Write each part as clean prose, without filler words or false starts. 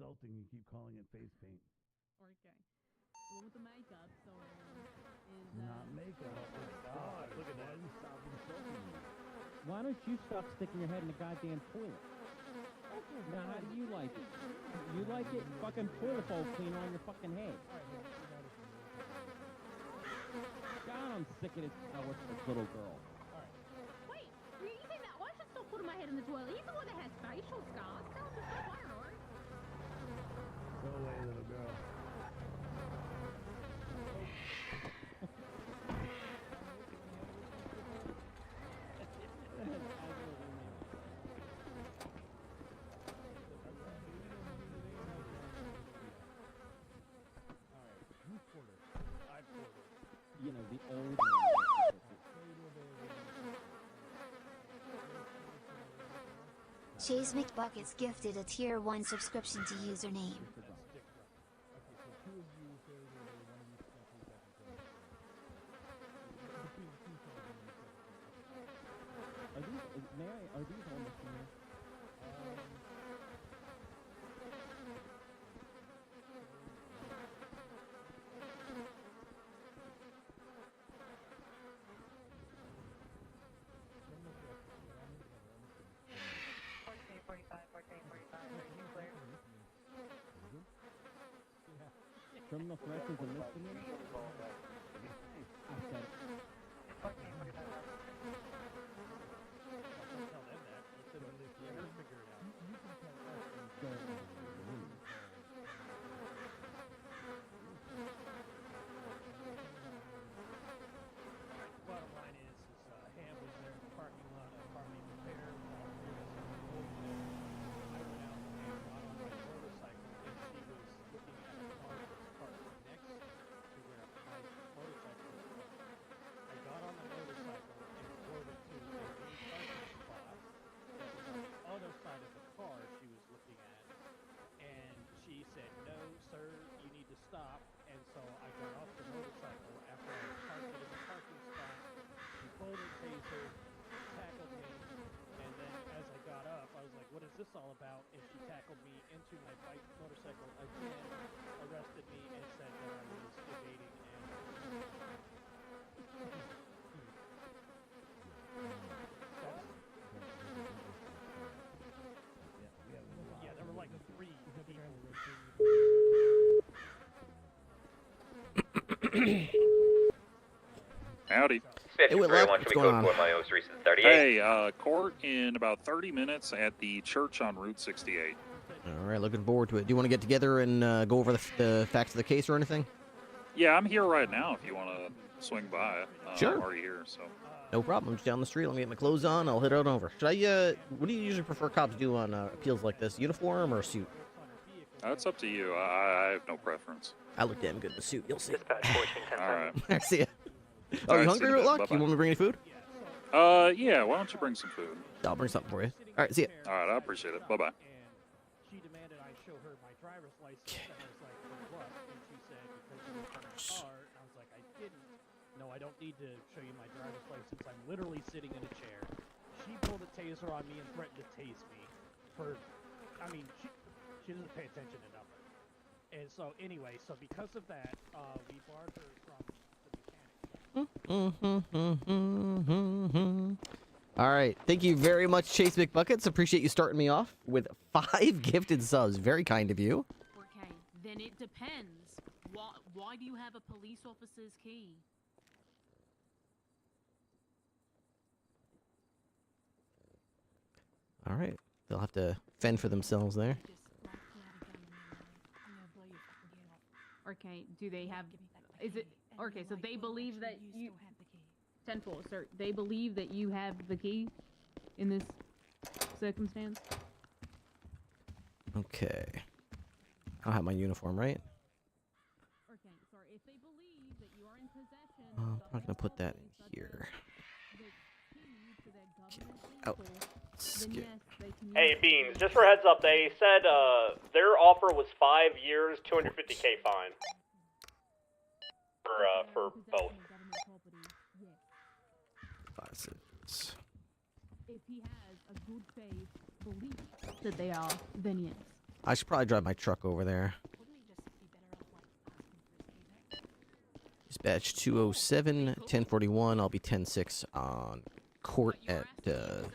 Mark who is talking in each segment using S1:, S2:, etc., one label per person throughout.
S1: insulting. You keep calling it face paint.
S2: Okay. The one with the makeup, so is
S1: not makeup. God, look at that. Stop insulting me.
S3: Why don't you stop sticking your head in the goddamn toilet? Now, how do you like it? You like it? Fucking toilet bowl cleaner on your fucking head. God, I'm sick of this little girl.
S2: Wait, you think that one should stop putting my head in the toilet? He's the one that has facial scars. Tell him to stop, I don't know.
S1: Go away, little girl.
S3: You know, the old
S4: Chase McBuckets gifted a tier 1 subscription to username.
S3: Are these all machines? Criminal corrections and misdemeanors? I said it.
S5: Bottom line is Ham was there in the parking lot of Farming Repair. I went out and got on my motorcycle, and she was looking at a car that was parked next to where my motorcycle was parked. I got on the motorcycle and drove it to a new parking spot that was on the other side of the car she was looking at. And she said, "No, sir, you need to stop." And so I got off the motorcycle after I parked it in the parking spot. She pulled her taser, tackled me, and then as I got up, I was like, "What is this all about?" And she tackled me into my bike motorcycle again, arrested me, and said that I was evading yeah, there were like 3 people.
S6: Howdy.
S7: Hey, Whitlock, what's going on?
S6: Hey, court in about 30 minutes at the church on Route 68.
S7: All right, looking forward to it. Do you want to get together and go over the facts of the case or anything?
S6: Yeah, I'm here right now if you want to swing by.
S7: Sure.
S6: I'm already here, so.
S7: No problem. I'm just down the street. Let me get my clothes on. I'll head out over. Should I, what do you usually prefer cops do on appeals like this? Uniform or suit?
S6: That's up to you. I have no preference.
S7: I look damn good in a suit. You'll see.
S6: All right.
S7: See ya. Oh, you hungry, Whitlock? You want me to bring any food?
S6: Yeah, why don't you bring some food?
S7: I'll bring something for you. All right, see ya.
S6: All right, I appreciate it. Bye-bye.
S5: She demanded I show her my driver's license, and I was like, "For what?" And she said, "Because you were in my car." And I was like, "I didn't. No, I don't need to show you my driver's license. I'm literally sitting in a chair." She pulled a taser on me and threatened to tase me for, I mean, she doesn't pay attention to nothing. And so anyway, so because of that, we barred her from the mechanic.
S7: All right. Thank you very much, Chase McBuckets. Appreciate you starting me off with 5 gifted subs. Very kind of you.
S2: Okay, then it depends. Why do you have a police officer's key?
S7: All right. They'll have to fend for themselves there.
S2: Okay, do they have... Is it... Okay, so they believe that you... 10-4, sir. They believe that you have the key in this circumstance?
S7: Okay. I'll have my uniform, right?
S2: Okay, sorry. If they believe that you are in possession...
S7: I'm not going to put that here. Oh.
S8: Hey, Beans, just for heads up, they said their offer was 5 years, $250K fine. For both.
S7: 5, 6.
S2: If he has a good faith belief that they are, then yes.
S7: I should probably drive my truck over there. Dispatch 207, 1041. I'll be 10-6 on court at the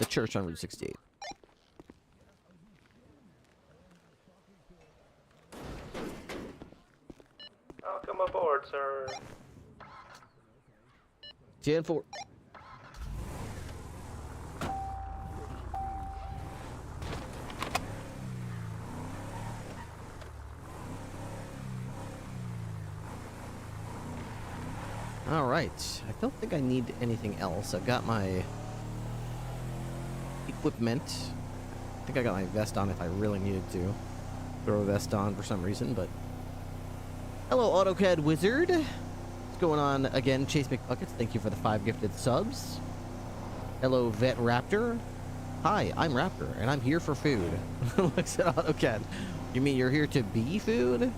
S7: church on Route 68.
S8: Welcome aboard, sir.
S7: 10-4. All right. I don't think I need anything else. I've got my equipment. I think I got my vest on if I really needed to throw a vest on for some reason, but... Hello, AutoCAD Wizard. What's going on again? Chase McBuckets, thank you for the 5 gifted subs. Hello, Vet Raptor. Hi, I'm Raptor, and I'm here for food. Looks at AutoCAD. You mean you're here to be food?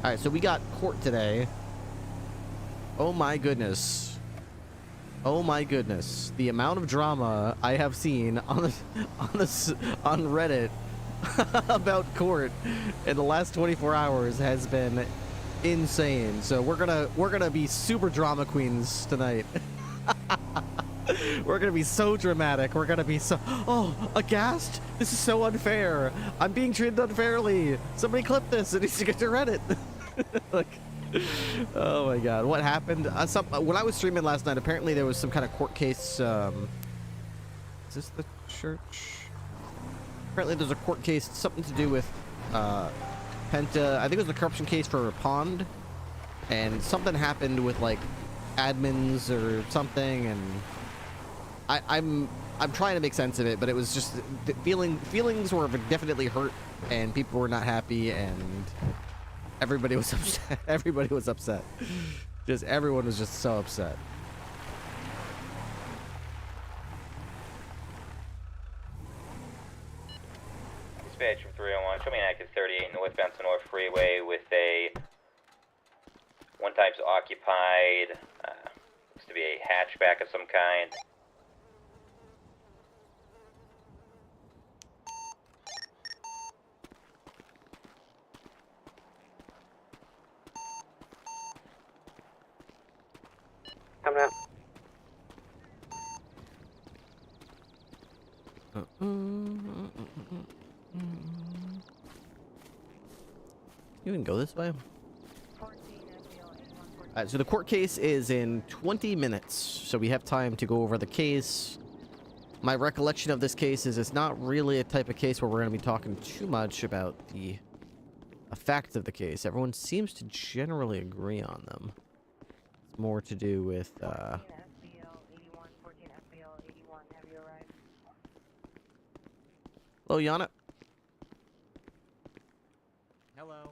S7: Alright, so we got court today. Oh my goodness. Oh my goodness. The amount of drama I have seen on Reddit about court in the last 24 hours has been insane. So we're gonna be super drama queens tonight. We're gonna be so dramatic. We're gonna be so aghast. This is so unfair. I'm being treated unfairly. Somebody clip this. It needs to get to Reddit. Like, oh my god, what happened? When I was streaming last night, apparently there was some kind of court case. Is this the church? Apparently there's a court case, something to do with Penta. I think it was a corruption case for a pond, and something happened with like admins or something, and I'm trying to make sense of it, but it was just feelings were definitely hurt, and people were not happy, and everybody was upset. Everybody was upset. Just everyone was just so upset.
S9: Dispatch from 301, coming active 38 northbound to North Freeway with a 1 types occupied, looks to be a hatchback of some kind.
S8: Coming out.
S7: You can go this way. Alright, so the court case is in 20 minutes, so we have time to go over the case. My recollection of this case is it's not really a type of case where we're going to be talking too much about the facts of the case. Everyone seems to generally agree on them. It's more to do with, Hello, Yana.
S5: Hello.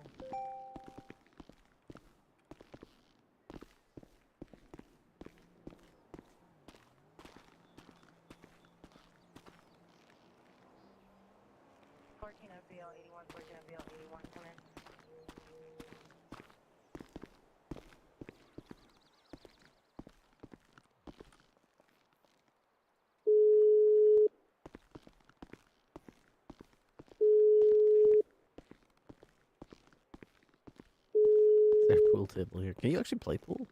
S7: There's a pool table here. Can you actually play pool?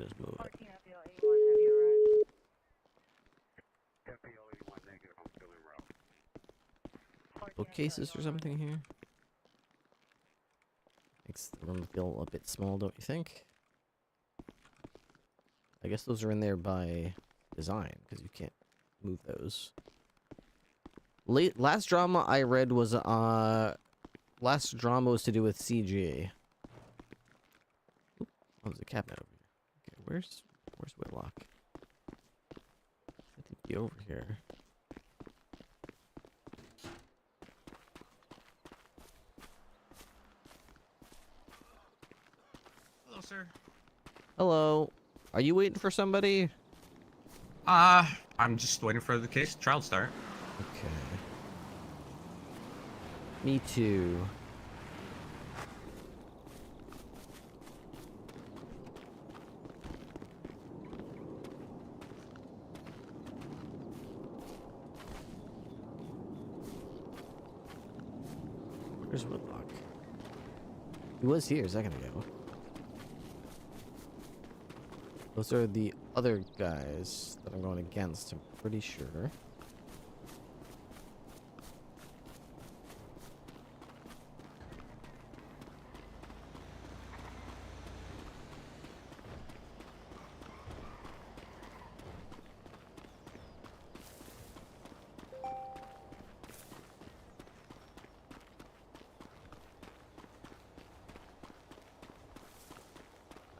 S7: Just move it. Bookcases or something here? Makes the room feel a bit small, don't you think? I guess those are in there by design, because you can't move those. Last drama I read was, last drama was to do with CG. Oop, oh, there's a cabinet over here. Okay, where's Whitlock? I think be over here.
S10: Hello, sir.
S7: Hello. Are you waiting for somebody?
S10: I'm just waiting for the case trial to start.
S7: Okay. Me too. Where's Woodlock? He was here a second ago. Those are the other guys that I'm going against, I'm pretty sure.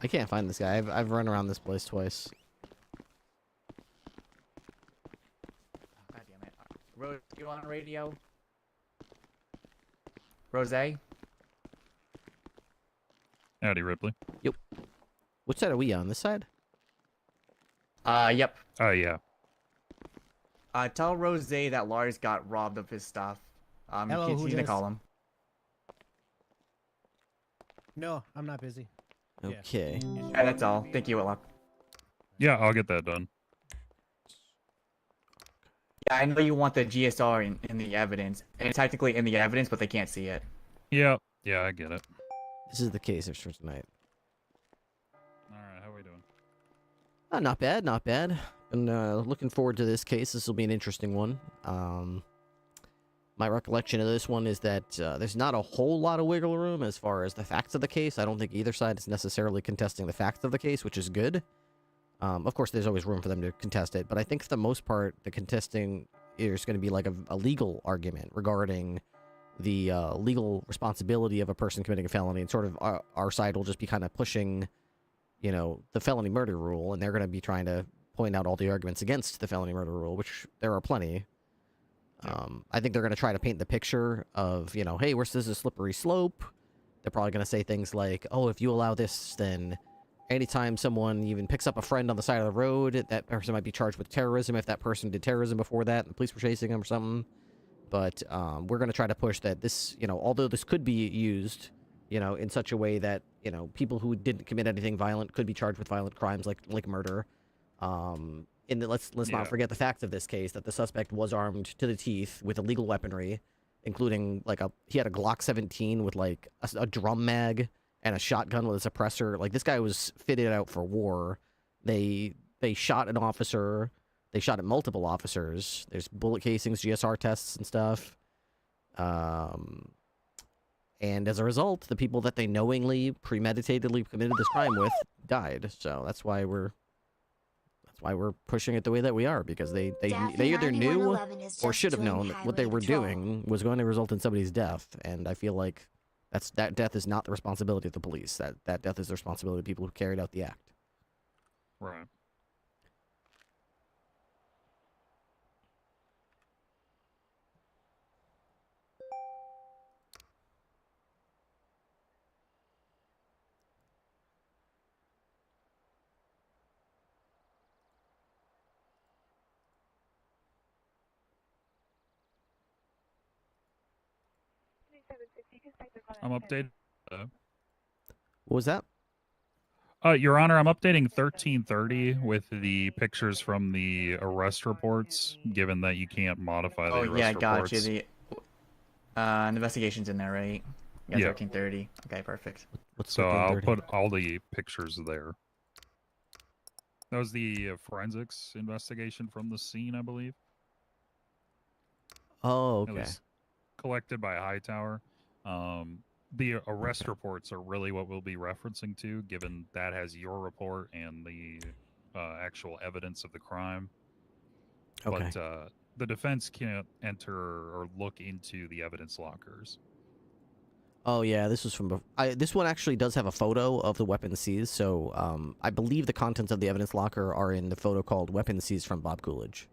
S7: I can't find this guy. I've run around this place twice.
S11: God damn it. Rose, you on radio? Rose?
S6: Howdy, Ripley.
S7: Yep. Which side are we on? This side?
S11: Yep.
S6: Oh, yeah.
S11: Tell Rose that Lars got robbed of his stuff.
S5: Hello,
S11: he's
S5: who
S11: gonna
S5: dis?
S11: call him.
S5: No, I'm not busy.
S7: Okay.
S11: Yeah, that's all. Thank you, Whitlock.
S6: Yeah, I'll get that done.
S11: Yeah, I know you want the GSR in the evidence. And it's technically in the evidence, but they can't see it.
S6: Yeah, I get it.
S7: This is the case for tonight.
S6: Alright, how are we doing?
S7: Not bad, not bad. And looking forward to this case. This will be an interesting one. My recollection of this one is that there's not a whole lot of wiggle room as far as the facts of the case. I don't think either side is necessarily contesting the facts of the case, which is good. Of course, there's always room for them to contest it, but I think for the most part, the contesting is going to be like a legal argument regarding the legal responsibility of a person committing a felony, and sort of our side will just be kind of pushing, you know, the felony murder rule, and they're going to be trying to point out all the arguments against the felony murder rule, which there are plenty. I think they're going to try to paint the picture of, you know, hey, this is a slippery slope. They're probably going to say things like, oh, if you allow this, then anytime someone even picks up a friend on the side of the road, that person might be charged with terrorism if that person did terrorism before that and the police were chasing them or something. But we're going to try to push that this, you know, although this could be used, you know, in such a way that, you know, people who didn't commit anything violent could be charged with violent crimes like murder. And let's not forget the fact of this case, that the suspect was armed to the teeth with illegal weaponry, including like he had a Glock 17 with like a drum mag and a shotgun with a suppressor. Like, this guy was fitted out for war. They shot an officer. They shot at multiple officers. There's bullet casings, GSR tests and stuff. And as a result, the people that they knowingly, premeditatedly committed this crime with died. So that's why we're pushing it the way that we are, because they either knew or should have known that what they were doing was going to result in somebody's death. And I feel like that death is not the responsibility of the police. That death is the responsibility of people who carried out the act.
S6: Right. I'm updated.
S7: What was that?
S6: Your Honor, I'm updating 1330 with the pictures from the arrest reports, given that you can't modify the arrest reports.
S11: Gotcha. The investigation's in there, right? Yeah, 1330. Okay, perfect.
S6: So I'll put all the pictures there. That was the forensics investigation from the scene, I believe.
S7: Oh,
S6: okay. It was collected by Hightower. The arrest reports are really what we'll be referencing to, given that has your report and the actual evidence of the crime.
S7: Okay.
S6: But the defense can't enter or look into the evidence lockers.
S7: Oh yeah, this was from. This one actually does have a photo of the weapon seized, so I believe the contents of the evidence locker are in the photo called "Weapons Seized from Bob Coolidge."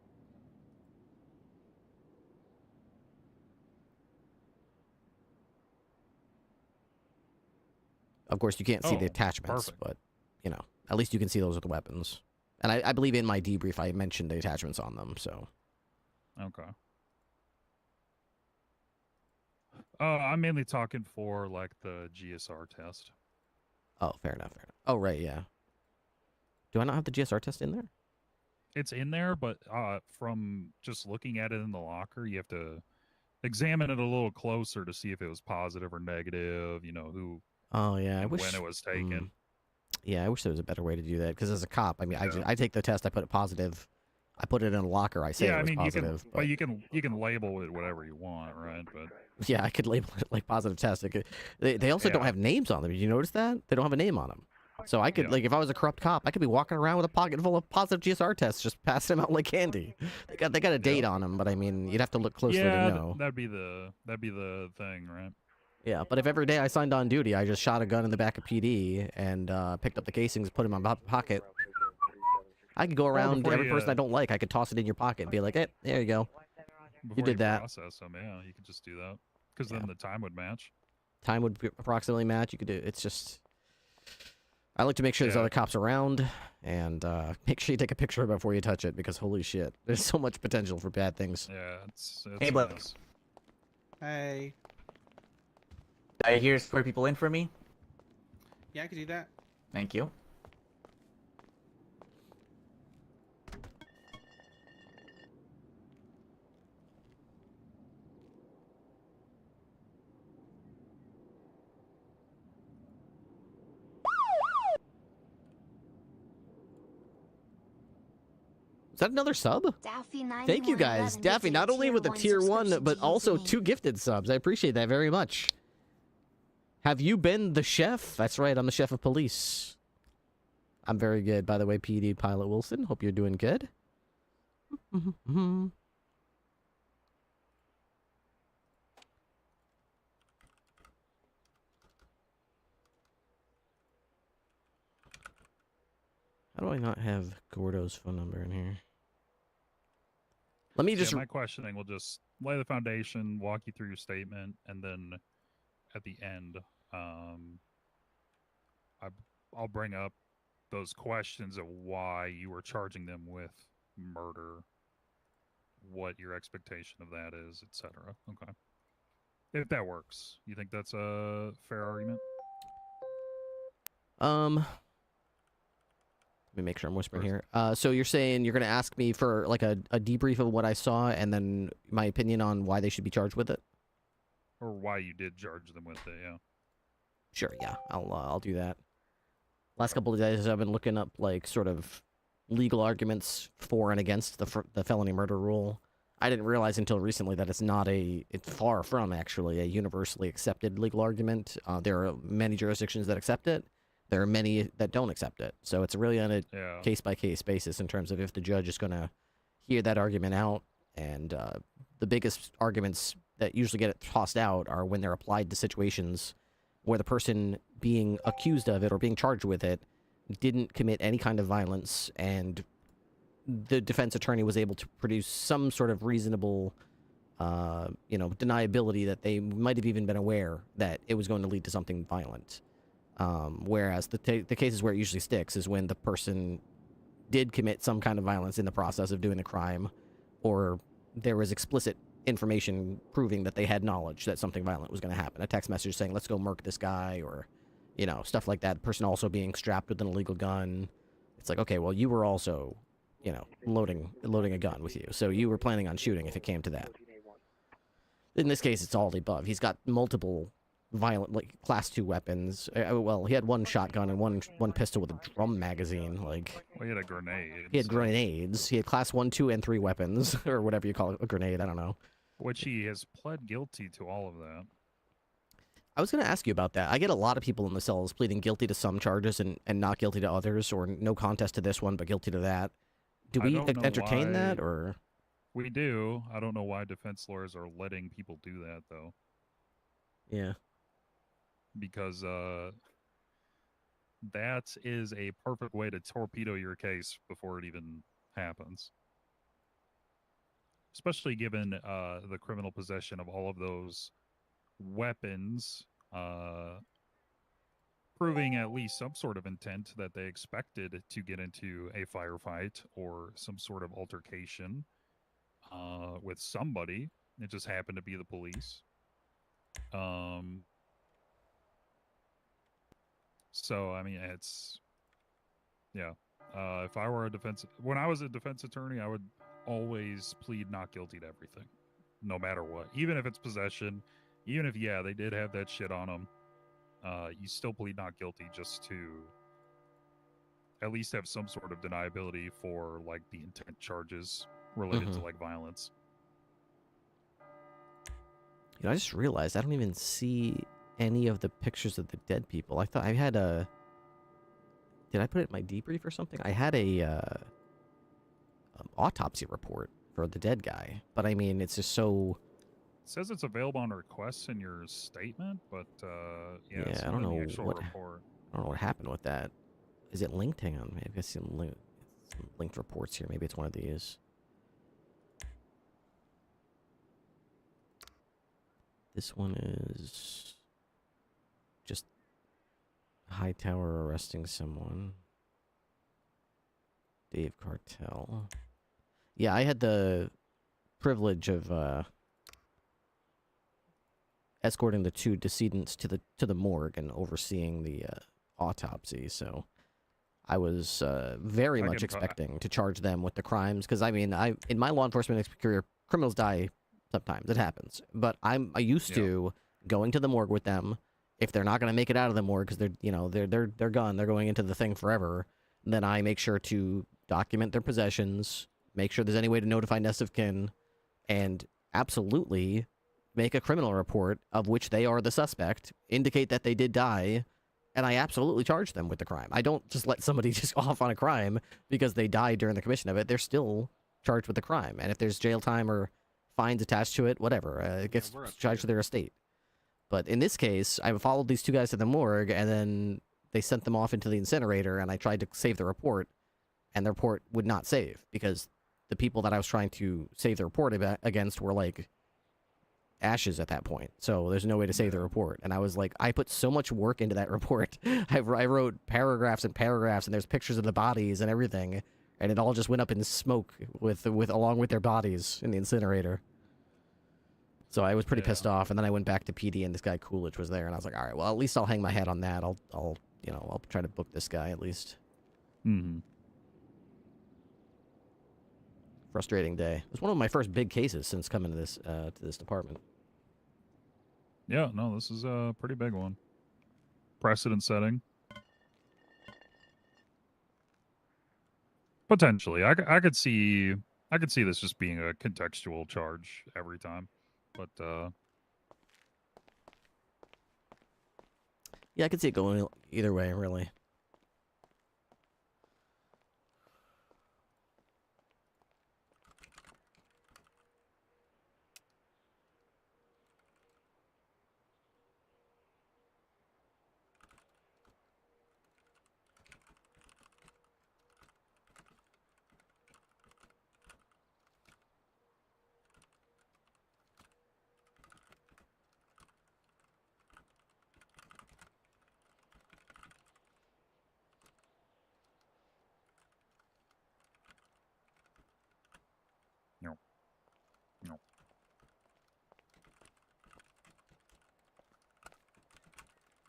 S7: Of course, you can't see the attachments, but, you know, at least you can see those are the weapons. And I believe in my debrief I mentioned the attachments on them, so.
S6: Okay. I'm mainly talking for, like, the GSR test.
S7: Oh, fair enough, fair enough. Oh, right, yeah. Do I not have the GSR test in there?
S6: It's in there, but from just looking at it in the locker, you have to examine it a little closer to see if it was positive or negative. You know who.
S7: Oh yeah, I
S6: and
S7: wish
S6: when it was taken.
S7: Yeah, I wish there was a better way to do that. Because as a cop, I mean, I take the test, I put it positive, I put it in a locker, I say
S6: Yeah,
S7: it
S6: I
S7: was
S6: mean
S7: positive.
S6: but you can label it whatever you want, right? But
S7: yeah, I could label it like positive test. They also don't have names on them. Did you notice that? They don't have a name on them. So I could, like, if I was a corrupt cop, I could be walking around with a pocket full of positive GSR tests, just passing them out like candy. They got a date on them, but I mean, you'd have to look closely to know.
S6: That'd be the thing, right?
S7: Yeah, but if every day I signed on duty, I just shot a gun in the back of PD and picked up the casings, put them in my pocket, I could go around every person I don't like. I could toss it in your pocket and be like, "Hey, there you go. You did that."
S6: Process them, yeah, you could just do that because then the time would match.
S7: Time would approximately match. You could do. It's just. I like to make sure there's other cops around, and make sure you take a picture of it before you touch it, because holy shit, there's so much potential for bad things.
S6: Yeah, it's
S11: hey, Blake.
S12: Hey.
S11: I hear swear people in for me.
S12: Yeah, I could do that.
S11: Thank you.
S7: Is that another sub? Thank you guys. Daffy, not only with the tier 1, but also 2 gifted subs. I appreciate that very much. Have you been the chef? That's right, I'm the chef of police. I'm very good, by the way, PD Pilot Wilson. Hope you're doing good. How do I not have Gordo's phone number in here? Let me just...
S6: my questioning will just lay the foundation, walk you through your statement, and then at the end, I'll bring up those questions of why you were charging them with murder, what your expectation of that is, etc. Okay. If that works. You think that's a fair argument?
S7: Let me make sure I'm whispering here. So you're saying you're going to ask me for like a debrief of what I saw and then my opinion on why they should be charged with it?
S6: Or why you did charge them with it, yeah.
S7: Sure, yeah. I'll do that. Last couple of days I've been looking up like sort of legal arguments for and against the felony murder rule. I didn't realize until recently that it's far from actually a universally accepted legal argument. There are many jurisdictions that accept it. There are many that don't accept it. So it's really on a case-by-case basis in terms of if the judge is going to hear that argument out. And the biggest arguments that usually get tossed out are when they're applied to situations where the person being accused of it or being charged with it didn't commit any kind of violence, and the defense attorney was able to produce some sort of reasonable, deniability that they might have even been aware that it was going to lead to something violent. Whereas the cases where it usually sticks is when the person did commit some kind of violence in the process of doing the crime, or there was explicit information proving that they had knowledge that something violent was going to happen. A text message saying, let's go murk this guy, or, stuff like that. The person also being strapped with an illegal gun. It's like, okay, well, you were also, loading a gun with you. So you were planning on shooting if it came to that. In this case, it's all the above. He's got multiple violent, like, class 2 weapons. Well, he had one shotgun and one pistol with a drum magazine. Like,
S6: well, he had a grenade.
S7: He had grenades. He had class 1, 2, and 3 weapons, or whatever you call it, a grenade. I don't know.
S6: Which he has pled guilty to all of that.
S7: I was going to ask you about that. I get a lot of people in the cells pleading guilty to some charges and not guilty to others, or no contest to this one, but guilty to that. Do we entertain that, or?
S6: We do. I don't know why defense lawyers are letting people do that, though.
S7: Yeah.
S6: Because that is a perfect way to torpedo your case before it even happens. Especially given the criminal possession of all of those weapons, proving at least some sort of intent that they expected to get into a firefight or some sort of altercation with somebody. It just happened to be the police. So, I mean, it's, yeah. If I were when I was a defense attorney, I would always plead not guilty to everything. no matter what. Even if it's possession, even if, yeah, they did have that shit on them, you still plead not guilty just to at least have some sort of deniability for, like, the intent charges related to, like, violence.
S7: You know, I just realized I don't even see any of the pictures of the dead people. I thought I had a... Did I put it in my debrief or something? I had a autopsy report for the dead guy. But, I mean, it's just so...
S6: It says it's available on requests in your statement, but, yeah, it's
S7: I
S6: not
S7: don't
S6: in
S7: know
S6: the actual
S7: what...
S6: report.
S7: I don't know what happened with that. Is it linked? Hang on. Maybe I see some linked reports here. Maybe it's one of these. This one is just Hightower arresting someone. Dave Cartel. Yeah, I had the privilege of escorting the two decedents to the morgue and overseeing the autopsy. So I was very much expecting to charge them with the crimes because I mean, in my law enforcement career, criminals die sometimes. It happens, but I'm used to going to the morgue with them. If they're not going to make it out of the morgue because they're gone, they're going into the thing forever. Then I make sure to document their possessions, make sure there's any way to notify next of kin, and absolutely make a criminal report of which they are the suspect, indicate that they did die, and I absolutely charge them with the crime. I don't just let somebody just off on a crime because they died during the commission of it. They're still charged with the crime, and if there's jail time or fines attached to it, whatever, it gets charged to their estate. But in this case, I followed these two guys to the morgue, and then they sent them off into the incinerator, and I tried to save the report, and the report would not save, because the people that I was trying to save the report against were, like, ashes at that point. So there's no way to save the report. And I was like, I put so much work into that report. I wrote paragraphs and paragraphs, and there's pictures of the bodies and everything, and it all just went up in smoke along with their bodies in the incinerator. So I was pretty pissed off, and then I went back to PD, and this guy Coolidge was there, and I was like, all right, well, at least I'll hang my hat on that. I'll try to book this guy at least.
S6: Mm-hmm.
S7: Frustrating day. It was one of my first big cases since coming to this department.
S6: Yeah, no, this is a pretty big one. Precedent setting. Potentially, I could see this just being a contextual charge every time, but
S7: yeah, I could see it going either way, really.
S6: no.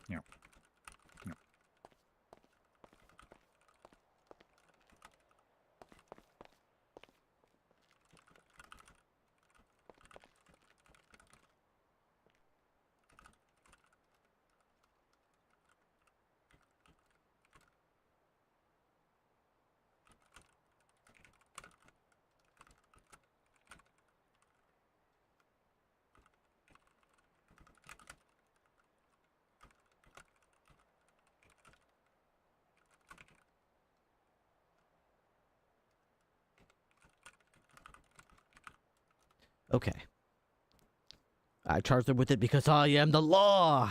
S7: Okay. I charged them with it because I am the law.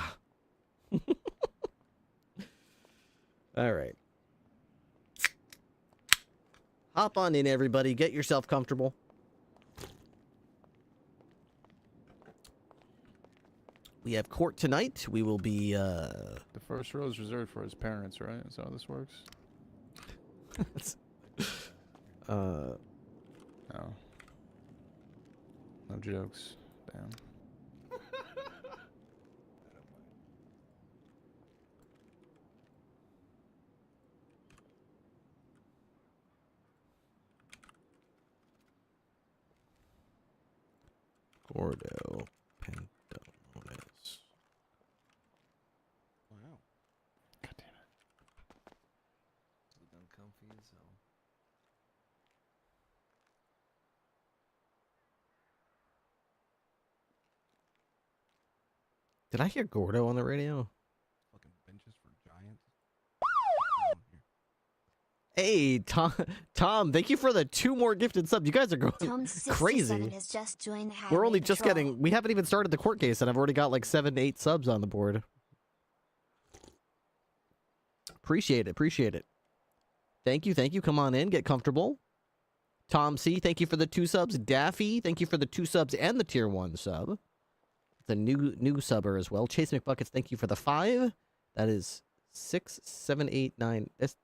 S7: All right. Hop on in, everybody. Get yourself comfortable. We have court tonight. We will be,
S13: The first row is reserved for his parents, right? Is that how this works?
S7: Oh.
S13: No jokes. Damn.
S7: Gordo Pantalones.
S12: Wow.
S13: God damn it.
S1: Done comfy as hell.
S7: Did I hear Gordo on the radio?
S12: Fucking benches for giants.
S7: Hey, Tom, thank you for the 2 more gifted subs. You guys are going crazy.
S4: Has just joined the
S7: We're only
S4: highway
S7: just
S4: patrol.
S7: getting, we haven't even started the court case, and I've already got like 7 to 8 subs on the board. Appreciate it. Thank you. Come on in, get comfortable. Tom C, thank you for the 2 subs. Daffy, thank you for the 2 subs and the tier 1 sub. The new subber as well. Chase McBuckets, thank you for the 5. That is 6, 7, 8, 9. That's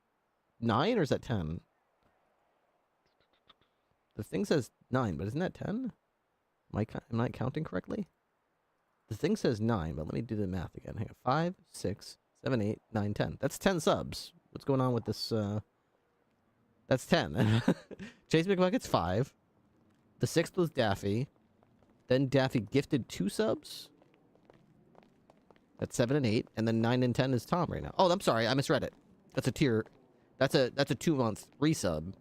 S7: 9 or is that 10? The thing says 9, but isn't that 10? Am I counting correctly? The thing says 9, but let me do the math again. Hang on. 5, 6, 7, 8, 9, 10. That's 10 subs. What's going on with this? That's 10. Chase McBucket's 5. The 6th was Daffy. Then Daffy gifted 2 subs. That's 7 and 8. And then 9 and 10 is Tom right now. Oh, I'm sorry. I misread it. That's a tier. That's a 2-month resub.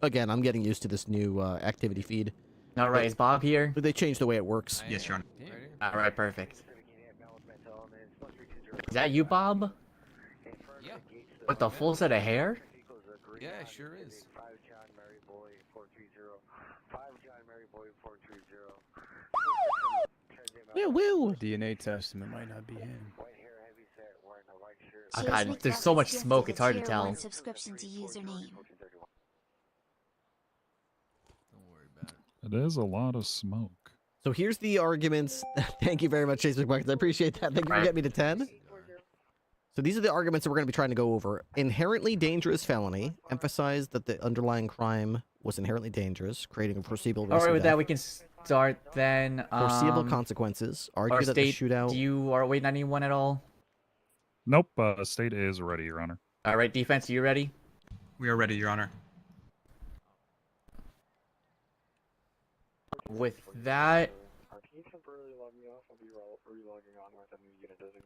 S7: Again, I'm getting used to this new activity feed.
S11: All right, is Bob here?
S7: They changed the way it works.
S10: Yes, Your Honor.
S11: All right, perfect. Is that you, Bob?
S1: Yeah.
S11: With the full set of hair?
S1: Yeah, it sure is.
S7: Woo!
S13: DNA testament might not be him.
S11: Oh God, there's so much smoke, it's hard to tell.
S4: Subscription to username.
S1: Don't worry about
S6: It
S1: it.
S6: is a lot of smoke.
S7: So here's the arguments. Thank you very much, Chase McBuckets. I appreciate that. Thank you for getting me to 10. So these are the arguments that we're going to be trying to go over. Inherently dangerous felony. Emphasize that the underlying crime was inherently dangerous, creating a foreseeable risk.
S11: All right,
S7: of
S11: with
S7: death.
S11: that, we can start then.
S7: Foreseeable consequences. Argue
S11: our
S7: that
S11: state,
S7: the shootout.
S11: Do you are waiting on anyone at all?
S6: Nope, state is ready, Your Honor.
S11: All right, defense, are you ready?
S10: We are ready, Your Honor.
S11: With that,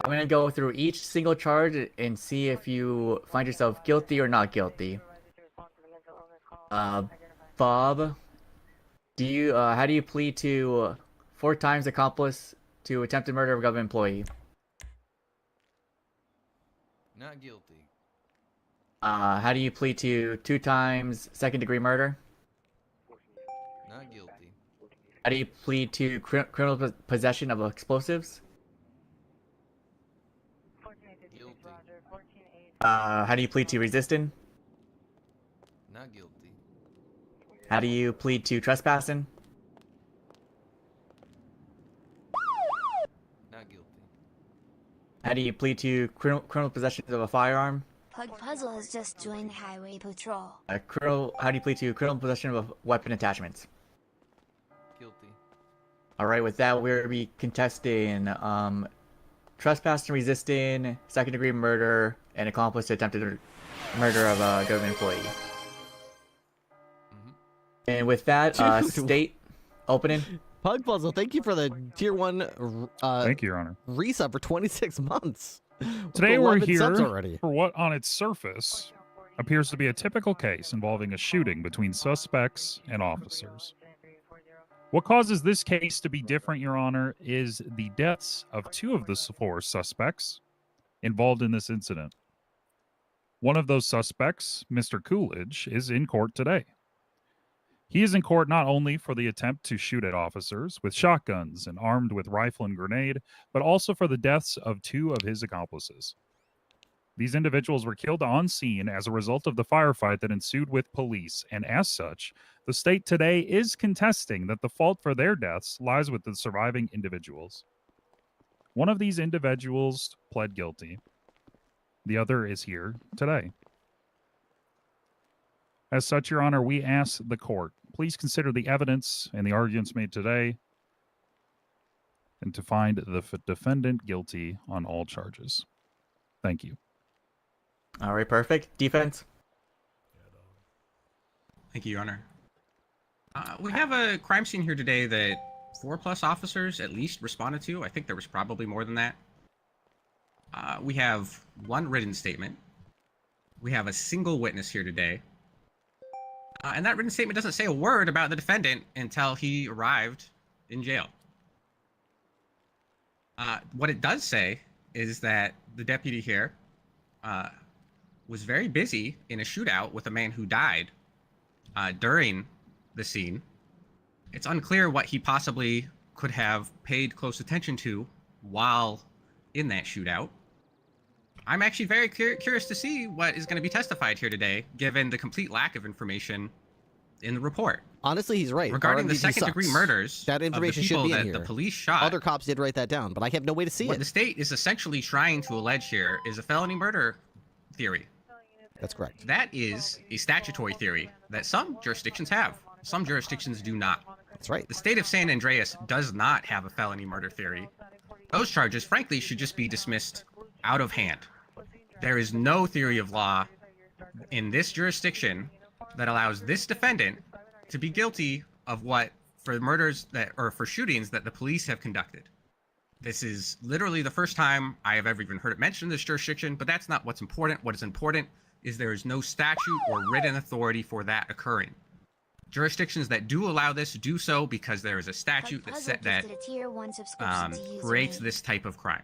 S11: I'm gonna go through each single charge and see if you find yourself guilty or not guilty. Bob, do you how do you plead to 4 times accomplice to attempted murder of a government employee?
S1: Not guilty.
S11: How do you plead to 2 times second-degree murder?
S1: Not guilty.
S11: How do you plead to criminal possession of explosives?
S1: Guilty.
S11: How do you plead to resisting?
S1: Not guilty.
S11: How do you plead to trespassing?
S1: Not guilty.
S11: How do you plead to criminal possession of a firearm?
S4: Pug Puzzle has just joined the highway patrol.
S11: How do you plead to criminal possession of weapon attachments?
S1: Guilty.
S11: All right, with that, we're be contesting trespassing, resisting, second-degree murder, and accomplice to attempted murder of a government employee. And with that, state opening.
S7: Pug Puzzle, thank you for the tier 1
S6: Thank you, Your Honor.
S7: resub for 26 months.
S6: Today we're
S7: 11 subs
S6: here
S7: already.
S6: for what on its surface appears to be a typical case involving a shooting between suspects and officers. What causes this case to be different, Your Honor, is the deaths of 2 of the 4 suspects involved in this incident. One of those suspects, Mr. Coolidge, is in court today. He is in court not only for the attempt to shoot at officers with shotguns and armed with rifle and grenade, but also for the deaths of 2 of his accomplices. These individuals were killed on scene as a result of the firefight that ensued with police, and as such, the state today is contesting that the fault for their deaths lies with the surviving individuals. One of these individuals pled guilty. The other is here today. As such, Your Honor, we ask the court, please consider the evidence and the arguments made today and to find the defendant guilty on all charges. Thank you.
S11: All right, perfect. Defense.
S10: Thank you, Your Honor. We have a crime scene here today that 4+ officers at least responded to. I think there was probably more than that. We have one written statement. We have a single witness here today. And that written statement doesn't say a word about the defendant until he arrived in jail. What it does say is that the deputy here was very busy in a shootout with a man who died during the scene. It's unclear what he possibly could have paid close attention to while in that shootout. I'm actually very curious to see what is going to be testified here today, given the complete lack of information in the report.
S7: Honestly, he's right.
S10: Regarding the
S7: RMDG
S10: second-degree
S7: sucks.
S10: murders
S7: that information
S10: of the people
S7: should be in
S10: that
S7: here.
S10: the police shot.
S7: Other cops did write that down, but I have no way to see
S10: What
S7: it.
S10: the state is essentially trying to allege here is a felony murder theory.
S7: That's correct.
S10: That is a statutory theory that some jurisdictions have. Some jurisdictions do not.
S7: That's right.
S10: The state of San Andreas does not have a felony murder theory. Those charges, frankly, should just be dismissed out of hand. There is no theory of law in this jurisdiction that allows this defendant to be guilty of what for murders that or for shootings that the police have conducted. This is literally the first time I have ever even heard it mentioned in this jurisdiction, but that's not what's important. What is important is there is no statute or written authority for that occurring. Jurisdictions that do allow this do so because there is a statute that creates this type of crime.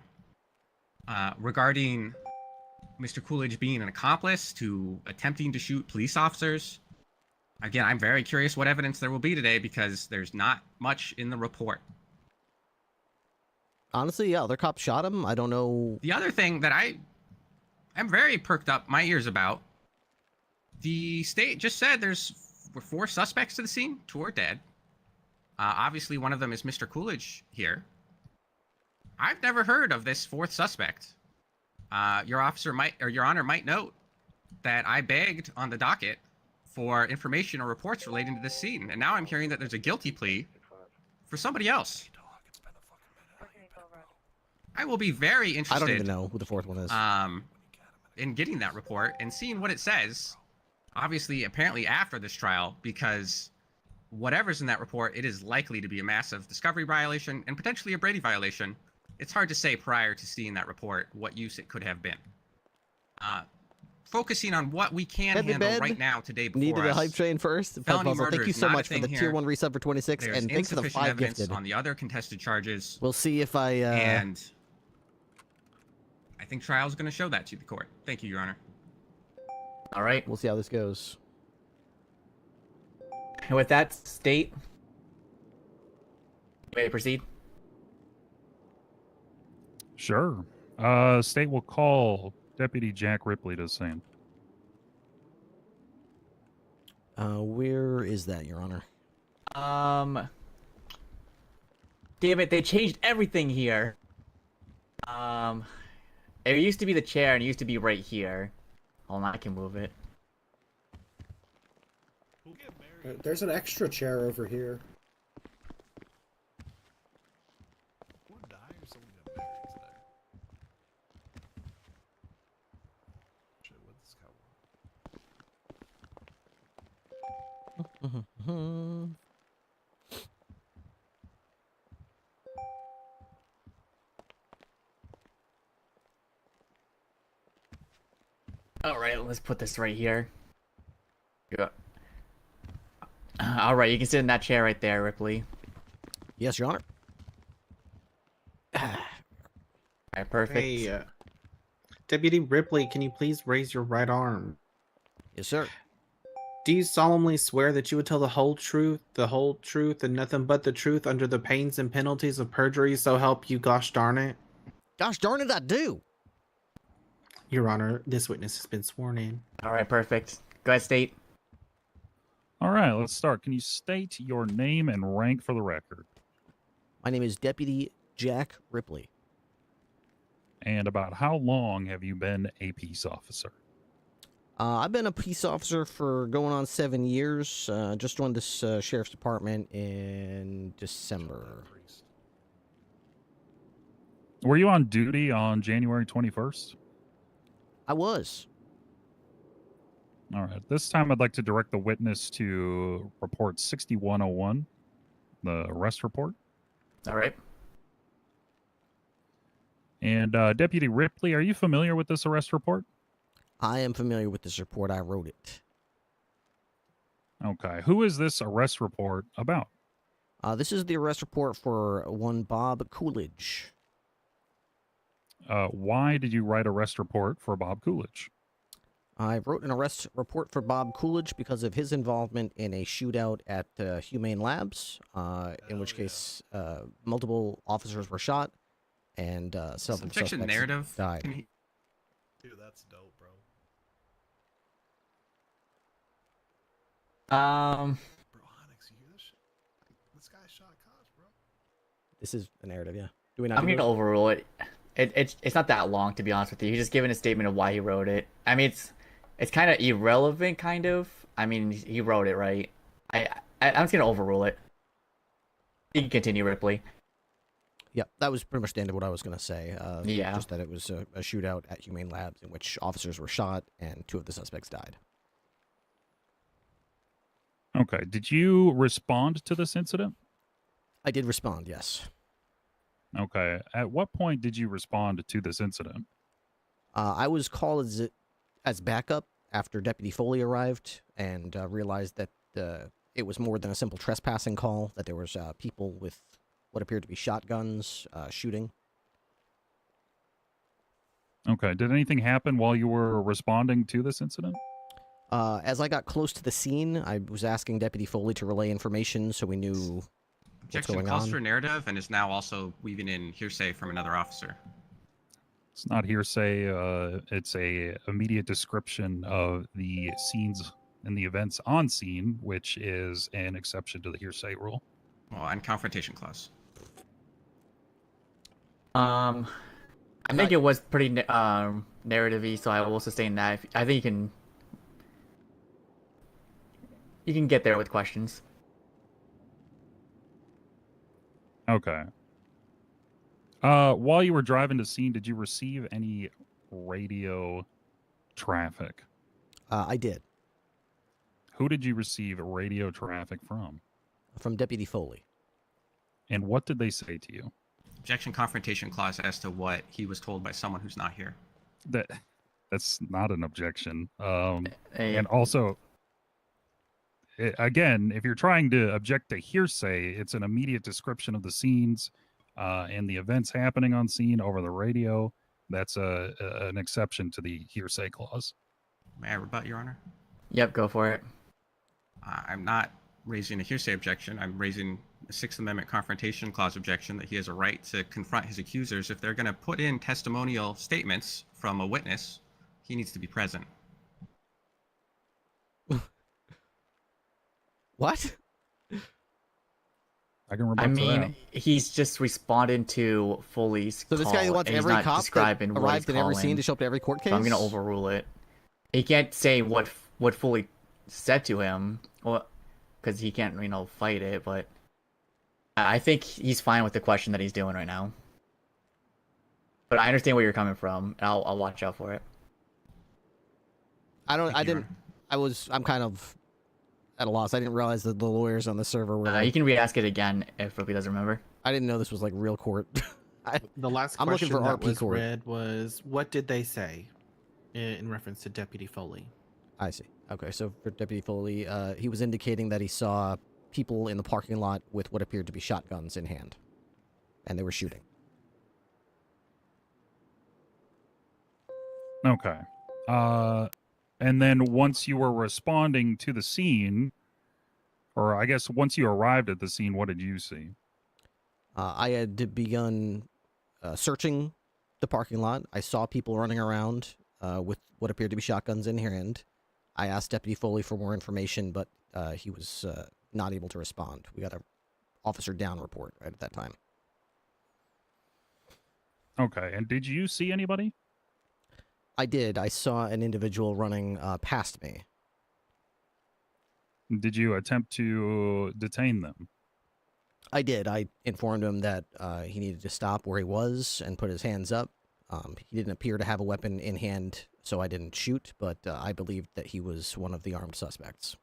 S10: Regarding Mr. Coolidge being an accomplice to attempting to shoot police officers, again, I'm very curious what evidence there will be today because there's not much in the report.
S7: Honestly, yeah, other cops shot him. I don't know.
S10: The other thing that I am very perked up my ears about, the state just said were 4 suspects to the scene. 2 are dead. Obviously, one of them is Mr. Coolidge here. I've never heard of this 4th suspect. Your honor might note that I begged on the docket for information or reports relating to this scene, and now I'm hearing that there's a guilty plea for somebody else. I will be very interested.
S7: I don't even know who the 4th one is.
S10: In getting that report and seeing what it says. Obviously, apparently after this trial, because whatever's in that report, it is likely to be a massive discovery violation and potentially a Brady violation. It's hard to say prior to seeing that report what use it could have been. Focusing on what we can handle right now today before
S7: Needed
S10: us.
S7: a hype train first.
S10: Felony murder
S7: Thank you
S10: is
S7: so
S10: not a
S7: much for
S10: thing
S7: the
S10: here.
S7: tier 1 resub for 26,
S10: There's
S7: and thanks for the
S10: insufficient
S7: 5
S10: evidence
S7: gifted.
S10: on the other contested charges.
S7: We'll see if I.
S10: And I think trial's going to show that to the court. Thank you, Your Honor.
S11: All right.
S7: We'll see how this goes.
S11: And with that, state. Ready to proceed?
S6: Sure. State will call Deputy Jack Ripley to the scene.
S7: Where is that, Your Honor?
S11: Damn it, they changed everything here. It used to be the chair and it used to be right here. Hold on, I can move it.
S14: There's an extra chair over here.
S11: Alright, let's put this right here. Yeah. Alright, you can sit in that chair right there, Ripley.
S7: Yes, Your Honor.
S11: Alright, perfect.
S15: Hey, Deputy Ripley, can you please raise your right arm?
S7: Yes, sir.
S15: Do you solemnly swear that you would tell the whole truth, and nothing but the truth under the pains and penalties of perjury, so help you gosh darn it?
S7: Gosh darn it, I do.
S15: Your Honor, this witness has been sworn in.
S11: Alright, perfect. Go ahead, state.
S6: All right, let's start. Can you state your name and rank for the record?
S7: My name is Deputy Jack Ripley.
S6: And about how long have you been a peace officer?
S7: I've been a peace officer for going on 7 years. Just joined this sheriff's department in December.
S6: Were you on duty on January 21st?
S7: I was.
S6: All right. This time I'd like to direct the witness to report 6101, the arrest report.
S11: All right.
S6: And Deputy Ripley, are you familiar with this arrest report?
S7: I am familiar with this report. I wrote it.
S6: Okay. Who is this arrest report about?
S7: This is the arrest report for one Bob Coolidge.
S6: Why did you write arrest report for Bob Coolidge?
S7: I wrote an arrest report for Bob Coolidge because of his involvement in a shootout at Humane Labs, in which case multiple officers were shot and several
S10: Objection
S7: suspects
S10: narrative.
S7: died.
S1: Dude, that's dope, bro.
S11: Bro,
S1: Onyx, you hear this shit? This guy shot cops, bro.
S7: This is a narrative, yeah. Do we not?
S11: I'm gonna overrule it. It's not that long, to be honest with you. He's just giving a statement of why he wrote it. I mean, it's kind of irrelevant, kind of. I mean, he wrote it, right? I'm just gonna overrule it. You can continue, Ripley.
S7: Yeah, that was pretty much the end of what I was going to say.
S11: Yeah.
S7: Just that it was a shootout at Humane Labs in which officers were shot and 2 of the suspects died.
S6: Okay. Did you respond to this incident?
S7: I did respond, yes.
S6: Okay. At what point did you respond to this incident?
S7: I was called as backup after Deputy Foley arrived and realized that it was more than a simple trespassing call, that there was people with what appeared to be shotguns shooting.
S6: Okay. Did anything happen while you were responding to this incident?
S7: As I got close to the scene, I was asking Deputy Foley to relay information so we knew what's
S10: Objection
S7: going
S10: calls
S7: on.
S10: for narrative and is now also weaving in hearsay from another officer.
S6: It's not hearsay. It's a immediate description of the scenes and the events on scene, which is an exception to the hearsay rule.
S10: Well, and confrontation clause.
S11: I think it was pretty narrative-y, so I will sustain that. I think you can get there with questions.
S6: Okay. While you were driving to scene, did you receive any radio traffic?
S7: I did.
S6: Who did you receive radio traffic from?
S7: From Deputy Foley.
S6: And what did they say to you?
S10: Objection confrontation clause as to what he was told by someone who's not here.
S6: That's not an objection. And also, again, if you're trying to object to hearsay, it's an immediate description of the scenes and the events happening on scene over the radio. That's an exception to the hearsay clause.
S10: May I rebut, Your Honor?
S11: Yep, go for it.
S10: I'm not raising a hearsay objection. I'm raising a Sixth Amendment confrontation clause objection that he has a right to confront his accusers. If they're going to put in testimonial statements from a witness, he needs to be present.
S7: What?
S6: I can rebut to that.
S11: He's just responding to Foley's
S7: So this
S11: call,
S7: guy who wants
S11: and he's
S7: every
S11: not
S7: cop that
S11: describing what
S7: arrived
S11: he's
S7: in every
S11: calling.
S7: scene to show up to every court case?
S11: So I'm going to overrule it. He can't say what Foley said to him, because he can't, fight it, but I think he's fine with the question that he's doing right now. But I understand where you're coming from, and I'll watch out for it.
S7: I'm kind of at a loss. I didn't realize that the lawyers on the server were
S11: You can re-ask it again if Ripley doesn't remember.
S7: I didn't know this was like real court.
S15: The last
S7: I'm looking
S15: question
S7: for
S15: that
S7: RP
S15: was
S7: court.
S15: read was, what did they say in reference to Deputy Foley?
S7: I see. Okay, so for Deputy Foley, he was indicating that he saw people in the parking lot with what appeared to be shotguns in hand, and they were shooting.
S6: Okay. And then once you were responding to the scene, or I guess once you arrived at the scene, what did you see?
S7: I had begun searching the parking lot. I saw people running around with what appeared to be shotguns in hand. I asked Deputy Foley for more information, but he was not able to respond. We got a officer down report right at that time.
S6: Okay, and did you see anybody?
S7: I did. I saw an individual running past me.
S6: Did you attempt to detain them?
S7: I did. I informed him that he needed to stop where he was and put his hands up. He didn't appear to have a weapon in hand, so I didn't shoot, but I believed that he was one of the armed suspects.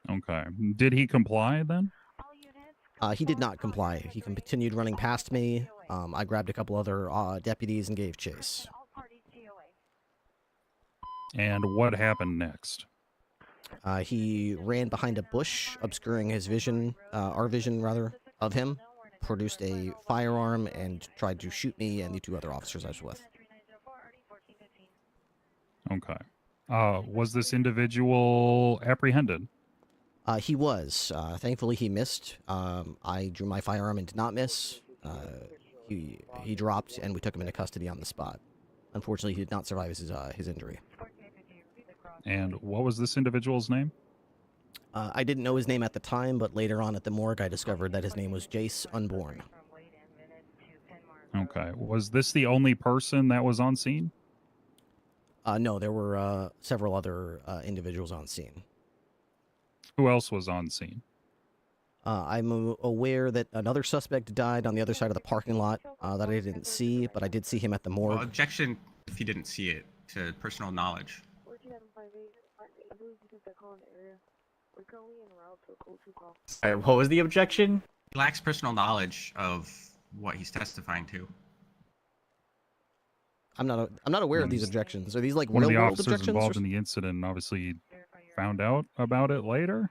S6: Okay. Did he comply then?
S16: He did not comply. He continued running past me. I grabbed a couple other deputies and gave chase.
S6: And what happened next?
S16: He ran behind a bush, obscuring his vision, our vision rather, of him, produced a firearm, and tried to shoot me and the 2 other officers I was with.
S6: Okay. Was this individual apprehended?
S16: He was. Thankfully, he missed. I drew my firearm and did not miss. He dropped, and we took him into custody on the spot. Unfortunately, he did not survive his injury.
S6: And what was this individual's name?
S16: I didn't know his name at the time, but later on at the morgue, I discovered that his name was Jace Unborn.
S6: Okay. Was this the only person that was on scene?
S16: No, there were several other individuals on scene.
S6: Who else was on scene?
S16: I'm aware that another suspect died on the other side of the parking lot that I didn't see, but I did see him at the morgue.
S10: Well, objection if you didn't see it to personal knowledge.
S11: Alright, what was the objection?
S10: He lacks personal knowledge of what he's testifying to.
S16: I'm not aware of these objections. Are these like
S6: one of the
S16: real-world
S6: officers
S16: objections?
S6: involved in the incident obviously found out about it later?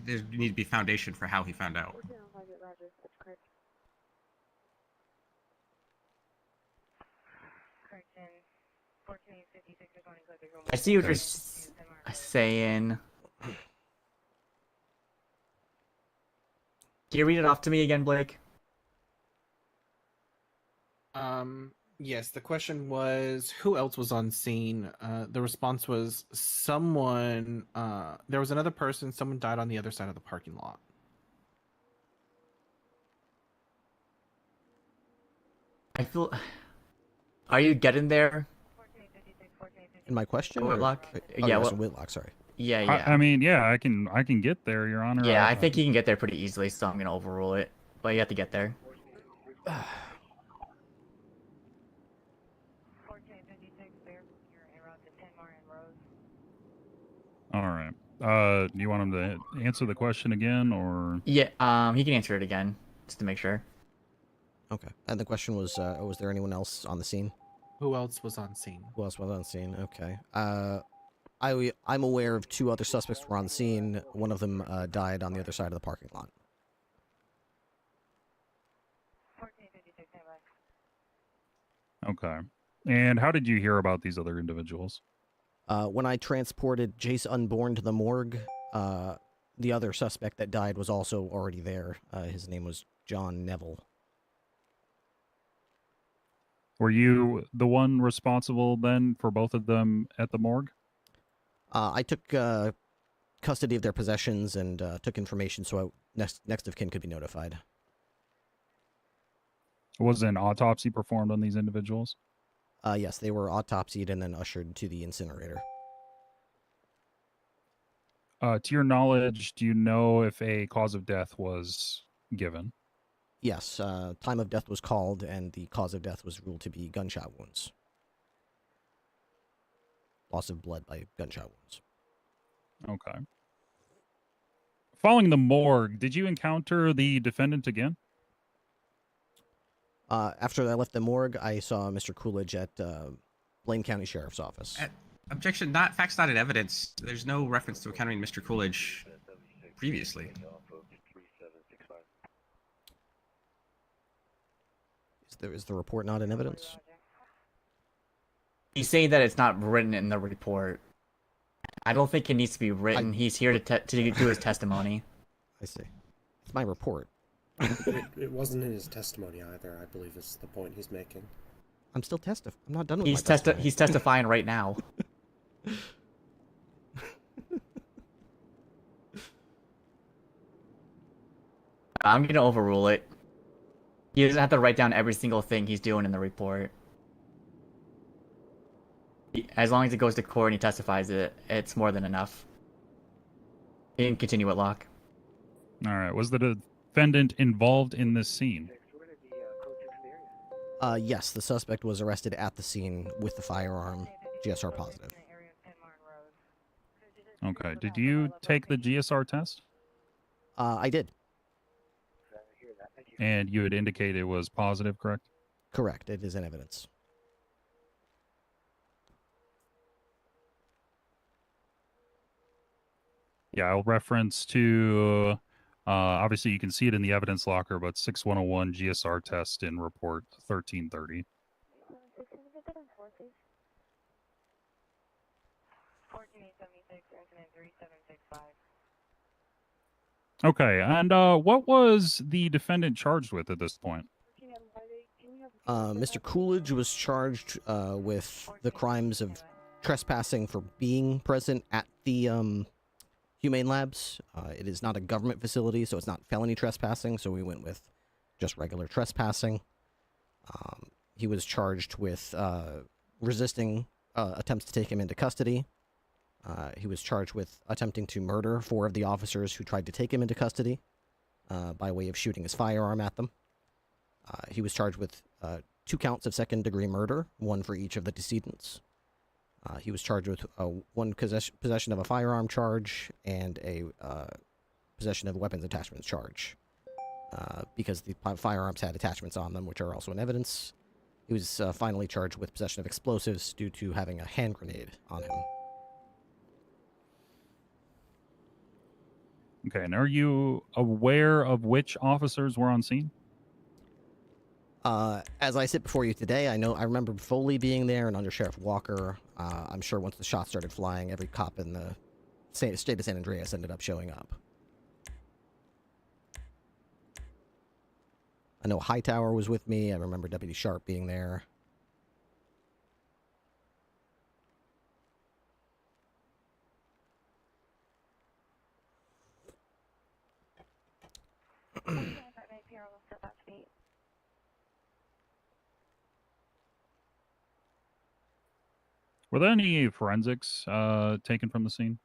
S10: There need to be foundation for how he found out.
S11: I see what you're saying. Can you read it off to me again, Blake?
S15: Yes, the question was, who else was on scene? The response was someone, there was another person, someone died on the other side of the parking lot.
S11: I feel... Are you getting there?
S16: In my question?
S11: Whitlock?
S16: Oh,
S11: Yeah,
S16: Whitlock, sorry.
S11: Yeah, yeah.
S6: I mean, yeah, I can get there, Your Honor.
S11: Yeah, I think you can get there pretty easily, so I'm gonna overrule it. But you have to get there.
S6: All right. Do you want him to answer the question again, or?
S11: Yeah, he can answer it again, just to make sure.
S16: Okay. And the question was there anyone else on the scene?
S15: Who else was on scene?
S16: Who else was on scene? Okay. I'm aware of 2 other suspects were on scene. One of them died on the other side of the parking lot.
S6: Okay. And how did you hear about these other individuals?
S16: When I transported Jace Unborn to the morgue, the other suspect that died was also already there. His name was John Neville.
S6: Were you the one responsible then for both of them at the morgue?
S16: I took custody of their possessions and took information so next of kin could be notified.
S6: Was an autopsy performed on these individuals?
S16: Yes, they were autopsied and then ushered to the incinerator.
S6: To your knowledge, do you know if a cause of death was given?
S16: Yes, time of death was called, and the cause of death was ruled to be gunshot wounds. Loss of blood by gunshot wounds.
S6: Okay. Following the morgue, did you encounter the defendant again?
S16: After I left the morgue, I saw Mr. Coolidge at Blaine County Sheriff's Office.
S10: Objection, not facts, not in evidence. There's no reference to encountering Mr. Coolidge previously.
S16: Is the report not in evidence?
S11: He's saying that it's not written in the report. I don't think it needs to be written. He's here to do his testimony.
S16: I see. It's my report.
S14: It wasn't in his testimony either, I believe is the point he's making.
S16: I'm still I'm not done with
S11: He's
S16: my testimony.
S11: He's testifying right now. I'm gonna overrule it. He doesn't have to write down every single thing he's doing in the report. As long as it goes to court and he testifies it, it's more than enough. He can continue at lock.
S6: All right. Was the defendant involved in this scene?
S16: Yes, the suspect was arrested at the scene with the firearm, GSR positive.
S6: Okay. Did you take the GSR test?
S16: I did.
S6: And you had indicated it was positive, correct?
S16: Correct. It is in evidence.
S6: Yeah, I'll reference to, obviously you can see it in the evidence locker, but 6101 GSR test in report 1330. Okay, and what was the defendant charged with at this point?
S16: Mr. Coolidge was charged with the crimes of trespassing for being present at the Humane Labs. It is not a government facility, so it's not felony trespassing, so we went with just regular trespassing. He was charged with resisting attempts to take him into custody. He was charged with attempting to murder 4 of the officers who tried to take him into custody by way of shooting his firearm at them. He was charged with 2 counts of second-degree murder, 1 for each of the decedents. He was charged with 1 possession of a firearm charge and a possession of weapons attachments charge. Because the firearms had attachments on them, which are also in evidence. He was finally charged with possession of explosives due to having a hand grenade on him.
S6: Okay, and are you aware of which officers were on scene?
S16: As I sit before you today, I remember Foley being there and Under Sheriff Walker. I'm sure once the shots started flying, every cop in the state of San Andreas ended up showing up. I know Hightower was with me. I remember Deputy Sharp being there.
S6: Were there any forensics taken from the scene?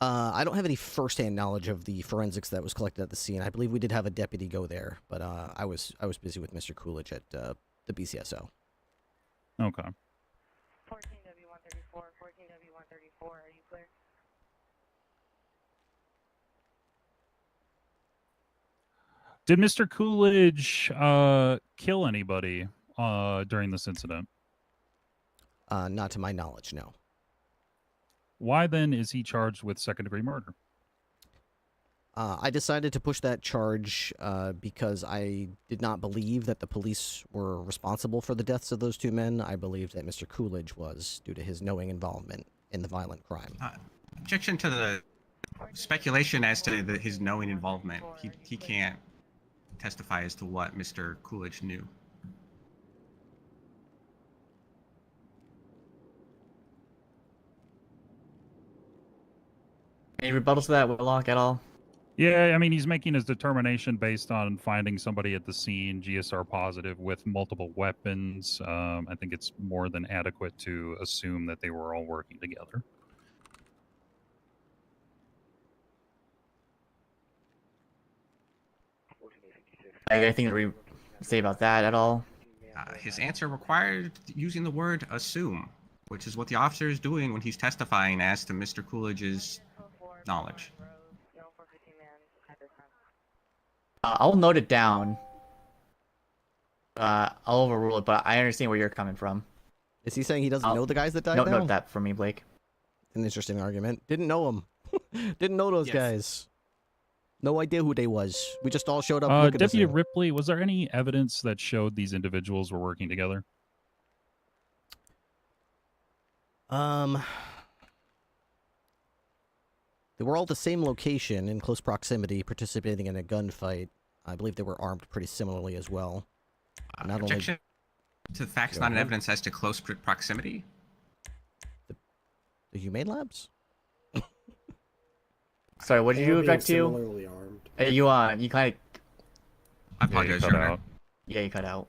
S16: I don't have any first-hand knowledge of the forensics that was collected at the scene. I believe we did have a deputy go there, but I was busy with Mr. Coolidge at the BCSO.
S6: Okay.
S17: 14W134, 14W134, are you clear?
S6: Did Mr. Coolidge kill anybody during this incident?
S16: Not to my knowledge, no.
S6: Why then is he charged with second-degree murder?
S16: I decided to push that charge because I did not believe that the police were responsible for the deaths of those 2 men. I believed that Mr. Coolidge was due to his knowing involvement in the violent crime.
S10: Objection to the speculation as to his knowing involvement. He can't testify as to what Mr. Coolidge knew.
S11: Any rebuttals to that, Whitlock, at all?
S6: Yeah, I mean, he's making his determination based on finding somebody at the scene, GSR positive, with multiple weapons. I think it's more than adequate to assume that they were all working together.
S11: Anything to say about that at all?
S10: His answer required using the word assume, which is what the officer is doing when he's testifying as to Mr. Coolidge's knowledge.
S11: I'll note it down. I'll overrule it, but I understand where you're coming from.
S16: Is he saying he doesn't know the guys that died?
S11: Note that for me, Blake.
S16: An interesting argument. Didn't know them. Didn't know those guys. No idea who they was. We just all showed up.
S6: Deputy Ripley, was there any evidence that showed these individuals were working together?
S16: They were all at the same location in close proximity, participating in a gunfight. I believe they were armed pretty similarly as well. Not
S10: Objection to facts, not an evidence as to close proximity.
S16: The Humane Labs?
S11: Sorry, what did you object to?
S14: Similarly armed.
S11: You kind of.
S10: I apologize, Your Honor.
S11: Yeah, you cut out.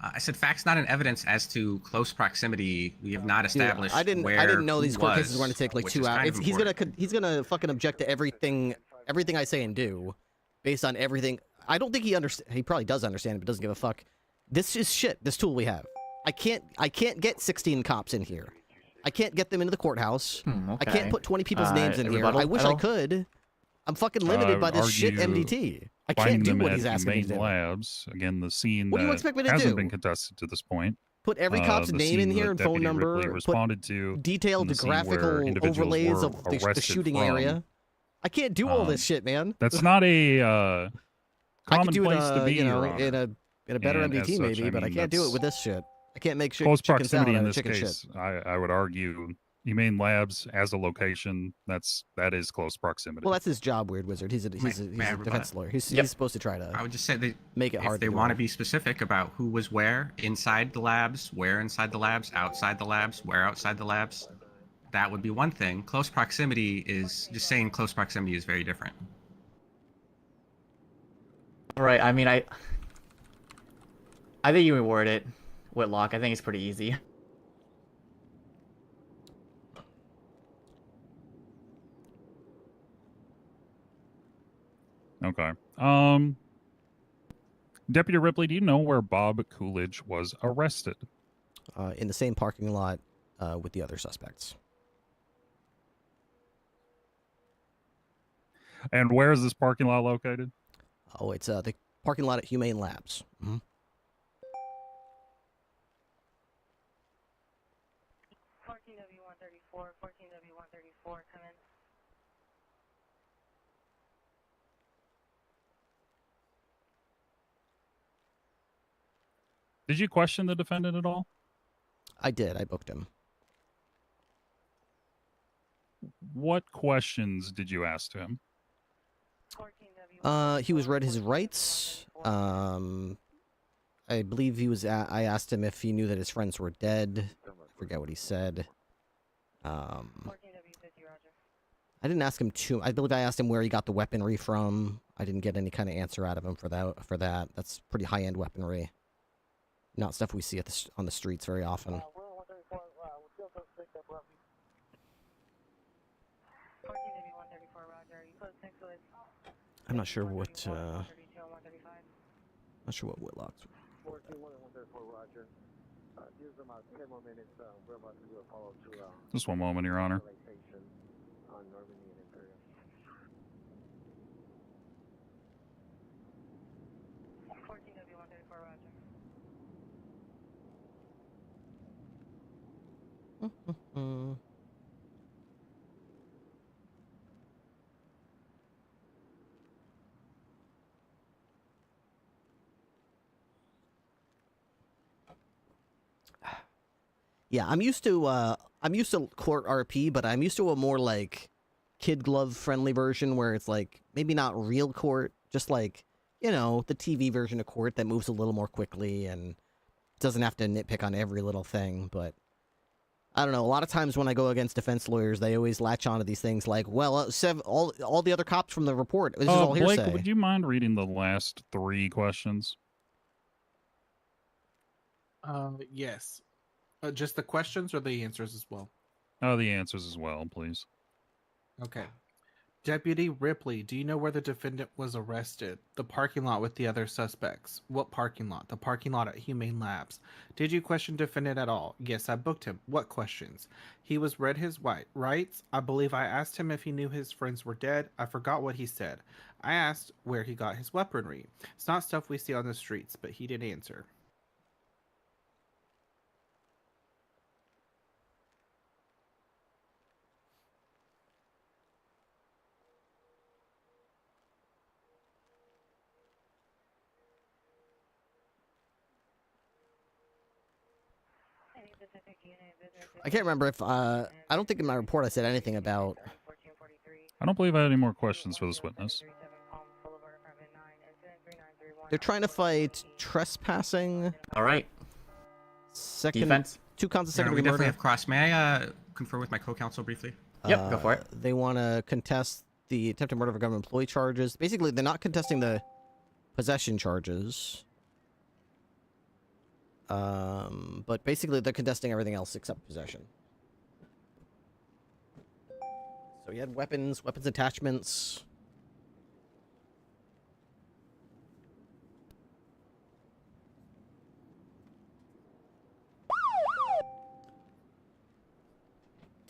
S10: I said facts, not an evidence as to close proximity. We have not established.
S16: I didn't know these court cases were going to take like 2 hours. He's gonna fucking object to everything I say and do, based on everything. I don't think he understands. He probably does understand, but doesn't give a fuck. This is shit. This tool we have. I can't get 16 cops in here. I can't get them into the courthouse. I
S11: Okay.
S16: can't put 20 people's names in here.
S11: rebuttal
S16: I wish
S11: at
S16: I
S11: all?
S16: could. I'm fucking
S6: I
S16: limited by
S6: would
S16: this shit
S6: argue
S16: MDT. I
S6: finding
S16: can't do
S6: them
S16: what
S6: at
S16: he's asking me to
S6: Humane
S16: do.
S6: Labs, again, the scene
S16: What do you
S6: that
S16: expect me to
S6: hasn't
S16: do?
S6: been contested to this point.
S16: Put every cop's
S6: the
S16: name in
S6: scene
S16: here
S6: that
S16: and phone
S6: Deputy
S16: number.
S6: Ripley
S16: Put
S6: responded to, and
S16: detailed
S6: the scene where
S16: graphical
S6: individuals
S16: overlays
S6: were
S16: of the
S6: arrested
S16: shooting
S6: from.
S16: area. I can't do all this shit, man.
S6: That's not a
S16: I
S6: common
S16: could do it,
S6: place to be,
S16: you know,
S6: Your Honor.
S16: in a better
S6: And as
S16: MDT
S6: such,
S16: maybe,
S6: I
S16: but I
S6: mean,
S16: can't do it
S6: that's
S16: with this shit. I can't make
S6: close
S16: chicken salad
S6: proximity
S16: out
S6: in
S16: of
S6: this
S16: chicken
S6: case.
S16: shit.
S6: I would argue Humane Labs as a location, that is close proximity.
S16: Well, that's his job, Weird Wizard. He's a
S10: May I rebut?
S16: defense lawyer. He's supposed to try to.
S10: I would just say that
S16: make it hard
S10: if they
S16: to do
S10: want to
S16: it.
S10: be specific about who was where inside the labs, where inside the labs, outside the labs, where outside the labs, that would be one thing. Close proximity is just saying close proximity is very different.
S11: Right. I mean, I think you reward it, Whitlock. I think it's pretty easy.
S6: Okay. Deputy Ripley, do you know where Bob Coolidge was arrested?
S16: In the same parking lot with the other suspects.
S6: And where is this parking lot located?
S16: Oh, it's the parking lot at Humane Labs. Mm-hmm.
S17: 14W134, 14W134, come in.
S6: Did you question the defendant at all?
S16: I did. I booked him.
S6: What questions did you ask to him?
S16: He was read his rights. I believe he was. I asked him if he knew that his friends were dead. I forget what he said. I didn't ask him too. I believe I asked him where he got the weaponry from. I didn't get any kind of answer out of him for that. That's pretty high-end weaponry. Not stuff we see on the streets very often. I'm not sure what. Not sure what Whitlock's.
S18: 14-134, Roger. Give us about 10 more minutes. We're about to do a follow to
S6: Just one moment, Your Honor.
S18: on Normandy and Imperial.
S17: 14W134, Roger.
S16: Yeah, I'm used to court RP, but I'm used to a more like kid glove friendly version where it's like maybe not real court, just like, you know, the TV version of court that moves a little more quickly and doesn't have to nitpick on every little thing. But I don't know. A lot of times when I go against defense lawyers, they always latch onto these things like, well, all the other cops from the report. This is all
S6: Blake,
S16: hearsay.
S6: would you mind reading the last 3 questions?
S15: Yes. Just the questions or the answers as well?
S6: Oh, the answers as well, please.
S15: Okay. Deputy Ripley, do you know where the defendant was arrested? The parking lot with the other suspects. What parking lot? The parking lot at Humane Labs. Did you question defendant at all? Yes, I booked him. What questions? He was read his rights. I believe I asked him if he knew his friends were dead. I forgot what he said. I asked where he got his weaponry. It's not stuff we see on the streets, but he didn't answer.
S16: I can't remember if I don't think in my report I said anything about.
S6: I don't believe I had any more questions for this witness.
S16: They're trying to fight trespassing.
S11: All right.
S16: Second
S11: Defense.
S16: 2 counts of
S10: Your Honor,
S16: second
S10: we
S16: degree
S10: definitely
S16: murder.
S10: have cross. May I confer with my co-counsel briefly?
S11: Yep, go for it.
S16: They want to contest the attempted murder of a government employee charges. Basically, they're not contesting the possession charges. But basically, they're contesting everything else except possession. So you had weapons attachments.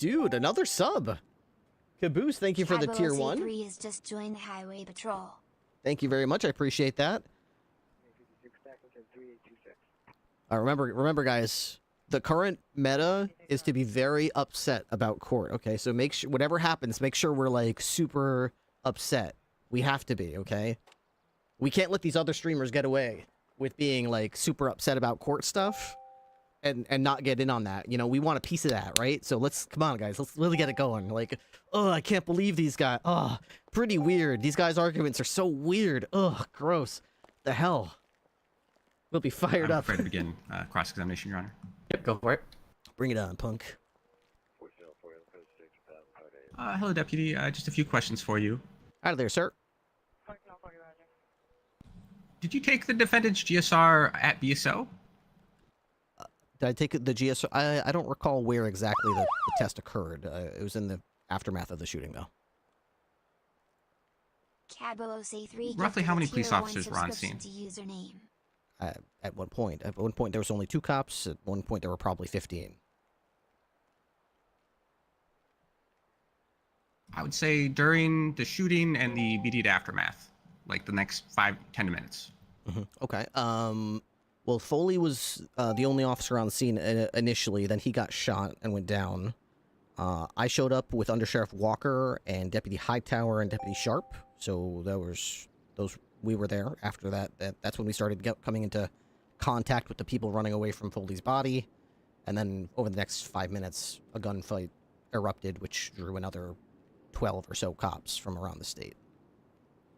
S16: dude, another sub. Caboose, thank you for the tier 1.
S4: 3 has just joined the highway patrol.
S16: Thank you very much. I appreciate that. Remember, guys, the current meta is to be very upset about court. Okay, so make sure whatever happens, make sure we're like super upset. We have to be, okay? We can't let these other streamers get away with being like super upset about court stuff and not get in on that. You know, we want a piece of that, right? So come on, guys, let's really get it going. Like, oh, I can't believe these guys. Oh, pretty weird. These guys' arguments are so weird. Oh, gross. The hell. We'll be fired up.
S10: Ready to begin cross-examination, Your Honor.
S11: Yep, go for it.
S16: Bring it on, punk.
S10: Hello, Deputy. Just a few questions for you.
S16: Out of there, sir.
S10: Did you take the defendant's GSR at BSO?
S16: Did I take the GSR? I don't recall where exactly the test occurred. It was in the aftermath of the shooting, though.
S4: Cabo OC3
S10: Roughly how many police officers were on scene?
S4: to username.
S16: At one point. At one point, there was only 2 cops. At one point, there were probably 15.
S10: I would say during the shooting and the immediate aftermath, like the next 5-10 minutes.
S16: Okay. Well, Foley was the only officer on the scene initially. Then he got shot and went down. I showed up with Under Sheriff Walker and Deputy Hightower and Deputy Sharp. So we were there. After that, that's when we started coming into contact with the people running away from Foley's body. And then over the next 5 minutes, a gunfight erupted, which drew another 12 or so cops from around the state.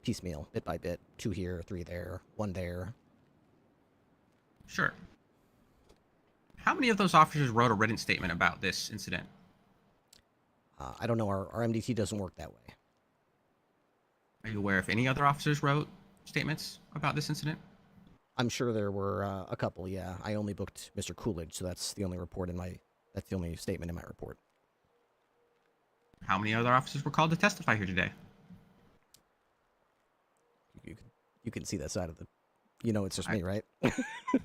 S16: Piecemeal, bit by bit. 2 here, 3 there, 1 there.
S10: Sure. How many of those officers wrote a written statement about this incident?
S16: I don't know. Our MDT doesn't work that way.
S10: Are you aware if any other officers wrote statements about this incident?
S16: I'm sure there were a couple, yeah. I only booked Mr. Coolidge, so that's the only that's the only statement in my report.
S10: How many other officers were called to testify here today?
S16: You can see that side of the... You know it's just me, right?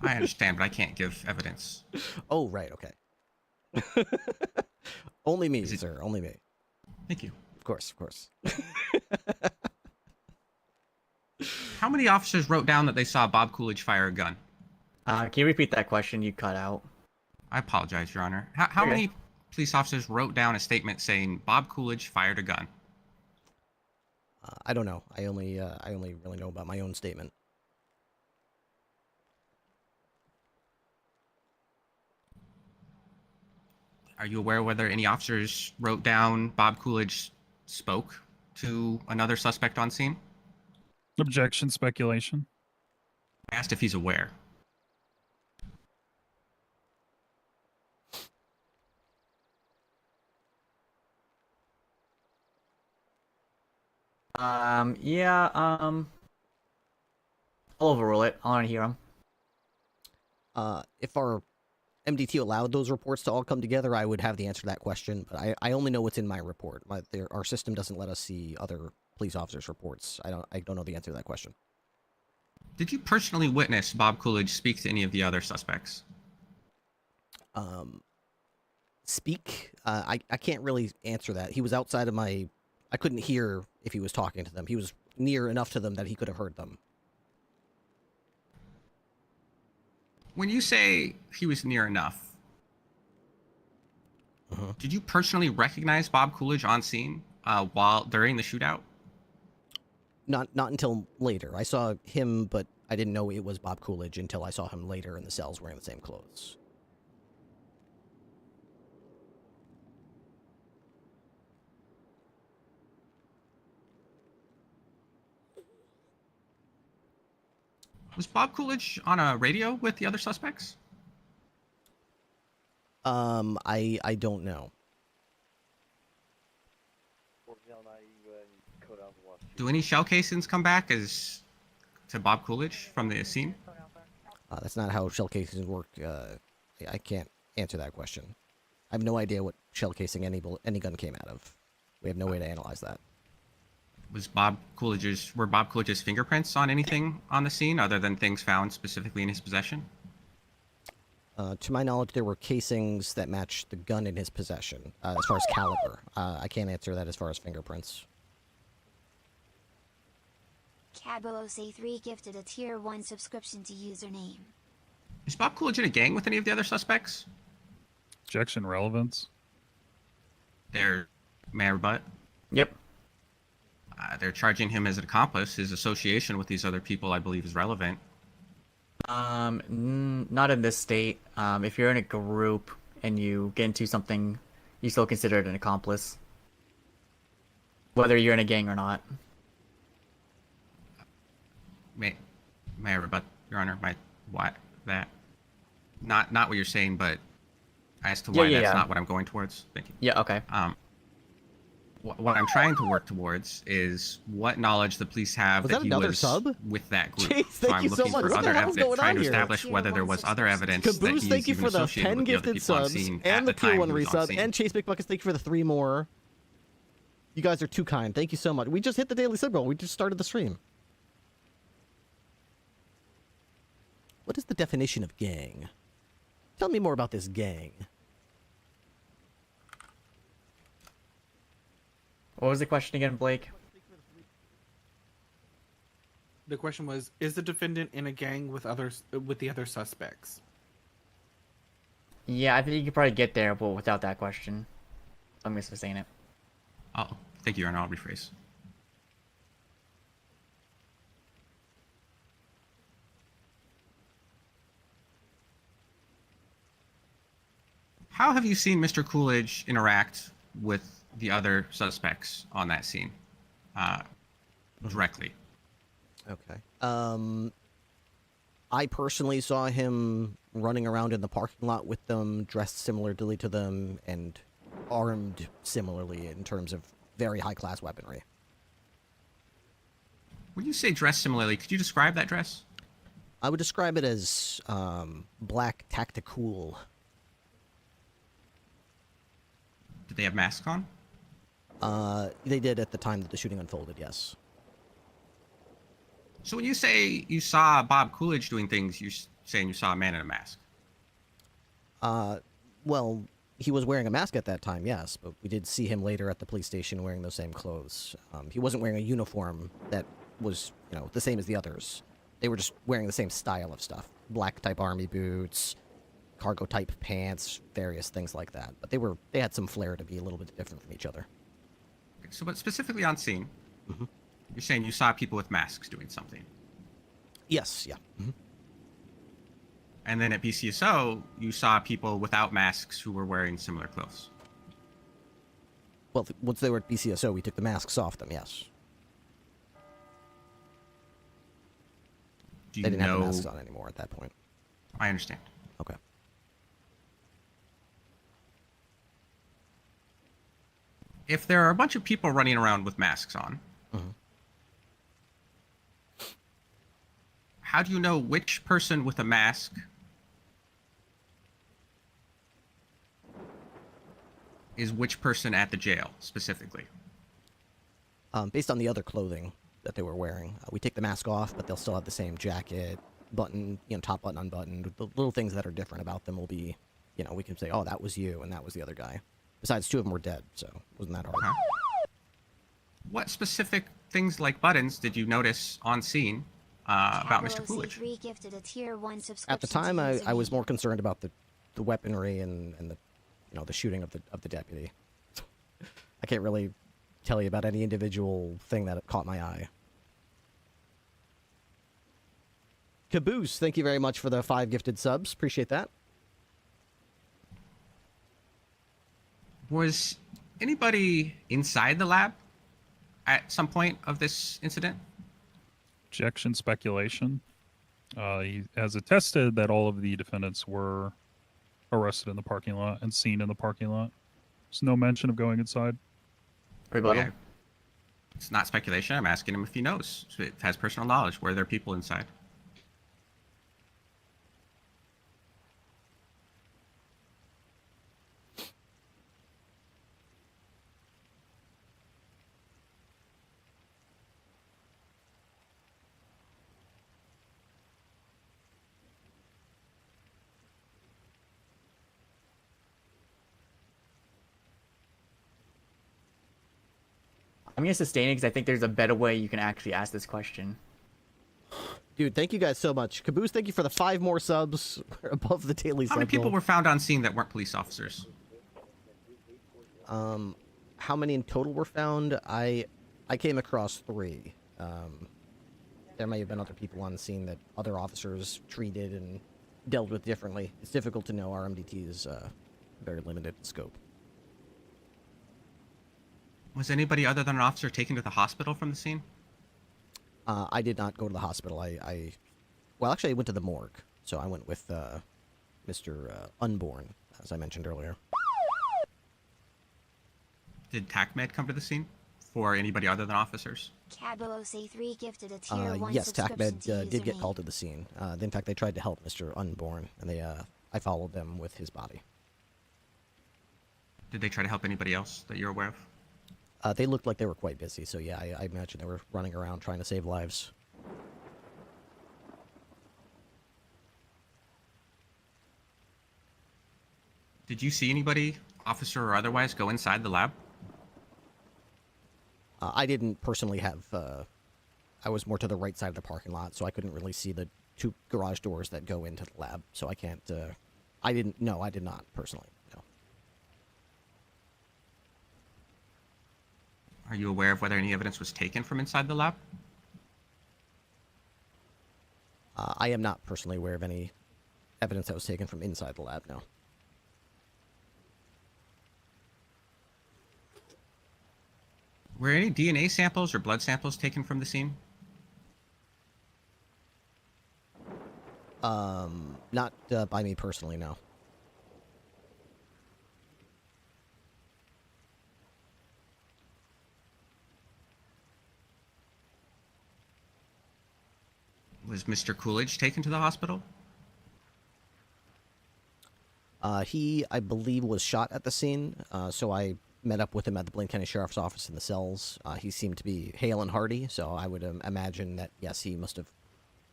S10: I understand, but I can't give evidence.
S16: Oh, right, okay. Only me, sir, only me.
S10: Thank you.
S16: Of course, of course.
S10: How many officers wrote down that they saw Bob Coolidge fire a gun?
S11: Can you repeat that question? You cut out.
S10: I apologize, Your Honor. How many police officers wrote down a statement saying Bob Coolidge fired a gun?
S16: I don't know. I only really know about my own statement.
S10: Are you aware whether any officers wrote down Bob Coolidge spoke to another suspect on scene?
S6: Objection, speculation.
S10: I asked if he's aware.
S11: I'll overrule it. I want to hear him.
S16: If our MDT allowed those reports to all come together, I would have the answer to that question, but I only know what's in my report. Our system doesn't let us see other police officers' reports. I don't know the answer to that question.
S10: Did you personally witness Bob Coolidge speak to any of the other suspects?
S16: Speak? I can't really answer that. He was outside of my... I couldn't hear if he was talking to them. He was near enough to them that he could have heard them.
S10: When you say he was near enough, did you personally recognize Bob Coolidge on scene during the shootout?
S16: Not until later. I saw him, but I didn't know it was Bob Coolidge until I saw him later in the cells wearing the same clothes.
S10: Was Bob Coolidge on a radio with the other suspects?
S16: I don't know.
S10: Do any shell casings come back to Bob Coolidge from the scene?
S16: That's not how shell casings work. I can't answer that question. I have no idea what shell casing any gun came out of. We have no way to analyze that.
S10: Were Bob Coolidge's fingerprints on anything on the scene other than things found specifically in his possession?
S16: To my knowledge, there were casings that matched the gun in his possession, as far as caliber. I can't answer that as far as fingerprints.
S4: Cabos A3 gifted a Tier 1 subscription to username.
S10: Is Bob Coolidge in a gang with any of the other suspects?
S6: Objection relevance.
S10: May I rebut?
S11: Yep.
S10: They're charging him as an accomplice. His association with these other people, I believe, is relevant.
S11: Not in this state. If you're in a group and you get into something, you still consider it an accomplice, whether you're in a gang or not.
S10: May I rebut, Your Honor? What that? Not what you're saying, but as to why that's not what I'm going towards. Thank you.
S11: Yeah. Okay.
S10: What I'm trying to work towards is what knowledge the police have
S16: Was that
S10: he
S16: another
S10: was
S16: sub?
S10: with that group.
S16: Jeez,
S10: so
S16: thank
S10: I'm
S16: you so
S10: looking
S16: much.
S10: for
S16: What the
S10: other
S16: hell's
S10: evidence,
S16: going
S10: trying
S16: on
S10: to
S16: here?
S10: establish whether there was other evidence that
S16: Caboose,
S10: he's
S16: thank you
S10: even
S16: for the
S10: associated
S16: 10
S10: with the other
S16: gifted
S10: people on
S16: subs,
S10: scene
S16: and
S10: at
S16: the
S10: time
S16: Tier
S10: he
S16: 1
S10: was on
S16: resub,
S10: scene.
S16: and Chase McBuckets, thank you for the 3 more. You guys are too kind. Thank you so much. We just hit the daily sub goal. We just started the stream. What is the definition of gang? Tell me more about this gang.
S11: What was the question again, Blake?
S15: The question was, is the defendant in a gang with the other suspects?
S11: Yeah, I think you could probably get there, but without that question. I'm just saying it.
S10: Oh, thank you, Your Honor. I'll rephrase. How have you seen Mr. Coolidge interact with the other suspects on that scene directly?
S16: Okay. I personally saw him running around in the parking lot with them, dressed similarly to them, and armed similarly in terms of very high-class weaponry.
S10: When you say dress similarly, could you describe that dress?
S16: I would describe it as black tactical.
S10: Did they have masks on?
S16: They did at the time that the shooting unfolded, yes.
S10: So when you say you saw Bob Coolidge doing things, you're saying you saw a man in a mask?
S16: Well, he was wearing a mask at that time, yes, but we did see him later at the police station wearing those same clothes. He wasn't wearing a uniform that was, the same as the others. They were just wearing the same style of stuff. Black-type army boots, cargo-type pants, various things like that. But they had some flair to be a little bit different from each other.
S10: So, but specifically on scene, you're saying you saw people with masks doing something?
S16: Yes, yeah.
S10: And then at BCSO, you saw people without masks who were wearing similar clothes?
S16: Well, once they were at BCSO, we took the masks off them, yes.
S10: Do you
S16: They didn't have
S10: know...
S16: the masks on anymore at that point.
S10: I understand.
S16: Okay.
S10: If there are a bunch of people running around with masks on, how do you know which person with a mask is which person at the jail, specifically?
S16: Based on the other clothing that they were wearing. We take the mask off, but they'll still have the same jacket, button, top button unbuttoned. The little things that are different about them will be, we can say, oh, that was you, and that was the other guy. Besides, 2 of them were dead, so it wasn't that hard.
S10: What specific things like buttons did you notice on scene about Mr. Coolidge?
S4: Gifted a Tier 1 subscription
S16: At the time, I was more concerned about the weaponry and the shooting of the deputy. I can't really tell you about any individual thing that caught my eye. Caboose, thank you very much for the 5 gifted subs. Appreciate that.
S10: Was anybody inside the lab at some point of this incident?
S6: Objection, speculation. He has attested that all of the defendants were arrested in the parking lot and seen in the parking lot. There's no mention of going inside.
S11: Rebuttal.
S10: Yeah. It's not speculation. I'm asking him if he knows. So it has personal knowledge. Were there people inside?
S11: I'm gonna sustain it because I think there's a better way you can actually ask this question.
S16: Dude, thank you guys so much. Caboose, thank you for the 5 more subs. We're above the daily
S10: How many
S16: Sentinel.
S10: people were found on scene that weren't police officers?
S16: How many in total were found? I came across 3. There may have been other people on the scene that other officers treated and dealt with differently. It's difficult to know. Our MDT is very limited in scope.
S10: Was anybody other than an officer taken to the hospital from the scene?
S16: I did not go to the hospital. Well, actually, I went to the morgue. So I went with Mr. Unborn, as I mentioned earlier.
S10: Did TACMED come to the scene for anybody other than officers?
S4: Caboose3 gifted a tier 1
S16: Yes,
S4: subscription
S16: TACMED
S4: to
S16: did get
S4: username.
S16: called to the scene. In fact, they tried to help Mr. Unborn, and I followed them with his body.
S10: Did they try to help anybody else that you're aware of?
S16: They looked like they were quite busy, so yeah, I imagine they were running around trying to save lives.
S10: Did you see anybody, officer or otherwise, go inside the lab?
S16: I didn't personally have... I was more to the right side of the parking lot, so I couldn't really see the 2 garage doors that go into the lab, so I can't... I did not, personally, no.
S10: Are you aware of whether any evidence was taken from inside the lab?
S16: I am not personally aware of any evidence that was taken from inside the lab, no.
S10: Were any DNA samples or blood samples taken from the scene?
S16: Not by me personally, no.
S10: Was Mr. Coolidge taken to the hospital?
S16: He, I believe, was shot at the scene, so I met up with him at the Blaine County Sheriff's Office in the cells. He seemed to be hale and hearty, so I would imagine that, yes, he must have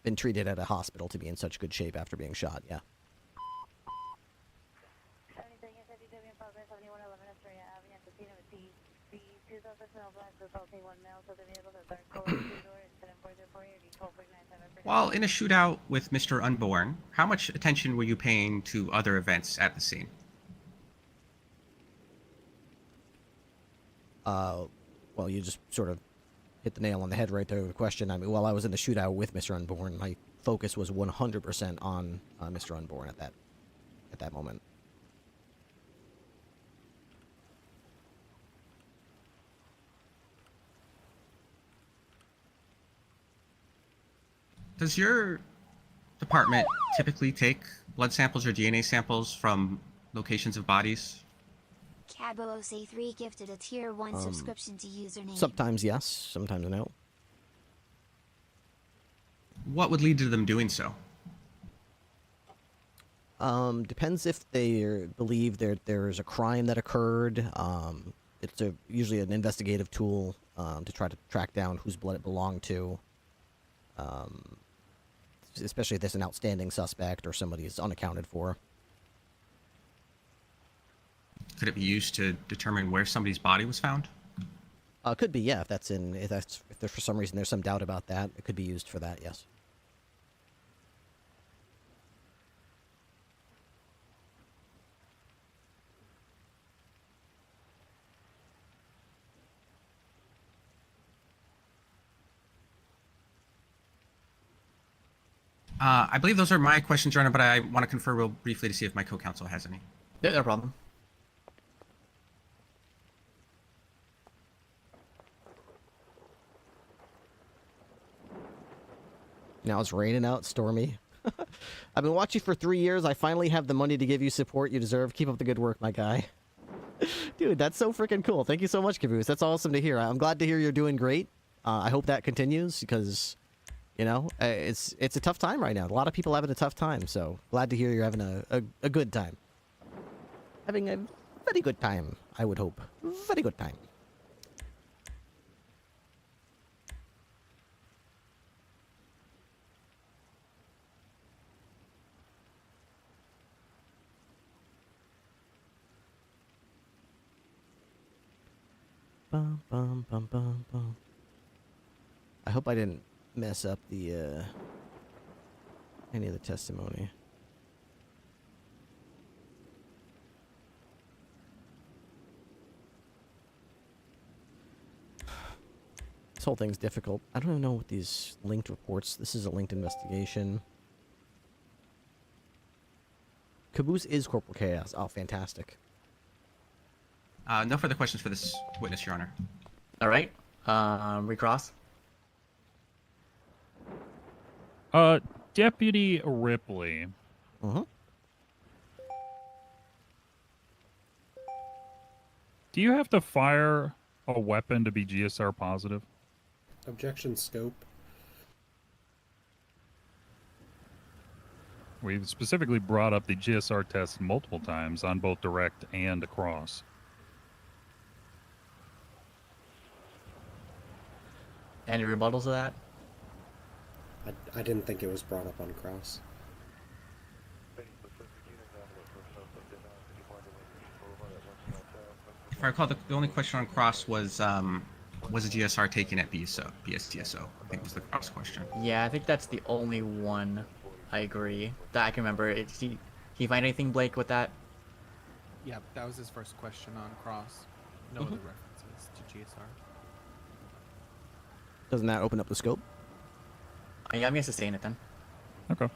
S16: been treated at a hospital to be in such good shape after being shot, yeah.
S10: While in a shootout with Mr. Unborn, how much attention were you paying to other events at the scene?
S16: Well, you just sort of hit the nail on the head right there with the question. I mean, while I was in the shootout with Mr. Unborn, my focus was 100% on Mr. Unborn at that moment.
S10: Does your department typically take blood samples or DNA samples from locations of bodies?
S4: Caboose3 gifted a tier 1 subscription to username.
S16: Sometimes yes, sometimes no.
S10: What would lead to them doing so?
S16: Depends if they believe there's a crime that occurred. It's usually an investigative tool to try to track down whose blood it belonged to. Especially if there's an outstanding suspect or somebody is unaccounted for.
S10: Could it be used to determine where somebody's body was found?
S16: Could be, yeah. If there's for some reason there's some doubt about that, it could be used for that, yes.
S10: I believe those are my questions, Your Honor, but I want to confer real briefly to see if my co-counsel has any.
S11: Yeah, no problem.
S16: Now it's raining out, stormy. I've been watching for 3 years. I finally have the money to give you support you deserve. Keep up the good work, my guy. Dude, that's so freaking cool. Thank you so much, Caboose. That's awesome to hear. I'm glad to hear you're doing great. I hope that continues because, you know, it's a tough time right now. A lot of people having a tough time, so glad to hear you're having a good time. Having a very good time, I would hope. Very good time. bum, bum, bum, bum, bum. I hope I didn't mess up the any of the testimony. This whole thing's difficult. I don't even know what these linked reports. This is a linked investigation. Caboose is Corporal Chaos. Oh, fantastic.
S10: No further questions for this witness, Your Honor.
S11: All right. Recross.
S6: Deputy Ripley.
S16: Uh-huh.
S6: Do you have to fire a weapon to be GSR positive?
S14: Objection scope.
S6: We've specifically brought up the GSR test multiple times on both direct and across.
S11: Any rebuttals of that?
S14: I didn't think it was brought up on cross.
S10: If I recall, the only question on cross was a GSR taken at BSTSO? I think was the cross question.
S11: Yeah, I think that's the only one. I agree. That I can remember. Can you find anything, Blake, with that?
S15: Yeah, that was his first question on cross. No other references to GSR.
S16: Doesn't that open up the scope?
S11: Yeah, I'm gonna sustain it then.
S6: Okay.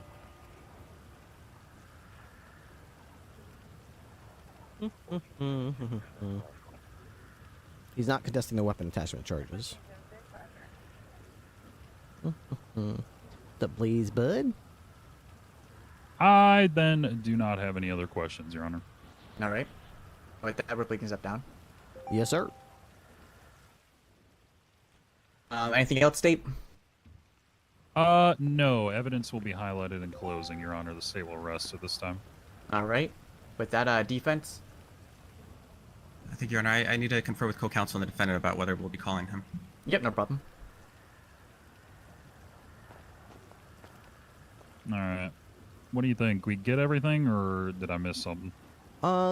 S16: He's not contesting the weapon attachment charges. The please, bud?
S6: I then do not have any other questions, Your Honor.
S11: All right. With that, Ripley can step down.
S16: Yes, sir.
S11: Anything else, State?
S6: No. Evidence will be highlighted in closing, Your Honor. The state will rest at this time.
S11: All right. With that, defense?
S10: I think, Your Honor, I need to confer with co-counsel and the defendant about whether we'll be calling him.
S11: Yep, no problem.
S6: All right. What do you think? We get everything, or did I miss something?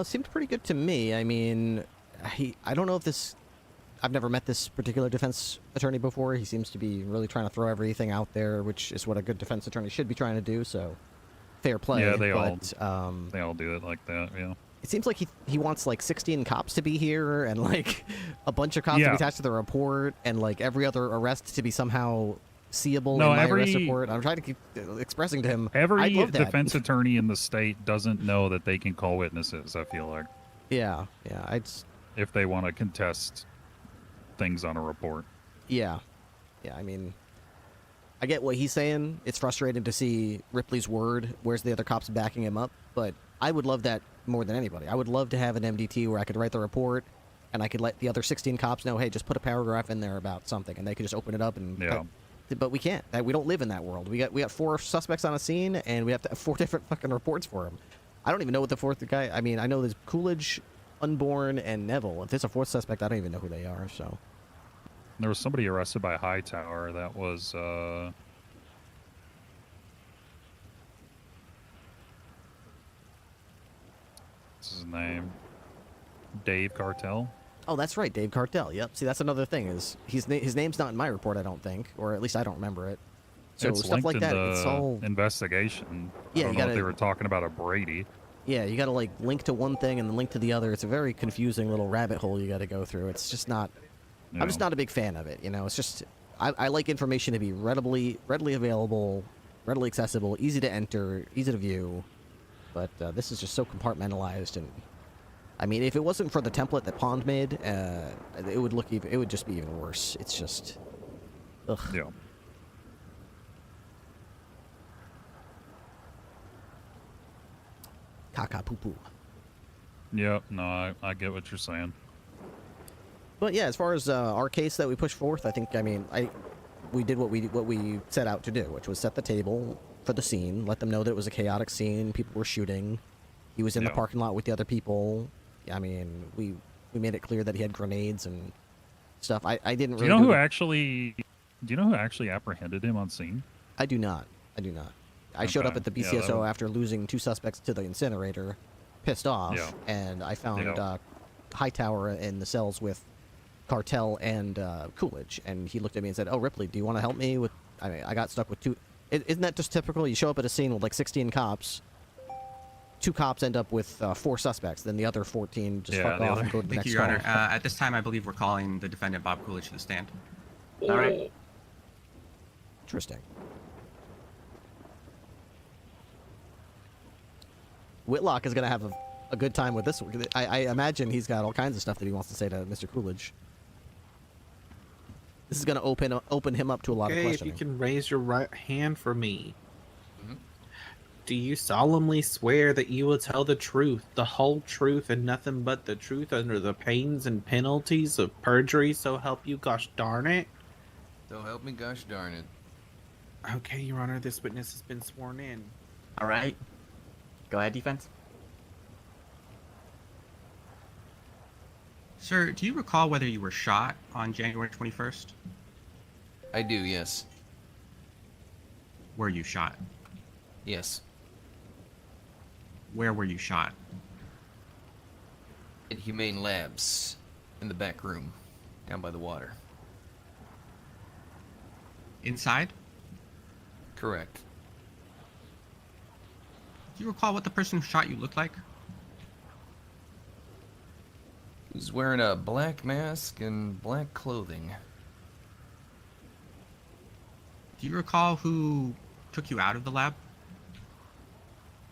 S16: Seemed pretty good to me. I mean, I don't know if this... I've never met this particular defense attorney before. He seems to be really trying to throw everything out there, which is what a good defense attorney should be trying to do, so fair play.
S6: Yeah, they all do it like that, yeah.
S16: It seems like he wants, like, 16 cops to be here, and, like, a bunch of cops to be attached to the report, and, like, every other arrest to be somehow seeable in my arrest report. I'm trying to keep expressing to him,
S6: every
S16: I'd love that.
S6: defense attorney in the state doesn't know that they can call witnesses, I feel like.
S16: Yeah,
S6: if they want to contest things on a report.
S16: Yeah, I mean, I get what he's saying. It's frustrating to see Ripley's word. Where's the other cops backing him up? But I would love that more than anybody. I would love to have an MDT where I could write the report, and I could let the other 16 cops know, hey, just put a paragraph in there about something, and they could just open it up and...
S6: Yeah.
S16: But we can't. We don't live in that world. We got 4 suspects on a scene, and we have to have 4 different fucking reports for them. I don't even know what the 4th guy... I mean, I know there's Coolidge, Unborn, and Neville. If there's a 4th suspect, I don't even know who they are, so...
S6: There was somebody arrested by Hightower. That was, what's his name? Dave Cartel?
S16: Oh, that's right, Dave Cartel. Yep. See, that's another thing, is his name's not in my report, I don't think. Or at least I don't remember it. So
S6: it's
S16: stuff
S6: linked
S16: like
S6: in
S16: that,
S6: the
S16: it's all...
S6: investigation.
S16: Yeah,
S6: I don't know if they were talking about a Brady.
S16: Yeah, you gotta, like, link to one thing and then link to the other. It's a very confusing little rabbit hole you gotta go through. It's just not... I'm just not a big fan of it, you know? It's just... I like information to be readily available, readily accessible, easy to enter, easy to view. But this is just so compartmentalized, and... I mean, if it wasn't for the template that Pond made, it would just be even worse. It's just... Ugh.
S6: Yeah.
S16: Caca poo poo.
S6: Yep, no, I get what you're saying.
S16: But yeah, as far as our case that we pushed forth, I think, I mean, we did what we set out to do, which was set the table for the scene, let them know that it was a chaotic scene, people were shooting, he was in the parking lot with the other people. I mean, we made it clear that he had grenades and stuff. I didn't really...
S6: Do you know who actually apprehended him on scene?
S16: I do not. I showed up at the BCSO after losing 2 suspects to the incinerator, pissed off, and I found Hightower in the cells with Cartel and Coolidge, and he looked at me and said, "Oh, Ripley, do you want to help me with? I mean, I got stuck with two. Isn't that just typical? You show up at a scene with like 16 cops. 2 cops end up with 4 suspects. Then the other 14 just fuck off and go to the
S10: Thank
S16: next
S10: you, Your
S16: call."
S10: Honor. At this time, I believe we're calling the defendant Bob Coolidge to the stand.
S11: All right.
S16: Interesting. Whitlock is going to have a good time with this one. I imagine he's got all kinds of stuff that he wants to say to Mr. Coolidge. This is going to open him up to a lot of
S15: Okay, if
S16: questioning.
S15: you can raise your right hand for me. Do you solemnly swear that you will tell the truth, the whole truth, and nothing but the truth under the pains and penalties of perjury, so help you gosh darn it?
S19: So help me gosh darn it.
S15: Okay, Your Honor, this witness has been sworn in.
S11: All right. Go ahead, defense.
S10: Sir, do you recall whether you were shot on January 21st?
S19: I do, yes.
S10: Were you shot?
S19: Yes.
S10: Where were you shot?
S19: At Humane Labs, in the back room, down by the water.
S10: Inside?
S19: Correct.
S10: Do you recall what the person who shot you looked like?
S19: He was wearing a black mask and black clothing.
S10: Do you recall who took you out of the lab?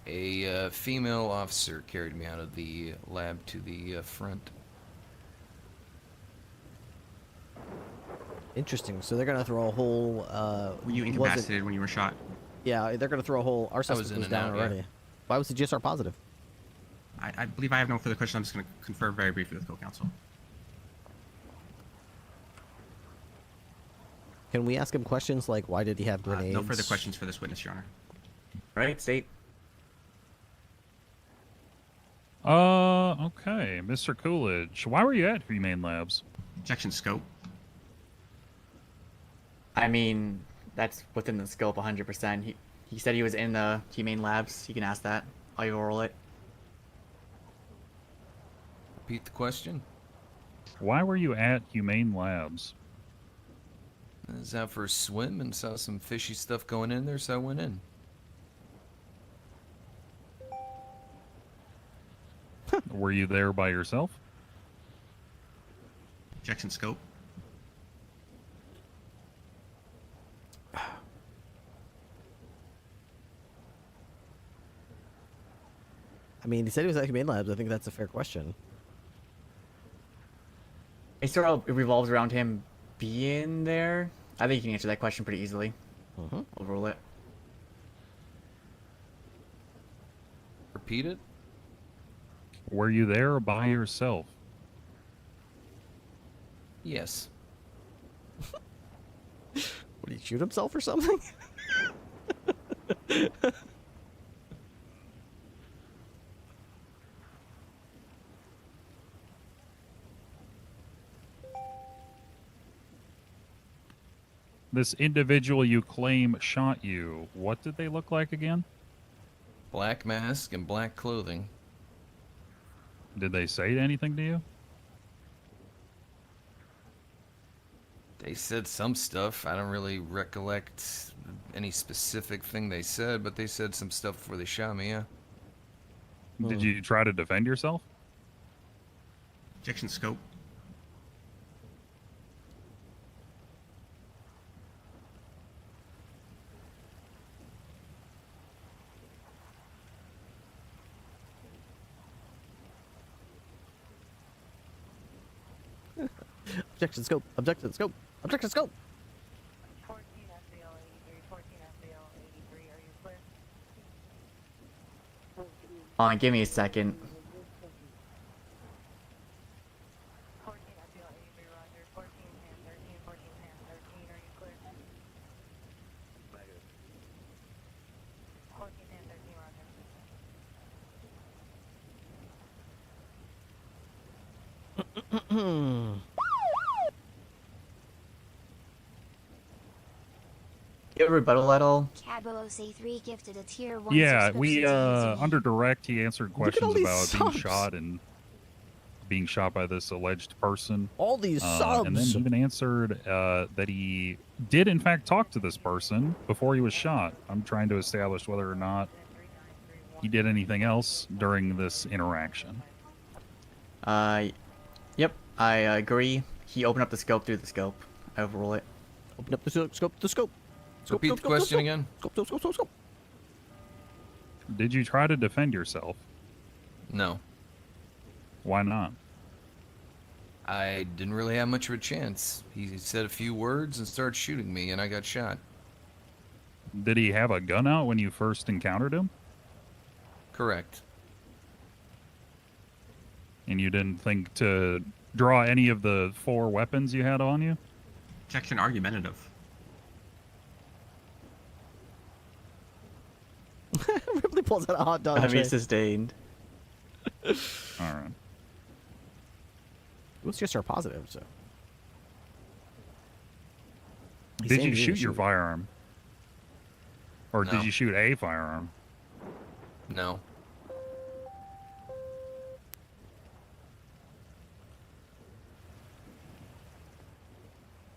S19: A female officer carried me out of the lab to the front.
S16: Interesting. So they're going to throw a whole...
S10: were you incapacitated when you were shot?
S16: Yeah, they're going to throw a whole... Our
S19: I was
S16: suspect
S19: in
S16: was
S19: and
S16: down
S19: out, yeah.
S16: already. Why was the GSR positive?
S10: I believe I have no further questions. I'm just going to confer very briefly with co-counsel.
S16: Can we ask him questions like, why did he have grenades?
S10: No further questions for this witness, Your Honor.
S11: Right, state.
S6: Okay. Mr. Coolidge, why were you at Humane Labs?
S10: Objection scope.
S11: I mean, that's within the scope 100%. He said he was in the Humane Labs. You can ask that. I'll roll it.
S19: Repeat the question.
S6: Why were you at Humane Labs?
S19: I was out for a swim and saw some fishy stuff going in there, so I went in.
S6: Were you there by yourself?
S10: Objection scope.
S16: I mean, he said he was at Humane Labs. I think that's a fair question.
S11: It sort of revolves around him being there. I think you can answer that question pretty easily. Overrule it.
S19: Repeat it.
S6: Were you there by yourself?
S19: Yes.
S16: Would he shoot himself or something?
S6: This individual you claim shot you, what did they look like again?
S19: Black mask and black clothing.
S6: Did they say anything to you?
S19: They said some stuff. I don't really recollect any specific thing they said, but they said some stuff before they shot me, yeah.
S6: Did you try to defend yourself?
S10: Objection scope.
S16: Objection scope. Objection scope. Objection scope.
S17: 14 FBL 83, 14 FBL 83, are you clear?
S11: Hold on, give me a second.
S17: 14 FBL 83, roger. 14 hand 13, 14 hand 13, are you clear? 14 hand 13, roger.
S11: You have a rebuttal at all?
S4: Cabolos A3 gifted a tier 1
S6: Yeah,
S4: subscription
S6: we
S4: to user.
S6: under direct he answered
S16: Look at all
S6: questions
S16: these
S6: about being
S16: subs.
S6: shot and being shot by this alleged person.
S16: All these
S6: And then
S16: subs.
S6: even answered that he did in fact talk to this person before he was shot. I'm trying to establish whether or not he did anything else during this interaction.
S11: Yep, I agree. He opened up the scope through the scope. I overrule it.
S16: Open up the scope.
S19: Repeat the question again.
S16: Scope.
S6: Did you try to defend yourself?
S19: No.
S6: Why not?
S19: I didn't really have much of a chance. He said a few words and started shooting me, and I got shot.
S6: Did he have a gun out when you first encountered him?
S19: Correct.
S6: And you didn't think to draw any of the 4 weapons you had on you?
S10: Objection argumentative.
S16: Ripley pulls out a hot dog.
S11: I mean,
S16: tray.
S11: sustained.
S6: All right.
S16: It was just our positive, so. He's
S6: Did
S16: saying
S6: you
S16: he
S6: shoot
S16: didn't
S6: your firearm? Or
S19: No.
S6: did you shoot a firearm?
S19: No.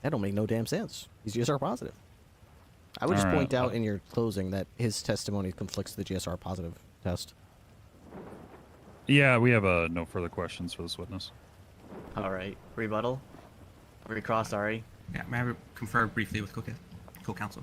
S16: That don't make no damn sense. He's GSR positive. I would just
S6: All right,
S16: point out
S6: well-
S16: in your closing that his testimony conflicts with the GSR positive test.
S6: Yeah, we have no further questions for this witness.
S11: All right, rebuttal. Recross, sorry.
S10: Yeah, may I confer briefly with co-counsel?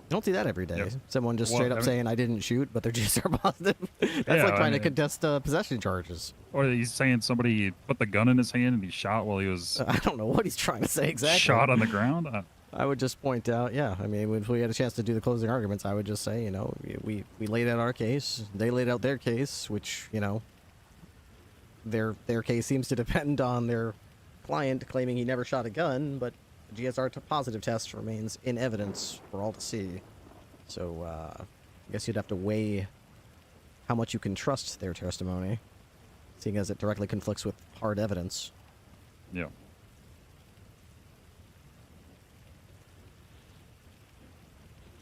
S16: You don't see that every day.
S6: Yep.
S16: Someone just
S6: Well,
S16: straight up
S6: I mean-
S16: saying, I didn't shoot, but they're GSR positive. That's
S6: Yeah,
S16: like
S6: I
S16: trying to
S6: mean-
S16: contest possession charges.
S6: Or he's saying somebody put the gun in his hand and he shot while he was
S16: I don't know what he's trying to say exactly.
S6: shot on the ground.
S16: I would just point out, yeah, I mean, if we had a chance to do the closing arguments, I would just say, you know, we laid out our case, they laid out their case, which, you know, their case seems to depend on their client claiming he never shot a gun, but the GSR positive test remains in evidence for all to see. So, I guess you'd have to weigh how much you can trust their testimony, seeing as it directly conflicts with hard evidence.
S6: Yeah.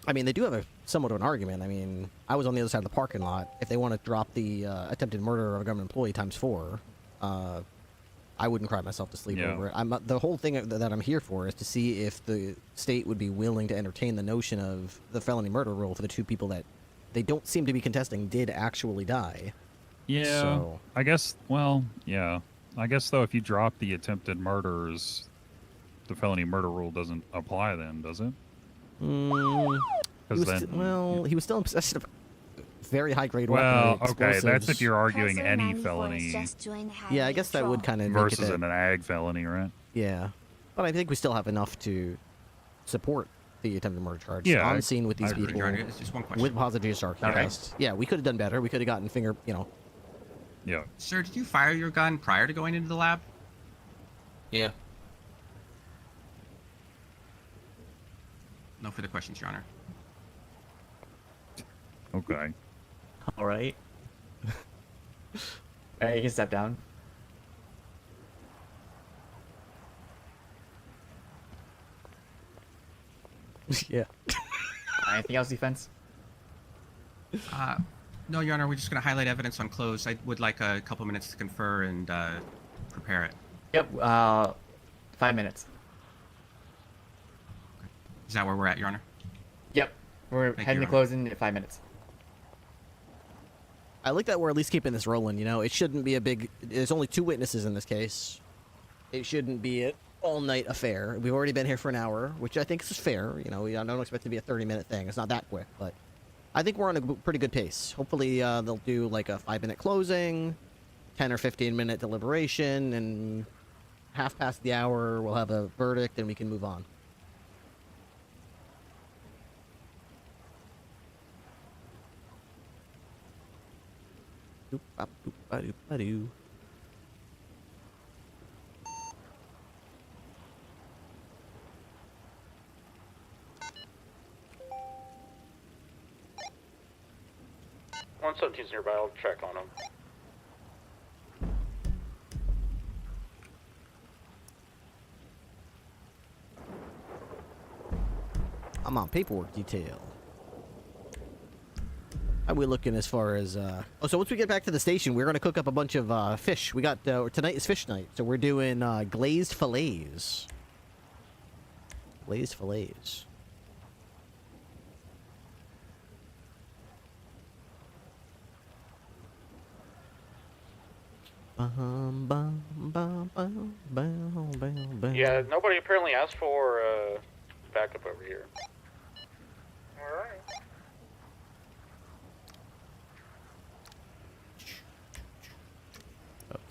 S16: I mean, they do have a somewhat of an argument. I mean, I was on the other side of the parking lot. If they want to drop the attempted murder of a government employee times 4, I wouldn't cry myself to sleep
S6: Yeah.
S16: over it. The whole thing that I'm here for is to see if the state would be willing to entertain the notion of the felony murder rule for the 2 people that they don't seem to be contesting did actually die.
S6: Yeah.
S16: So,
S6: I guess, well, yeah. I guess, though, if you drop the attempted murders, the felony murder rule doesn't apply then, does it? Because then...
S16: he was still in possession of very high-grade
S6: Well,
S16: weaponry,
S6: okay, that's if
S16: explosives.
S6: you're arguing
S4: Professor
S6: any
S4: 94
S6: felony
S4: is just joined the
S16: Yeah, I
S4: highway
S16: guess that would
S4: patrol.
S16: kind of make it
S6: versus
S16: that-
S6: an ag felony, right?
S16: Yeah, but I think we still have enough to support the attempted murder charge
S6: Yeah,
S16: on
S6: I-
S16: scene with these
S6: I agree.
S16: people
S10: Your Honor, it's just one question.
S16: with positive GSR
S10: Okay.
S16: test. Yeah, we could have done better. We could have gotten
S6: Yeah.
S10: Sir, did you fire your gun prior to going into the lab?
S19: Yeah.
S10: No further questions, Your Honor.
S6: Okay.
S11: All right. All right, you can step down.
S16: Yeah.
S11: Anything else, defense?
S10: No, Your Honor, we're just going to highlight evidence on close. I would like a couple minutes to confer and prepare it.
S11: Yep, 5 minutes.
S10: Is that where we're at, Your Honor?
S11: Yep, we're
S10: Thank
S11: heading
S10: you,
S11: to
S10: Your Honor.
S11: closing in 5 minutes.
S16: I like that we're at least keeping this rolling. You know, it shouldn't be a big. There's only 2 witnesses in this case. It shouldn't be an all-night affair. We've already been here for an hour, which I think is fair. You know, I don't expect it to be a 30-minute thing. It's not that quick, but I think we're on a pretty good pace. Hopefully, they'll do like a 5-minute closing, 10 or 15-minute deliberation, and half past the hour, we'll have a verdict, and we can move on. Doop-a-doop-a-doop-a-doo.
S8: One 117's nearby. I'll check on him.
S16: I'm on paperwork detail. How we looking as far as oh, so once we get back to the station, we're gonna cook up a bunch of fish. We got tonight is fish night, so we're doing glazed fillets. Glazed fillets.
S20: Yeah, nobody apparently asked for backup over here. Alright.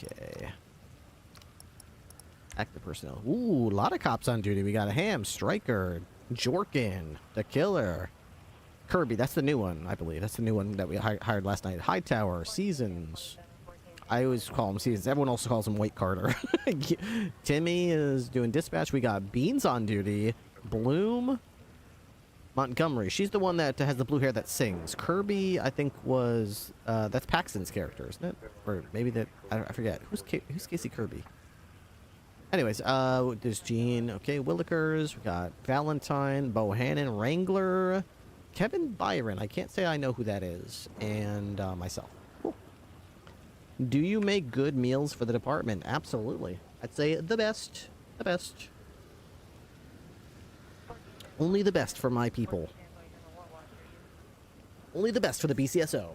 S16: Okay. Active personnel. Ooh, a lot of cops on duty. We got a Ham, Striker, Jorkin, the Killer, Kirby. That's the new one, I believe. That's the new one that we hired last night. Hightower, Seasons. I always call him Seasons. Everyone also calls him White Carter. Timmy is doing dispatch. We got Beans on duty. Bloom. Montgomery. She's the one that has the blue hair that sings. Kirby, I think, was... that's Paxton's character, isn't it? Or maybe that... I forget. Who's Casey Kirby? Anyways, there's Gene. Okay, Willikers. We got Valentine, Bohannon, Wrangler, Kevin Byron. I can't say I know who that is. And myself. Cool. Do you make good meals for the department? Absolutely. I'd say the best. The best. Only the best for my people. Only the best for the BCSO.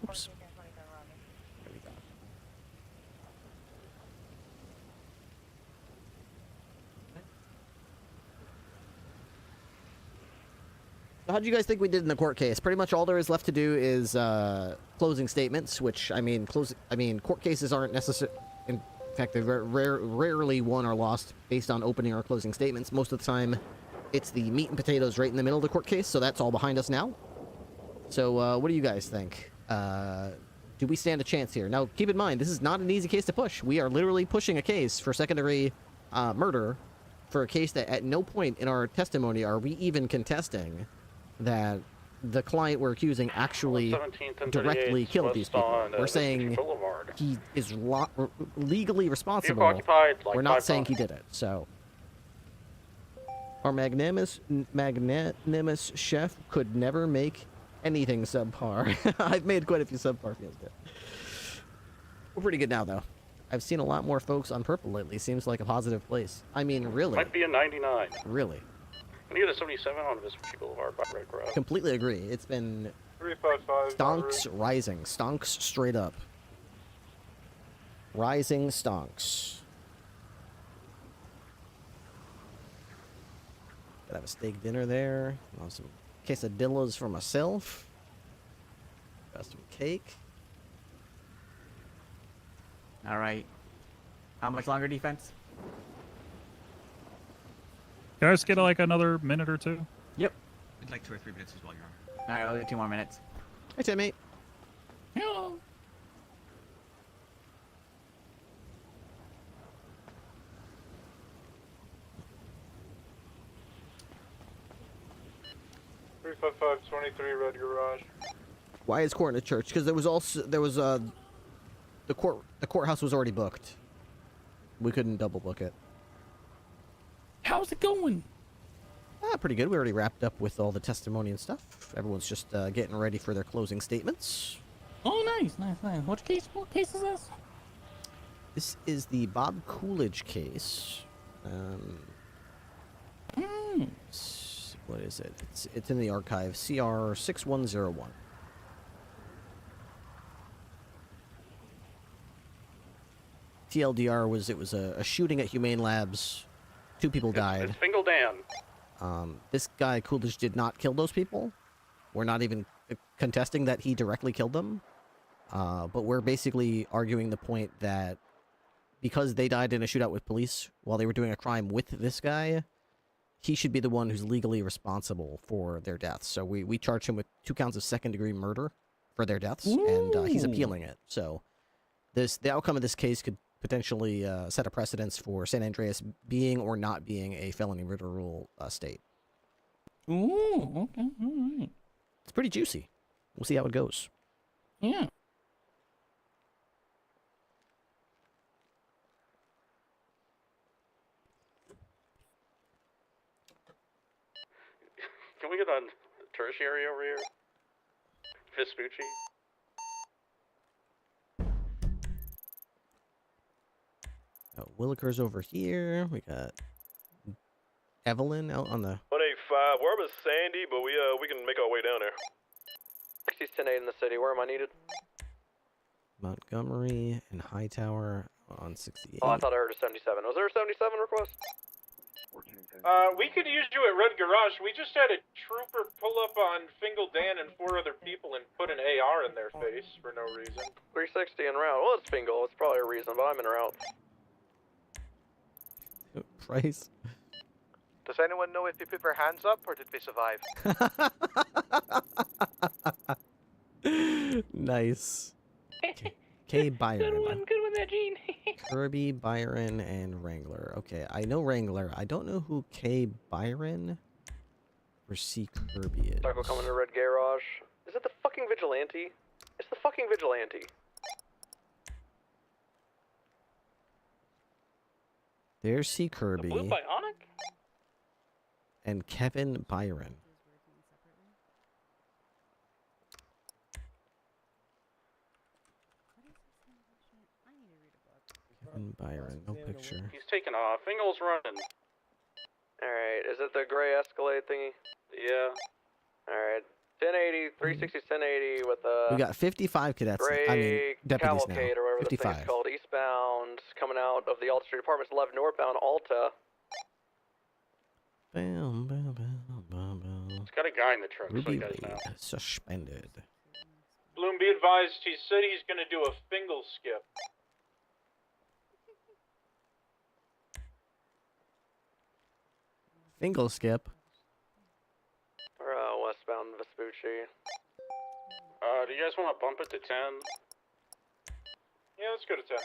S16: Oops. There we go. So how do you guys think we did in the court case? Pretty much all there is left to do is closing statements, which I mean, court cases aren't necessary. In fact, they're rarely won or lost based on opening or closing statements. Most of the time, it's the meat and potatoes right in the middle of the court case, so that's all behind us now. So, what do you guys think? Do we stand a chance here? Now, keep in mind, this is not an easy case to push. We are literally pushing a case for second-degree murder for a case that at no point in our testimony are we even contesting that the client we're accusing actually directly killed these people. We're saying he is legally responsible. We're not saying he did it. So our magnanimous chef could never make anything subpar. I've made quite a few subpar meals. We're pretty good now, though. I've seen a lot more folks on Purple lately. Seems like a positive place. I mean, really.
S20: Might be a 99.
S16: Really.
S20: I need a 77 on Vespucci Boulevard by Red Grove.
S16: Completely agree. It's been
S20: 355.
S16: stonks rising. Stonks straight up. Rising stonks. Gotta have a steak dinner there. I'll have some quesadillas for myself. Got some cake.
S11: All right. How much longer defense?
S6: Can I just get like another minute or two?
S11: Yep.
S10: I'd like 2 or 3 minutes as well, Your Honor.
S11: All right, I'll get 2 more minutes.
S16: Hey, Timmy.
S11: Hello.
S20: Red Garage.
S16: Why is court in a church? Because there was the courthouse was already booked. We couldn't double book it.
S3: How's it going?
S16: Pretty good. We already wrapped up with all the testimony and stuff. Everyone's just getting ready for their closing statements.
S3: Oh, nice. What case is this?
S16: This is the Bob Coolidge case. What is it? It's in the archive. CR 6101. TLDR was a shooting at Humane Labs. 2 people died.
S20: It's Fingal Dan.
S16: This guy Coolidge did not kill those people. We're not even contesting that he directly killed them. But we're basically arguing the point that because they died in a shootout with police while they were doing a crime with this guy, he should be the one who's legally responsible for their deaths. So we charge him with 2 counts of second-degree murder for their deaths, and he's appealing it. So the outcome of this case could potentially set a precedence for San Andreas being or not being a felony murder rule state.
S3: Ooh, okay, all right.
S16: It's pretty juicy. We'll see how it goes.
S3: Yeah.
S20: Can we get on tertiary over here? Vespucci?
S16: Williker's over here. We got Evelyn out on the
S21: 185. Where was Sandy? But we can make our way down there.
S22: 60-10-8 in the city. Where am I needed?
S16: Montgomery and Hightower on 68.
S22: Oh, I thought I heard a 77. Was there a 77 request?
S5: We could use you at Red Garage. We just had a trooper pull up on Fingal Dan and 4 other people and put an AR in their face for no reason.
S22: 360 en route. Well, it's Fingal. It's probably a reason, but I'm en route.
S16: Price.
S23: Does anyone know if they put their hands up or did they survive?
S16: Nice. K. Byron.
S22: Good one there, Gene.
S16: Kirby, Byron, and Wrangler. Okay, I know Wrangler. I don't know who K. Byron or C. Kirby is.
S22: Taco coming to Red Garage. Is it the fucking vigilante? It's the fucking vigilante.
S16: There's C. Kirby
S22: Blue Bionic?
S16: and Kevin Byron. Kevin Byron, no picture.
S20: He's taking off. Fingal's running.
S22: Alright, is it the gray Escalade thingy?
S20: Yeah.
S22: Alright. 1080, 360, 1080 with a...
S16: We got 55 cadets.
S22: Gray
S16: I mean, deputies now.
S22: Cavalcade or whatever the
S16: 55.
S22: thing's called. Eastbound, coming out of the Alta Street Apartments, 11 northbound, Alta.
S16: Bam, bam, bam, bam, bam.
S20: It's got a guy in the truck, so
S16: Ruby
S20: he does
S16: Wade,
S20: now.
S16: suspended.
S5: Bloom, be advised, he said he's going to do a Fingal skip.
S16: Fingal skip.
S22: Or westbound Vespucci.
S20: Do you guys want to bump it to 10?
S5: Yeah, let's go to 10.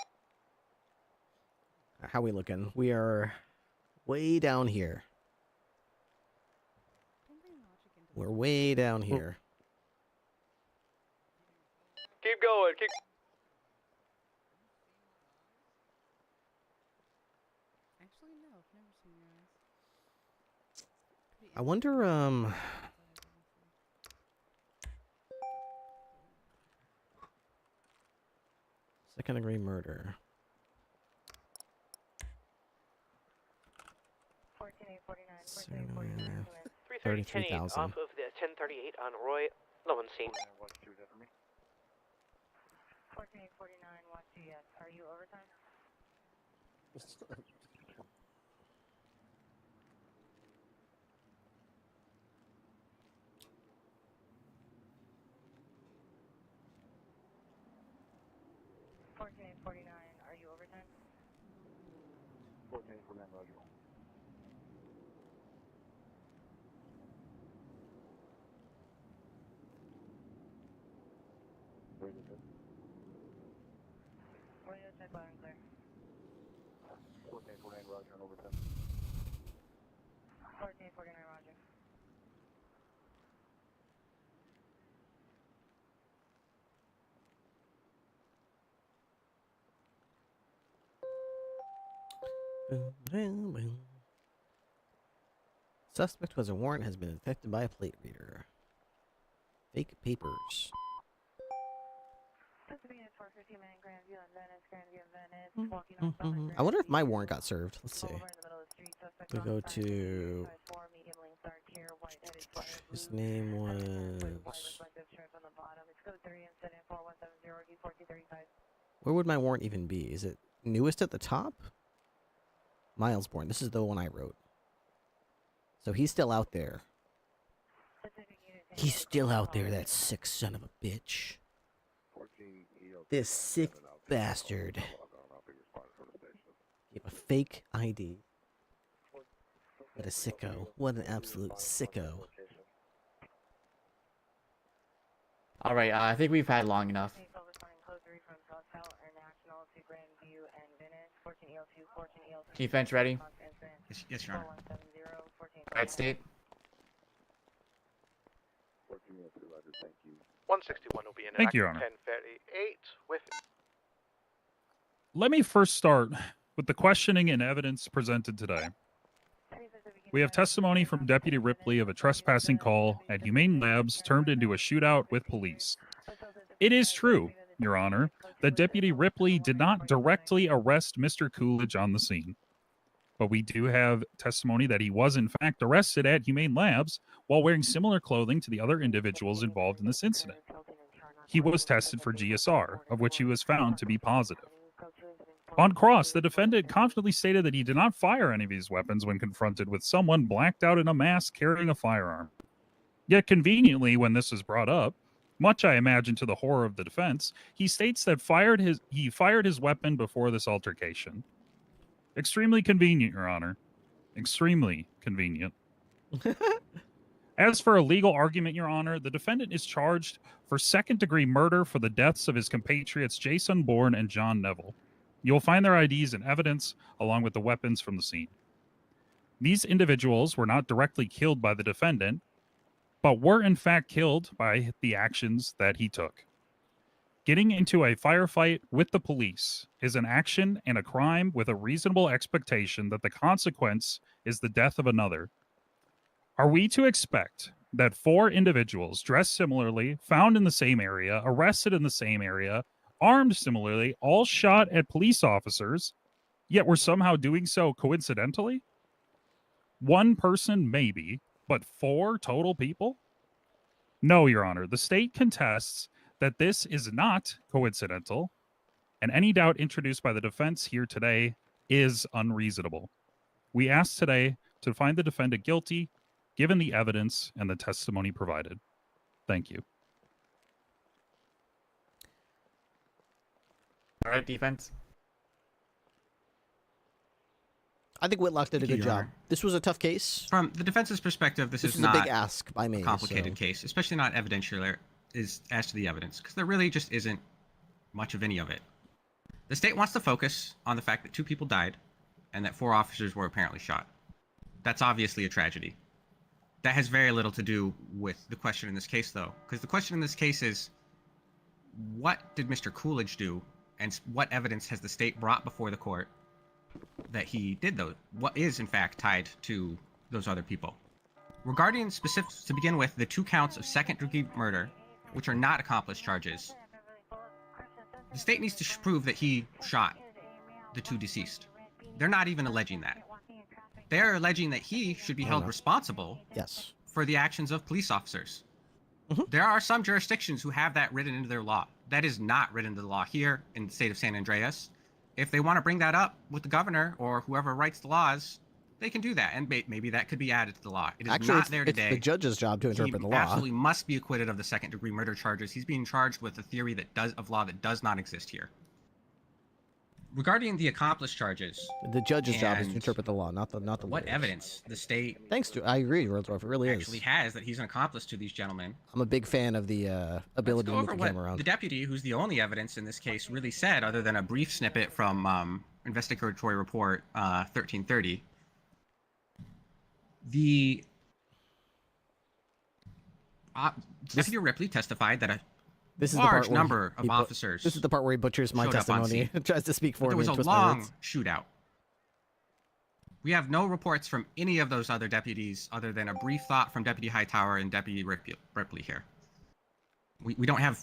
S16: How we looking? We are way down here. We're way down here.
S22: Keep going, keep...
S2: Actually, no, I've never seen your eyes.
S16: I wonder, second degree murder. 33,000.
S24: Off of the 1038 on Roy. No one's seen.
S17: 1449, watch GS. Are you overtime? Are you overtime?
S18: 1449, Roger.
S17: Radio check loud and clear.
S18: 1449, Roger, on overtime.
S17: 1449, Roger.
S16: Boom, boom, boom. Suspect was a warrant has been detected by a plate reader. Fake papers. I wonder if my warrant got served. Let's see. We go to... His name was... Where would my warrant even be? Is it newest at the top? Milesborn. This is the one I wrote. So he's still out there. He's still out there, that sick son of a bitch. This sick bastard. You have a fake ID. What a sicko. What an absolute sicko.
S11: Alright, I think we've had long enough. Defense ready?
S10: Yes, Your Honor.
S11: Right, state.
S23: 161 will be in
S6: Thank you, Your Honor.
S23: 1038 with...
S6: Let me first start with the questioning and evidence presented today. We have testimony from Deputy Ripley of a trespassing call at Humane Labs turned into a shootout with police. It is true, Your Honor, that Deputy Ripley did not directly arrest Mr. Coolidge on the scene. But we do have testimony that he was in fact arrested at Humane Labs while wearing similar clothing to the other individuals involved in this incident. He was tested for GSR, of which he was found to be positive. On cross, the defendant confidently stated that he did not fire any of his weapons when confronted with someone blacked out in a mask carrying a firearm. Yet conveniently, when this is brought up, much I imagine to the horror of the defense, he states that he fired his weapon before this altercation. Extremely convenient, Your Honor. Extremely convenient. As for a legal argument, Your Honor, the defendant is charged for second-degree murder for the deaths of his compatriots Jason Bourne and John Neville. You'll find their IDs and evidence, along with the weapons from the scene. These individuals were not directly killed by the defendant, but were in fact killed by the actions that he took. Getting into a firefight with the police is an action and a crime with a reasonable expectation that the consequence is the death of another. Are we to expect that 4 individuals dressed similarly, found in the same area, arrested in the same area, armed similarly, all shot at police officers, yet were somehow doing so coincidentally? One person, maybe, but 4 total people? No, Your Honor. The state contests that this is not coincidental, and any doubt introduced by the defense here today is unreasonable. We ask today to find the defendant guilty, given the evidence and the testimony provided. Thank you.
S11: All right, defense.
S16: I think Whitlock did a
S10: Thank you,
S16: good
S10: Your
S16: job.
S10: Honor.
S16: This was a tough case.
S10: From the defense's perspective, this is
S16: a
S10: not
S16: big ask by me.
S10: a complicated
S16: so-
S10: case, especially not evidentiary as to the evidence, because there really just isn't much of any of it. The state wants to focus on the fact that 2 people died and that 4 officers were apparently shot. That's obviously a tragedy. That has very little to do with the question in this case, though, because the question in this case is, what did Mr. Coolidge do, and what evidence has the state brought before the court that he did those? What is, in fact, tied to those other people? Regarding specifics, to begin with, the 2 counts of second-degree murder, which are not accomplice charges, the state needs to prove that he shot the 2 deceased. They're not even alleging that. They're alleging that he should be held responsible for the actions of police officers. There are some jurisdictions who have that written into their law. That is not written into the law here in the state of San Andreas. If they want to bring that up with the governor or whoever writes the laws, they can do that, and maybe that could be added to the law. It is
S16: Actually,
S10: not there today.
S16: it's the judge's job to interpret the
S10: He
S16: law.
S10: absolutely must be acquitted of the second-degree murder charges. He's being charged with a theory of law that does not exist here. Regarding the accomplice charges,
S16: The judge's job is to
S10: and
S16: interpret the law, not the
S10: what
S16: lawyers.
S10: evidence the state
S16: Thanks to I agree, Roldorf. It really
S10: actually
S16: is.
S10: has that he's an accomplice to these gentlemen.
S16: I'm a big fan of the ability to
S10: Go
S16: move
S10: over
S16: the
S10: what
S16: camera around.
S10: the deputy, who's the only evidence in this case, really said, other than a brief snippet from investigatory report 1330. The Deputy Ripley testified that a
S16: This is the
S10: large
S16: part where
S10: number
S16: he
S10: of
S16: bu-
S10: officers.
S16: This is the part where he butchers my
S10: showed up on
S16: testimony.
S10: scene.
S16: Tries to speak for
S10: But there
S16: me.
S10: was
S16: and
S10: a
S16: twist my
S10: long
S16: words.
S10: shootout. We have no reports from any of those other deputies other than a brief thought from Deputy Hightower and Deputy Ripley here. We don't have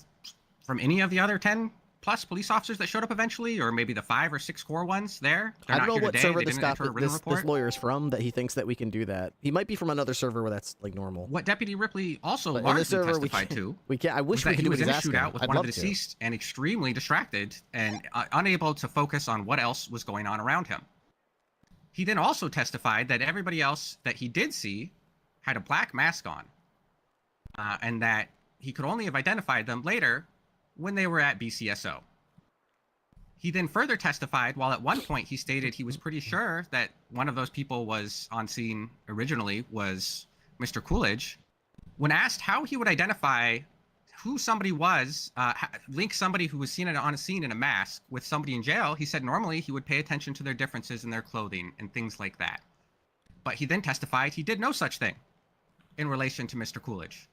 S10: from any of the other 10 plus police officers that showed up eventually, or maybe the 5 or 6 core ones there. They're
S16: I don't
S10: not
S16: know
S10: here
S16: what
S10: today.
S16: server
S10: They
S16: this
S10: didn't enter a written report.
S16: this lawyer is from that he thinks that we can do that. He might be from another server where that's like normal.
S10: What Deputy Ripley also
S16: But in
S10: largely
S16: this server,
S10: testified to
S16: we can't. I wish
S10: was
S16: we
S10: that
S16: could
S10: he
S16: do
S10: was
S16: what
S10: in
S16: he's
S10: a
S16: asking.
S10: shootout with
S16: I'd
S10: one of
S16: love
S10: the
S16: to.
S10: deceased and extremely distracted and unable to focus on what else was going on around him. He then also testified that everybody else that he did see had a black mask on, and that he could only have identified them later when they were at BCSO. He then further testified, while at one point he stated he was pretty sure that one of those people was on scene originally was Mr. Coolidge. When asked how he would identify who somebody was, link somebody who was seen on a scene in a mask with somebody in jail, he said normally he would pay attention to their differences in their clothing and things like that. But he then testified he did no such thing in relation to Mr. Coolidge.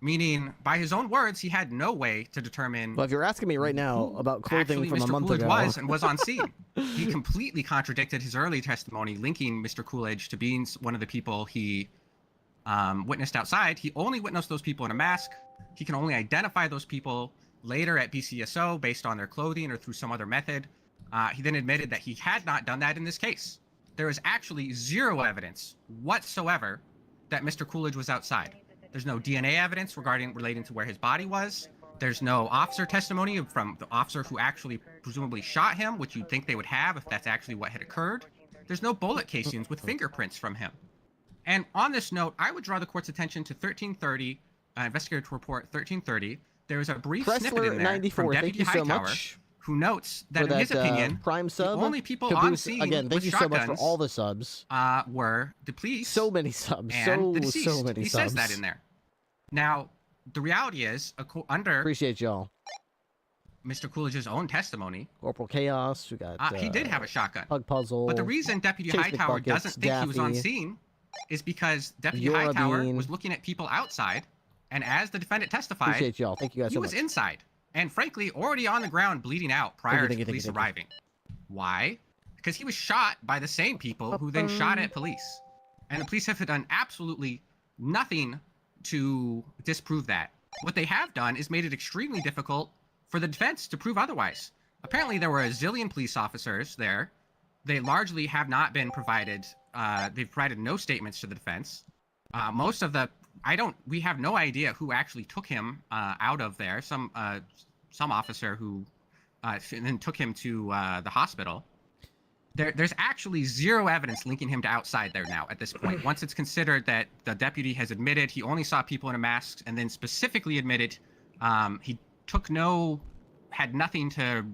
S10: meaning by his own words, he had no way to determine.
S16: Well, if you're asking me right now about clothing
S10: actually
S16: from
S10: Mr.
S16: a month
S10: Coolidge
S16: ago,
S10: was and was on scene. He completely contradicted his early testimony, linking Mr. Coolidge to being one of the people he witnessed outside. He only witnessed those people in a mask. He can only identify those people later at BCSO based on their clothing or through some other method. He then admitted that he had not done that in this case. There is actually zero evidence whatsoever that Mr. Coolidge was outside. There's no DNA evidence relating to where his body was. There's no officer testimony from the officer who actually presumably shot him, which you'd think they would have if that's actually what had occurred. There's no bullet casings with fingerprints from him. And on this note, I would draw the court's attention to 1330, investigative report 1330. There is a brief snippet in there from Deputy Hightower, who notes that in his opinion,
S16: Prime sub,
S10: the only people
S16: Caboose,
S10: on scene
S16: again, thank
S10: with
S16: you so much for
S10: shotguns
S16: all the subs.
S10: Were the police.
S16: So many subs.
S10: And the deceased.
S16: So many
S10: he
S16: subs.
S10: says that in there. Now, the reality is, under
S16: appreciate y'all.
S10: Mr. Coolidge's own testimony,
S16: Corporal Chaos. We got.
S10: He did have a shotgun.
S16: Pug Puzzle.
S10: But the reason Deputy
S16: Chase
S10: Hightower
S16: McBuckets,
S10: doesn't think he was on
S16: Daffy,
S10: scene is because Deputy
S16: Yorabine.
S10: Hightower was looking at people outside, and as the defendant testified,
S16: Appreciate y'all. Thank you guys
S10: he
S16: so
S10: was
S16: much.
S10: inside, and frankly, already on the ground bleeding out prior
S16: Thank you,
S10: to
S16: thank you,
S10: police
S16: thank you.
S10: arriving. Why? Because he was shot by the same people who then shot at police. And the police have done absolutely nothing to disprove that. What they have done is made it extremely difficult for the defense to prove otherwise. Apparently, there were a zillion police officers there. They largely have not been provided, they've provided no statements to the defense. Most of the, we have no idea who actually took him out of there. Some officer who then took him to the hospital. There's actually zero evidence linking him to outside there now at this point. Once it's considered that the deputy has admitted he only saw people in a mask, and then specifically admitted he had nothing to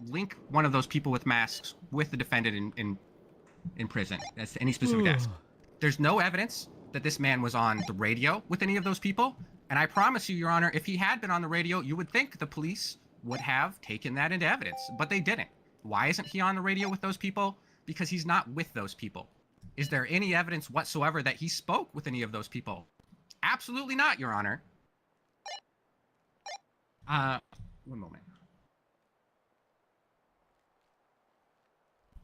S10: link one of those people with masks with the defendant in prison. That's any specific desk. There's no evidence that this man was on the radio with any of those people. And I promise you, Your Honor, if he had been on the radio, you would think the police would have taken that into evidence, but they didn't. Why isn't he on the radio with those people? Because he's not with those people. Is there any evidence whatsoever that he spoke with any of those people? Absolutely not, Your Honor. One moment.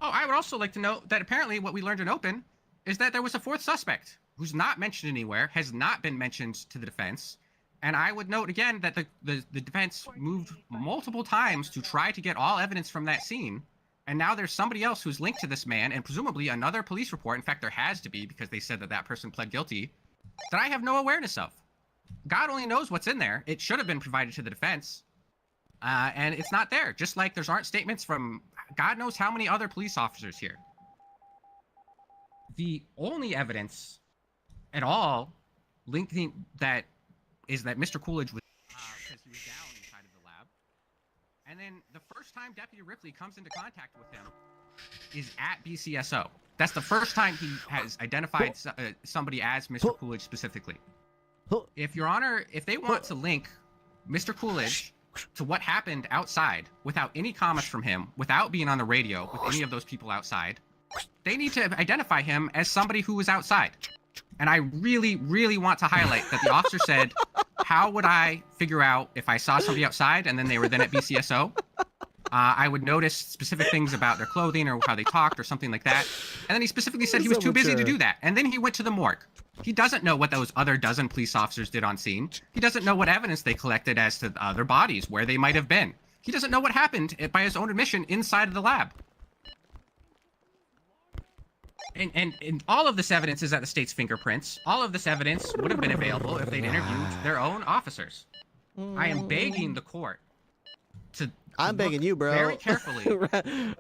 S10: Oh, I would also like to note that apparently what we learned in open is that there was a fourth suspect who's not mentioned anywhere, has not been mentioned to the defense. And I would note again that the defense moved multiple times to try to get all evidence from that scene. And now there's somebody else who's linked to this man, and presumably another police report. In fact, there has to be, because they said that that person pled guilty, that I have no awareness of. God only knows what's in there. It should have been provided to the defense. And it's not there. Just like there aren't statements from God knows how many other police officers here. The only evidence at all linking that is that Mr. Coolidge was because he was down inside of the lab. And then the first time Deputy Ripley comes into contact with him is at BCSO. That's the first time he has identified somebody as Mr. Coolidge specifically. If Your Honor, if they want to link Mr. Coolidge to what happened outside without any comments from him, without being on the radio with any of those people outside, they need to identify him as somebody who was outside. And I really, really want to highlight that the officer said, how would I figure out if I saw somebody outside and then they were then at BCSO? I would notice specific things about their clothing or how they talked or something like that. And then he specifically said he was too busy to do that. And then he went to the morgue. He doesn't know what those other dozen police officers did on scene. He doesn't know what evidence they collected as to other bodies, where they might have been. He doesn't know what happened by his own admission inside of the lab. And all of this evidence is at the state's fingerprints. All of this evidence would have been available if they'd interviewed their own officers. I am begging the court to
S16: I'm begging you, bro.
S10: Very carefully.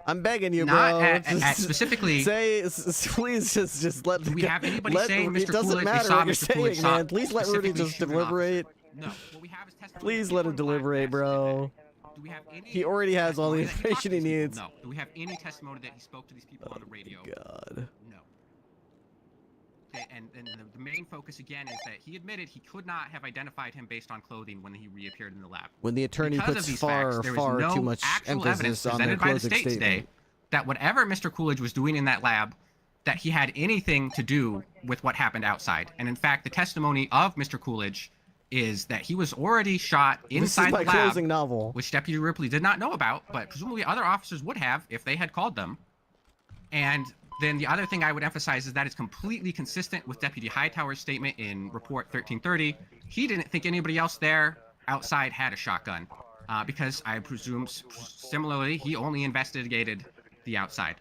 S16: I'm begging you,
S10: not
S16: bro.
S10: At specifically.
S16: Please just let.
S10: Do we have anybody saying Mr.
S16: It doesn't
S10: Coolidge?
S16: matter
S10: We saw
S16: what you're
S10: Mr. Coolidge
S16: saying, man. Please let Rudy
S10: specifically
S16: just
S10: shoot an
S16: deliberate.
S10: No. What we have is testimony.
S16: Please let him deliberate, bro.
S10: Do we have any
S16: He already has all the information he needs.
S10: No. Do we have any testimony that he spoke to these people on the radio?
S16: God.
S10: No. And the main focus again is that he admitted he could not have identified him based on clothing when he reappeared in the lab.
S16: When the attorney
S10: Because
S16: puts
S10: of these
S16: far,
S10: facts, there is
S16: far
S10: no
S16: too much
S10: actual evidence
S16: emphasis on their
S10: presented by the
S16: closing
S10: state
S16: statement.
S10: today that whatever Mr. Coolidge was doing in that lab, that he had anything to do with what happened outside. And in fact, the testimony of Mr. Coolidge is that he was already shot
S16: This is
S10: inside
S16: my
S10: the lab,
S16: closing novel.
S10: which Deputy Ripley did not know about, but presumably other officers would have if they had called them. And then the other thing I would emphasize is that it's completely consistent with Deputy Hightower's statement in Report 1330. He didn't think anybody else there outside had a shotgun, because I presume similarly he only investigated the outside.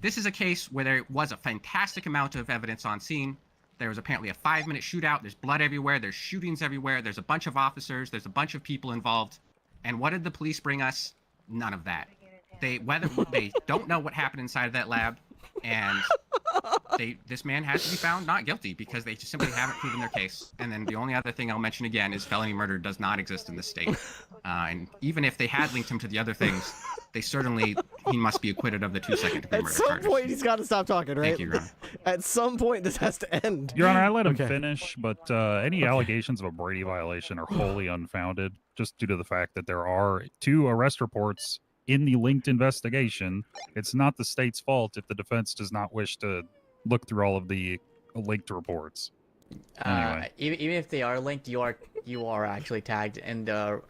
S10: This is a case where there was a fantastic amount of evidence on scene. There was apparently a 5-minute shootout. There's blood everywhere. There's shootings everywhere. There's a bunch of officers. There's a bunch of people involved. And what did the police bring us? None of that. They don't know what happened inside of that lab, and this man has to be found not guilty because they just simply haven't proven their case. And then the only other thing I'll mention again is felony murder does not exist in this state. And even if they had linked him to the other things, he must be acquitted of the 2 second-degree murder charges.
S16: At some point, he's got to stop talking, right?
S10: Thank you, Your Honor.
S16: At some point, this has to end.
S6: Your Honor, I let him finish, but any allegations of a Brady violation are wholly unfounded, just due to the fact that there are 2 arrest reports in the linked investigation. It's not the state's fault if the defense does not wish to look through all of the linked reports. Anyway.
S11: Even if they are linked, you are actually tagged in the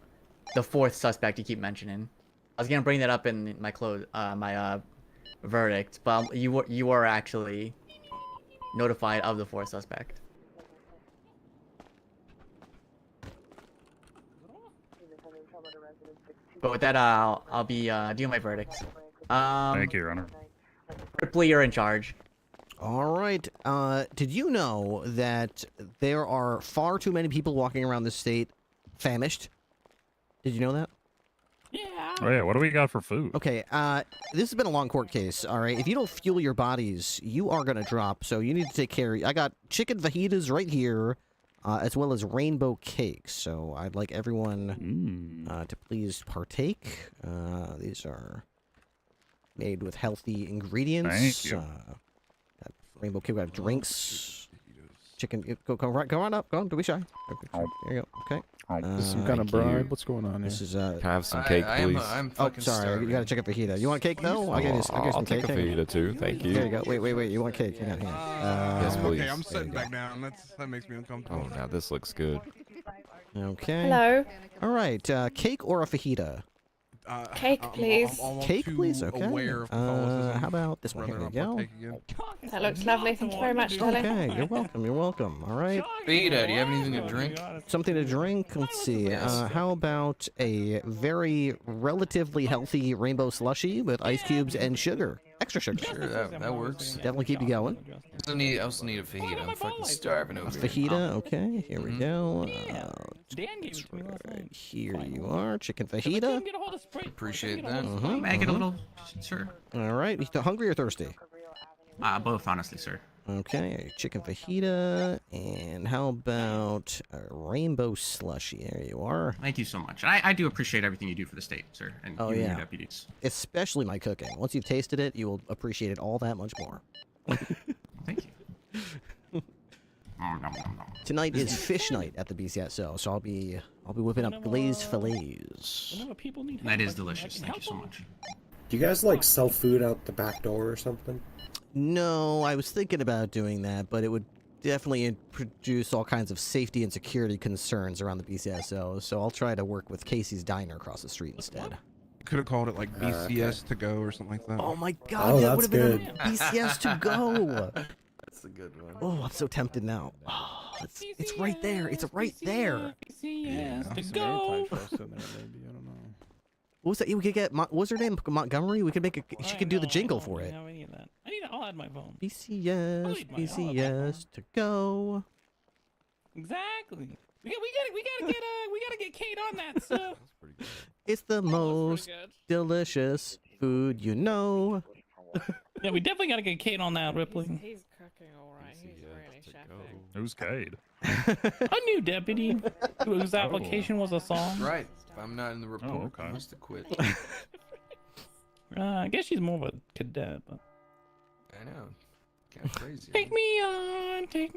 S11: 4th suspect you keep mentioning. I was gonna bring that up in my verdict, but you are actually notified of the 4th suspect. But with that, I'll be doing my verdict.
S6: Thank you, Your Honor.
S11: Ripley, you're in charge.
S16: All right. Did you know that there are far too many people walking around the state famished? Did you know that?
S6: Yeah. Oh yeah, what do we got for food?
S16: Okay, this has been a long court case, all right? If you don't fuel your bodies, you are going to drop, so you need to take care. I got chicken fajitas right here, as well as rainbow cakes, so I'd like everyone to please partake. These are made with healthy ingredients.
S6: Thank you.
S16: Got rainbow cake, we got drinks. Chicken, go on up, go on, don't be shy. Okay, there you go, okay.
S1: This is some kind of bribe. What's going on here?
S16: This is
S1: Can I have some cake, please?
S16: I'm sorry. Starving. You got a chicken fajita. You want cake though? I'll get you some
S1: I'll take
S16: cake.
S1: a fajita too. Thank you.
S16: There you go. Wait. You want cake? Hang on.
S1: Yes, please.
S9: Okay, I'm sitting back down. That makes me uncomfortable.
S1: Oh, now this looks good.
S16: Okay.
S12: Hello.
S16: All right. Cake or a fajita?
S12: Cake, please.
S16: Cake, please. Okay. How about this one? Here we go.
S12: That looks lovely. Thank you very much, darling.
S16: Okay. You're welcome. You're welcome. All right.
S19: Fajita, do you have anything to drink?
S16: Something to drink? Let's see. How about a very relatively healthy rainbow slushy with ice cubes and sugar? Extra sugar.
S19: Sure, that works.
S16: Definitely keep you going.
S19: I also need a fajita. I'm fucking starving over here.
S16: Fajita, okay. Here we go. Here you are. Chicken fajita.
S19: Appreciate that.
S10: May I get a little, sir?
S16: All right. You hungry or thirsty?
S10: Both, honestly, sir.
S16: Okay, chicken fajita, and how about a rainbow slushy? There you are.
S10: Thank you so much. I do appreciate everything you do for the state, sir, and you and your deputies.
S16: Especially my cooking. Once you've tasted it, you will appreciate it all that much more.
S10: Thank you.
S16: Tonight is fish night at the BCSO, so I'll be whipping up glazed fillets.
S10: That is delicious. Thank you so much.
S14: Do you guys like sell food out the back door or something?
S16: No, I was thinking about doing that, but it would definitely produce all kinds of safety and security concerns around the BCSO, so I'll try to work with Casey's Diner across the street instead.
S9: Could have called it like BCS to go or something like that.
S16: Oh my god, that would have been a BCS to go!
S19: That's a good one.
S16: Oh, I'm so tempted now. Oh, it's right there. It's right there.
S3: BCS to go. Maybe, I don't know.
S16: What was that? We could get. What was her name? Montgomery. We could make a. She could do the jingle for it.
S3: No, I need that. I'll add my phone.
S16: BCS to go.
S3: Exactly. We gotta get Kate on that. So. That's pretty good.
S16: It's the most delicious food you know.
S3: Yeah, we definitely gotta get Kate on that, Ripley.
S12: He's cooking all right. He's really chefing.
S6: Who's Cade?
S3: A new deputy whose application was a song.
S19: Right. If I'm not in the report, I must have quit.
S3: I guess she's more of a cadet, but.
S19: I know. Kind of crazy.
S3: Take me on to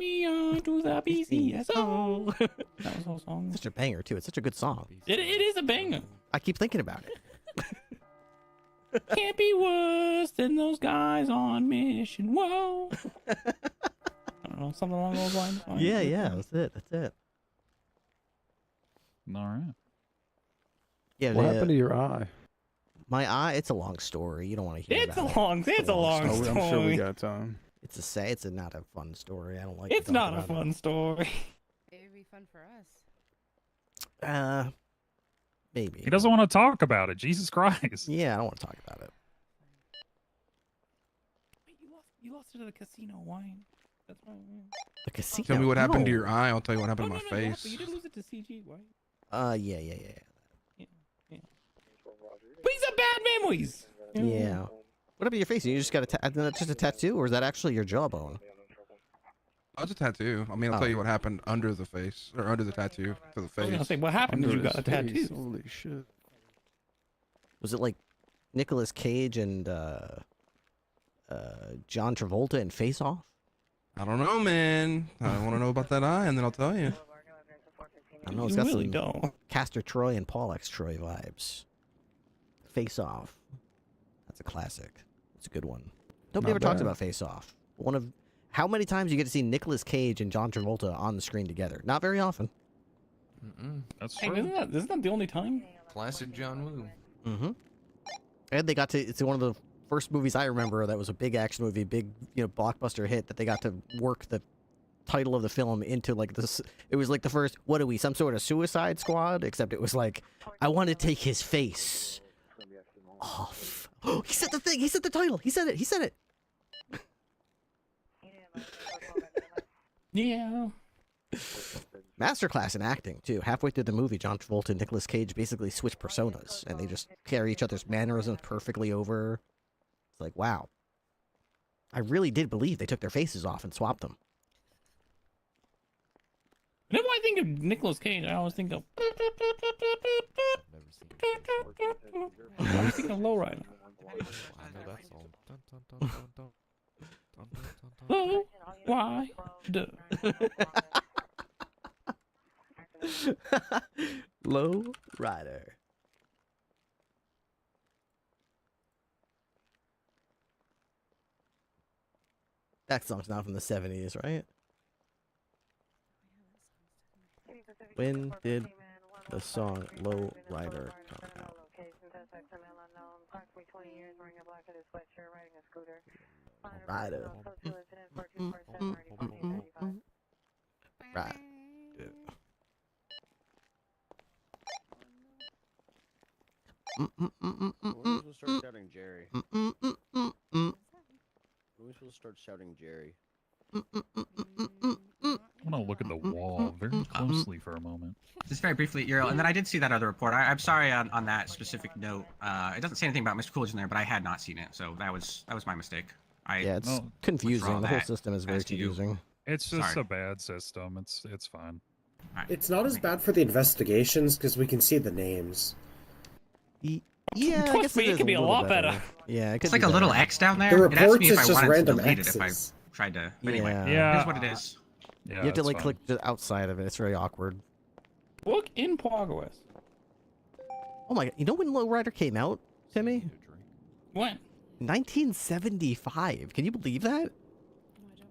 S3: the BCSO. That was the whole song.
S16: Such a banger too. It's such a good song.
S3: It is a banger.
S16: I keep thinking about it.
S3: Can't be worse than those guys on mission. Whoa. I don't know, something along those lines.
S16: Yeah, that's it.
S6: All right.
S16: Yeah.
S4: What happened to your eye?
S16: My eye? It's a long story. You don't want to hear
S3: It's
S16: about
S3: a long. It's a long
S4: Oh,
S3: story.
S4: I'm sure we got time.
S16: It's It's not a fun story. I don't like.
S3: It's
S16: to talk
S3: not a
S16: about
S3: fun story.
S7: It would be fun for us.
S16: Maybe.
S6: He doesn't want to talk about it. Jesus Christ.
S16: Yeah, I don't want to talk about it.
S3: Wait, you lost it at the casino. Why? That's why.
S16: The casino.
S9: Tell me what happened to
S16: No.
S9: your eye. I'll tell you what happened to my
S3: No,
S9: face.
S3: you did lose it to CG, right?
S16: Yeah.
S3: But he's a bad memories.
S16: Yeah. What happened to your face? You just got just a tattoo, or is that actually your jawbone?
S9: That's a tattoo. I mean, I'll tell you what happened under the face, or under the tattoo to the
S3: I was
S9: face.
S3: gonna say, what happened?
S4: Under
S3: You got
S4: his
S3: a tattoo.
S4: face, Holy shit.
S16: Was it like Nicolas Cage and John Travolta in Face Off?
S9: I don't know, man. I want to know about that eye, and then I'll tell you.
S16: I don't know. It's
S3: You
S16: got
S3: really
S16: some
S3: don't.
S16: Castor Troy and Paul X Troy vibes. Face Off. That's a classic. It's a good one. Nobody
S4: Not
S16: ever talks
S4: bad.
S16: about Face Off. One of how many times you get to see Nicolas Cage and John Travolta on the screen together? Not very often.
S6: That's
S3: Hey,
S6: true.
S3: isn't that the only time?
S19: Classic John Woo.
S16: Mm-hmm. And they got to. It's one of the first movies I remember that was a big action movie, big blockbuster hit that they got to work the title of the film into like this. It was like the first. What are we? Some sort of Suicide Squad? Except it was like, I want to take his face off. Oh, he said the thing. He said the title. He said it. He said it.
S3: Yeah.
S16: Masterclass in acting too. Halfway through the movie, John Travolta and Nicolas Cage basically switch personas, and they just carry each other's mannerisms perfectly over. It's like, wow. I really did believe they took their faces off and swapped them.
S3: Whenever I think of Nicolas Cage, I always think of. I always think of Lowrider. Low rider.
S16: Low rider. That song's not from the 70s, right? When did the song Low Rider come out? Rider. Right.
S13: When we supposed to start shouting Jerry? When we supposed to start shouting Jerry?
S6: I want to look at the wall very closely for a moment.
S10: Just very briefly, Earl, and then I did see that other report. I'm sorry on that specific note. It doesn't say anything about Mr. Coolidge in there, but I had not seen it, so that was my mistake.
S16: Yeah, it's confusing. The whole system is very confusing.
S6: It's just
S10: Sorry.
S6: a bad system. It's fine.
S14: It's not as bad for the investigations because we can see the names.
S16: Yeah, I
S3: Trust
S16: guess
S3: me, it
S16: is
S3: could be a
S16: little
S3: lot better.
S16: Yeah, it could
S10: It's like
S16: be
S10: a little
S16: better.
S10: X down there.
S14: The
S10: It asked me
S14: reports
S10: if
S14: is
S10: I
S14: just
S10: wanted
S14: random
S10: to delete it if I
S14: X's.
S10: tried to. But anyway,
S16: Yeah.
S10: here's what it is.
S6: Yeah,
S16: You have to
S6: it's
S16: like
S6: fine.
S16: click just outside of it. It's very awkward.
S3: Book in progress.
S16: Oh my god! You know when Low Rider came out, Timmy?
S3: When?
S16: 1975. Can you believe that?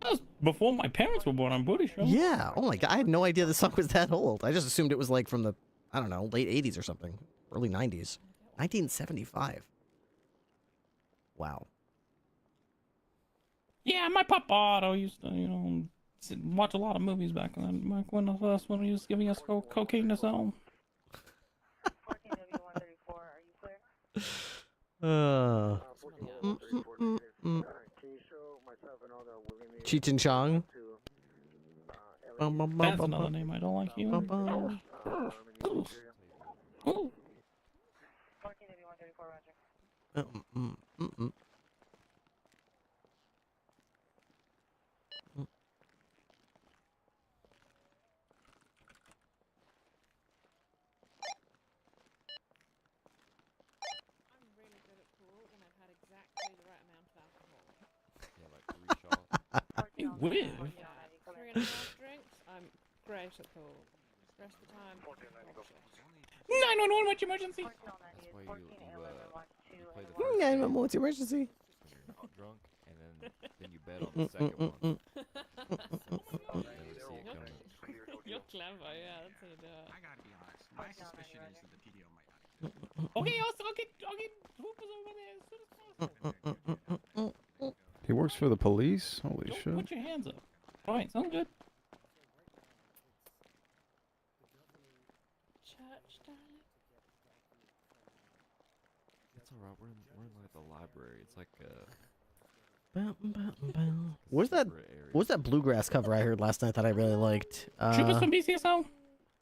S3: That was before my parents were born, I'm pretty sure.
S16: Yeah. Oh my god! I had no idea the song was that old. I just assumed it was like from the, I don't know, late 80s or something, early 90s. 1975. Wow.
S3: Yeah, my papa Otto used to, watch a lot of movies back when the first one he was giving us cocaine to sell.
S16: Cheech and Chong.
S3: That's another name I don't like you. Hey, weird.
S12: 3.5 drinks. I'm great at pool. Rest of the time.
S3: 911, what's your emergency?
S16: Yeah, what's your emergency?
S1: Drunk, and then you bet on the second one. And then you see it coming.
S12: You're clever, yeah, that's how you do it.
S10: I gotta be honest. My suspicion is that the PDO might not.
S3: Okay, I'll get Hoopers over there as soon as possible.
S4: He works for the police? Holy
S3: Don't
S4: shit.
S3: put your hands up. Alright, sounds good.
S12: Church, darling.
S1: It's alright. We're in like the library. It's like
S16: What's that bluegrass cover I heard last night that I really liked?
S3: Troopers from BCSO?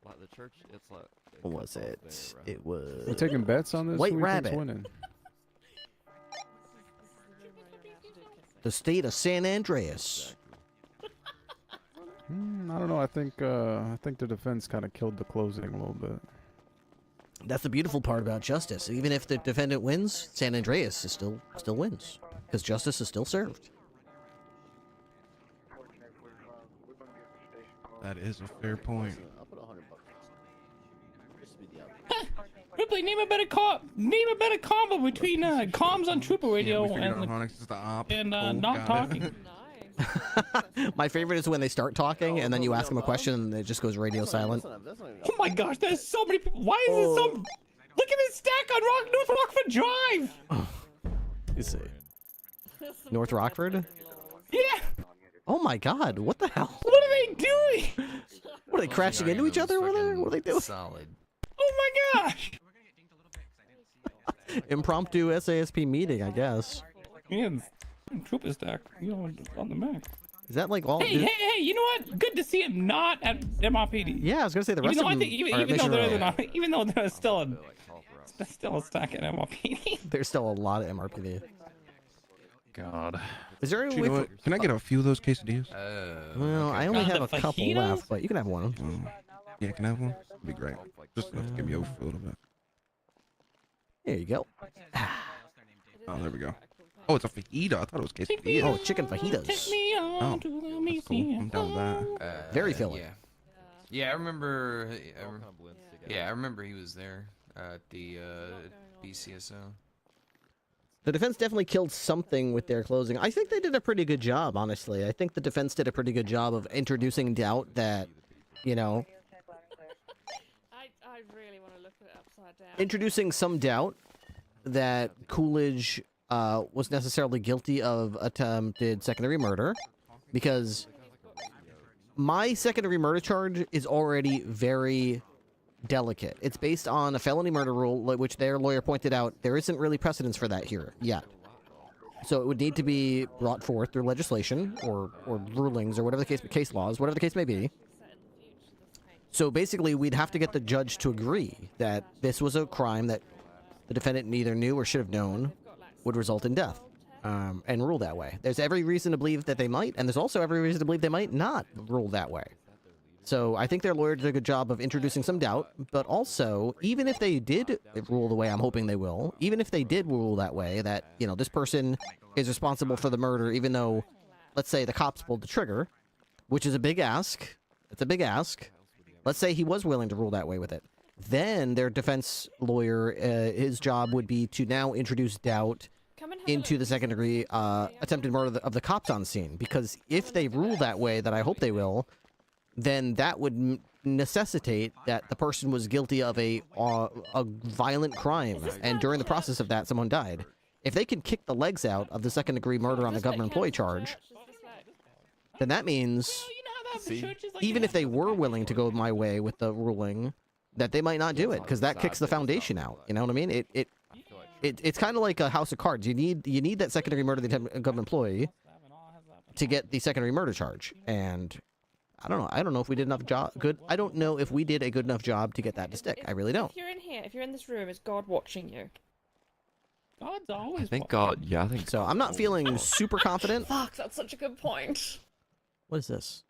S1: like the church. It's like.
S16: What was it? It was.
S4: We're taking bets on this?
S16: White
S4: Who we think's
S16: Rabbit.
S4: winning?
S16: The state of San Andreas.
S4: I don't know. I think the defense kind of killed the closing a little bit.
S16: That's the beautiful part about justice. Even if the defendant wins, San Andreas is still wins because justice is still served.
S9: That is a fair point.
S13: I'll put $100. This will be the
S3: Ripley, name a better combo between comms on Trooper Radio and not talking.
S16: My favorite is when they start talking and then you ask them a question and it just goes radio silent.
S3: Oh my gosh, there's so many people. Why is this so? Look at this stack on North Rockford Drive.
S16: You see. North Rockford?
S3: Yeah.
S16: Oh my God! What the hell?
S3: What are they doing?
S16: What are they crashing into each other? What are they doing?
S19: Solid.
S3: Oh my gosh!
S16: Impromptu SASP meeting, I guess.
S3: Yeah, Trooper stack. You know, on the Mac.
S16: Is that like all?
S3: Hey, you know what? Good to see him not at MRPD.
S16: Yeah, I was gonna say the rest of them.
S3: Even though there's still a stack at MRPD.
S16: There's still a lot of MRPD.
S6: God.
S16: Is there any
S9: You
S16: way?
S9: know what? Can I get a few of those quesadillas?
S16: Well, I only have a couple
S3: fajitas?
S16: left, but you can have one.
S9: Yeah, can I have one? That'd be great. Just give me over for a little bit.
S16: There you go.
S9: Oh, there we go. Oh, it's a fajita. I thought it was quesadilla.
S16: Oh, chicken fajitas.
S3: Take me on to the
S9: That's cool. I'm down with that.
S16: Very filling.
S19: Yeah, I remember. I remember he was there at the BCSO.
S16: The defense definitely killed something with their closing. I think they did a pretty good job, honestly. I think the defense did a pretty good job of introducing doubt that, you know,
S12: I really want to look at it upside down.
S16: introducing some doubt that Coolidge was necessarily guilty of attempted secondary murder, because my secondary murder charge is already very delicate. It's based on a felony murder rule, which their lawyer pointed out there isn't really precedence for that here yet. So it would need to be brought forth through legislation or rulings or whatever the case laws, whatever the case may be. So basically, we'd have to get the judge to agree that this was a crime that the defendant neither knew or should have known would result in death, and rule that way. There's every reason to believe that they might, and there's also every reason to believe they might not rule that way. So I think their lawyer did a good job of introducing some doubt, but also, even if they did rule the way I'm hoping they will, even if they did rule that way, that, you know, this person is responsible for the murder, even though, let's say, the cops pulled the trigger, which is a big ask. It's a big ask. Let's say he was willing to rule that way with it. Then their defense lawyer, his job would be to now introduce doubt into the second degree attempted murder of the cops on scene. Because if they rule that way, that I hope they will, then that would necessitate that the person was guilty of a violent crime, and during the process of that, someone died. If they can kick the legs out of the second degree murder on the government employee charge, then that means, even if they were willing to go my way with the ruling, that they might not do it, because that kicks the foundation out. You know what I mean? It's kind of like a house of cards. You need that second degree murder of the government employee to get the secondary murder charge, and I don't know if we did enough I don't know if we did a good enough job to get that to stick. I really don't.
S12: If you're in here, if you're in this room, is God watching you?
S3: God's always.
S1: I think God. Yeah, I think
S16: so. I'm not feeling super confident.
S12: Fuck, that's such a good point.
S16: What is this?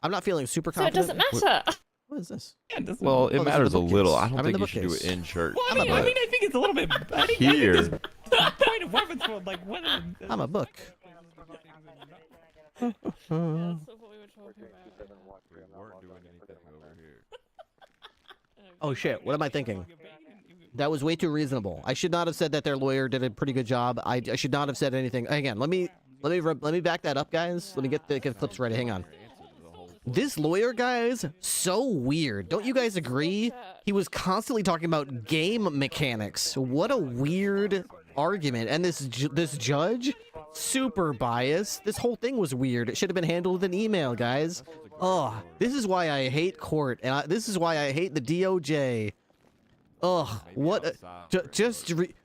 S16: I'm not feeling super
S12: So it
S16: confident.
S12: doesn't matter.
S16: What is this?
S1: Well, it matters a little. I don't
S16: I'm in
S1: think
S16: the
S1: you should do it
S16: bookcase.
S1: in church.
S3: Well, I mean, I think it's a little bit. I think
S1: Here.
S3: there's a point of reference for like whether.
S16: I'm a book.
S12: That's what we were talking about.
S1: We weren't doing anything over here.
S16: Oh shit! What am I thinking? That was way too reasonable. I should not have said that their lawyer did a pretty good job. I should not have said anything. Again, let me back that up, guys. Let me get the clips ready. Hang on. This lawyer, guys, so weird. Don't you guys agree? He was constantly talking about game mechanics. What a weird argument. And this judge, super biased. This whole thing was weird. It should have been handled with an email, guys. Oh, this is why I hate court, and this is why I hate the DOJ. Ugh, what?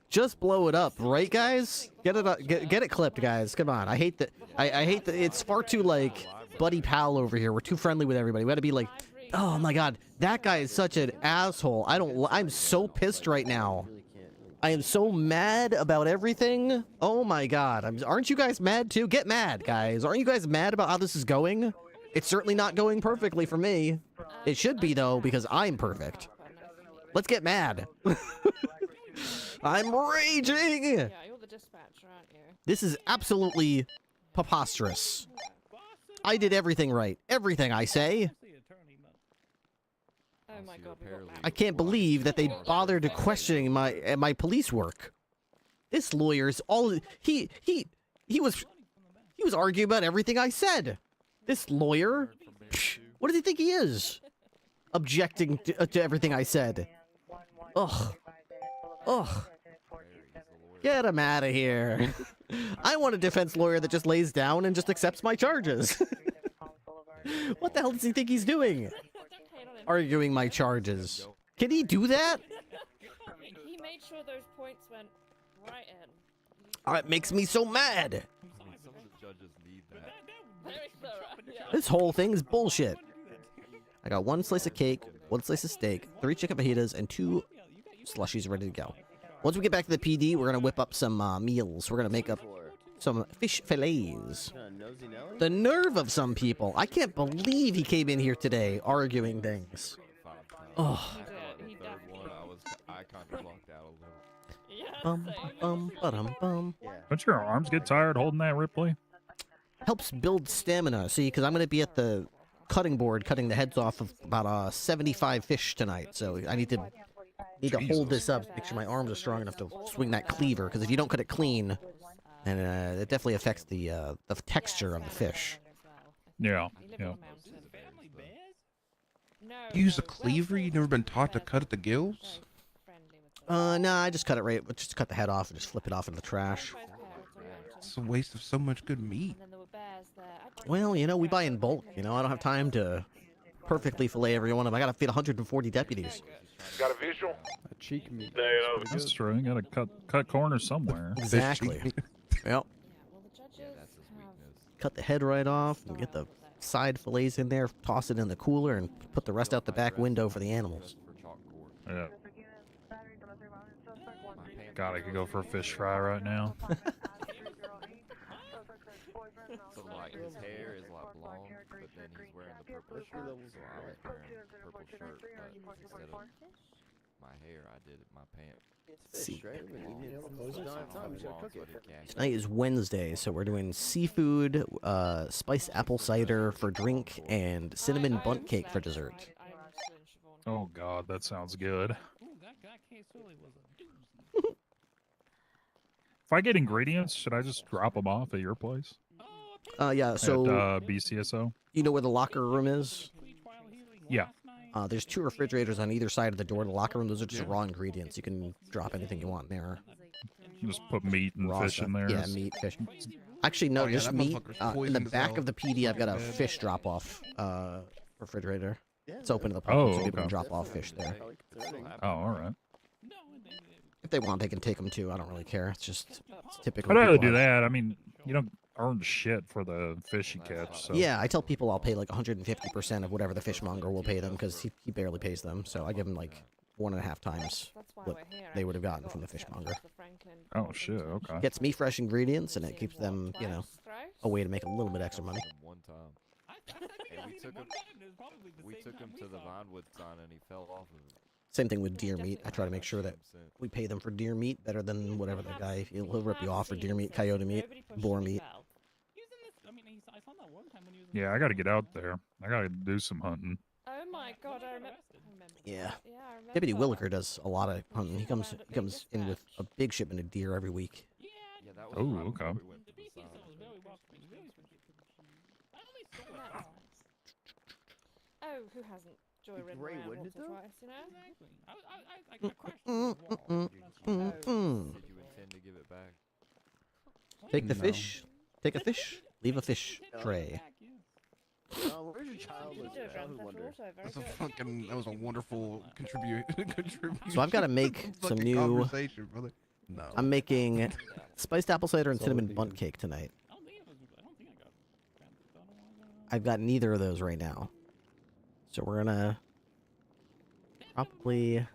S16: Just blow it up, right, guys? Get it clipped, guys. Come on. I hate that. I hate that. It's far too like buddy pal over here. We're too friendly with everybody. We gotta be like, oh my god, that guy is such an asshole. I'm so pissed right now. I am so mad about everything. Oh my god. Aren't you guys mad too? Get mad, guys. Aren't you guys mad about how this is going? It's certainly not going perfectly for me. It should be though, because I'm perfect. Let's get mad. I'm raging.
S12: Yeah, you're the dispatcher, aren't you?
S16: This is absolutely preposterous. I did everything right. Everything I say.
S12: Oh my god,
S16: I can't believe that they bothered questioning my police work. This lawyer's all he was arguing about everything I said. This lawyer, what does he think he is? Objecting to everything I said. Ugh. Ugh. Get him out of here. I want a defense lawyer that just lays down and just accepts my charges. What the hell does he think he's doing? Arguing my charges. Can he do that?
S12: He made sure those points went right in.
S16: It makes me so mad.
S1: Some of the judges need that.
S12: Very thorough, yeah.
S16: This whole thing's bullshit. I got 1 slice of cake, 1 slice of steak, 3 chicken fajitas, and 2 slushies ready to go. Once we get back to the PD, we're gonna whip up some meals. We're gonna make up some fish fillets. The nerve of some people. I can't believe he came in here today arguing things. Oh.
S1: I kind of blocked out a little.
S16: Bum.
S6: Don't your arms get tired holding that, Ripley?
S16: Helps build stamina. See, because I'm going to be at the cutting board cutting the heads off of about 75 fish tonight. So I need to hold this up to make sure my arms are strong enough to swing that cleaver. Because if you don't cut it clean, then it definitely affects the texture of the fish.
S6: Yeah.
S9: Use a cleaver? You've never been taught to cut at the gills?
S16: No, I just cut it right. Just cut the head off and just flip it off in the trash.
S9: It's a waste of so much good meat.
S16: Well, we buy in bulk. I don't have time to perfectly fillet every one of them. I gotta feed 140 deputies.
S23: Got a visual?
S4: A cheek meat.
S6: That's true. You gotta cut corners somewhere.
S16: Exactly. Yep. Cut the head right off and get the side fillets in there, toss it in the cooler, and put the rest out the back window for the animals.
S6: Yeah. God, I could go for a fish fry right now.
S1: So like his hair is like blonde, but then he's wearing the purple shirt. So I was wearing the purple shirt, but instead of my hair, I did my pants.
S16: See.
S1: See.
S16: Tonight is Wednesday, so we're doing seafood, spiced apple cider for drink, and cinnamon bundt cake for dessert.
S6: Oh God, that sounds good. If I get ingredients, should I just drop them off at your place?
S16: Yeah, so...
S6: At BCSO?
S16: You know where the locker room is?
S6: Yeah.
S16: There's 2 refrigerators on either side of the door to the locker room. Those are just raw ingredients. You can drop anything you want in there.
S6: Just put meat and
S16: Raw
S6: fish
S16: stuff.
S6: in there.
S16: Yeah, meat, fish. Actually, no, just meat. In the back of the PD, I've got a fish drop-off refrigerator. It's open to the public, so people can drop off fish there.
S6: Oh, all right.
S16: If they want, they can take them too. I don't really care. It's typical.
S6: I'd rather do that. I mean, you don't earn shit for the fish you catch. So.
S16: Yeah, I tell people I'll pay like 150% of whatever the fishmonger will pay them because he barely pays them. So I give them like 1.5 times what they would have gotten from the fishmonger.
S6: Oh shit! Okay.
S16: Gets me fresh ingredients and it keeps them, a way to make a little bit extra money.
S1: One time, and we took him to the Vinewood sign, and he fell off of it.
S16: Same thing with deer meat. I try to make sure that we pay them for deer meat better than whatever the guy, he'll rip you off for deer meat, coyote meat, boar meat.
S6: Yeah, I got to get out there. I got to do some hunting.
S12: Oh my god, I remember.
S16: Yeah.
S12: Yeah, I remember.
S16: Deputy Williker does a lot of hunting. He comes in with a big shipment of deer every week.
S6: Oh, okay.
S12: Oh, who hasn't joyridden
S13: great,
S12: around
S13: wouldn't
S12: once
S13: it,
S12: or
S13: though?
S12: twice, you know?
S20: Exactly. I crashed through the wall.
S1: Did you intend to give it back?
S16: Take the
S4: No.
S16: fish. Take a fish. Leave a fish tray.
S13: Oh, where's your childhood wonder?
S9: That's a fucking. That was a wonderful contribution.
S16: So I've got to make some
S9: Fucking
S16: new.
S9: conversation, brother. No.
S16: I'm making spiced apple cider and cinnamon bundt cake tonight. I've got neither of those right now. So we're gonna probably.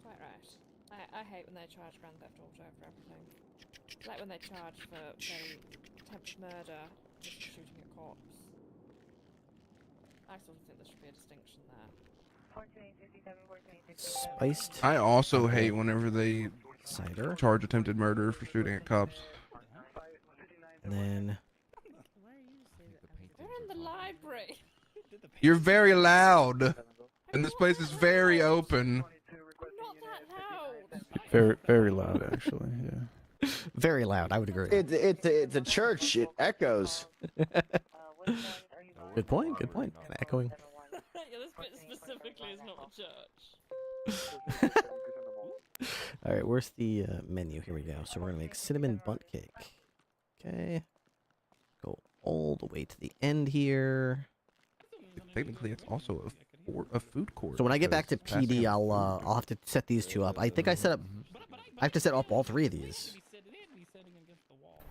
S12: Quite right. I hate when they charge Grand Theft Auto for everything. It's like when they charge for, say, attempted murder just for shooting a corpse. I sort of think there should be a distinction there.
S16: Spiced.
S9: I also hate whenever they
S16: cider
S9: charge attempted murder for shooting at cops.
S16: And then.
S12: They're in the library.
S9: You're very loud, and this place is very open.
S12: Not that loud.
S4: Very, very loud, actually. Yeah.
S16: Very loud. I would agree.
S13: It's a church. It echoes.
S16: Good point. Good point. Kind of echoing.
S12: Yeah, this bit specifically is not a church.
S16: All right, where's the menu? Here we go. So we're gonna make cinnamon bundt cake. Okay. Go all the way to the end here.
S9: Technically, it's also a food court.
S16: So when I get back to PD, I'll have to set these two up. I think I set up. I have to set up all three of these.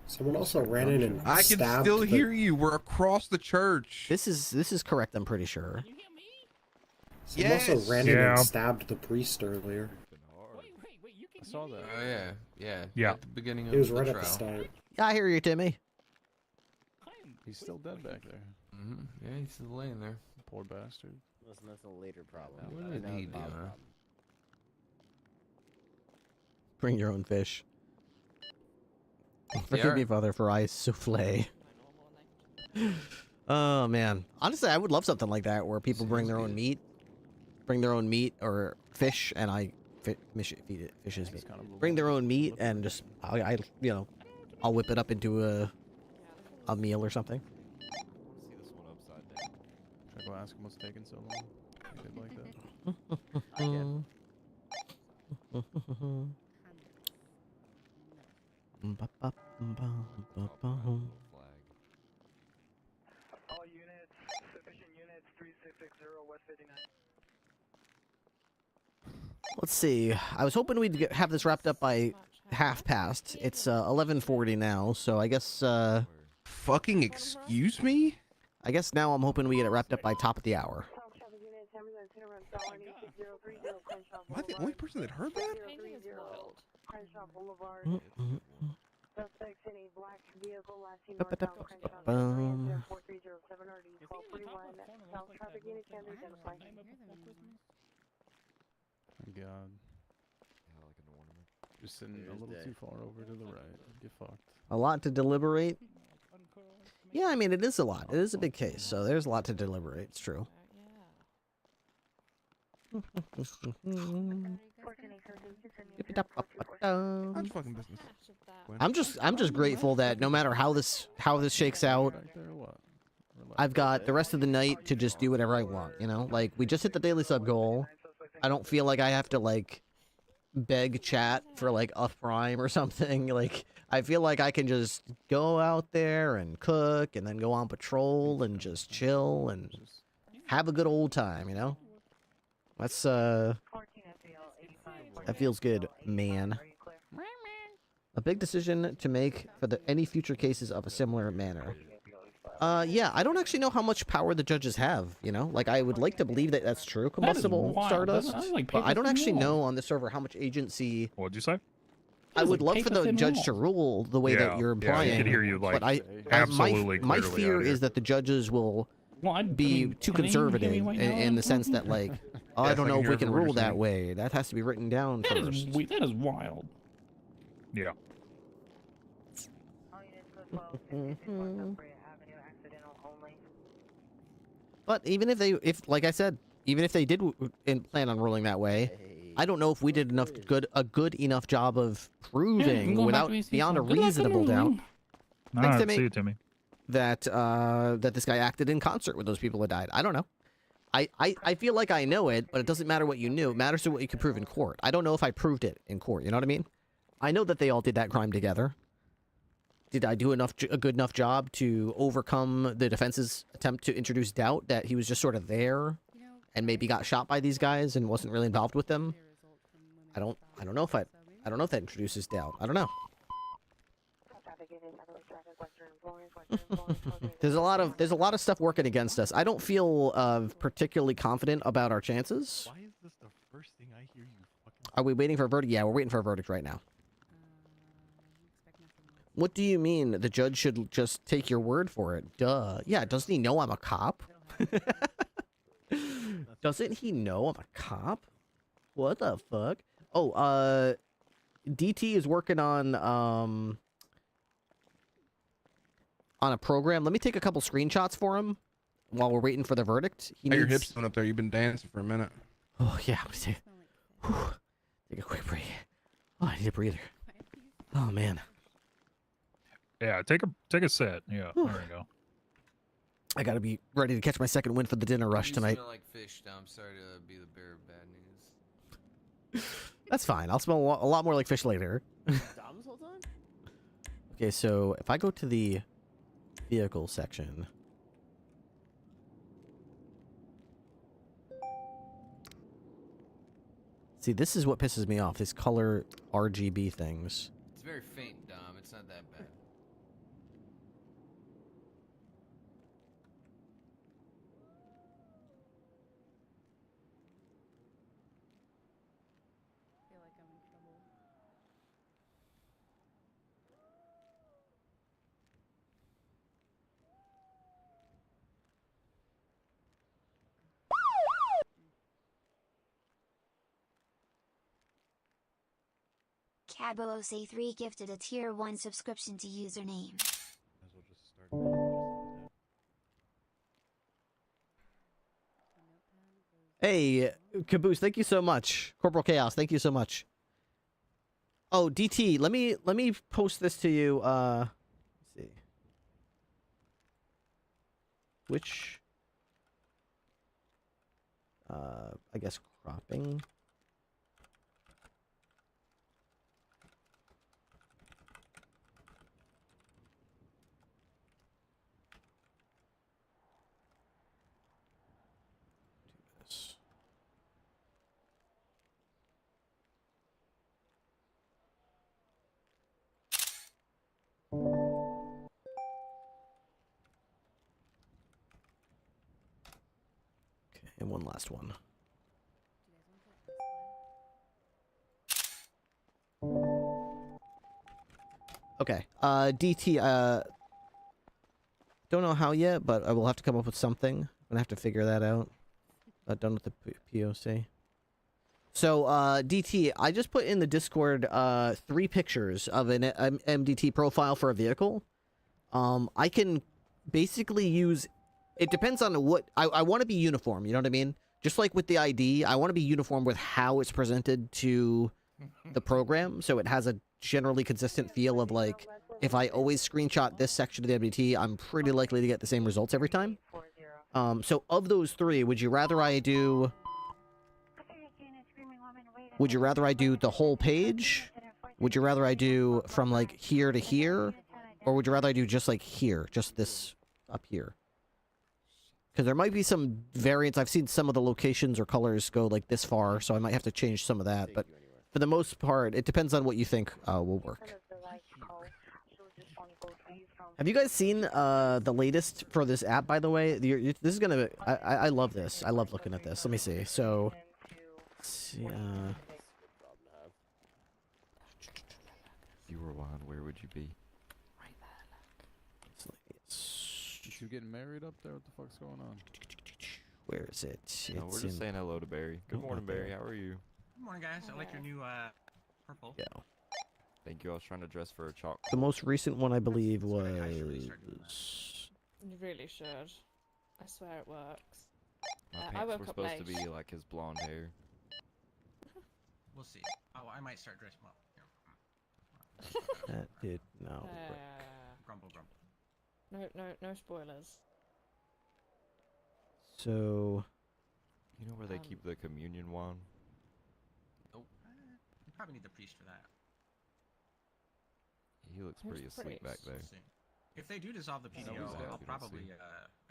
S14: Someone also ran in and
S9: I can
S14: stabbed
S9: still
S14: the-
S9: hear you. We're across the church.
S16: This is correct. I'm pretty sure.
S14: Someone also ran in and stabbed the priest earlier.
S4: I saw that.
S19: Oh yeah, yeah.
S6: Yeah.
S19: At the beginning of
S14: He was
S19: the
S14: right
S19: trial.
S14: at the start.
S16: Yeah, I hear you, Timmy.
S4: He's still dead back there.
S19: Yeah, he's still laying there.
S4: Poor bastard.
S13: Listen, that's a later problem.
S19: What did he do, huh?
S16: Bring your own fish. Forgive me, Father, for I souffle. Oh man, honestly, I would love something like that where people bring their own meat, or fish, and I feed it fishes meat. Bring their own meat and just I I'll whip it up into a meal or something.
S4: Should I go ask him what's taking so long? He did like that.
S18: All units, sufficient units, 3660 West 59.
S16: Let's see. I was hoping we'd have this wrapped up by half past. It's 11:40 now, so I guess.
S9: Fucking excuse me?
S16: I guess now I'm hoping we get it wrapped up by top of the hour.
S9: Am I the only person that heard that?
S17: Suspects in a black vehicle last seen northbound Crenshaw, 4307 RD 1241 South traffic unit can identify.
S4: God. Just sitting a little too far over to the right. Get fucked.
S16: A lot to deliberate. Yeah, I mean it is a lot. It is a big case, so there's a lot to deliberate. It's true. I'm just grateful that no matter how this shakes out, I've got the rest of the night to just do whatever I want, you know? Like, we just hit the daily sub goal. I don't feel like I have to, like, beg chat for, like, a prime or something. Like, I feel like I can just go out there and cook and then go on patrol and just chill and have a good old time, you know? That's, that feels good, man. A big decision to make for any future cases of a similar manner. Yeah, I don't actually know how much power the judges have, you know? Like, I would like to believe that that's true, combustible
S20: wild.
S16: stardust,
S20: That's like
S16: but I don't
S20: paper
S16: actually
S20: thin
S16: know on the server how much agency...
S6: What'd you say?
S16: I would
S20: like
S16: love for
S20: paper
S16: the
S20: thin
S16: judge
S20: walls.
S16: to rule the way that you're
S6: Yeah,
S16: implying.
S6: I could hear you, like,
S16: but my
S6: absolutely
S16: my
S6: clearly
S16: fear
S6: out here.
S16: is that the judges will be too conservative in the sense that, like, oh, I
S6: Yes,
S16: don't
S6: I
S16: know
S6: can
S16: if
S6: hear
S16: we can
S6: every word
S16: rule
S6: you're
S16: that
S6: saying.
S16: way. That has to be written down
S20: That is
S16: first.
S20: that is wild.
S6: Yeah.
S16: But even if like I said, even if they did plan on ruling that way, I don't know if we did a good enough job of proving
S20: going back
S16: without
S20: to VC
S16: beyond a
S20: Good luck on
S16: reasonable doubt.
S20: ruling.
S16: Thanks,
S6: Alright,
S16: Timmy.
S6: see you, Timmy.
S16: that that this guy acted in concert with those people that died. I don't know. I feel like I know it, but it doesn't matter what you knew. It matters to what you can prove in court. I don't know if I proved it in court. You know what I mean? I know that they all did that crime together. Did I do a good enough job to overcome the defense's attempt to introduce doubt that he was just sort of there and maybe got shot by these guys and wasn't really involved with them? I don't know if that introduces doubt. I don't know. There's a lot of stuff working against us. I don't feel particularly confident about our chances.
S4: Why is this the first thing I hear you fucking...
S16: Are we waiting for a verdict? Yeah, we're waiting for a verdict right now. What do you mean the judge should just take your word for it? Duh. Yeah, doesn't he know I'm a cop? Doesn't he know I'm a cop? What the fuck? Oh, DT is working on a program. Let me take a couple screenshots for him while we're waiting for the verdict.
S9: How your hips doing up there? You've been dancing for a minute.
S16: Oh yeah, I'm gonna take a quick break. Oh, I need a breather. Oh man.
S6: Yeah, take a set. Yeah, there you go.
S16: I gotta be ready to catch my second win for the dinner rush tonight.
S19: You smell like fish, Dom. Sorry to be the bearer of bad news.
S16: That's fine. I'll smell a lot more like fish later.
S13: Dom's whole time?
S16: Okay, so if I go to the vehicle section. See, this is what pisses me off. This color RGB things.
S19: It's very faint, Dom. It's not that bad.
S7: Cabos-A3 gifted a tier 1 subscription to username.
S16: Hey, Caboose, thank you so much. Corporal Chaos, thank you so much. Oh, DT, let me post this to you. Let's see. Which I guess cropping. Okay, and one last one. Okay, DT, don't know how yet, but I will have to come up with something. I'm gonna have to figure that out. Done with the POC. So, DT, I just put in the Discord 3 pictures of an MDT profile for a vehicle. I can basically use... It depends on what... I want to be uniform, you know what I mean? Just like with the ID, I want to be uniform with how it's presented to the program, so it has a generally consistent feel of, like, if I always screenshot this section of the MDT, I'm pretty likely to get the same results every time. So, of those 3, would you rather I do... Would you rather I do the whole page? Would you rather I do from, like, here to here? Or would you rather I do just, like, here? Just this up here? Because there might be some variants. I've seen some of the locations or colors go, like, this far, so I might have to change some of that. But for the most part, it depends on what you think will work. Have you guys seen the latest for this app, by the way? This is gonna... I love this. I love looking at this. Let me see. So... Let's see,
S1: If you were one, where would you be?
S4: You getting married up there? What the fuck's going on?
S16: Where is it?
S1: No, we're just saying hello to Barry. Good morning, Barry. How are you?
S10: Good morning, guys. I like your new purple.
S16: Yeah.
S1: Thank you. I was trying to dress for a chalk.
S16: The most recent one, I believe, was...
S12: You really should. I swear it works.
S1: My
S12: I
S1: pants
S12: woke
S1: were
S12: up
S1: supposed
S12: late.
S1: to be like his blonde hair.
S10: We'll see. Oh, I might start dressing well.
S16: That did no.
S10: Grumble, grumble.
S12: No spoilers.
S16: So,
S1: You know where they keep the communion wine?
S10: Nope. You probably need the priest for that.
S1: He looks pretty asleep back there.
S10: If they do dissolve the PDO, I'll probably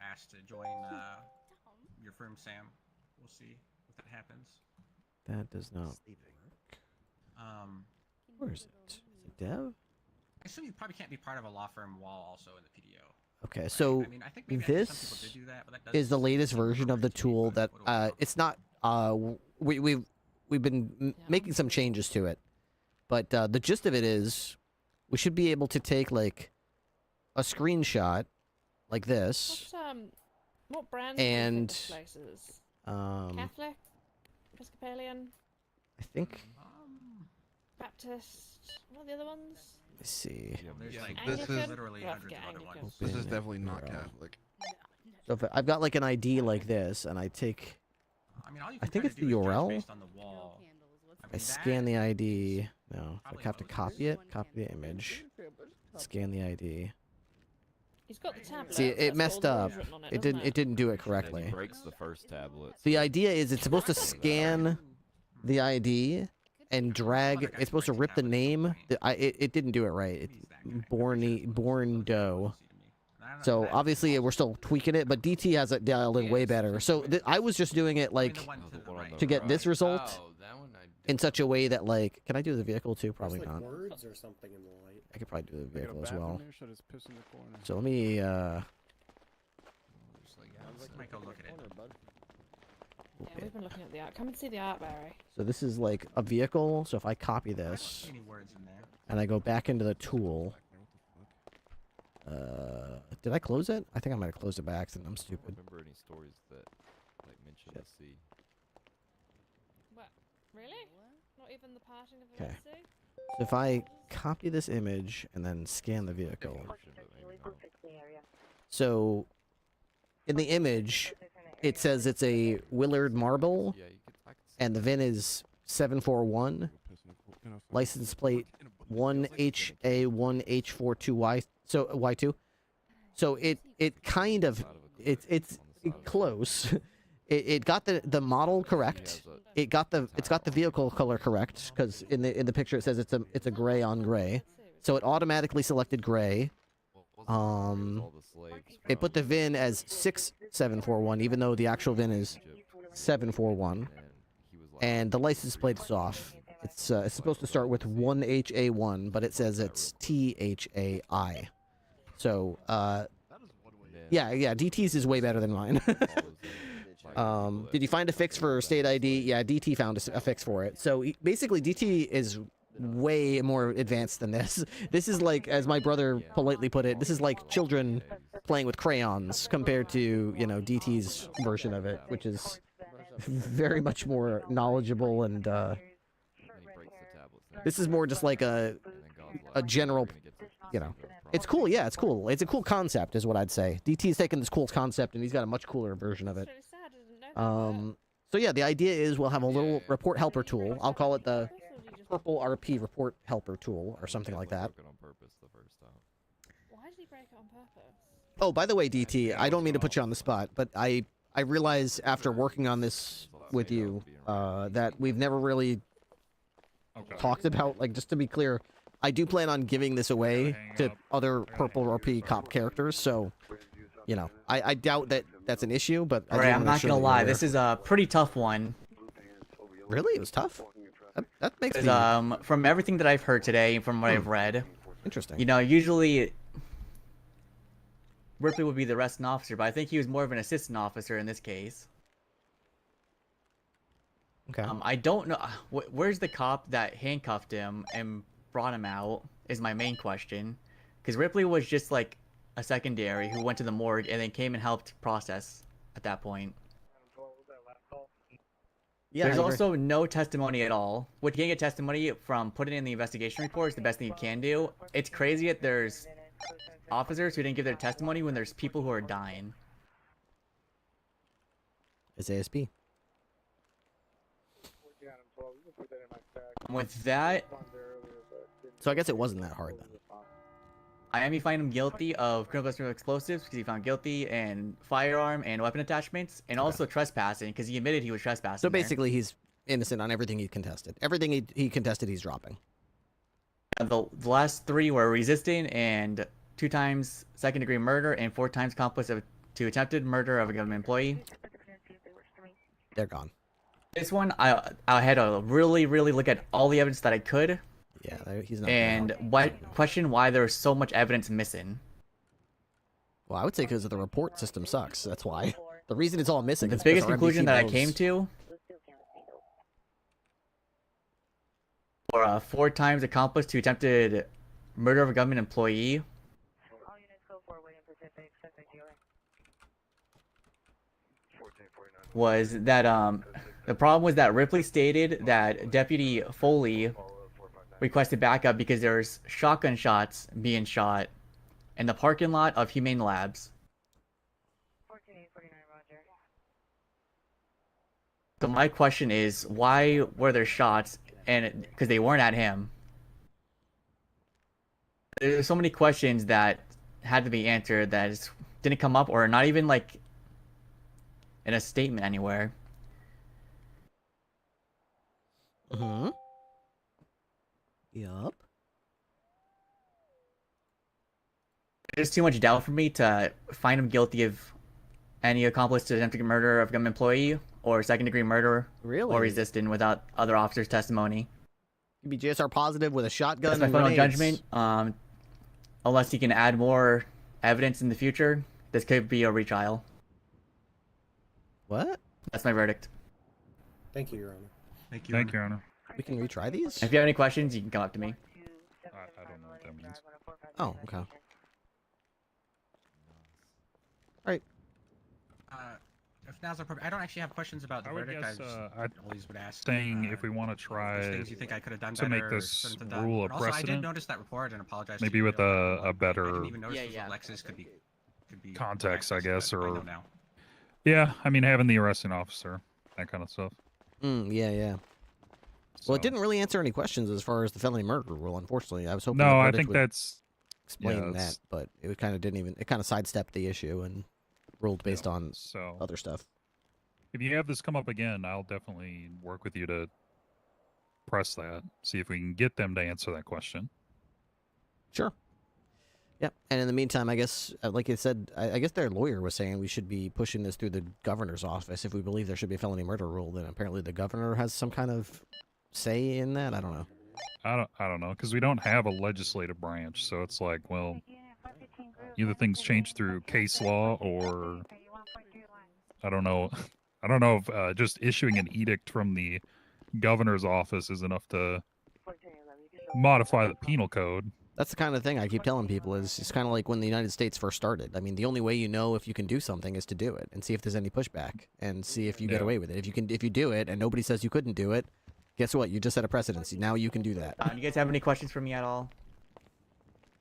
S10: ask to join your firm, Sam. We'll see if that happens.
S16: that does not work. Where is it? Is it Dev?
S10: I assume you probably can't be part of a law firm while also in the PDO.
S16: Okay, so
S10: I mean, I think maybe
S16: this
S10: some people did do that, but that
S16: is the latest version of the tool that it's not we've been making some changes to it, but the gist of it is we should be able to take like a screenshot like this
S12: What brand
S16: and
S12: places? Catholic, Episcopalian,
S16: I think
S12: Baptist. What are the other ones?
S16: let's see.
S9: This is
S10: literally hundreds of other ones.
S9: This is definitely not Catholic.
S16: So if I've got like an ID like this and I take I think it's the URL. I scan the ID. No, I have to copy it. Copy the image. Scan the ID.
S12: He's got the tablet.
S16: See, it
S12: that's
S16: messed
S12: got all
S16: up.
S12: the words written on
S16: It didn't.
S12: doesn't
S16: It didn't do it
S1: He
S16: correctly.
S1: breaks the first tablet.
S16: The idea is it's supposed to scan the ID and drag. It's supposed to rip the name. It didn't do it right. It's Born-do. So obviously we're still tweaking it, but DT has it dialed in way better. So I was just doing it like to get this result in such a way that like, can I do the vehicle too? Probably
S14: There's, like,
S16: not.
S14: words or something in the light.
S16: I could probably do the
S4: They got a
S16: vehicle as
S4: bathroom
S16: well.
S4: there, so just piss in the corner.
S16: So let me
S10: Might go look at it.
S12: Yeah, we've been looking at the art. Come and see the art, Barry.
S16: so this is like a vehicle. So if I copy this
S10: Any words in there?
S16: and I go back into the tool, did I close it? I think I might have closed it by accident. I'm
S1: I don't
S16: stupid.
S1: remember any stories that like mention the sea.
S12: What? Really? Not even the parting of the
S16: Okay.
S12: Red Sea?
S16: So if I copy this image and then scan the vehicle, so in the image it says it's a Willard Marble, and the VIN is 741, license plate 1HA1H42Y, so Y2. So it kind of it's close. It got the model correct. It's got the vehicle color correct because in the picture it says it's a gray on gray. So it automatically selected gray. It put the VIN as 6741 even though the actual VIN is 741, and the license plate is off. It's supposed to start with 1HA1, but it says it's THAI. So yeah, DT's is way better than mine. Did you find a fix for state ID? Yeah, DT found a fix for it. So basically, DT is way more advanced than this. This is like, as my brother politely put it, this is like children playing with crayons compared to, you know, DT's version of it, which is very much more knowledgeable and this is more just like a general, you know. It's cool, yeah, it's cool. It's a cool concept, is what I'd say. DT's taken this cool concept and he's got a much cooler version of it. So yeah, the idea is we'll have a little report helper tool. I'll call it the PurpleRP report helper tool or something like that.
S12: Why did he break it on purpose?
S16: Oh, by the way, DT, I don't mean to put you on the spot, but I realize after working on this with you that we've never really talked about, like, just to be clear, I do plan on giving this away to other PurpleRP cop characters, so, you know, I doubt that that's an issue, but I
S11: Alright, I'm not gonna lie, this is a pretty tough one.
S16: Really? It was tough? That makes me...
S11: From everything that I've heard today, and from what I've read...
S16: Interesting.
S11: You know, usually... Ripley would be the arresting officer, but I think he was more of an assistant officer in this case.
S16: Okay.
S11: I don't know... Where's the cop that handcuffed him and brought him out, is my main question. Because Ripley was just, like, a secondary who went to the morgue and then came and helped process at that point.
S16: Yeah,
S11: there's also no testimony at all. What you can get testimony from putting in the investigation report is the best thing you can do. It's crazy that there's officers who didn't give their testimony when there's people who are dying.
S16: It's ASP.
S11: With that...
S16: So I guess it wasn't that hard then.
S11: Miami find him guilty of criminal explosives because he found guilty in firearm and weapon attachments, and also trespassing because he admitted he was trespassing.
S16: So basically, he's innocent on everything he contested. Everything he contested, he's dropping.
S11: The last 3 were resisting and 2 times second-degree murder and 4 times accomplice to attempted murder of a government employee.
S16: They're gone.
S11: This one, I had to really look at all the evidence that I could.
S16: Yeah, he's not.
S11: And question why there was so much evidence missing.
S16: Well, I would say because the report system sucks. That's why. The reason it's all missing.
S11: The
S16: is
S11: biggest
S16: because our
S11: conclusion
S16: MDC
S11: that I
S16: knows-
S11: came to were 4 times accomplice to attempted murder of a government employee. Was that the problem was that Ripley stated that Deputy Foley requested backup because there's shotgun shots being shot in the parking lot of Humane Labs. So my question is, why were there shots? And because they weren't at him. There's so many questions that had to be answered that just didn't come up, or not even like in a statement anywhere.
S16: Yup.
S11: There's too much doubt for me to find him guilty of any accomplice to attempted murder of a government employee or second-degree murder or resisting without other officers' testimony.
S16: You'd be JSR positive with a shotgun.
S11: That's my
S16: and
S11: final
S16: grenades.
S11: judgment. Unless he can add more evidence in the future, this could be a retrial.
S16: What?
S11: That's my verdict.
S14: Thank you, Your Honor.
S6: Thank you, Your Honor.
S16: We can retry these?
S11: If you have any questions, you can come up to me.
S6: I don't know what that means.
S16: Oh, okay. Alright.
S10: If now's appropriate, I don't actually have questions about the
S6: I would
S10: verdict.
S6: guess,
S10: I just always would ask.
S6: Saying if we want to try
S10: those things you think I could have done
S6: to make
S10: better or
S6: this
S10: shouldn't have done.
S6: rule a
S10: And also, I did
S6: precedent,
S10: notice that report and apologize.
S6: maybe with a better
S10: I didn't even notice Alexis could be
S6: context, I guess,
S10: I know
S6: or
S10: now.
S6: yeah, I mean having the arresting officer, that kind of stuff.
S16: Yeah. Well, it didn't really answer any questions as far as the felony murder rule, unfortunately. I was hoping
S6: No,
S16: the
S6: I
S16: verdict
S6: think
S16: would
S6: that's
S16: explain that, but it kind of didn't even. It kind of sidestepped the issue and ruled based on other stuff.
S6: If you have this come up again, I'll definitely work with you to press that, see if we can get them to answer that question.
S16: Sure. Yep. And in the meantime, I guess, like I said, I guess their lawyer was saying we should be pushing this through the governor's office. If we believe there should be a felony murder rule, then apparently the governor has some kind of say in that. I don't know.
S6: I don't know, because we don't have a legislative branch, so it's like, well, either things change through case law, or I don't know. I don't know if just issuing an edict from the governor's office is enough to modify the penal code.
S16: That's the kind of thing I keep telling people is it's kind of like when the United States first started. I mean, the only way you know if you can do something is to do it and see if there's any pushback and see if you get away with it. If you do it and nobody says you couldn't do it, guess what? You just set a precidency. Now you can do that.
S11: You guys have any questions for me at all?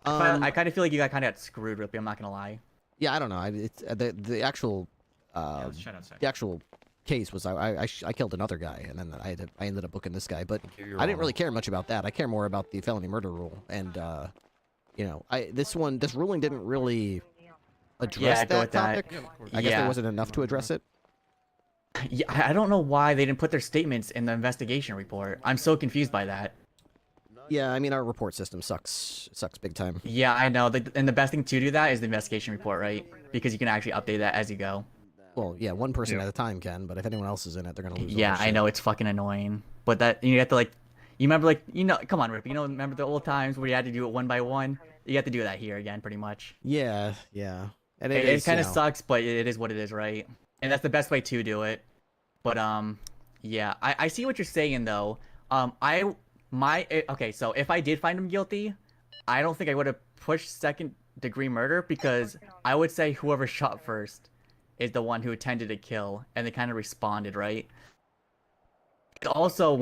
S11: I kind of feel like you kind of got screwed, Ripley. I'm not gonna lie.
S16: Yeah, I don't know. It's the actual
S10: let's shut outside.
S16: the actual case was I killed another guy and then I ended up booking this guy, but
S19: Your
S16: I didn't
S19: Honor.
S16: really care much about that. I care more about the felony murder rule and you know, this ruling didn't really address that topic. I guess there wasn't enough to address it.
S11: Yeah, I don't know why they didn't put their statements in the investigation report. I'm so confused by that.
S16: Yeah, I mean our report system sucks big time.
S11: Yeah, I know. And the best thing to do that is the investigation report, right? Because you can actually update that as you go.
S16: Well, yeah, one person at a time can, but if anyone else is in it, they're gonna lose. all
S11: Yeah,
S16: their
S11: I
S16: shit.
S11: know it's fucking annoying, but that you have to you remember come on, Rip. Remember the old times where you had to do it one by one. You have to do that here again, pretty much.
S16: Yeah. And
S11: It kind of sucks, but it is what it is, right? And that's the best way to do it. But yeah, I see what you're saying though. Okay, so if I did find him guilty, I don't think I would have pushed second-degree murder because I would say whoever shot first is the one who intended to kill, and they kind of responded, right? Also,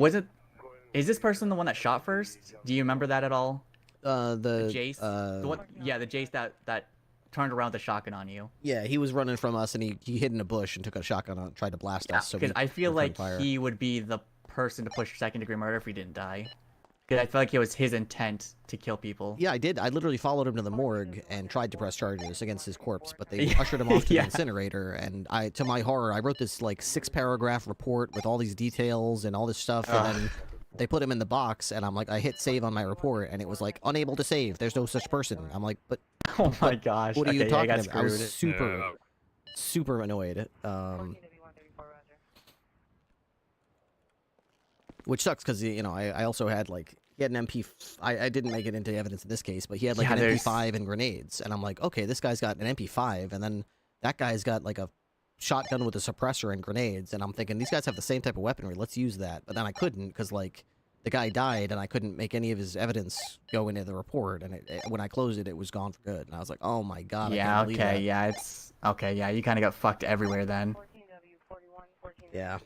S11: is this person the one that shot first? Do you remember that at all? The Jace, the Jace that turned around the shotgun on you.
S16: Yeah, he was running from us and he hid in a bush and took a shotgun and tried to blast us. So
S11: because I feel like
S16: fire.
S11: he would be the person to push second-degree murder if he didn't die. 'Cause I feel like it was his intent to kill people.
S16: Yeah, I did. I literally followed him to the morgue and tried to press charges against his corpse, but they ushered him off to
S11: Yeah.
S16: the incinerator. And to my horror, I wrote this like 6-paragraph report with all these details and all this stuff, and then they put him in the box. And I'm like, I hit save on my report, and it was like unable to save. There's no such person. I'm like, but
S11: Oh my gosh.
S16: what are you
S11: Okay, yeah, I
S16: talking
S11: got
S16: about? I was
S11: screwed.
S16: super annoyed. Which sucks because I also had like he had an MP. I didn't make it into evidence in this case, but he had like
S11: Yeah,
S16: an
S11: there's-
S16: MP5 and grenades, and I'm like, okay, this guy's got an MP5, and then that guy's got like a shotgun with a suppressor and grenades, and I'm thinking these guys have the same type of weaponry. Let's use that, but then I couldn't because like the guy died, and I couldn't make any of his evidence go into the report, and when I closed it, it was gone for good, and I was like, oh my god, I
S11: Yeah,
S16: can't believe
S11: okay,
S16: that.
S11: yeah, it's okay, yeah, you kind of got fucked everywhere then.
S16: Yeah.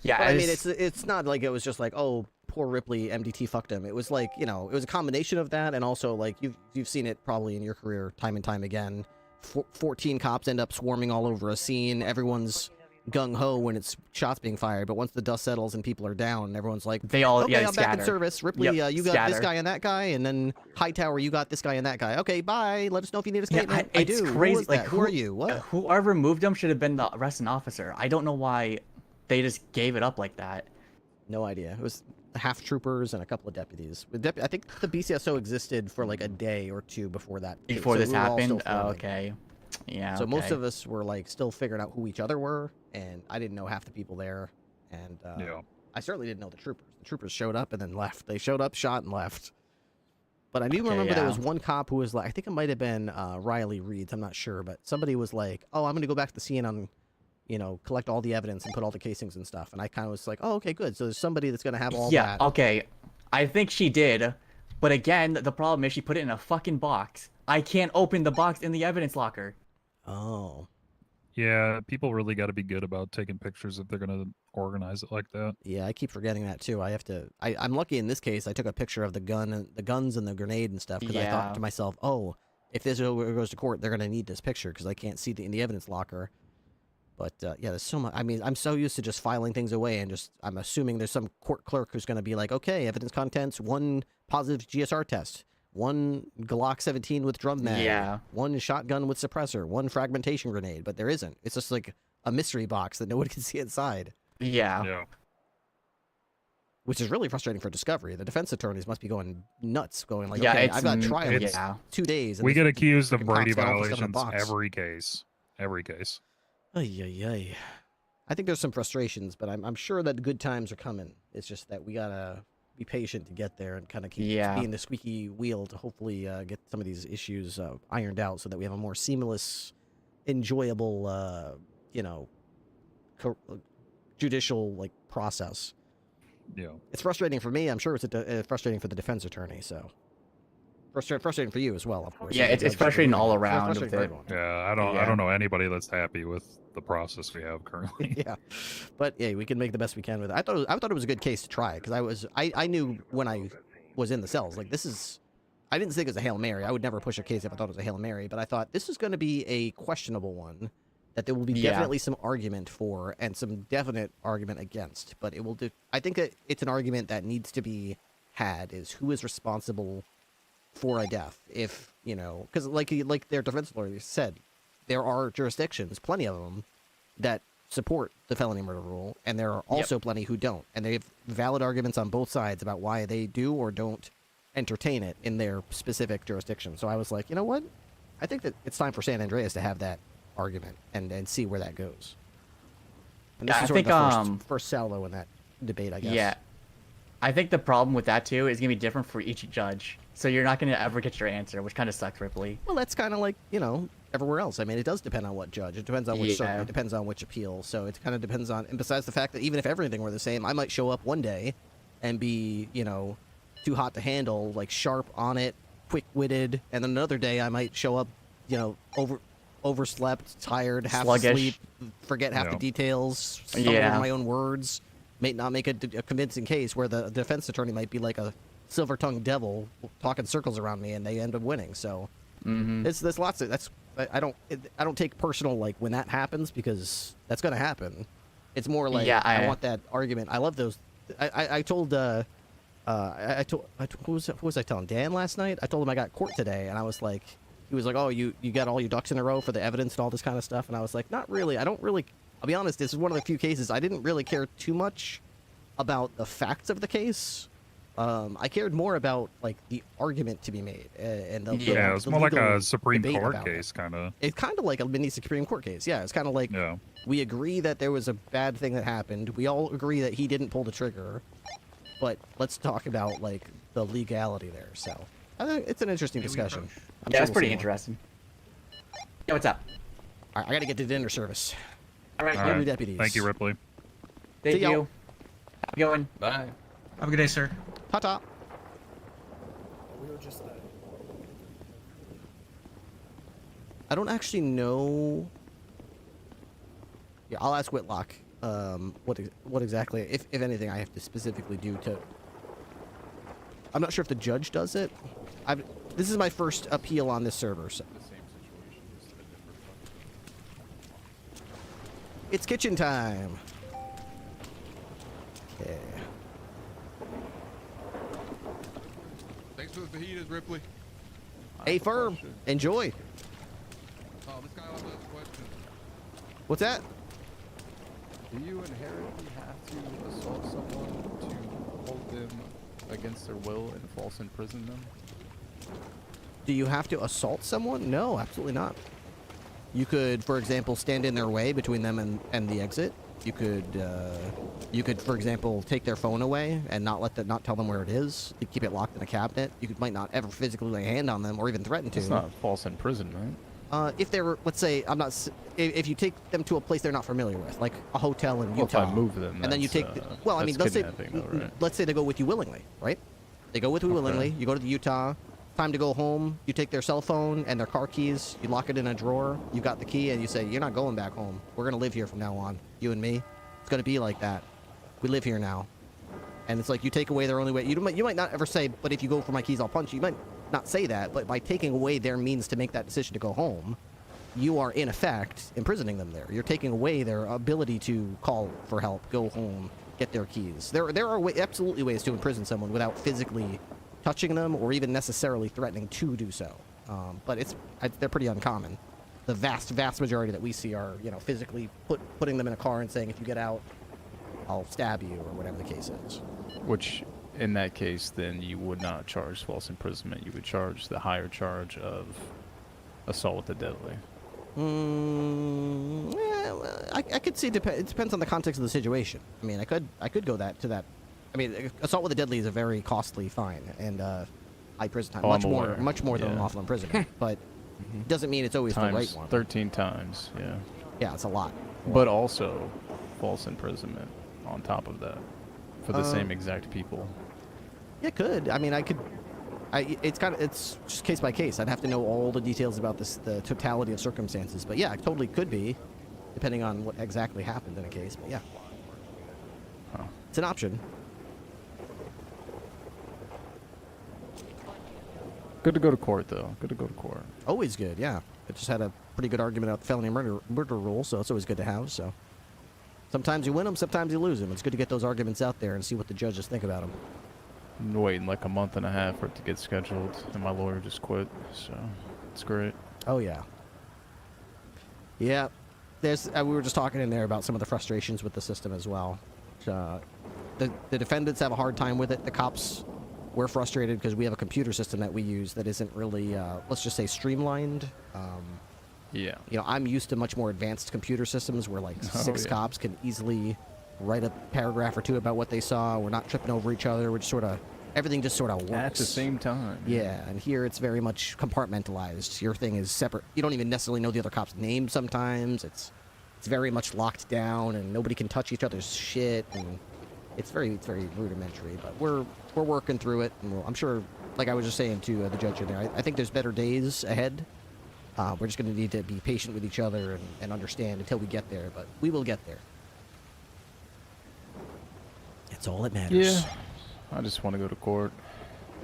S11: Yeah,
S16: But, I mean,
S11: just-
S16: it's not like it was just like, oh, poor Ripley, MDT fucked him. It was like, it was a combination of that, and also like you've seen it probably in your career time and time again. 14 cops end up swarming all over a scene. Everyone's gung ho when it's shots being fired, but once the dust settles and people are down, everyone's like,
S11: They all-
S16: okay,
S11: yeah, they
S16: I'm back in
S11: scatter.
S16: service. Ripley,
S11: Yep,
S16: you got this
S11: scatter.
S16: guy and that guy, and then Hightower, you got this guy and that guy. Okay, bye. Let us know if you need a
S11: Yeah,
S16: statement.
S11: it's
S16: do.
S11: crazy.
S16: Who is
S11: Like,
S16: that? Who are you? What?
S11: Whoever moved him should have been the arresting officer. I don't know why they just gave it up like that.
S16: No idea. It was half troopers and a couple of deputies. I think the BCSO existed for like a day or two before that.
S11: Before
S16: so
S11: this
S16: we were all still
S11: happened? Oh,
S16: forming.
S11: okay. Yeah.
S16: So most
S11: okay.
S16: of us were like still figuring out who each other were, and I didn't know half the people there, and
S6: Yeah.
S16: I certainly didn't know the troopers. The troopers showed up and then left. They showed up, shot, and left. But I do
S11: Okay,
S16: remember there
S11: yeah.
S16: was one cop who was like, I think it might have been Riley Reeds, I'm not sure, but somebody was like, oh, I'm going to go back to the scene on, collect all the evidence and put all the casings and stuff. And I kind of was like, oh, okay, good. So there's somebody that's going to have all
S11: Yeah,
S16: that.
S11: okay. I think she did, but again, the problem is she put it in a fucking box. I can't open the box in the evidence locker.
S16: Oh.
S6: Yeah, people really got to be good about taking pictures if they're going to organize it like that.
S16: Yeah, I keep forgetting that too. I have to. I'm lucky in this case. I took a picture of the guns and the grenade and stuff because I
S11: Yeah.
S16: thought to myself, oh, if this ever goes to court, they're gonna need this picture because I can't see in the evidence locker. But yeah, there's so much. I mean, I'm so used to just filing things away and I'm assuming there's some court clerk who's gonna be like, okay, evidence contents, 1 positive GSR test, 1 Glock 17 with drum mag,
S11: Yeah.
S16: 1 shotgun with suppressor, 1 fragmentation grenade. But there isn't. It's just like a mystery box that nobody can see inside.
S11: Yeah.
S6: Yeah.
S16: Which is really frustrating for Discovery. The defense attorneys must be going nuts, going like,
S11: Yeah,
S16: okay,
S11: it's
S16: I've got trial in
S11: yeah.
S16: 2 days. And
S6: We
S16: this
S6: get accused of
S16: freaking
S6: Brady
S16: cop's got all this stuff in a
S6: violations
S16: box."
S6: every case. Every case.
S16: Ay, ay, ay. I think there's some frustrations, but I'm sure that good times are coming. It's just that we gotta be patient to get there and kind of keep
S11: Yeah.
S16: being the squeaky wheel to hopefully get some of these issues ironed out so that we have a more seamless, enjoyable, judicial process.
S6: Yeah.
S16: It's frustrating for me. I'm sure it's frustrating for the defense attorney. So frustrating for you as well, of course.
S11: Yeah, it's frustrating all
S16: It's
S11: around
S16: frustrating
S11: with
S16: for
S11: it.
S16: everyone.
S6: Yeah, I
S11: Yeah.
S6: don't know anybody that's happy with the process we have currently.
S16: Yeah, but yeah, we can make the best we can with it. I thought it was a good case to try because I knew when I was in the cells like this is. I didn't think it was a Hail Mary. I would never push a case if I thought it was a Hail Mary, but I thought this is going to be a questionable one that there will be
S11: Yeah.
S16: definitely some argument for and some definite argument against. But it will do. I think that it's an argument that needs to be had is who is responsible for a death. If because like their defense lawyer said, there are jurisdictions, plenty of them, that support the felony murder rule, and there are also plenty who don't, and they have valid arguments on both sides about why they do or don't entertain it in their specific jurisdiction. So I was like, you know what? I think that it's time for San Andreas to have that argument and see where that goes. And this
S11: Yeah,
S16: is
S11: I
S16: sort of
S11: think,
S16: the first salvo in that debate, I guess.
S11: Yeah. I think the problem with that too is gonna be different for each judge. So you're not gonna ever get your answer, which kind of sucks, Ripley.
S16: Well, that's kind of like, everywhere else. I mean, it does depend on what judge. It depends on which circuit.
S11: Yeah.
S16: It depends on which appeal. So it kind of depends on, and besides the fact that even if everything were the same, I might show up one day and be, too hot to handle, like sharp on it, quick-witted, and then another day I might show up, overslept, tired, half
S11: Sluggish.
S16: asleep, forget half the details, stumble
S11: Yeah.
S16: over my own words, may not make a convincing case, where the defense attorney might be like a silver-tongued devil talking circles around me, and they end up winning. So there's lots of I don't take personal when that happens because that's gonna happen. It's more like
S11: Yeah,
S16: I want that argument. I love those I told who was I telling? Dan last night? I told him I got court today, and I was like, he was like, oh, you got all your ducks in a row for the evidence and all this kind of stuff, and I was like, not really. I don't really. I'll be honest. This is one of the few cases I didn't really care too much about the facts of the case. I cared more about like the argument to be made and the
S6: Yeah, it was
S16: the
S6: more like
S16: legal
S6: a Supreme
S16: debate
S6: Court
S16: about
S6: case, kind of.
S16: It's kind of like a mini Supreme Court case. Yeah, it's kind of like we agree that there was a bad thing that happened. We all agree that he didn't pull the trigger, but let's talk about like the legality there. So I think it's an interesting discussion.
S11: Yeah, it's pretty interesting. Yeah, what's up?
S16: All right, I got to get to dinner service.
S11: All right,
S16: New deputies.
S6: Thank you, Ripley.
S11: Thank
S16: See y'all.
S11: you. Have a good one.
S19: Bye.
S10: Have a good day, sir.
S16: Ta-ta.
S14: We were just
S16: I don't actually know. Yeah, I'll ask Whitlock. What exactly, if anything, I have to specifically do to. I'm not sure if the judge does it. This is my first appeal on this server. So. It's kitchen time. Yeah.
S9: Thanks for the fajitas, Ripley.
S16: Hey, firm. Enjoy.
S9: Oh, this guy also has a question.
S16: What's that?
S4: Do you inherently have to assault someone to hold them against their will and false imprison them?
S16: Do you have to assault someone? No, absolutely not. You could, for example, stand in their way between them and the exit. You could, for example, take their phone away and not tell them where it is. You keep it locked in a cabinet. You might not ever physically lay a hand on them or even threaten to.
S4: It's not false imprisonment.
S16: If they were, let's say, if you take them to a place they're not familiar with, like a hotel in Utah.
S4: If I move them,
S16: and then you take, well, I mean, let's say,
S4: right?
S16: let's say they go with you willingly, right? They go with you willingly. You go to the Utah. Time to go home. You take their cell phone and their car keys. You lock it in a drawer. You got the key, and you say, "You're not going back home. We're gonna live here from now on. You and me. It's gonna be like that. We live here now." And it's like you take away their only way. You might not ever say, "But if you go for my keys, I'll punch you." You might not say that, but by taking away their means to make that decision to go home, you are in effect imprisoning them there. You're taking away their ability to call for help, go home, get their keys. There are absolutely ways to imprison someone without physically touching them or even necessarily threatening to do so. But they're pretty uncommon. The vast majority that we see are, physically putting them in a car and saying, "If you get out, I'll stab you," or whatever the case is.
S4: Which, in that case, then you would not charge false imprisonment. You would charge the higher charge of assault with the deadly.
S16: I could see it depends on the context of the situation. I mean, I could go to that. I mean, assault with a deadly is a very costly fine and high prison time, much more than unlawful imprisonment. But it doesn't mean it's always the right one.
S4: 13 times, yeah.
S16: Yeah, it's a lot.
S4: But also false imprisonment on top of that for the same exact people.
S16: Yeah, it could. I mean, it's just case by case. I'd have to know all the details about the totality of circumstances. But yeah, it totally could be, depending on what exactly happened in a case. But yeah, it's an option.
S4: Good to go to court, though. Good to go to court.
S16: Always good, yeah. I just had a pretty good argument about the felony murder rule, so it's always good to have. So sometimes you win them, sometimes you lose them. It's good to get those arguments out there and see what the judges think about them.
S4: I'm waiting like a month and a half for it to get scheduled, and my lawyer just quit, so it's great.
S16: Oh, yeah. Yeah. We were just talking in there about some of the frustrations with the system as well. The defendants have a hard time with it. The cops, we're frustrated because we have a computer system that we use that isn't really, let's just say, streamlined.
S4: Yeah.
S16: I'm used to much more advanced computer systems where like six cops can easily write a paragraph or two about what they saw. We're not tripping over each other. We're just everything just sort of works.
S4: At the same time.
S16: Yeah, and here it's very much compartmentalized. Your thing is separate. You don't even necessarily know the other cop's name sometimes. It's very much locked down, and nobody can touch each other's shit, and it's very rudimentary. But we're working through it, and I'm sure, like I was just saying to the judge in there, I think there's better days ahead. We're just going to need to be patient with each other and understand until we get there, but we will get there. That's all that matters.
S4: Yeah. I just want to go to court,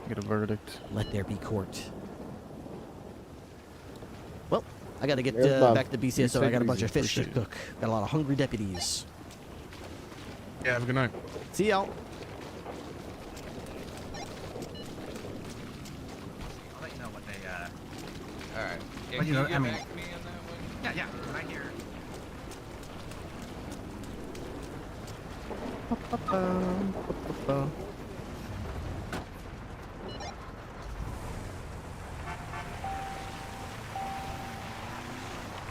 S4: get a verdict.
S16: Let there be court. Well, I got to get back to BCSO. I got a bunch of fish to cook. Got a lot of hungry deputies.
S9: Yeah, have a good night.
S16: See y'all.
S19: Alright. Yeah,
S10: But,
S19: can
S10: you know,
S19: get
S10: I mean-
S19: back to me on that one?
S10: Yeah, right here.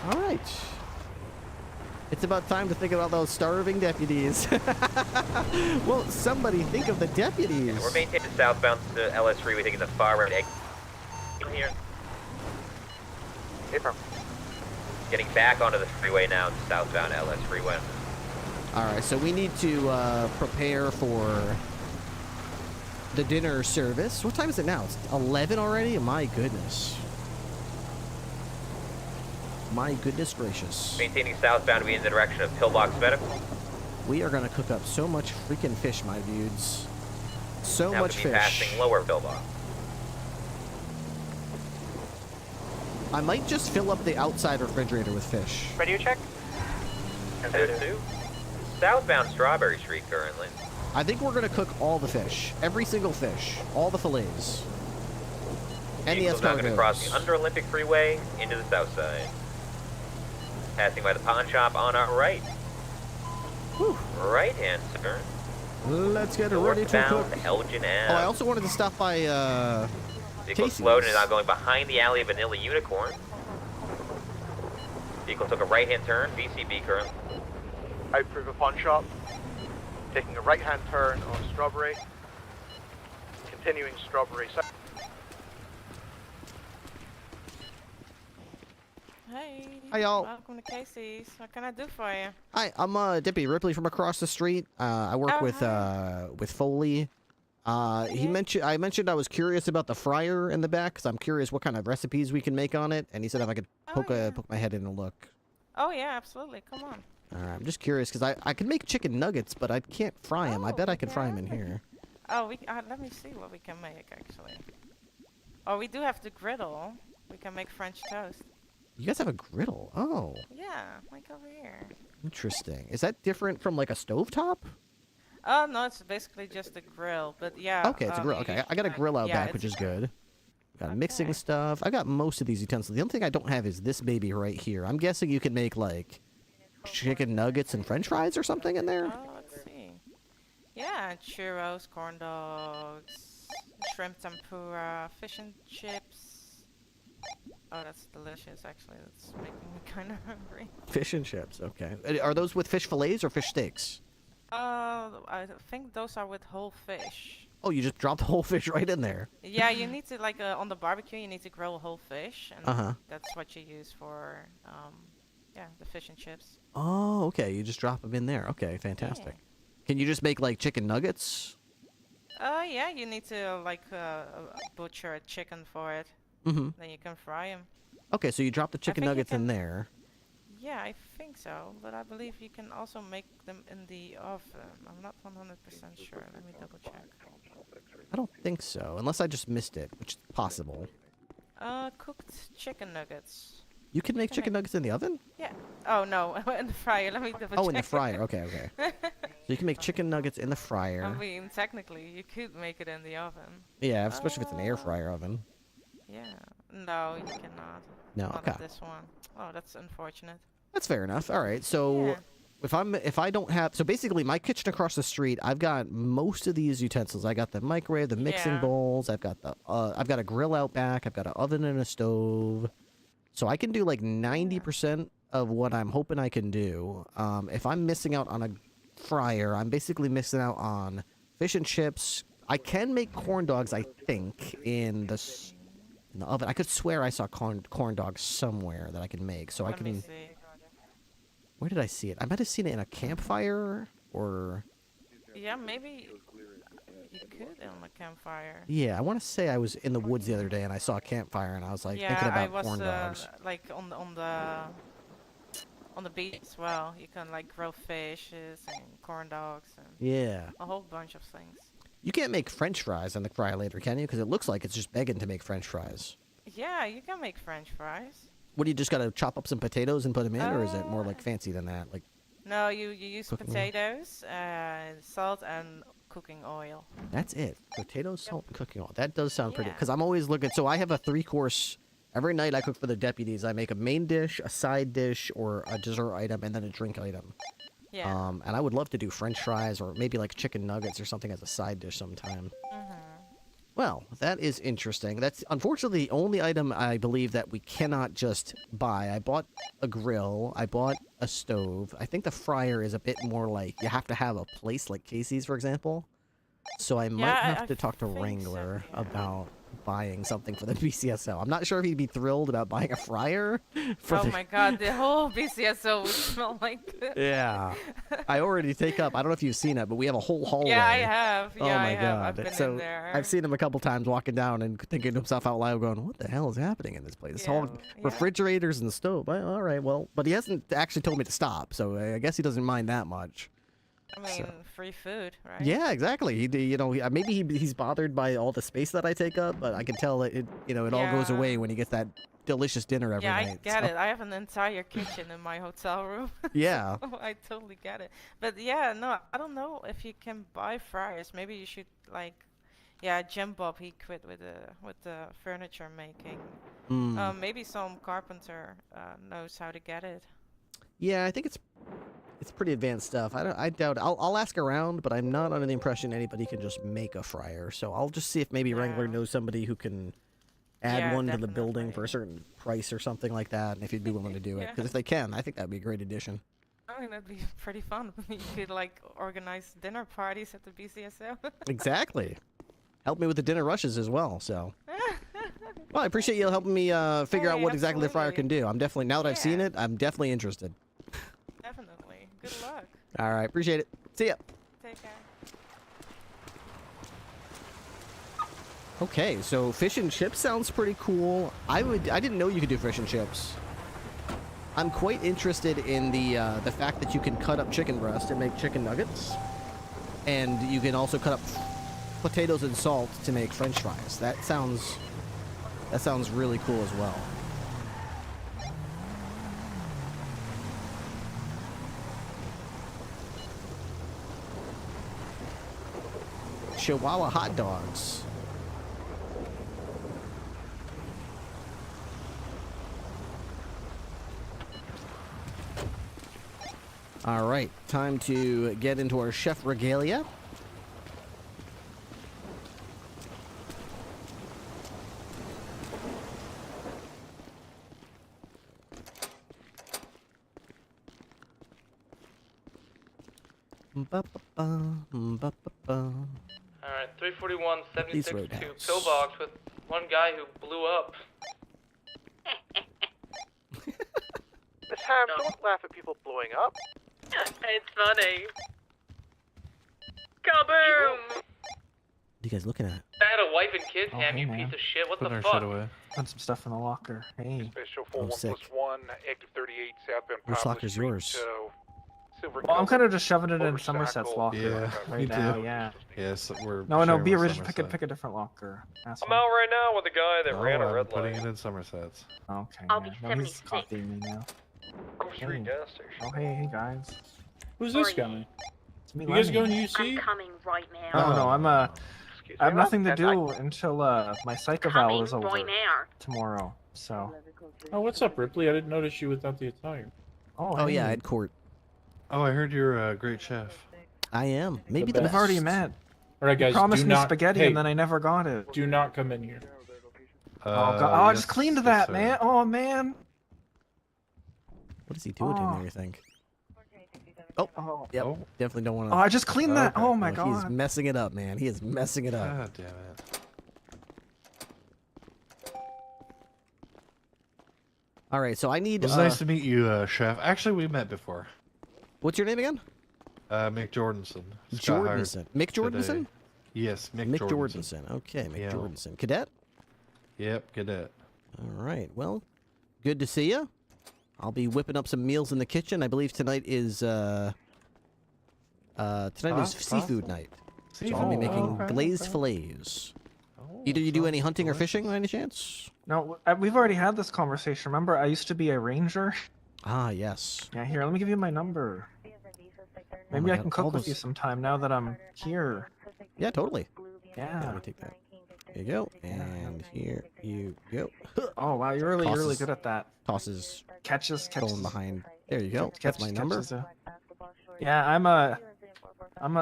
S16: All right. It's about time to think about those starving deputies. Well, somebody think of the deputies.
S24: We're maintaining southbound to LS3. We're taking the far right exit here. Hey, from. Getting back onto the freeway now, southbound LS freeway.
S16: All right, so we need to prepare for the dinner service. What time is it now? It's 11 already? My goodness. My goodness gracious.
S24: Maintaining southbound, we in the direction of Pillbox Medical.
S16: We are going to cook up so much freaking fish, my dudes. So
S24: Now
S16: much
S24: to be
S16: fish.
S24: passing lower Pillbox.
S16: I might just fill up the outside refrigerator with fish.
S24: Radio check. Consider 2. Southbound Strawberry Street currently.
S16: I think we're going to cook all the fish. Every single fish. All the fillets. And the
S24: Vehicle's now going to cross
S16: escargots.
S24: the under Olympic Freeway into the south side. Passing by the pawn shop on our right. Right hand turn.
S16: Let's get ready to cook.
S24: Northbound Elgin Ave.
S16: Oh, I also wanted to stop by,
S24: Vehicle
S16: Casey's.
S24: slowed and is now going behind the alley of Vanilla Unicorn. Vehicle took a right-hand turn, VCB currently.
S23: Out through the pawn shop. Taking a right-hand turn on Strawberry. Continuing Strawberry south.
S5: Hey.
S16: Hi, y'all.
S5: Welcome to Casey's. What can I do for you?
S16: Hi, I'm Deputy Ripley from across the street. I work with Foley. I mentioned I was curious about the fryer in the back because I'm curious what kind of recipes we can make on it, and he said if I could poke my head in and look.
S5: Oh yeah, absolutely. Come on.
S16: All right, I'm just curious because I can make chicken nuggets, but I can't fry them. I bet I can fry them in here.
S5: Oh, let me see what we can make actually. Oh, we do have the griddle. We can make French toast.
S16: You guys have a griddle? Oh,
S5: Yeah, like over here.
S16: interesting. Is that different from like a stovetop?
S5: Oh no, it's basically just a grill, but yeah.
S16: Okay, it's a grill. Okay, I got a grill out back, which is good. Got mixing stuff. I got most of these utensils. The only thing I don't have is this baby right here. I'm guessing you can make like chicken nuggets and French fries or something in there.
S5: Oh, let's see. Yeah, churros, corn dogs, shrimp tempura, fish and chips. Oh, that's delicious. Actually, that's making me kind of hungry.
S16: Fish and chips. Okay. Are those with fish fillets or fish steaks?
S5: I think those are with whole fish.
S16: Oh, you just dropped the whole fish right in there.
S5: Yeah, you need to like on the barbecue. You need to grill whole fish, and that's what you use for yeah, the fish and chips.
S16: Oh, okay. You just drop them in there. Okay, fantastic. Can you just make like chicken nuggets?
S5: Yeah, you need to like butcher a chicken for it.
S16: Mhm.
S5: Then you can fry them.
S16: Okay, so you drop the chicken
S5: think you
S16: nuggets in
S5: can-
S16: there.
S5: Yeah, I think so, but I believe you can also make them in the oven. I'm not 100% sure. Let me double check.
S16: I don't think so, unless I just missed it, which is possible.
S5: Cooked chicken nuggets.
S16: You can make chicken nuggets in the oven?
S5: Yeah. Oh no, in the fryer. Let me double check.
S16: Oh, in the fryer. Okay, okay. So you can make chicken nuggets in the fryer.
S5: I mean, technically, you could make it in the oven.
S16: Yeah, especially if it's an air fryer oven.
S5: Yeah. No, you cannot.
S16: No,
S5: Not
S16: okay.
S5: at this one. Oh, that's unfortunate.
S16: That's fair enough. All right, so if I don't have, so basically my kitchen across the street, I've got most of these utensils. I got the microwave, the mixing bowls. I've got a grill out back. I've got an oven and a stove. So I can do like 90% of what I'm hoping I can do. If I'm missing out on a fryer, I'm basically missing out on fish and chips. I can make corn dogs, I think, in the oven. I could swear I saw corn dogs somewhere that I can make. So I can. Where did I see it? I might have seen it in a campfire or.
S5: Yeah, maybe you could on a campfire.
S16: Yeah, I want to say I was in the woods the other day and I saw a campfire and I was like thinking about corn dogs.
S5: Like on the beach as well. You can like grill fishes and corn dogs and a whole bunch of things.
S16: You can't make French fries on the fryer later, can you? Because it looks like it's just begging to make French fries.
S5: Yeah, you can make French fries.
S16: What do you just gotta chop up some potatoes and put them in, or is it more like fancy than that? Like
S5: no, you use
S16: cooking oil?
S5: potatoes, salt, and cooking oil.
S16: That's it. Potatoes, salt, and cooking oil. That does sound pretty. Because I'm always looking. So I have a 3-course Every night I cook for the deputies. I make a main dish, a side dish, or a dessert item, and then a drink item.
S5: Yeah.
S16: And I would love to do French fries or maybe like chicken nuggets or something as a side dish sometime. Well, that is interesting. That's unfortunately the only item I believe that we cannot just buy. I bought a grill. I bought a stove. I think the fryer is a bit more like you have to have a place like Casey's, for example. So I might have to talk to Wrangler about buying something for the BCSO. I'm not sure if he'd be thrilled about buying a fryer.
S5: Oh my god, the whole BCSO would smell like this.
S16: Yeah. I already take up, I don't know if you've seen it, but we have a whole hallway.
S5: Yeah, I have.
S16: Oh
S5: Yeah,
S16: my
S5: I have.
S16: god.
S5: I've been
S16: So
S5: in there.
S16: I've seen him a couple times walking down and thinking to himself out loud, going, what the hell is happening in this place? It's all refrigerators and stove. All right, well, but he hasn't actually told me to stop, so I guess he doesn't mind that much.
S5: I mean, free food, right?
S16: Yeah, exactly. Maybe he's bothered by all the space that I take up, but I can tell that it all goes away when he gets that delicious dinner every night.
S5: Yeah, I get it. I have an entire kitchen in my hotel room.
S16: Yeah.
S5: So I totally get it. But yeah, no, I don't know if you can buy fryers. Maybe you should Jim Bob, he quit with the furniture making. Maybe some carpenter knows how to get it.
S16: Yeah, I think it's pretty advanced stuff. I doubt. I'll ask around, but I'm not under the impression anybody can just make a fryer. So I'll just see if maybe Wrangler knows somebody who can add one to the building for a certain price or something like that, and if he'd be willing to do it. Because if they can, I think that'd be a great addition.
S5: I mean, that'd be pretty fun. You could organize dinner parties at the BCSO.
S16: Exactly. Help me with the dinner rushes as well. So. Well, I appreciate you helping me figure out what exactly the fryer can do. I'm definitely, now that I've seen it, I'm definitely interested.
S5: Definitely. Good luck.
S16: All right, appreciate it. See ya.
S5: Take care.
S16: Okay, so fish and chips sounds pretty cool. I didn't know you could do fish and chips. I'm quite interested in the fact that you can cut up chicken breast and make chicken nuggets, and you can also cut up potatoes and salt to make French fries. That sounds really cool as well. Chihuahua hot dogs. All right, time to get into our chef regalia.
S20: Alright, 341, 76 to pillbox with one guy who blew up.
S23: Miss Ham, don't laugh at people blowing up.
S8: It's funny. Kaboom!
S16: What are you guys looking at?
S20: I had a wife and kids, Ham, you piece of shit. What the fuck?
S15: Put some stuff in the locker. Hey.
S18: Special
S16: Oh, sick.
S18: 41, active 38, southbound
S16: Which
S18: Poplar
S16: locker's
S18: Street,
S16: yours?
S15: Well, I'm kind of just shoving it in Somerset's locker
S21: Yeah,
S15: right
S21: me
S15: now.
S21: too.
S15: Yeah.
S21: Yes, we're.
S15: No,
S21: sharing
S15: be
S21: with
S15: original.
S21: Somerset.
S15: Pick a different locker. Asshole.
S20: I'm out right now with a guy that ran a
S21: I'm
S20: red
S21: putting
S20: light.
S21: it in Somerset's.
S15: Okay.
S8: I'll
S15: yeah.
S8: be
S15: No, he's
S8: 76.
S15: copying me now.
S20: Street gas station.
S15: Oh, hey guys.
S22: Who's this guy?
S15: It's me.
S22: You guys
S15: Lenny.
S22: going UC?
S8: I'm coming right now.
S15: No, I'm I have nothing to
S8: That's
S15: do until my psych eval is over
S8: right now.
S15: tomorrow. So.
S22: Oh, what's up, Ripley? I didn't notice you without the attire.
S16: Oh yeah, I had court.
S21: Oh, I heard you're a great chef.
S16: I am. Maybe
S22: The
S16: the
S22: best.
S15: We've already
S16: best.
S15: met.
S22: All right, guys.
S15: You promised
S22: do
S15: me
S22: not,
S15: spaghetti
S22: hey,
S15: and then I never got it.
S22: Do not come in here.
S15: Oh god! Oh, I just
S21: yes,
S15: cleaned
S21: yes,
S15: that,
S21: sir.
S15: man. Oh man.
S16: What is he doing in there, you think? Oh, yep.
S21: Oh.
S16: Definitely don't want to.
S15: Oh, I just cleaned that.
S21: Okay.
S15: Oh my
S16: He's
S15: god.
S16: messing it up, man. He is messing it up.
S21: God damn it.
S16: All right, so I need.
S21: It was nice to meet you, chef. Actually, we met before.
S16: What's your name again?
S21: Mick Jordanson. Just got hired
S16: Jordanson. Mick
S21: today.
S16: Jordanson?
S21: Yes, Mick
S16: Mick
S21: Jordanson.
S16: Jordanson. Okay, Mick
S21: Yeah.
S16: Jordanson. Cadet?
S21: Yep, cadet.
S16: All right. Well, good to see you. I'll be whipping up some meals in the kitchen. I believe tonight is seafood night. So I'll be making glazed fillets. Either you do any hunting or fishing by any chance?
S15: No, we've already had this conversation. Remember, I used to be a ranger.
S16: Ah, yes.
S15: Yeah, here, let me give you my number. Maybe I can cook with you sometime now that I'm here.
S16: Yeah, totally.
S15: Yeah.
S16: Let me take that. There you go. And here you go.
S15: Oh wow, you're really good at that.
S16: Tosses.
S15: Catches.
S16: Going behind. There you go. That's my number.
S15: Yeah, I'm a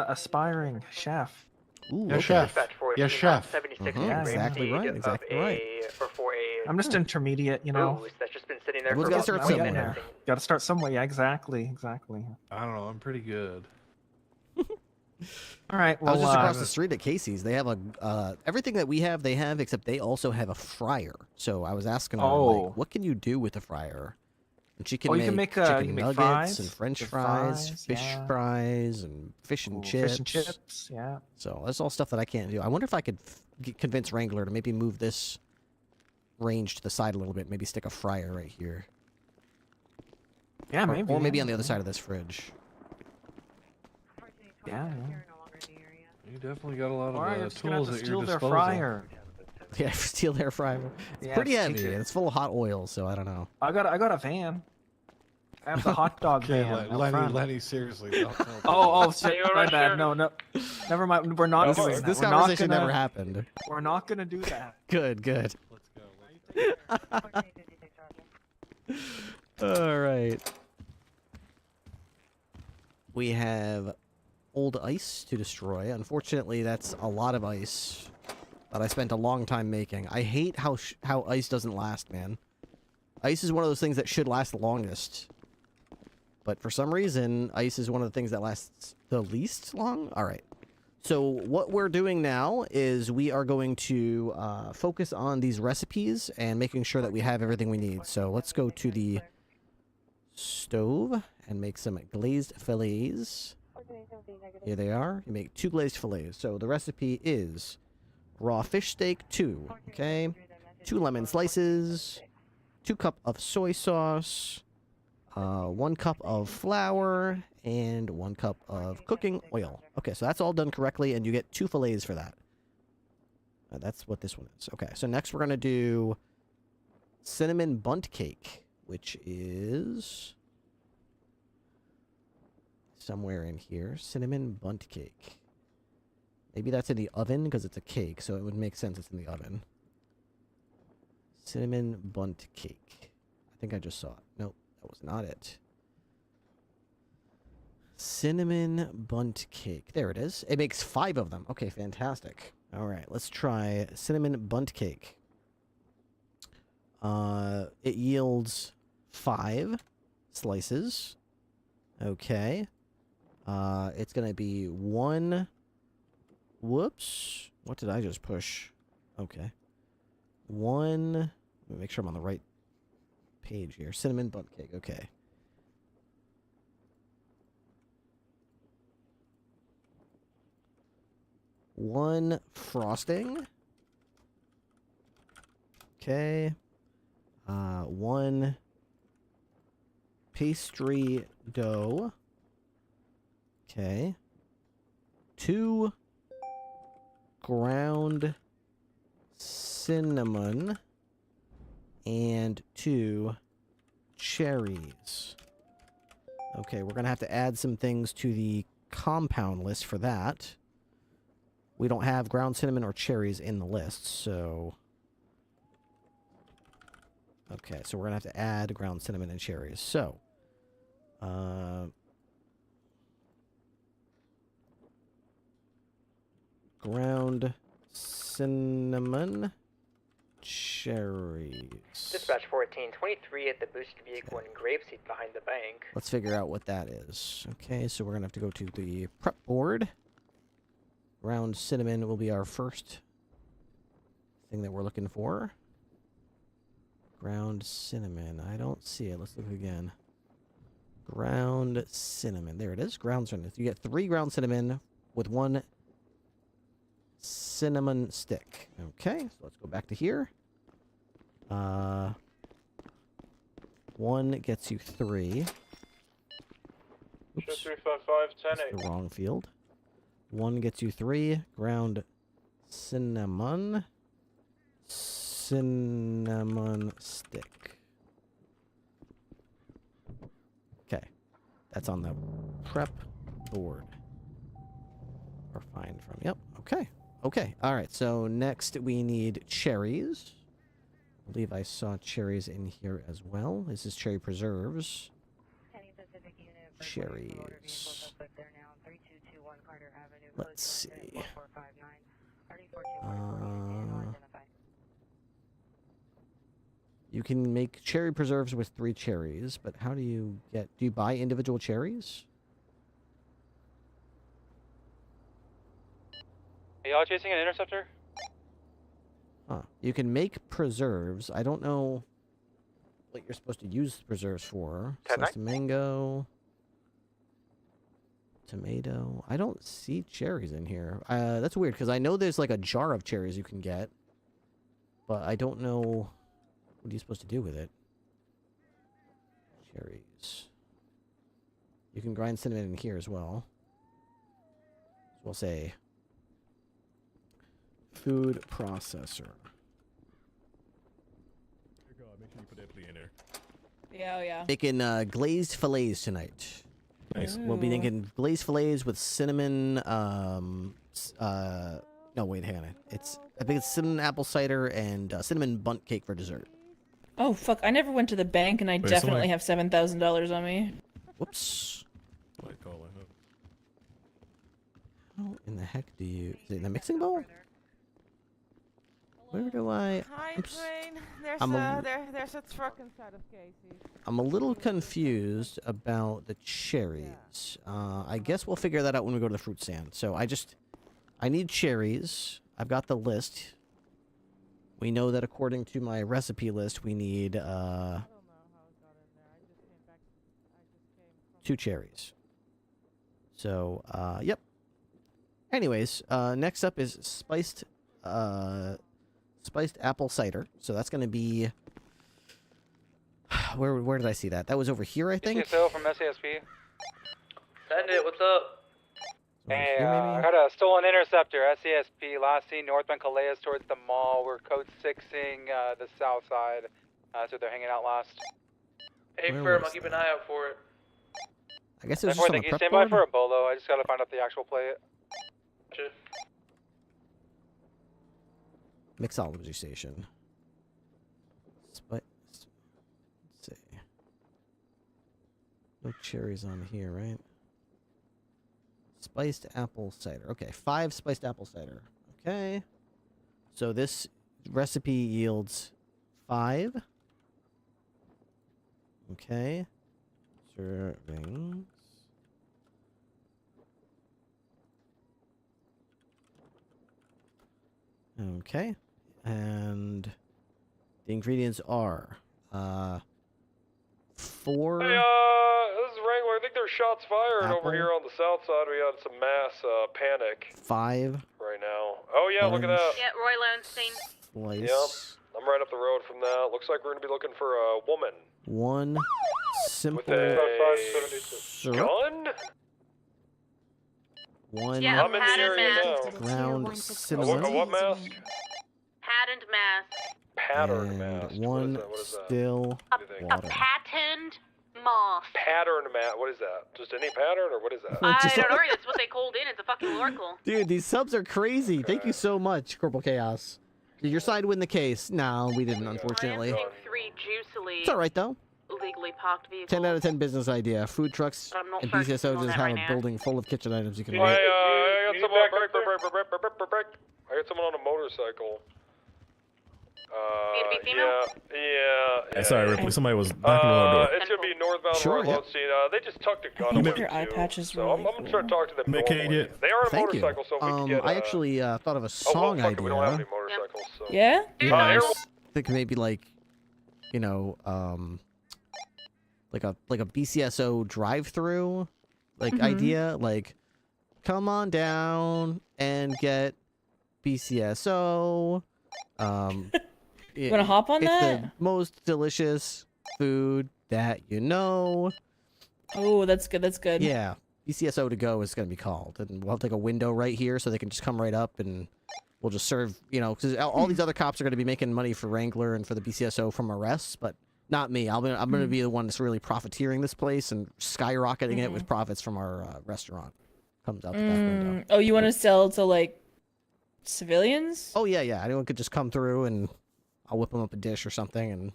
S15: aspiring chef.
S16: Ooh,
S21: Yes,
S16: okay.
S21: chef. Yes, chef.
S16: Exactly right. Exactly right.
S15: I'm just intermediate, you know.
S24: That's just been sitting there
S16: Everyone's got to start somewhere.
S15: Got to start somewhere. Yeah, exactly.
S21: I don't know. I'm pretty good.
S15: All right.
S16: I
S15: Well,
S16: was just across the street at Casey's. They have a everything that we have. They have, except they also have a fryer. So I was asking her, like, what can you do with a fryer? And she can
S15: you can make
S16: chicken
S15: make
S16: nuggets
S15: fries,
S16: and French fries, fish fries, and fish and chips.
S15: Fish and chips. Yeah.
S16: So that's all stuff that I can't do. I wonder if I could convince Wrangler to maybe move this range to the side a little bit. Maybe stick a fryer right here.
S15: Yeah, maybe.
S16: Or maybe on the other side of this fridge.
S15: Yeah.
S21: You definitely got a lot
S15: Or you're
S21: of
S15: just gonna have
S21: tools
S15: to
S21: at your
S15: steal their
S21: disposal.
S15: fryer.
S16: Yeah, steal their fryer. It's
S15: Yeah,
S16: pretty
S15: take
S16: heavy.
S15: it.
S16: And it's full of hot oil, so I don't know.
S15: I got a van. I have the hot dog
S21: Okay,
S15: van. out
S21: Lenny,
S15: front.
S21: Lenny, seriously. Don't
S15: Oh, shit, my bad. No. Never mind. We're not doing that.
S16: This
S15: We're
S16: conversation
S15: not gonna,
S16: never happened.
S15: We're not gonna do that.
S16: Good. All right. We have old ice to destroy. Unfortunately, that's a lot of ice that I spent a long time making. I hate how ice doesn't last, man. Ice is one of those things that should last the longest. But for some reason, ice is one of the things that lasts the least long. All right. So what we're doing now is we are going to focus on these recipes and making sure that we have everything we need. So let's go to the stove and make some glazed fillets. Here they are. You make 2 glazed fillets. So the recipe is raw fish steak 2. Okay. 2 lemon slices. 2 cups of soy sauce. 1 cup of flour. And 1 cup of cooking oil. Okay, so that's all done correctly, and you get 2 fillets for that. That's what this one is. Okay, so next we're going to do cinnamon bundt cake, which is somewhere in here. Cinnamon bundt cake. Maybe that's in the oven because it's a cake, so it would make sense it's in the oven. Cinnamon bundt cake. I think I just saw it. Nope, that was not it. Cinnamon bundt cake. There it is. It makes 5 of them. Okay, fantastic. All right, let's try cinnamon bundt cake. It yields 5 slices. Okay. It's going to be 1... Whoops. What did I just push? Okay. 1... Let me make sure I'm on the right page here. Cinnamon bundt cake. Okay. One frosting. Okay. 1 pastry dough. Okay. 2 ground cinnamon. And 2 cherries. Okay, we're going to have to add some things to the compound list for that. We don't have ground cinnamon or cherries in the list, so... Okay, so we're going to have to add ground cinnamon and cherries. So, ground cinnamon, cherries.
S24: Dispatch 1423 at the boosted vehicle in Grapeseed behind the bank.
S16: Let's figure out what that is. Okay, so we're going to have to go to the prep board. Ground cinnamon will be our first thing that we're looking for. Ground cinnamon. I don't see it. Let's look again. Ground cinnamon. There it is. Ground cinnamon. You get 3 ground cinnamon with 1 cinnamon stick. Okay, so let's go back to here. 1 gets you 3. Oops.
S20: 355
S16: That's the wrong field. 1 gets you 3 ground cinnamon. Cinnamon stick. Okay. That's on the prep board. Or find from. Yep. Okay. Okay, all right. So next we need cherries. I believe I saw cherries in here as well. This is cherry preserves. Cherries. Let's see. You can make cherry preserves with 3 cherries, but how do you buy individual cherries?
S2: Are y'all chasing an interceptor?
S16: You can make preserves. I don't know what you're supposed to use preserves for. Sliced mango. Tomato. I don't see cherries in here. That's weird, because I know there's like a jar of cherries you can get. But I don't know what are you supposed to do with it. Cherries. You can grind cinnamon in here as well. So we'll say food processor.
S12: Yeah, oh yeah.
S16: Making glazed fillets tonight.
S12: Nice.
S16: We'll be making glazed fillets with cinnamon. No, wait, hang on. I think it's cinnamon apple cider and cinnamon bunt cake for dessert.
S3: Oh fuck! I never went to the bank, and I definitely have $7,000 on me.
S16: Whoops. How in the heck do you? Is it in the mixing bowl? Where do I?
S5: Hi, Dwayne. There's a truck inside of Casey.
S16: I'm a little confused about the cherries. I guess we'll figure that out when we go to the fruit stand. So I need cherries. I've got the list. We know that according to my recipe list, we need 2 cherries. So, yep. Anyways, next up is spiced apple cider. So that's going to be where did I see that? That was over here, I think.
S2: CSO from SASP.
S23: Send it. What's up?
S2: Hey, I got a stolen interceptor, SASP, last seen northbound Calais towards the mall. We're code 6ing the south side. That's where they're hanging out last.
S23: Hey,
S16: Where
S23: Firm,
S16: was
S23: I'll keep an eye out for it.
S16: I guess it was just on a prep
S2: stand by
S16: board?
S2: for a bolo. I just gotta find out the actual plate.
S23: Gotcha.
S16: Mixology station. Let's see. No cherries on here, right? Spiced apple cider. Okay, 5 spiced apple cider. Okay. So this recipe yields 5. Okay. Servings. Okay. And the ingredients are 4.
S13: Hey, this is Wrangler. I think there's shots fired
S16: Apple.
S13: over here on the south side. We had some mass panic
S16: 5.
S13: right now. Oh yeah, look at that.
S8: Yeah, Roy Lowenstein.
S16: Slice.
S13: Yep, I'm right up the road from that. Looks like we're gonna be looking for a woman
S16: 1 simple
S13: with a
S16: syrup.
S13: gun.
S16: 1
S8: Yeah,
S13: I'm in the area now.
S16: ground cinnamon.
S13: A what mask?
S8: Hat and mask.
S13: Pattern
S16: and
S13: mask.
S16: 1
S13: What is that?
S16: still
S8: A
S16: water.
S8: patterned mask.
S13: Pattern mask. What is that? Just any pattern, or what is that?
S8: I don't know. That's what they called in. It's a fucking oracle.
S16: Dude, these subs are crazy. Thank you so much, Corporal Chaos. Did your side win the case? No, we didn't, unfortunately.
S8: I am seeing 3 juicily
S16: It's alright, though.
S8: legally parked vehicles.
S16: 10 out of 10 business idea. Food trucks
S8: I'm not
S16: and
S8: focusing
S16: BCSO
S8: on
S16: just
S8: that
S16: have
S8: right
S16: a
S8: now.
S16: building full of kitchen items you can
S13: Hey,
S16: make.
S13: I got someone. Break. I got someone on a motorcycle. Yeah.
S17: Sorry, Ripley. Somebody was knocking on the door.
S13: It's gonna be northbound
S16: Sure,
S13: Royal Scene. They just tucked a gun
S3: You
S13: away
S3: make your eye
S13: too,
S3: patches
S13: so
S3: really
S13: I'm gonna try to talk to them
S17: Make
S13: normally.
S17: it.
S13: They are on a
S16: Thank you.
S13: motorcycle, so we can get.
S16: I actually thought of a
S13: oh,
S16: song
S13: well, fuck it, we don't have any
S16: idea.
S13: motorcycles, so.
S3: Yeah?
S16: Yeah, I
S13: Here-
S16: was thinking maybe like, you know, like a BCSO drive-through, like idea, like, come on down and get BCSO.
S3: You wanna hop on
S16: it's
S3: that?
S16: the most delicious food that you know.
S3: Oh, that's good. That's good.
S16: Yeah, BCSO to go is going to be called, and we'll have like a window right here so they can just come right up and we'll just serve, you know, because all these other cops are going to be making money for Wrangler and for the BCSO from arrests, but not me. I'm going to be the one that's really profiteering this place and skyrocketing it with profits from our restaurant. Comes out the back window.
S3: Oh, you want to sell to like Civilians?
S16: Oh yeah, yeah. Anyone could just come through and I'll whip them up a dish or something and.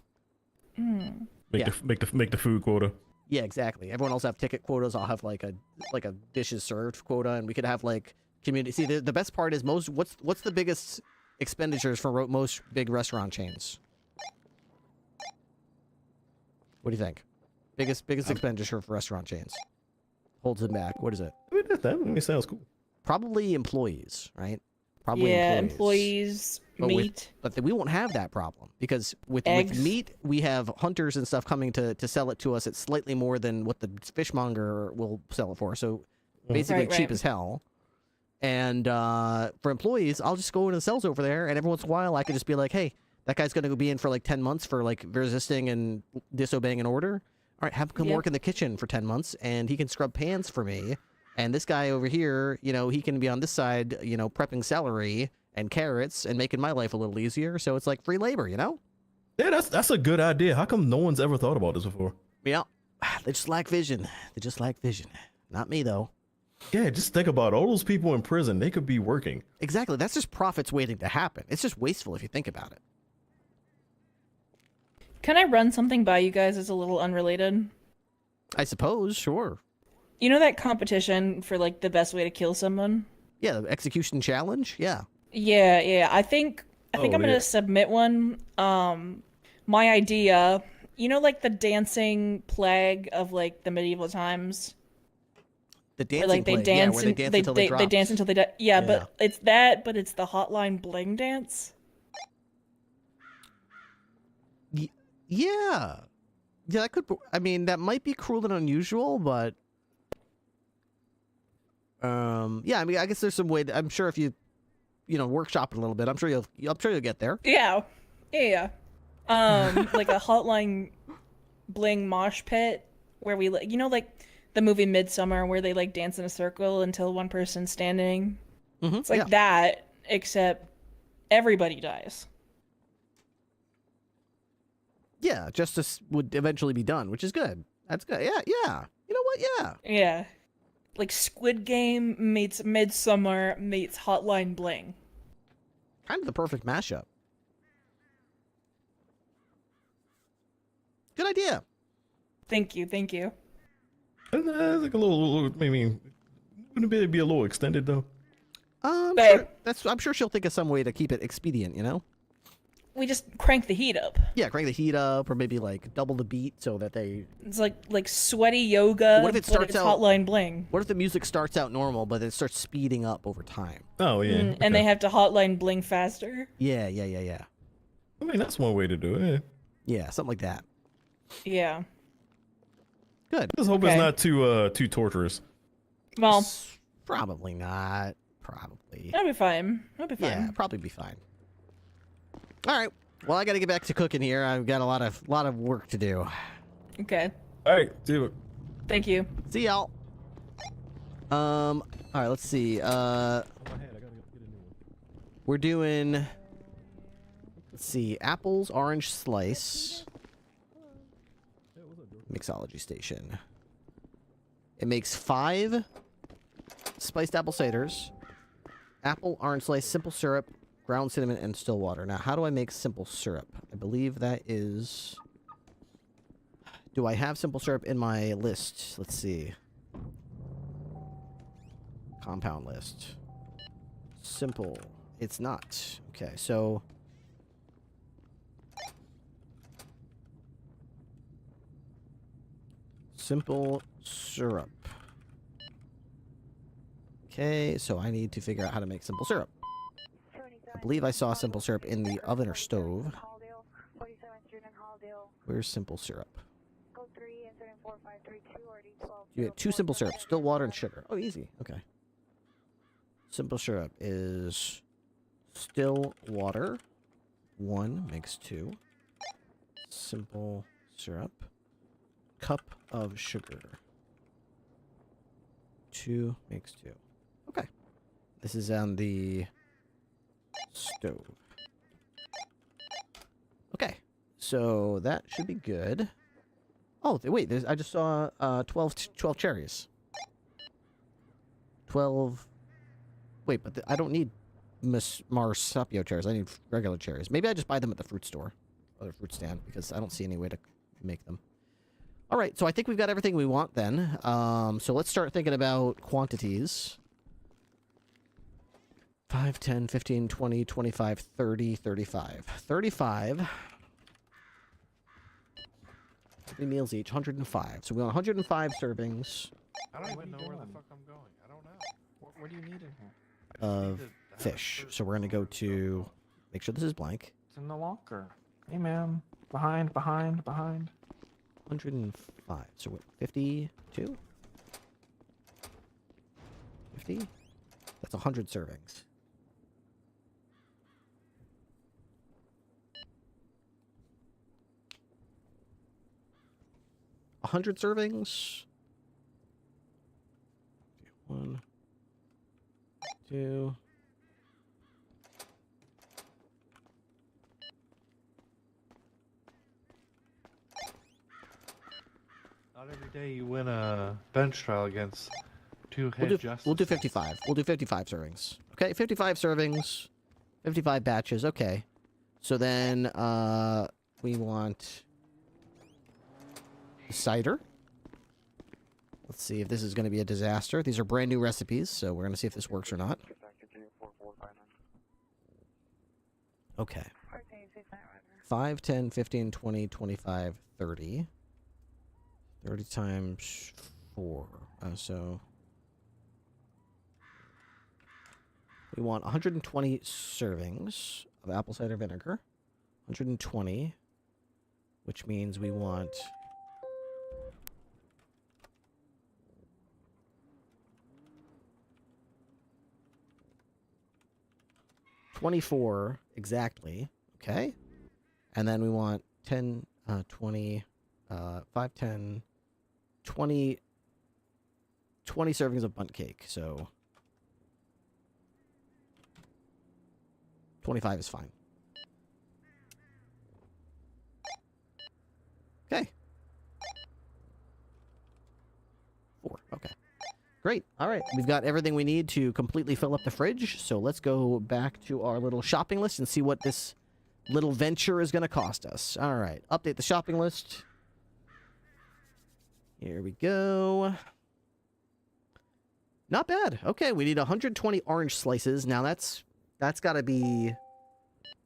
S17: Make the food quota.
S16: Yeah, exactly. Everyone else have ticket quotas. I'll have like a dishes served quota, and we could have like community. See, the best part is what's the biggest expenditures for most big restaurant chains? What do you think? Biggest expenditure for restaurant chains holds them back. What is it?
S17: That sounds cool.
S16: Probably employees, right? Probably
S3: employees, meat.
S16: But we won't have that problem because with meat, we have hunters and stuff coming to sell it to us at slightly more than what the fishmonger will sell it for. So basically cheap as hell. And for employees, I'll just go into the cells over there, and every once in a while I could just be like, hey, that guy's going to be in for like 10 months for like resisting and disobeying an order. All right, have him come work in the kitchen for 10 months, and he can scrub pans for me. And this guy over here, you know, he can be on this side, you know, prepping celery and carrots and making my life a little easier. So it's like free labor, you know?
S17: Yeah, that's a good idea. How come no one's ever thought about this before?
S16: Yeah, they just lack vision. They just lack vision. Not me, though.
S17: Yeah, just think about all those people in prison. They could be working.
S16: Exactly. That's just profits waiting to happen. It's just wasteful if you think about it.
S3: Can I run something by you guys that's a little unrelated?
S16: I suppose, sure.
S3: You know that competition for like the best way to kill someone?
S16: Yeah, the execution challenge? Yeah.
S3: Yeah. I think I'm gonna submit one. My idea, you know, like the dancing plague of like the medieval times.
S16: The dancing
S3: like they
S16: plague,
S3: dance,
S16: where they dance until they drop.
S3: They dance until they die. Yeah, but it's that, but it's the hotline bling dance.
S16: Yeah, that could. I mean, that might be cruel and unusual, but yeah. I mean, I guess there's some way. I'm sure if you workshop it a little bit, I'm sure you'll get there.
S3: Yeah. Like a hotline bling mosh pit where we, you know, like the movie Midsummer where they like dance in a circle until one person's standing. It's like that, except everybody dies.
S16: Yeah, justice would eventually be done, which is good. That's good. Yeah. You know what? Yeah.
S3: Yeah. Like Squid Game meets Midsummer meets Hotline Bling.
S16: Kind of the perfect mashup. Good idea.
S3: Thank you.
S17: Like a little, maybe wouldn't it be a little extended though?
S16: I'm sure she'll think of some way to keep it expedient, you know?
S3: We just crank the heat up.
S16: Yeah, crank the heat up, or maybe like double the beat so that they.
S3: It's like sweaty yoga.
S16: What if it starts out
S3: Hotline Bling?
S16: What if the music starts out normal, but it starts speeding up over time?
S17: Oh yeah, okay.
S3: And they have to Hotline Bling faster.
S16: Yeah.
S17: I mean, that's one way to do it.
S16: Yeah, something like that.
S3: Yeah.
S16: Good.
S17: Let's hope it's not too torturous.
S3: Well,
S16: probably not. Probably.
S3: That'll be fine.
S16: Yeah, probably be fine. All right. Well, I got to get back to cooking here. I've got a lot of work to do.
S3: Okay.
S17: All right, do it.
S3: Thank you.
S16: See y'all. All right. Let's see. We're doing. Let's see. Apples, orange slice. Mixology station. It makes 5 spiced apple ciders. Apple, orange slice, simple syrup, ground cinnamon, and still water. Now, how do I make simple syrup? I believe that is... Do I have simple syrup in my list? Let's see. Compound list. Simple. It's not. Okay, so... Simple syrup. Okay, so I need to figure out how to make simple syrup. I believe I saw simple syrup in the oven or stove. Where's simple syrup? You get 2 simple syrups, still water and sugar. Oh, easy. Okay. Simple syrup is still water. 1 makes 2. Simple syrup. Cup of sugar. 2 makes 2. Okay. This is on the stove. Okay. So that should be good. Oh, wait, I just saw 12 cherries. 12. Wait, but I don't need marsupial cherries. I need regular cherries. Maybe I just buy them at the fruit store, or the fruit stand, because I don't see any way to make them. All right, so I think we've got everything we want then. So let's start thinking about quantities. 5, 10, 15, 20, 25, 30, 35. 35. 3 meals each, 105. So we want 105 servings.
S21: I don't even know where the fuck I'm going. I don't know.
S15: What do you need in here?
S16: Of fish. So we're going to go to... Make sure this is blank.
S15: It's in the locker. Hey, man. Behind.
S16: 105. So what, 52? 50? That's 100 servings. $100 servings. 1, 2.
S21: Not every day you win a bench trial against two head justices.
S16: We'll do 55. We'll do 55 servings. Okay, 55 servings. 55 batches. Okay. So then, we want cider. Let's see if this is going to be a disaster. These are brand new recipes, so we're going to see if this works or not. Okay. 5, 10, 15, 20, 25, 30. 30 times 4. So we want 120 servings of apple cider vinegar. 120, which means we want 24 exactly. Okay. And then we want 10, 20, 5, 10, 20 servings of bundt cake. So 25 is fine. Okay. 4. Okay. Great. All right. We've got everything we need to completely fill up the fridge. So let's go back to our little shopping list and see what this little venture is going to cost us. All right. Update the shopping list. Here we go. Not bad. Okay. We need 120 orange slices. Now that's got to be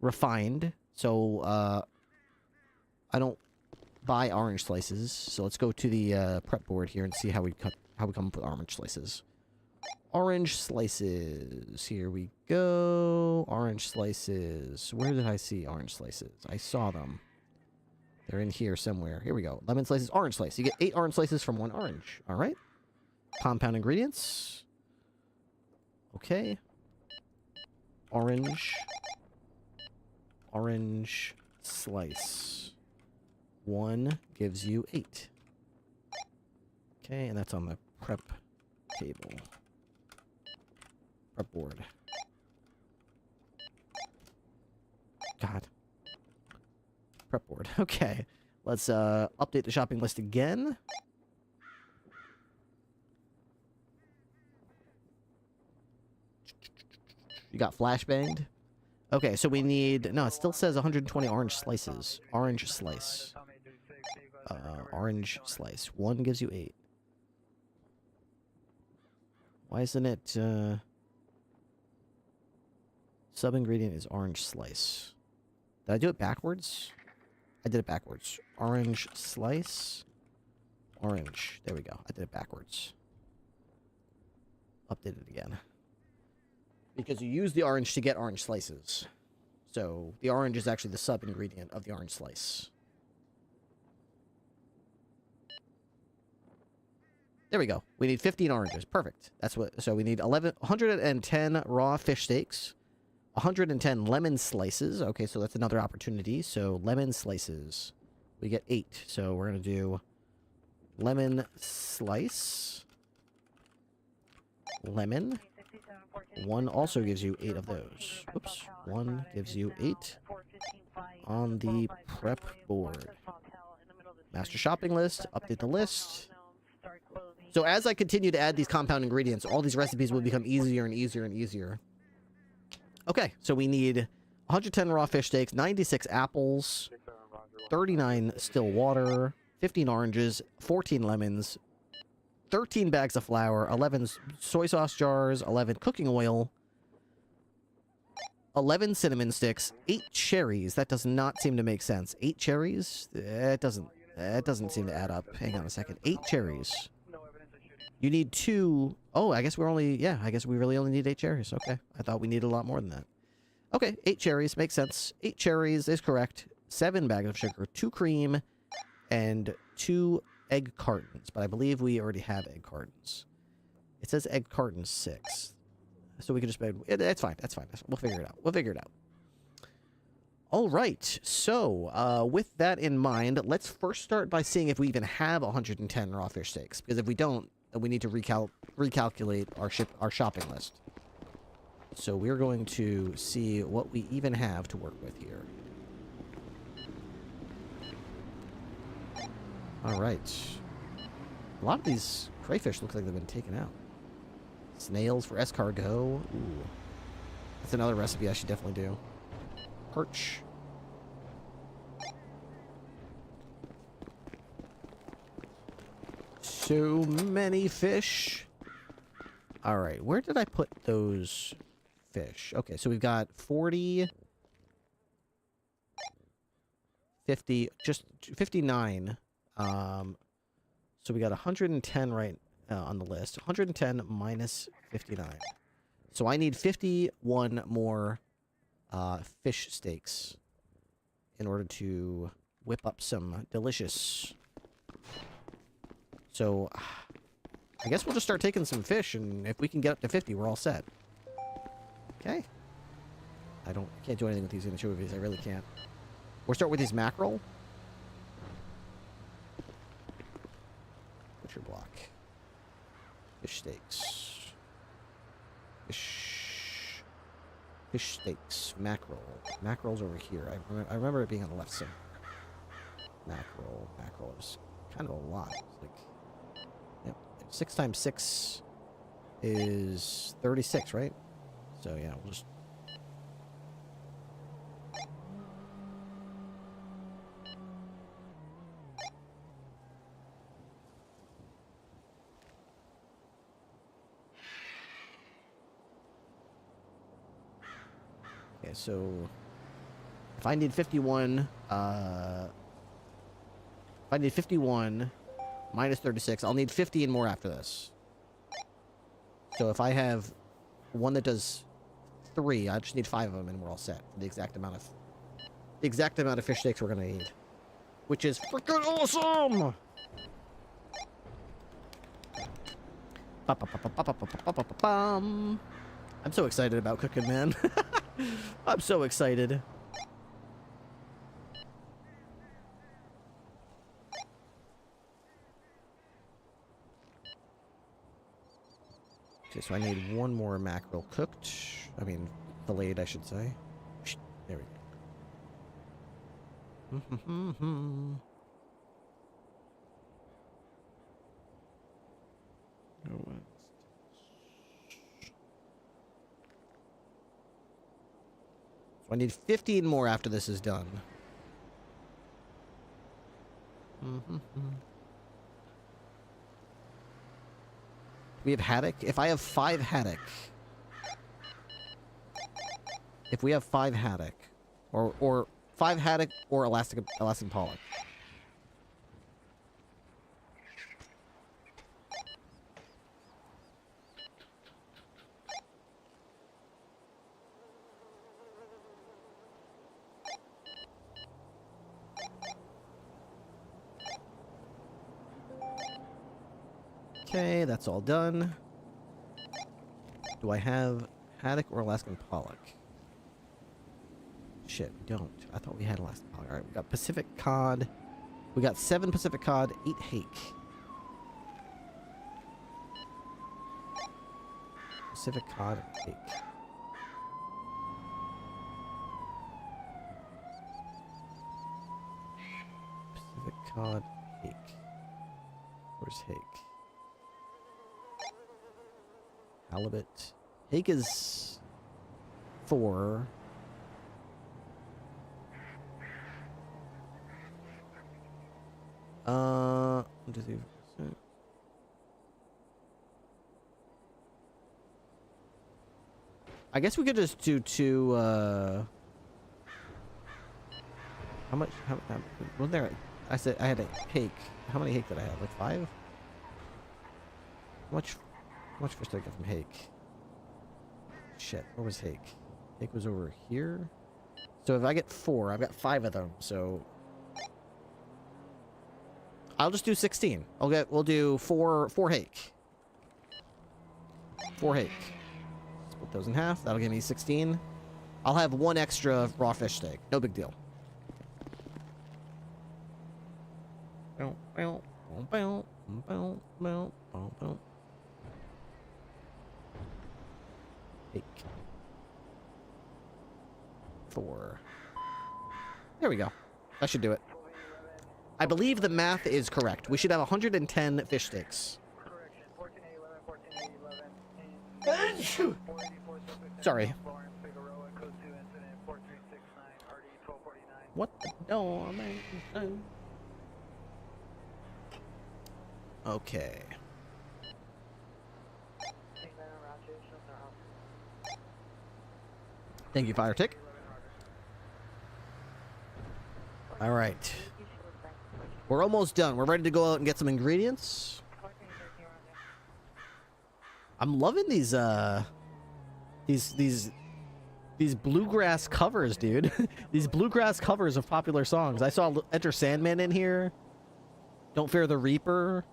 S16: refined. So I don't buy orange slices. So let's go to the prep board here and see how we come up with orange slices. Orange slices. Here we go. Orange slices. Where did I see orange slices? I saw them. They're in here somewhere. Here we go. Lemon slices, orange slice. You get 8 orange slices from 1 orange. All right. Compound ingredients. Okay. Orange. Orange slice. 1 gives you 8. Okay, and that's on the prep table. Prep board. God. Prep board. Okay. Let's update the shopping list again. You got flashbanged? Okay, so we need... No, it still says 120 orange slices. Orange slice. Orange slice. 1 gives you 8. Why isn't it... Sub-ingredient is orange slice. Did I do it backwards? I did it backwards. Orange slice. Orange. There we go. I did it backwards. Update it again. Because you use the orange to get orange slices. So the orange is actually the sub-ingredient of the orange slice. There we go. We need 15 oranges. Perfect. That's what. So we need 110 raw fish steaks. 110 lemon slices. Okay, so that's another opportunity. So lemon slices. We get 8. So we're going to do lemon slice. Lemon. 1 also gives you 8 of those. Oops. 1 gives you 8 on the prep board. Master shopping list. Update the list. So as I continue to add these compound ingredients, all these recipes will become easier and easier and easier. Okay, so we need 110 raw fish steaks, 96 apples, 39 still water, 15 oranges, 14 lemons, 13 bags of flour, 11 soy sauce jars, 11 cooking oil, 11 cinnamon sticks, 8 cherries. That does not seem to make sense. 8 cherries? That doesn't seem to add up. Hang on a second. 8 cherries. You need 2. Oh, I guess we're only... Yeah, I guess we really only need 8 cherries. Okay. I thought we needed a lot more than that. Okay, 8 cherries. Makes sense. 8 cherries is correct. 7 bags of sugar, 2 cream, and 2 egg cartons. But I believe we already have egg cartons. It says egg cartons 6. So we can just... That's fine. That's fine. We'll figure it out. We'll figure it out. All right. So, with that in mind, let's first start by seeing if we even have 110 raw fish steaks. Because if we don't, then we need to recalculate our shopping list. So we're going to see what we even have to work with here. All right. A lot of these crayfish look like they've been taken out. Snails for escargot. Ooh. That's another recipe I should definitely do. Perch. So many fish. All right, where did I put those fish? Okay, so we've got 40, 50, just 59. So we got 110 right on the list. 110 minus 59. So I need 51 more fish steaks in order to whip up some delicious. So I guess we'll just start taking some fish, and if we can get up to 50, we're all set. Okay. I can't do anything with these anchovies. I really can't. We'll start with these mackerel. Butcher block. Fish steaks. Fish steaks. Mackerel. Mackerel's over here. I remember it being on the left side. Mackerel. Mackerel is kind of a lot. It's like... Yep. 6 times 6 is 36, right? So yeah, we'll just... Okay, so... If I need 51, minus 36, I'll need 50 and more after this. So if I have one that does 3, I just need 5 of them and we're all set. The exact amount of fish steaks we're gonna need. Which is freaking awesome! I'm so excited about cooking, man. I'm so excited. Okay, so I need 1 more mackerel cooked. I mean, filleted, I should say. There we go. So I need 15 more after this is done. We have haddock. If I have 5 haddock. If we have 5 haddock. Or 5 haddock or Alaskan pollock. Okay, that's all done. Do I have haddock or Alaskan pollock? Shit, we don't. I thought we had Alaskan pollock. Alright, we got Pacific cod. We got 7 Pacific cod, 8 hake. Pacific cod and hake. Pacific cod, hake. Where's hake? Halibut. Hake is 4. What does he? I guess we could just do 2. How much? Was there? I said I had a hake. How many hake did I have? Like 5? How much fish did I get from hake? Shit, where was hake? Hake was over here. So if I get 4, I've got 5 of them. So I'll just do 16. We'll do 4 hake. 4 hake. Split those in half. That'll give me 16. I'll have 1 extra raw fish steak. No big deal. Hake. 4. There we go. That should do it. I believe the math is correct. We should have 110 fish steaks. Sorry. What the hell, man? Okay. Thank you, Fire Tick. All right. We're almost done. We're ready to go out and get some ingredients. I'm loving these bluegrass covers, dude. These bluegrass covers of popular songs. I saw Enter Sandman in here. Don't Fear the Reaper.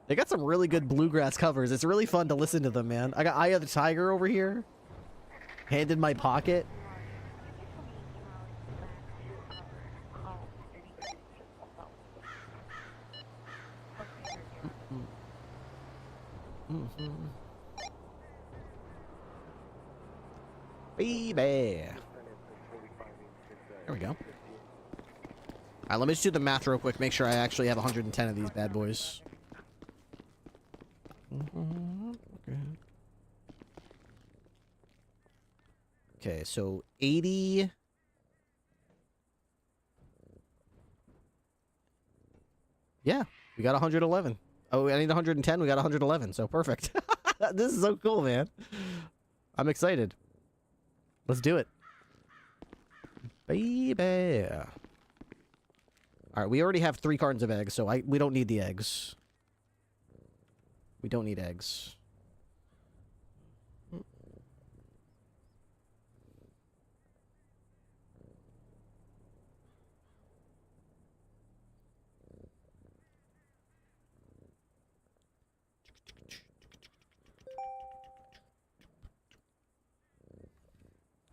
S16: They got some really good bluegrass covers. It's really fun to listen to them, man. I got Eye of the Tiger over here. Hand in My Pocket. Baby. There we go. Alright, let me just do the math real quick. Make sure I actually have 110 of these bad boys. Okay, so 80. Yeah, we got 111. Oh, I need 110. We got 111. So perfect. This is so cool, man. I'm excited. Let's do it. Baby. All right, we already have 3 cartons of eggs, so we don't need the eggs. We don't need eggs.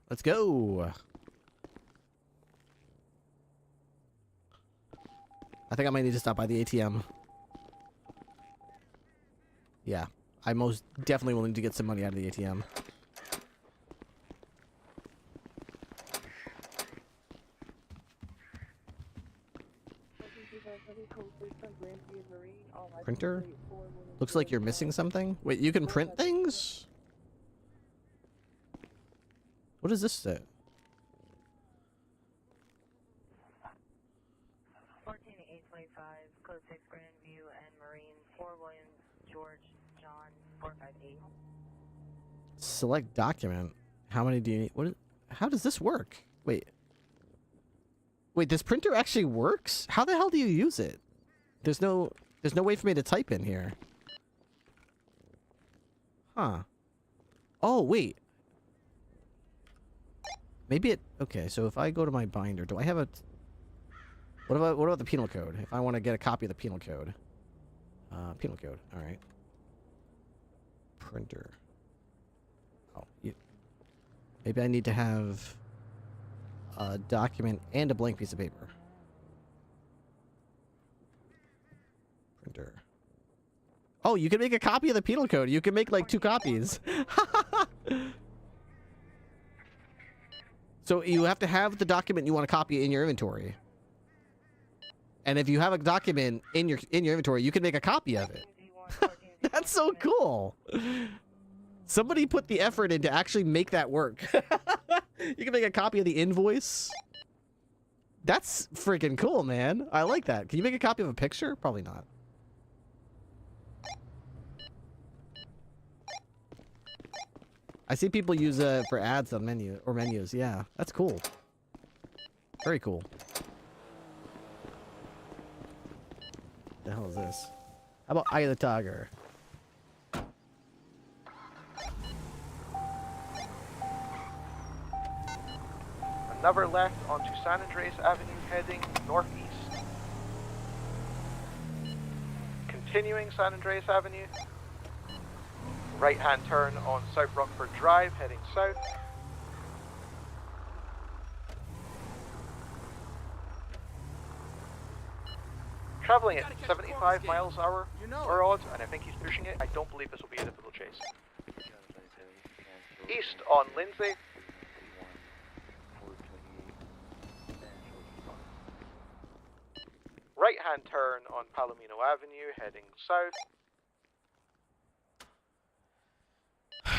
S16: Let's go. I think I might need to stop by the ATM. Yeah, I most definitely will need to get some money out of the ATM. Printer? Looks like you're missing something. Wait, you can print things? What does this say?
S1: 14825, code 6 Grandview and Marine, 4 Williams, George, John, 458.
S16: Select document. How many do you need? How does this work? Wait, this printer actually works? How the hell do you use it? There's no way for me to type in here. Huh. Oh, wait. Maybe it... Okay, so if I go to my binder, do I have a... What about the penal code? If I want to get a copy of the penal code. Penal code. Alright. Printer. Oh, maybe I need to have a document and a blank piece of paper. Printer. Oh, you can make a copy of the penal code. You can make like 2 copies. So you have to have the document you want to copy in your inventory. And if you have a document in your inventory, you can make a copy of it. That's so cool. Somebody put the effort in to actually make that work. You can make a copy of the invoice. That's freaking cool, man. I like that. Can you make a copy of a picture? Probably not. I see people use it for ads on menus. Yeah, that's cool. Very cool. The hell is this? How about Eye of the Tiger?
S23: Another left onto San Andreas Avenue heading northeast. Continuing San Andreas Avenue. Right hand turn on South Rockford Drive heading south. Travelling at 75 miles an hour or odd, and I think he's pushing it. I don't believe this will be a difficult chase. East on Lindsay. Right hand turn on Palomino Avenue heading south.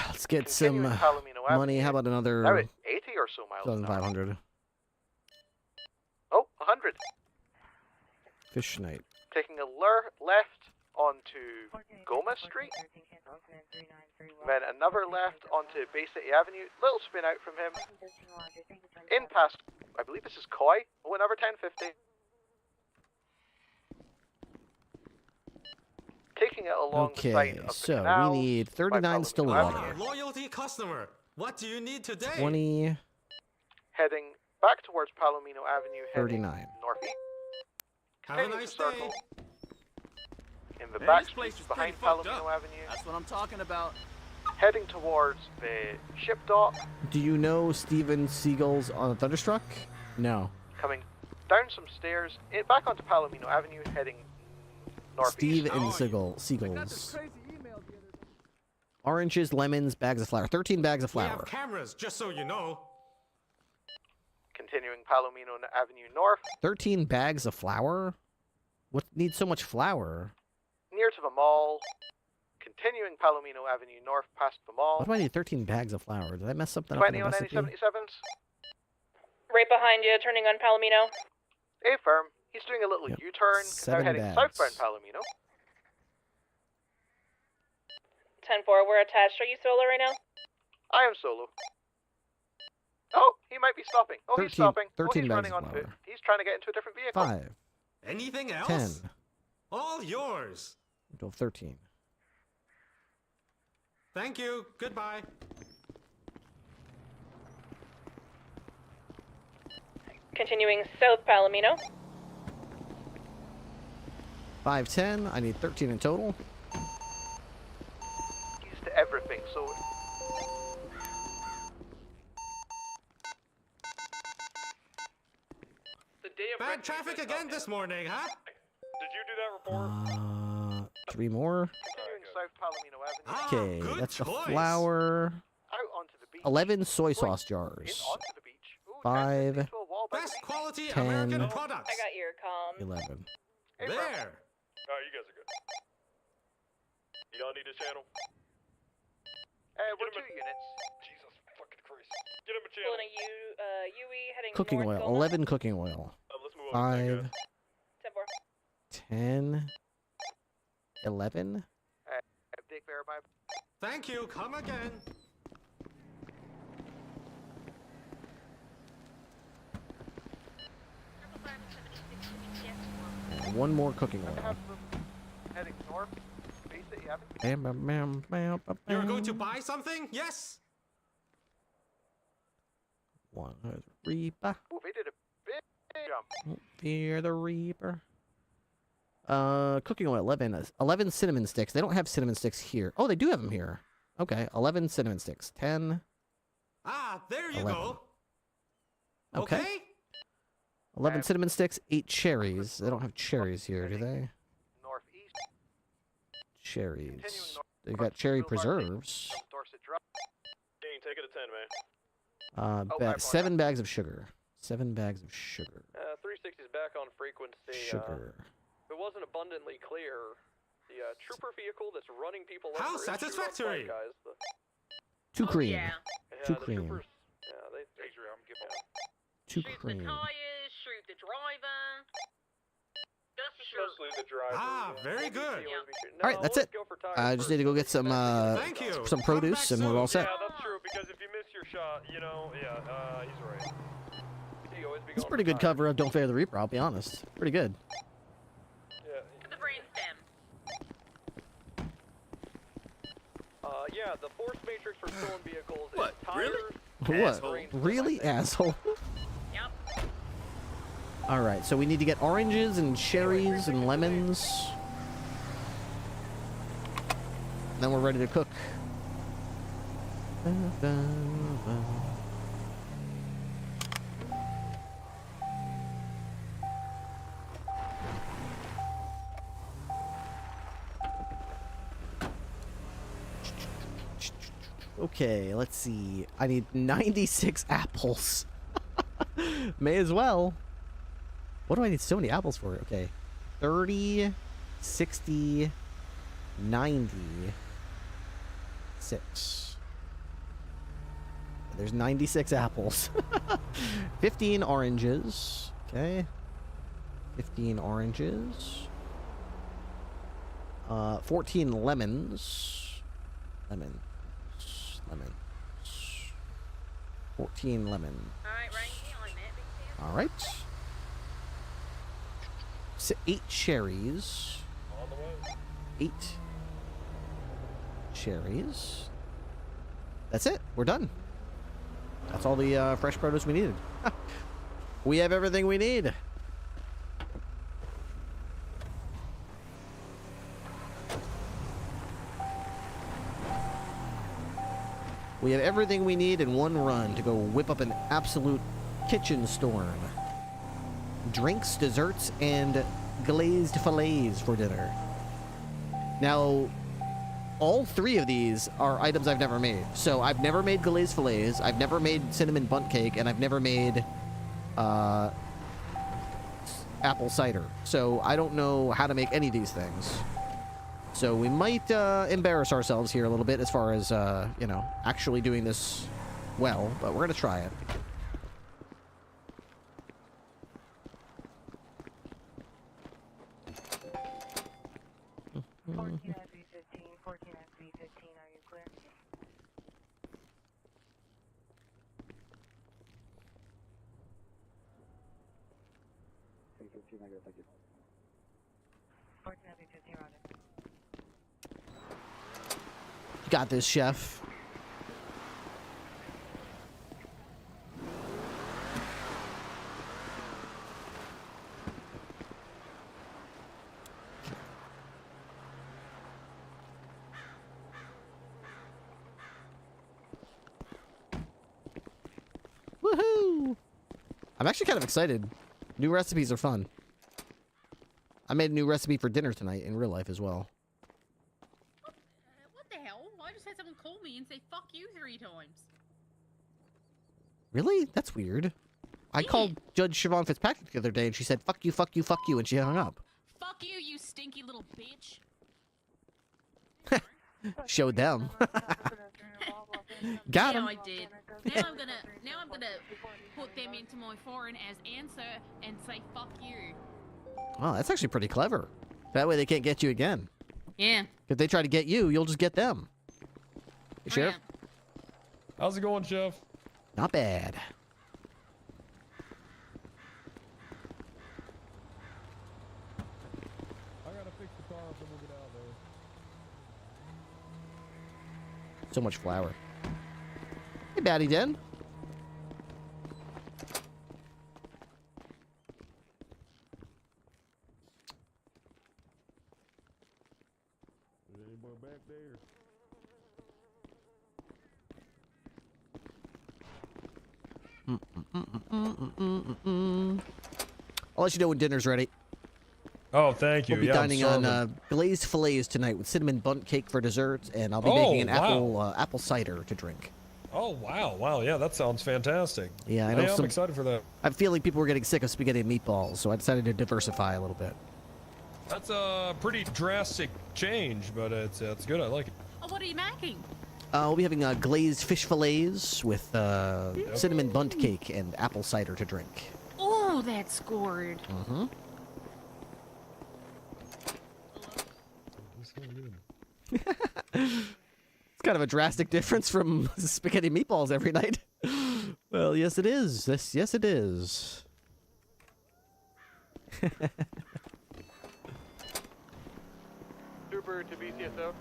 S16: Let's get some money. How about another
S23: now at 80 or so miles an hour.
S16: 2,500.
S23: Oh, 100.
S16: Fish night.
S23: Taking a left onto Gomez Street. Then another left onto Bay City Avenue. Little spin out from him. In past, I believe this is Coy. Oh, another 1050. Taking it along the side of the canal.
S16: We need 39 still water.
S6: Loyalty customer, what do you need today?
S16: 20.
S23: Heading back towards Palomino Avenue.
S16: 39.
S23: Northeast.
S6: Have a nice day.
S23: In the back streets behind Palomino Avenue.
S6: That's what I'm talking about.
S23: Heading towards the ship dock.
S16: Do you know Steven Seagal's on Thunderstruck? No.
S23: Coming down some stairs, back onto Palomino Avenue, heading northeast.
S16: Steve and Seagulls. Oranges, lemons, bags of flour. 13 bags of
S6: We
S16: flour.
S6: have cameras, just so you know.
S23: Continuing Palomino Avenue north.
S16: 13 bags of flour? What needs so much flour?
S23: Near to the mall. Continuing Palomino Avenue north past the mall.
S16: Why do I need 13 bags of flour? Did I mess something up
S23: 20
S16: in the
S23: on
S16: recipe?
S23: any 77s.
S3: Right behind you, turning on Palomino.
S23: A firm. He's doing a little U-turn, now
S16: 7
S23: heading
S16: bags.
S23: southbound Palomino.
S3: 10-4, we're attached. Are you solo right now?
S23: I am solo. Oh, he might be stopping. Oh, he's
S16: 13
S23: stopping.
S16: 13
S23: oh, he's
S16: bags
S23: running
S16: of
S23: on
S16: flour.
S23: foot. He's trying to get into a different vehicle.
S16: 5.
S6: Anything else?
S16: 10.
S6: All yours.
S16: 12, 13.
S6: Thank you. Goodbye.
S3: Continuing South Palomino.
S16: 5, 10. I need 13 in total.
S23: He's to everything, so...
S6: Bad traffic again this morning, huh?
S13: Did you do that report?
S16: 3 more.
S23: Continuing South Palomino Avenue.
S16: Okay, that's the
S6: choice.
S16: flour.
S23: Out onto the beach.
S16: 11 soy sauce
S23: In
S16: jars.
S23: onto the beach. Ooh,
S16: 5,
S23: into a wall by the
S6: Best
S23: beach.
S6: quality
S16: 10.
S6: American products.
S3: I got your comm.
S16: 11.
S23: Hey,
S6: There.
S13: Alright, you guys are good. Y'all need a channel?
S23: We're 2 units.
S13: Jesus fucking Christ. Get him a channel.
S3: Pulling a UE heading
S16: Cooking
S3: north.
S16: oil. 11 cooking oil.
S13: Let's move on.
S16: 5, 10, 11.
S23: Dick verify.
S6: Thank you. Come again.
S16: And 1 more cooking oil.
S23: Heading north. Bay City Avenue.
S16: Bam, bam, bam, bam, bam,
S6: You're going to
S16: bam.
S6: buy something? Yes.
S16: 1 Reaper.
S23: Ooh, they did a big jump.
S16: Fear the Reaper. Cooking oil, 11. 11 cinnamon sticks. They don't have cinnamon sticks here. Oh, they do have them here. Okay, 11 cinnamon sticks. 10.
S6: Ah, there you
S16: 11.
S6: go.
S16: Okay. 11 cinnamon sticks, 8 cherries. They don't have cherries here, do they?
S23: Northeast.
S16: Cherries. They got cherry preserves.
S23: Dorset Drive.
S13: Dean, take it to 10, man.
S16: 7 bags of sugar. 7 bags of sugar.
S20: 360's back on frequency.
S16: Sugar.
S20: If it wasn't abundantly clear,
S4: The trooper vehicle that's running people over.
S6: How
S4: is shoot on
S6: satisfactory!
S4: sight, guys.
S16: Two cream.
S8: Yeah.
S16: Two
S4: the
S16: cream.
S4: troopers. Yeah, they.
S16: Two
S8: Shoot
S16: cream.
S8: the tires, shoot the driver. Just be sure.
S13: Mostly the driver.
S6: Ah, very good.
S16: All right, that's it. I just need to go get some
S6: Thank you.
S16: some produce, and we're all set.
S13: Yeah, that's true. Because if you miss your shot, you know, yeah, he's right.
S16: It's pretty good cover of Don't Fear the Reaper. I'll be honest. Pretty good.
S8: The brainstem.
S4: Yeah, the force matrix for stolen vehicles is
S19: What,
S4: tires.
S19: really?
S16: What? Really, asshole?
S8: Yep.
S16: All right, so we need to get oranges and cherries and lemons. Then we're ready to cook. Okay, let's see. I need 96 apples. May as well. What do I need so many apples for? Okay. 30, 60, 90, 6. There's 96 apples. 15 oranges. Okay. 15 oranges. 14 lemons. Lemon. 14 lemon. All right. 8 cherries. 8 cherries. That's it. We're done. That's all the fresh produce we needed. We have everything we need. We have everything we need in one run to go whip up an absolute kitchen storm. Drinks, desserts, and glazed fillets for dinner. Now, all 3 of these are items I've never made. So I've never made glazed fillets, I've never made cinnamon bundt cake, and I've never made apple cider. So I don't know how to make any of these things. So we might embarrass ourselves here a little bit as far as, you know, actually doing this well, but we're going to try it. Got this, chef. Woohoo! I'm actually kind of excited. New recipes are fun. I made a new recipe for dinner tonight in real life as well.
S8: What the hell? I just had someone call me and say fuck you 3 times.
S16: Really? That's weird. I called Judge Siobhan Fitzpatrick the other day and she said, fuck you, fuck you, fuck you, and she hung up.
S8: Fuck you, you stinky little bitch.
S16: Showed them. Got him.
S8: Yeah, I did. Now I'm gonna put them into my foreign as answer and say fuck you.
S16: Oh, that's actually pretty clever. That way they can't get you again.
S8: Yeah.
S16: If they try to get you, you'll just get them. Hey, Sheriff?
S17: How's it going, Chef?
S16: Not bad.
S17: I gotta fix the car up and we'll get out of there.
S16: So much flour. Hey, Batty Den.
S17: Is anybody back there?
S16: I'll let you know when dinner's ready.
S17: Oh, thank you.
S16: We'll be
S17: Yeah,
S16: dining on glazed fillets tonight with cinnamon bundt cake for dessert, and I'll be making an apple cider to drink.
S17: Oh, wow. Wow, yeah, that sounds fantastic.
S16: Yeah, I know.
S17: I'm excited for that.
S16: I'm feeling people were getting sick of spaghetti and meatballs, so I decided to diversify a little bit.
S13: That's a pretty drastic change, but it's good. I like it.
S8: Oh, what are you making?
S16: We'll be having glazed fish fillets with cinnamon bundt cake and apple cider to drink.
S8: Oh, that's scored.
S16: Mm-hmm. It's kind of a drastic difference from spaghetti meatballs every night. Well, yes, it is. Yes, it is.
S4: Trooper to BCSO.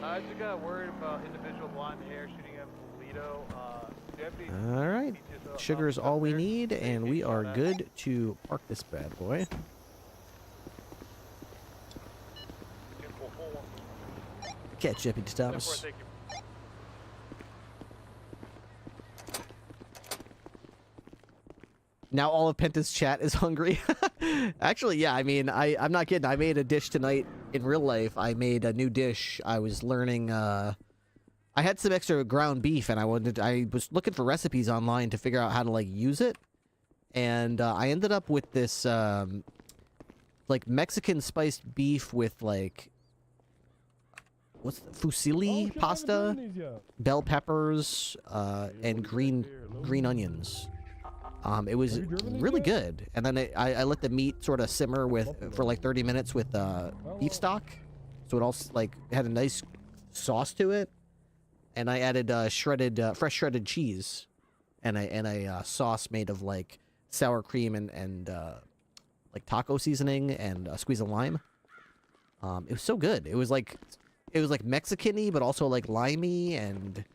S4: I just got worried about individual blonde hair shooting at Toledo.
S16: All right. Sugar is all we need, and we are good to park this bad boy. Catch Deputy Thomas. Now all of Penta's chat is hungry. Actually, yeah, I mean, I'm not kidding. I made a dish tonight in real life. I made a new dish. I was learning, I had some extra ground beef, and I was looking for recipes online to figure out how to, like, use it. And I ended up with this, like, Mexican spiced beef with, like, what's the, fusilli pasta, bell peppers, and green onions. It was really good, and then I let the meat sort of simmer for like 30 minutes with beef stock, so it all like had a nice sauce to it. And I added fresh shredded cheese, and a sauce made of like sour cream and like taco seasoning and a squeeze of lime. It was so good. It was like Mexican-y, but also like limey, and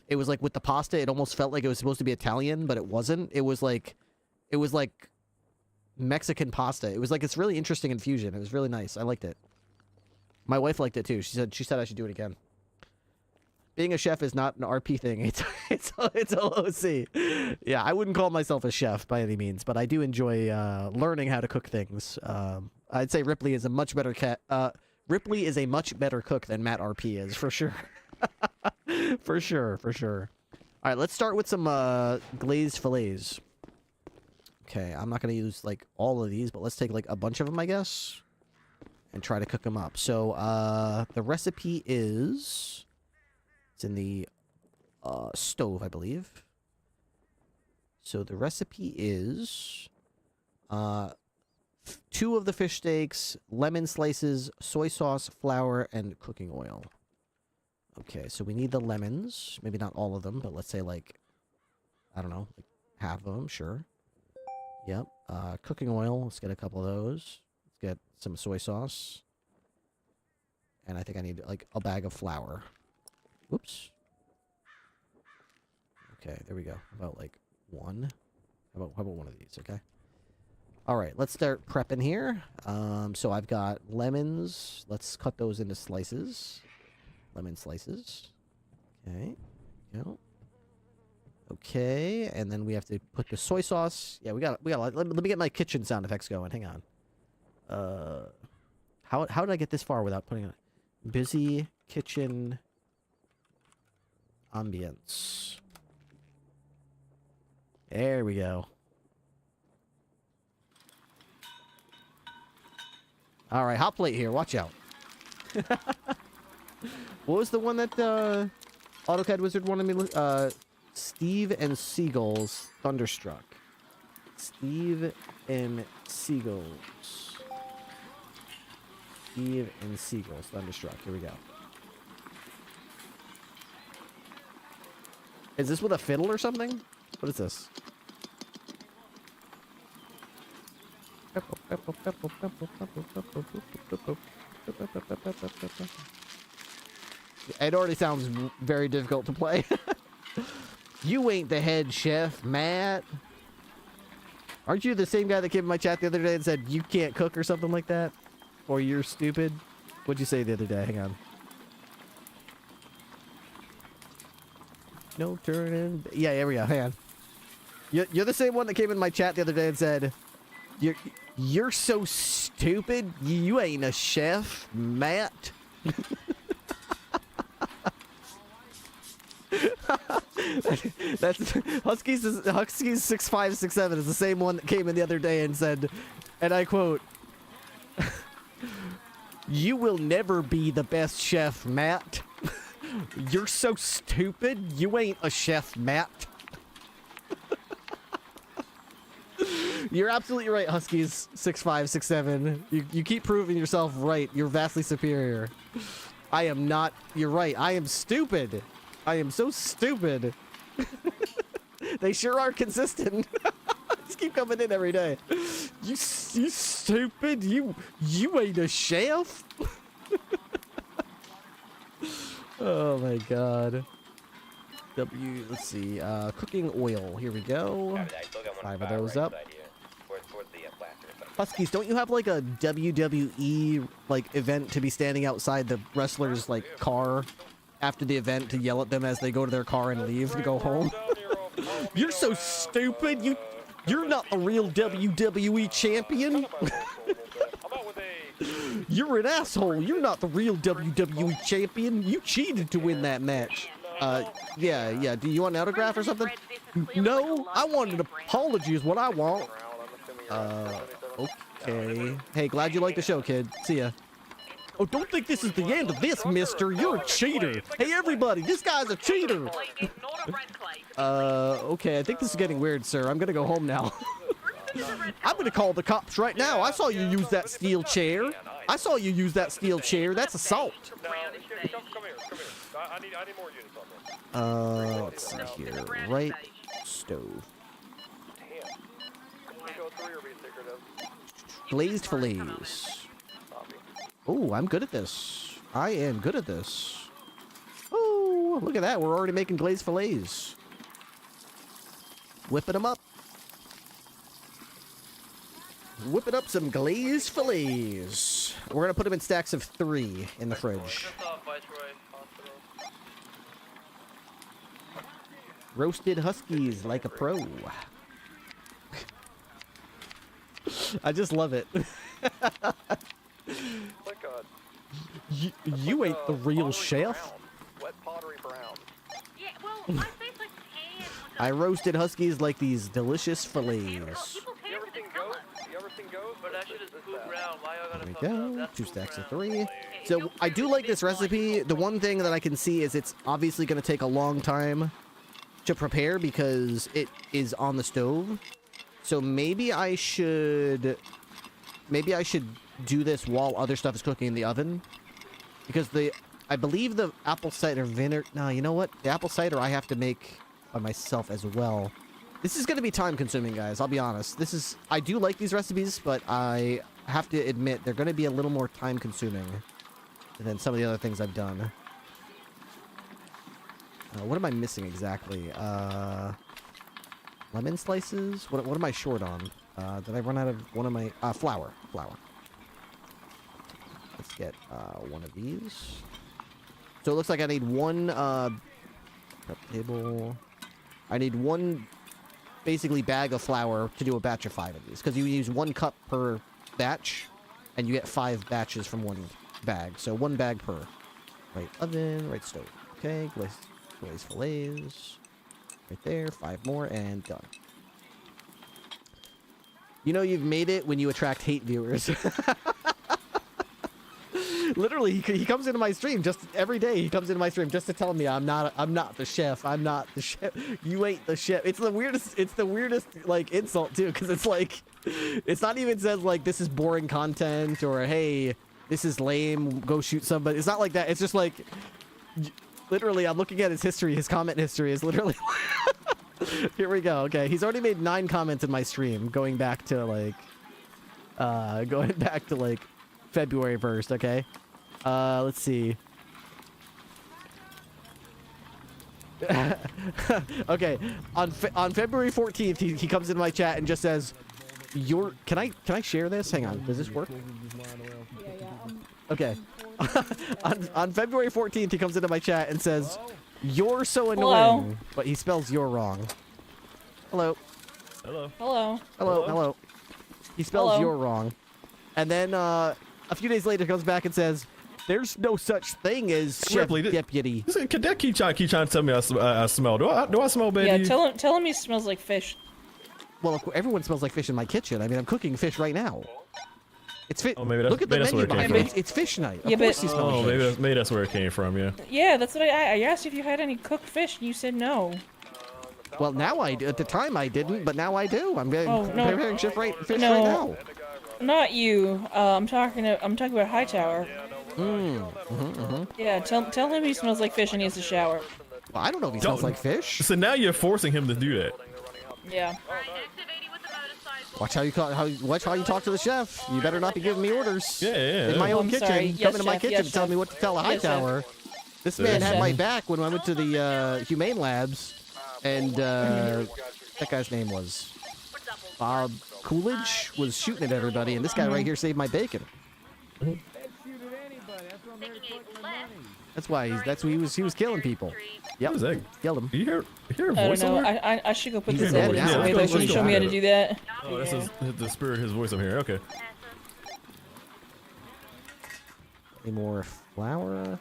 S16: it was like with the pasta, it almost felt like it was supposed to be Italian, but it wasn't. It was like Mexican pasta. It was like, it's really interesting infusion. It was really nice. I liked it. My wife liked it too. She said I should do it again. Being a chef is not an RP thing. It's OOC. Yeah, I wouldn't call myself a chef by any means, but I do enjoy learning how to cook things. I'd say Ripley is a much better Ripley is a much better cook than Matt RP is, for sure. For sure. All right, let's start with some glazed fillets. Okay, I'm not going to use like all of these, but let's take like a bunch of them, I guess, and try to cook them up. So the recipe is, it's in the stove, I believe. So the recipe is 2 of the fish steaks, lemon slices, soy sauce, flour, and cooking oil. Okay, so we need the lemons. Maybe not all of them, but let's say like, I don't know, like half of them, sure. Yep. Cooking oil, let's get a couple of those. Let's get some soy sauce. And I think I need like a bag of flour. Oops. Okay, there we go. About like 1. How about one of these, okay? All right, let's start prepping here. So I've got lemons. Let's cut those into slices. Lemon slices. Okay. Go. Okay, and then we have to put the soy sauce. Yeah, we got. Let me get my kitchen sound effects going. Hang on. How did I get this far without putting it? Busy kitchen ambience. There we go. All right, hot plate here. Watch out. What was the one that AutoCAD Wizard wanted me to Steve and Seagull's Thunderstruck. Steve and Seagull's. Steve and Seagull's Thunderstruck. Here we go. Is this with a fiddle or something? What is this? It already sounds very difficult to play. You ain't the head chef, Matt. Aren't you the same guy that came in my chat the other day and said you can't cook or something like that? Or you're stupid? What'd you say the other day? Hang on. No turning. Yeah, here we go. Hang on. You're the same one that came in my chat the other day and said, You're so stupid. You ain't a chef, Matt. That's Huskies 6567 is the same one that came in the other day and said, and I quote, "You will never be the best chef, Matt. You're so stupid. You ain't a chef, Matt." You're absolutely right, Huskies 6'5", 6'7". You keep proving yourself right. You're vastly superior. I am not. You're right. I am stupid. I am so stupid. They sure are consistent. Just keep coming in every day. You stupid. You ain't a chef. Oh my god. Let's see. Cooking oil. Here we go. 5 of those up. Huskies, don't you have like a WWE like event to be standing outside the wrestler's like car after the event to yell at them as they go to their car and leave to go home? You're so stupid. You're not the real WWE champion. You're an asshole. You're not the real WWE champion. You cheated to win that match. Yeah. Do you want an autograph or something? No, I want an apology is what I want. Okay. Hey, glad you liked the show, kid. See ya. Oh, don't think this is the end of this, mister. You're a cheater. Hey, everybody, this guy's a cheater. Okay, I think this is getting weird, sir. I'm gonna go home now. I'm gonna call the cops right now. I saw you use that steel chair. That's assault.
S13: Come here. I need more units on this.
S16: Let's see here. Right stove. Glazed fillets. Oh, I'm good at this. I am good at this. Oh, look at that. We're already making glazed fillets. Whipping them up. Whipping up some glazed fillets. We're going to put them in stacks of 3 in the fridge. Roasted Huskies like a pro. I just love it. You ain't the real chef.
S13: Wet pottery brown.
S8: Yeah, well, my face like tan.
S16: I roasted Huskies like these delicious fillets.
S13: You ever seen goat? But that shit is poop brown. Why
S16: There we go. 2 stacks of 3. So I do like this recipe. The one thing that I can see is it's obviously going to take a long time to prepare because it is on the stove. So maybe I should do this while other stuff is cooking in the oven, because I believe the apple cider vinegar. No, you know what? The apple cider I have to make by myself as well. This is going to be time consuming, guys. I'll be honest. I do like these recipes, but I have to admit they're going to be a little more time consuming than some of the other things I've done. What am I missing exactly? Lemon slices? What am I short on? Did I run out of one of my... flour. Let's get one of these. So it looks like I need one prep table. I need one basically bag of flour to do a batch of 5 of these, because you use 1 cup per batch and you get 5 batches from 1 bag. So 1 bag per. Right oven, right stove. Okay, glazed fillets. Right there, 5 more, and done. You know you've made it when you attract hate viewers. Literally, he comes into my stream just every day. He comes into my stream just to tell me I'm not the chef. I'm not the chef. You ain't the chef. It's the weirdest like insult too, because it's like, it's not even says like this is boring content or hey this is lame. Go shoot somebody. It's not like that. It's just like. Literally, I'm looking at his history. His comment history is literally... Here we go. Okay, he's already made 9 comments in my stream, going back to, like... February 1st, okay? Let's see. Okay, on February 14th, he comes into my chat and just says, Can I share this? Hang on, does this work? Okay. on February 14th, he comes into my chat and says, "You're so annoying,"
S3: Hello.
S16: but he spells "you're" wrong. Hello. He spells "you're" wrong, and then a few days later comes back and says, "There's no such thing as chef
S17: Ripley,
S16: deputy."
S17: Could that keep trying to tell me I smell? Do I smell bad?
S3: Yeah, tell him he smells like fish.
S16: Well, everyone smells like fish in my kitchen. I mean, I'm cooking fish right now. It's fish.
S17: Oh, maybe that's,
S16: Look at the
S17: maybe that's
S16: menu
S17: where it
S16: behind
S17: came
S16: it. It's fish night.
S3: Yeah,
S16: Of course you smell
S17: Oh,
S16: fish.
S17: maybe that's where it came from. Yeah.
S3: Yeah, that's what I asked if you had any cooked fish, and you said no.
S16: Well, now I do. At the time I didn't, but now I do. I'm getting preparing fish right now.
S3: Not you. I'm talking about Hightower. Yeah, tell him he smells like fish and needs a shower.
S16: Well, I don't know if he smells like fish.
S17: So now you're forcing him to do that.
S3: Yeah.
S16: Watch how you watch how you talk to the chef. You better not be giving me orders.
S17: Yeah.
S16: In my own kitchen,
S3: sorry.
S16: come
S3: Yes,
S16: into my
S3: chef.
S16: kitchen
S3: Yes,
S16: and tell
S3: chef.
S16: me what to tell a
S3: Yes, chef.
S16: Hightower. This man
S3: Yes,
S16: had
S3: chef.
S16: my back when I went to the humane labs, and that guy's name was Bob Coolidge was shooting at everybody, and this guy right here saved my bacon. That's why he was killing people. Yep. Killed him.
S17: You hear a
S3: I don't
S17: voice
S3: know.
S17: somewhere?
S3: I should go put
S16: He's
S3: this
S16: dead
S3: evidence
S16: now.
S3: away.
S16: Let's
S3: Though.
S16: go
S3: Can you show me how to do that?
S17: Oh, this is the spirit, his voice up here. Okay.
S16: Any more flour?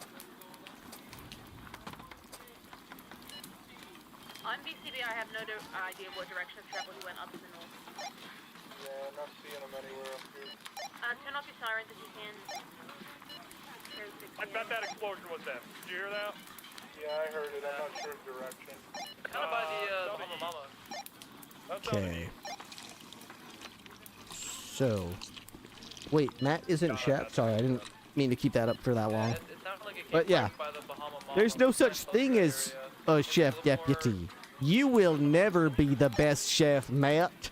S8: On BCB, I have no idea what direction of travel he went up to the north.
S13: Yeah, I'm not seeing him anywhere up here.
S8: Turn off your sirens if you can.
S13: I bet that explosion was them. Did you hear that? Yeah, I heard it. I'm not sure of direction.
S4: Kind of by the Mama.
S16: Okay. So, wait, Matt isn't chef. Sorry, I didn't mean to keep that up for that long. But yeah, there's no such thing as a chef deputy. You will never be the best chef, Matt.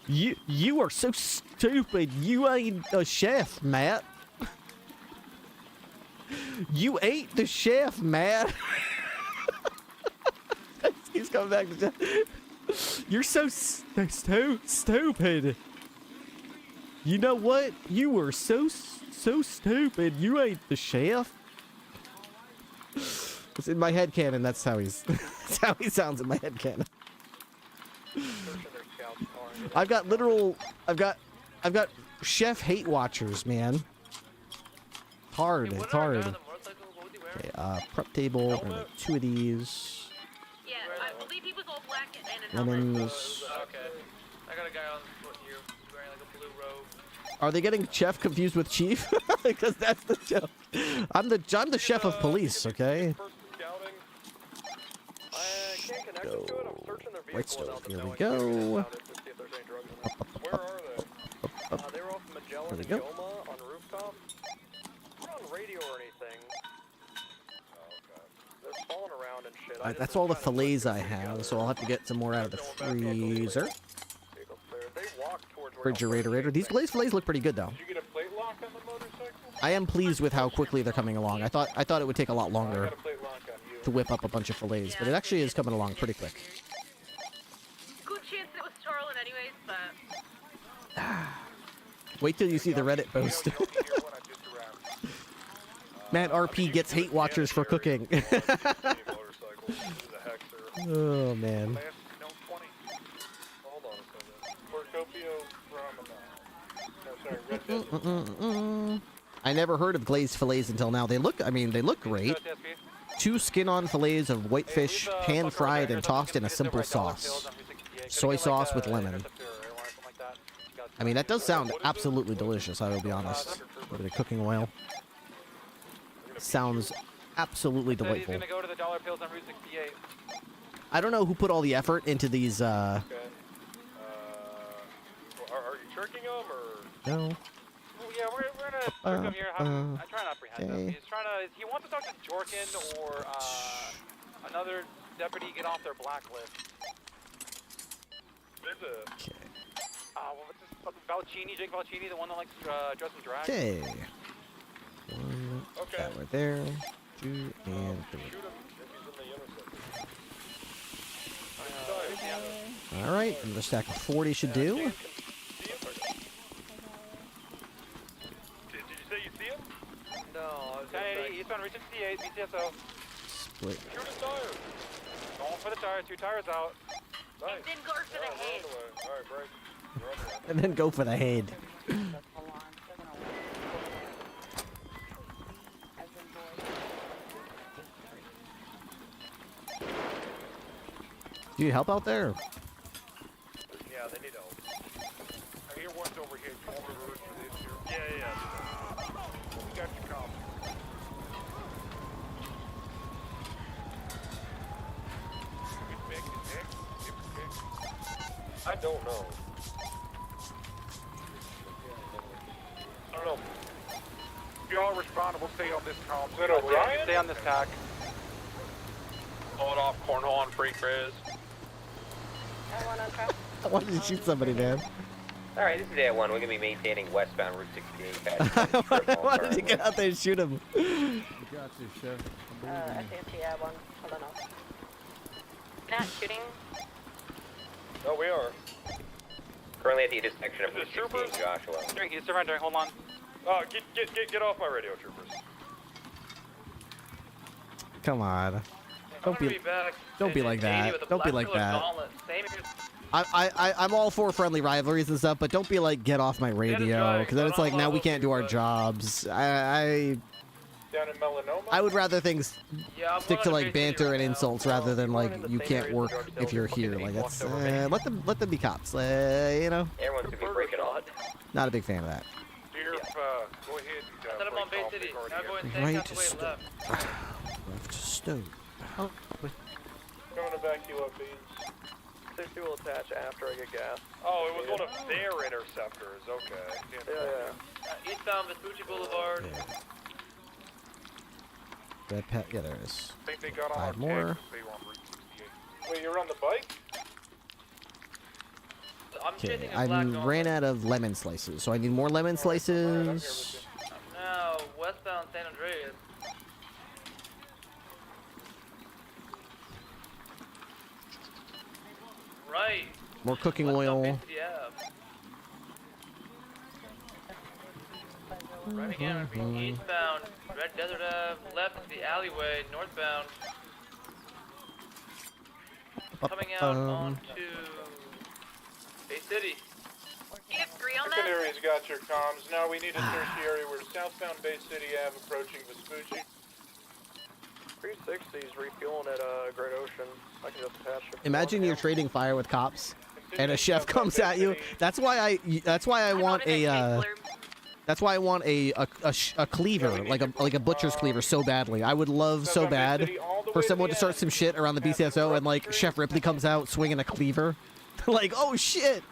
S16: You are so stupid. You ain't a chef, Matt. You ain't the chef, Matt. He's coming back to You're so stupid. You know what? You were so stupid. You ain't the chef. It's in my head canon. That's how he sounds in my head canon. I've got chef hate watchers, man. Hard. It's hard. Okay, prep table. We're gonna make 2 of these.
S8: Yeah, I believe he was all black and
S16: Lemons.
S4: Okay. I got a guy on foot here who's wearing like a blue robe.
S16: Are they getting chef confused with chief? Because that's the joke. I'm the chef of police. Okay. Go. White stove. Here we go.
S13: Where are they?
S4: They were off Magellan
S16: There we
S4: and
S16: go.
S4: Yoma on rooftop. We're on radio or anything. They're falling around and shit.
S16: That's all the fillets I have, so I'll have to get some more out of the freezer. Refrigerator. These glazed fillets look pretty good, though.
S13: Did you get a plate lock on the motorcycle?
S16: I am pleased with how quickly they're coming along. I thought it would take a lot longer to whip up a bunch of fillets, but it actually is coming along pretty quick.
S8: good chance it was Charlin anyways, but...
S16: Wait till you see the Reddit post. Matt RP gets hate watchers for cooking. Oh, man. I never heard of glazed fillets until now. They look great. 2 skin-on fillets of whitefish, pan-fried and tossed in a simple sauce. Soy sauce with lemon. I mean, that does sound absolutely delicious, I will be honest. A little bit of cooking oil. Sounds absolutely delightful.
S2: He's gonna go to the dollar pills on Route 68.
S16: I don't know who put all the effort into these,
S13: Are you tricking them or?
S16: No.
S2: Well, yeah, we're gonna trick him here. I'm trying to apprehend him. He wants to talk to Jorkin or another deputy get off their blacklist.
S16: Okay.
S2: What's this? Valcini, Jake Valcini, the one that likes dress and drag.
S16: Okay. 1, that right there. 2 and 3. All right, another stack of 40 should do.
S13: Did you say you see him?
S4: No, I was
S2: 1080, eastbound Route 68, BCSO.
S16: Split.
S13: Shoot his tire.
S2: Going for the tire, 2 tires out.
S13: Nice.
S8: And then go for the head.
S13: Alright, break.
S16: And then go for the head. Do you help out there?
S13: Yeah, they need help. I hear one's over here. You want me to reverse to this here? Yeah. We got your comp. I don't know. I don't know. If y'all respond, we'll stay on this comp. Is that O'Brien?
S2: Stay on this tack.
S13: Hold off cornhole on free Chris.
S16: Why did you shoot somebody, man?
S24: Alright, this is day 1. We're going to be maintaining westbound Route 68.
S16: Why did you get out there and shoot him?
S18: You got this, Chef.
S1: SAT, one. Hold on. Not shooting.
S13: No, we are.
S24: Currently at the intersection of Route 16 and Joshua.
S2: He's surrendering. Hold on.
S13: Get off my radio, troopers.
S16: Come on. Don't be like that. Don't be like that. I'm all for friendly rivalries and stuff, but don't be like, get off my radio, because then it's like, now we can't do our jobs.
S13: Down in Melanoma?
S16: I would rather things stick to like banter and insults rather than like, you can't work if you're here. Like, that's, let them be cops, you know?
S24: Everyone's going to be breaking on.
S16: Not a big fan of that.
S13: Go ahead.
S4: Set up on Bay City. Now go and take
S16: Right
S4: out the way left.
S16: Left stove. Oh,
S13: Going to back you up, Beans.
S23: 60 will attach after I get gas.
S13: Oh, it was one of their interceptors. Okay.
S23: Yeah.
S4: Eastbound Vespucci Boulevard.
S16: Red pet, yeah, there is.
S13: I think they got on
S16: 5 more.
S13: Wait, you're on the bike?
S16: Okay, I ran out of lemon slices, so I need more lemon slices.
S4: Now, westbound San Andreas. Right.
S16: More cooking oil.
S4: Right again, eastbound, Red Desert Ave, left to the alleyway, northbound. Coming out onto Bay City.
S1: You have 3 on that?
S13: Secondary's got your comms. Now we need a tertiary. We're southbound Bay City Ave approaching Vespucci.
S23: 360's refueling at Great Ocean. I can just attach it.
S16: Imagine you're trading fire with cops, and a chef comes at you. That's why I want a. That's why I want a cleaver, like a butcher's cleaver, so badly. I would love so bad for someone to start some shit around the BCSO and like Chef Ripley comes out swinging a cleaver, like, oh shit,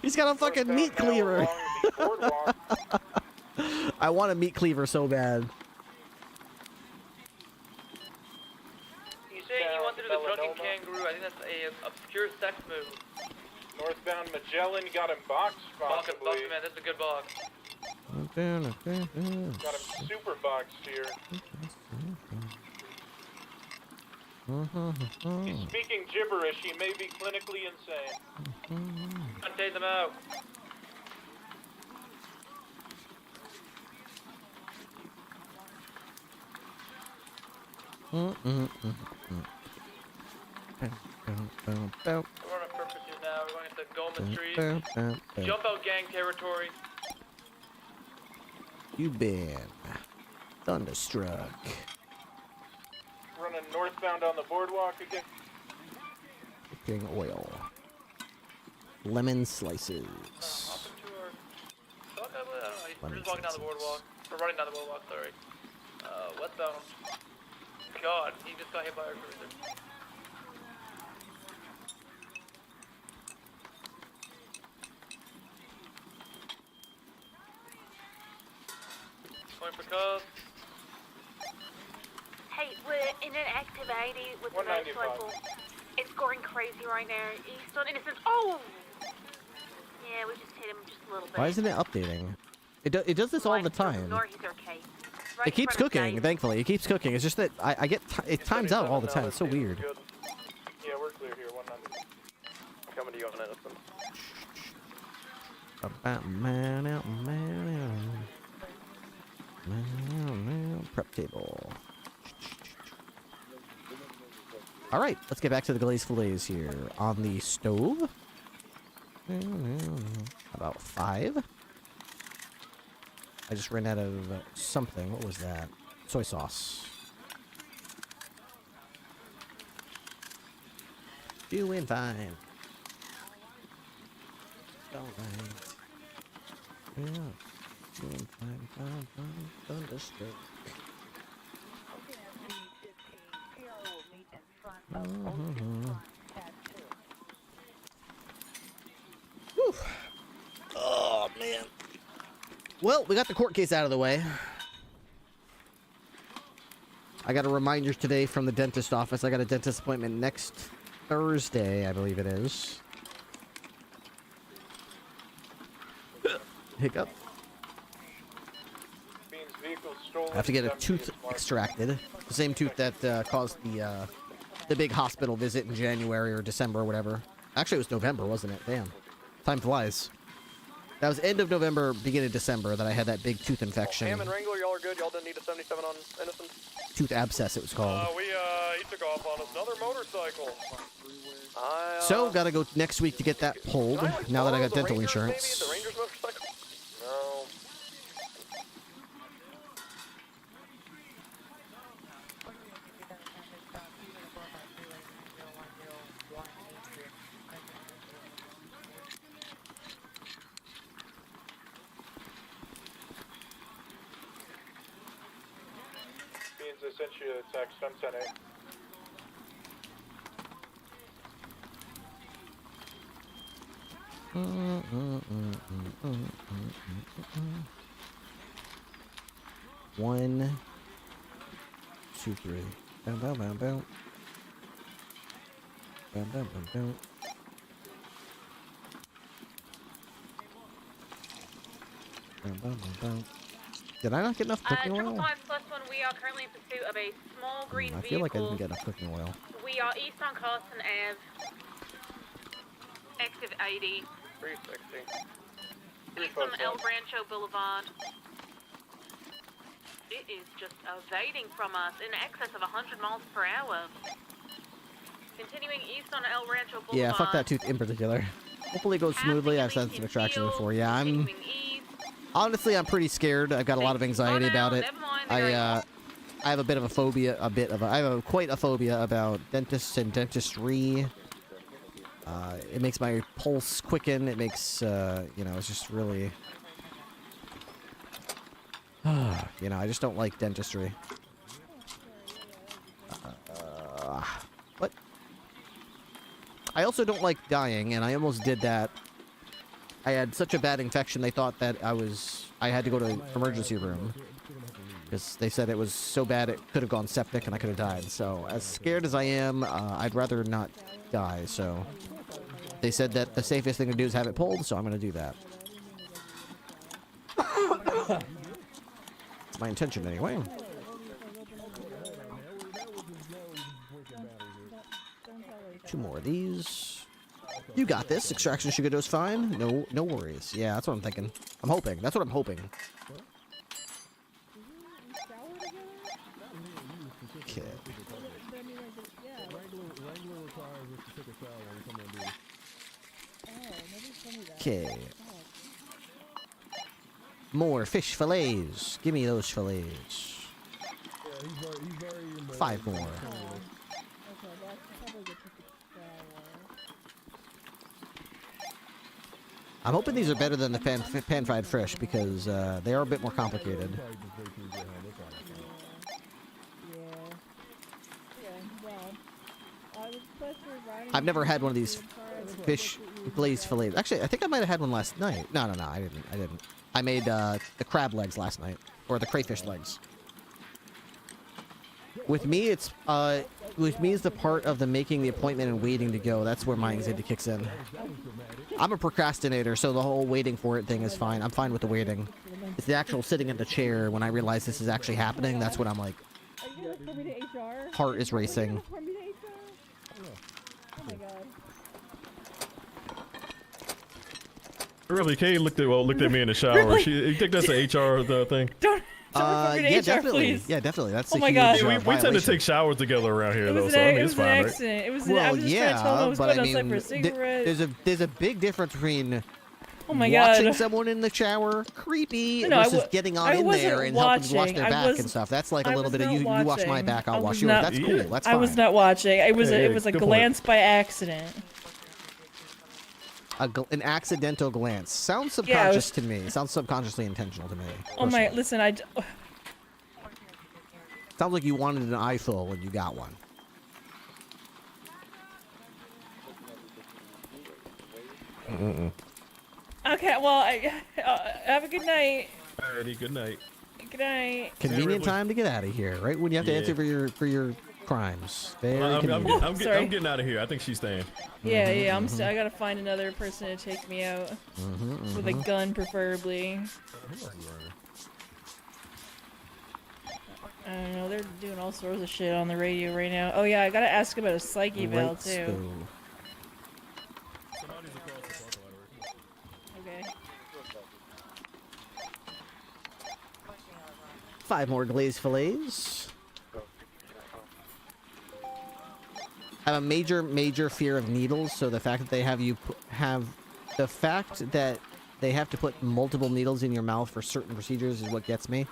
S16: he's got a fucking meat cleaver. I want a meat cleaver so bad.
S4: You say you want to do the drunken kangaroo? I think that's a obscure sex move.
S13: Northbound Magellan got him boxed, possibly.
S4: Box, man, that's a good box.
S13: Got him super boxed here. He's speaking gibberish. He may be clinically insane.
S4: Take them out. We're on purposes now. We're going into Gomez Street. Jump out gang territory.
S16: You've been thunderstruck.
S13: Running northbound on the boardwalk again.
S16: Cooking oil. Lemon slices.
S4: We're just walking down the boardwalk. We're running down the boardwalk, sorry. Westbound. God, he just got hit by our cruiser. Going for cuffs.
S8: Hey, we're in an active 80 with the motorcycle. It's scoring crazy right now. East on Innocence. Oh! Yeah, we just hit him just a little bit.
S16: Why isn't it updating? It does this all the time.
S8: Right,
S16: it keeps cooking, thankfully. It keeps cooking. It's just that I get it times out all the time. It's so weird.
S13: Yeah, we're clear here. 190.
S23: Coming to you on Innocence.
S16: Prep table. All right, let's get back to the glazed fillets here on the stove. About 5. I just ran out of something. What was that? Soy sauce. Doing fine. Thunderstroke. Whew. Oh man. Well, we got the court case out of the way. I got a reminder today from the dentist office. I got a dentist appointment next Thursday, I believe it is. Hiccup. I have to get a tooth extracted. The same tooth that caused the big hospital visit in January or December or whatever. Actually, it was November, wasn't it? Damn. Time flies. That was end of November, beginning of December that I had that big tooth infection.
S7: Ham and Wrangler, y'all are good. Y'all didn't need a 77 on Innocent.
S16: Tooth abscess, it was called.
S7: He took off on another motorcycle.
S16: So, gotta go next week to get that pulled, now that I got dental insurance.
S7: The Ranger's motorcycle? No.
S20: Means I sent you a text. I'm 10-8.
S16: One, two, three. Bow, bow, bow, bow. Bow, bow, bow, bow. Bow, bow, bow, bow. Did I not get enough cooking oil?
S8: 551, we are currently in pursuit of a small green
S16: I
S8: vehicle.
S16: feel like I didn't get enough cooking oil.
S8: We are east on Carson Ave. Active 80.
S20: 360.
S8: East on El Rancho Boulevard. It is just evading from us in excess of 100 miles per hour. Continuing east on El Rancho Boulevard.
S16: Yeah, fuck that tooth in particular. Hopefully it goes smoothly. I've had some extractions before. Yeah, honestly, I'm pretty scared. I've got a lot of anxiety about it. I have a bit of a phobia, I have quite a phobia about dentists and dentistry. It makes my pulse quicken. It makes, it's just really, I just don't like dentistry. What? I also don't like dying, and I almost did that. I had such a bad infection, they thought that I had to go to the emergency room. Because they said it was so bad it could have gone septic and I could have died. So, as scared as I am, I'd rather not die, so... They said that the safest thing to do is have it pulled, so I'm going to do that. It's my intention anyway. Two more of these. You got this. Extraction sugar dose fine. No worries. Yeah, that's what I'm thinking. I'm hoping. That's what I'm hoping. Okay. Okay. More fish fillets. Give me those fillets. 5 more. I'm hoping these are better than the pan-fried fish because they are a bit more complicated. I've never had one of these fish glazed fillets. Actually, I think I might have had one last night. No, I didn't. I made the crab legs last night, or the crayfish legs. With me, it's the part of the making the appointment and waiting to go. That's where my anxiety kicks in. I'm a procrastinator, so the whole waiting for it thing is fine. I'm fine with the waiting. It's the actual sitting in the chair when I realize this is actually happening. That's when I'm like, heart is racing.
S17: Oh my god. Really, Kay looked at me in the shower.
S3: Really?
S17: You think that's an HR thing?
S3: Don't report me to
S16: yeah,
S3: HR,
S16: definitely.
S3: please.
S16: Yeah, definitely. That's
S3: Oh
S16: a
S3: my
S16: huge
S3: gosh.
S17: We tend to
S16: violation.
S17: take showers together around here,
S3: It
S17: though,
S3: was
S17: so I mean,
S3: it
S17: it's
S3: was an
S17: fine, right?
S3: accident. It was.
S16: Well,
S3: I was just trying to tell him I was
S16: but
S3: going
S16: I
S3: outside
S16: mean,
S3: for a cigarette.
S16: there's a big difference between
S3: Oh my
S16: watching
S3: god.
S16: someone in the shower, creepy,
S3: No,
S16: versus getting on in there and helping to wash their back and stuff. That's like a little bit of you wash my back, I'll wash yours. That's cool. That's fine.
S3: I was not watching. It was
S16: Hey,
S3: it was a
S16: go for it.
S3: glance by accident.
S16: An accidental glance. Sounds subconscious to me. Sounds subconsciously intentional to me.
S3: Oh my,
S16: personally.
S3: listen,
S16: Sounds like you wanted an eyeful and you got one.
S3: Okay, well, have a good night.
S17: Alrighty, good night.
S3: Good night.
S16: Convenient time to get out of here, right? When you have to answer for your crimes. Very
S17: I'm
S16: convenient.
S17: getting out of here. I think she's staying.
S3: Yeah, yeah, I gotta find another person to take me out. With a gun, preferably. I don't know, they're doing all sorts of shit on the radio right now. Oh yeah, I gotta ask about a psych eval, too. Okay.
S16: 5 more glazed fillets. I have a major fear of needles, so the fact that they have to put multiple needles in your mouth for certain procedures is what gets me.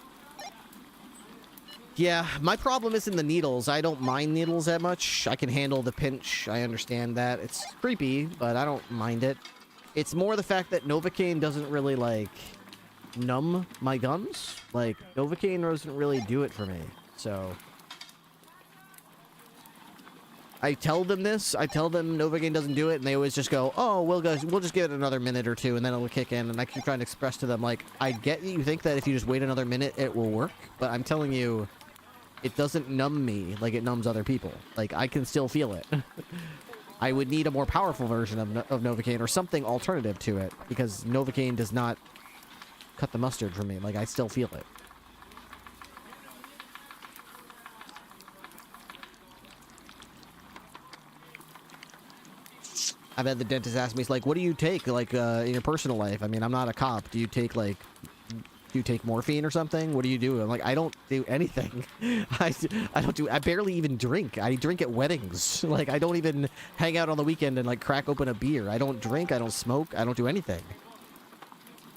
S16: Yeah, my problem isn't the needles. I don't mind needles that much. I can handle the pinch. I understand that. It's creepy, but I don't mind it. It's more the fact that Novocaine doesn't really, like, numb my gums. Like, Novocaine doesn't really do it for me, so... I tell them this. I tell them Novocaine doesn't do it, and they always just go, "Oh, we'll just give it another minute or two, and then it'll kick in." And I keep trying to express to them, like, I get you think that if you just wait another minute, it will work, but I'm telling you, it doesn't numb me like it numbs other people. Like, I can still feel it. I would need a more powerful version of Novocaine or something alternative to it, because Novocaine does not cut the mustard for me. Like, I still feel it. I've had the dentist ask me, he's like, what do you take, like, in your personal life? I mean, I'm not a cop. Do you take, like, morphine or something? What do you do? I'm like, I don't do anything. I barely even drink. I drink at weddings. Like, I don't even hang out on the weekend and, like, crack open a beer. I don't drink. I don't smoke. I don't do anything.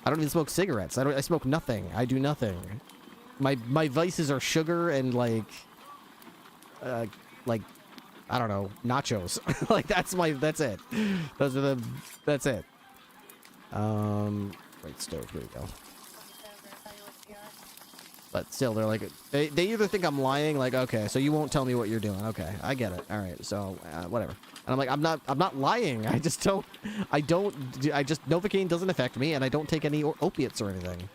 S16: I don't even smoke cigarettes. I smoke nothing. I do nothing. My vices are sugar and, like, I don't know, nachos. Like, that's it. That's it. Right stove, here we go. But still, they're like, they either think I'm lying, like, okay, so you won't tell me what you're doing. Okay, I get it. All right, so, whatever. And I'm like, I'm not lying. I just, Novocaine doesn't affect me, and I don't take any opiates or anything.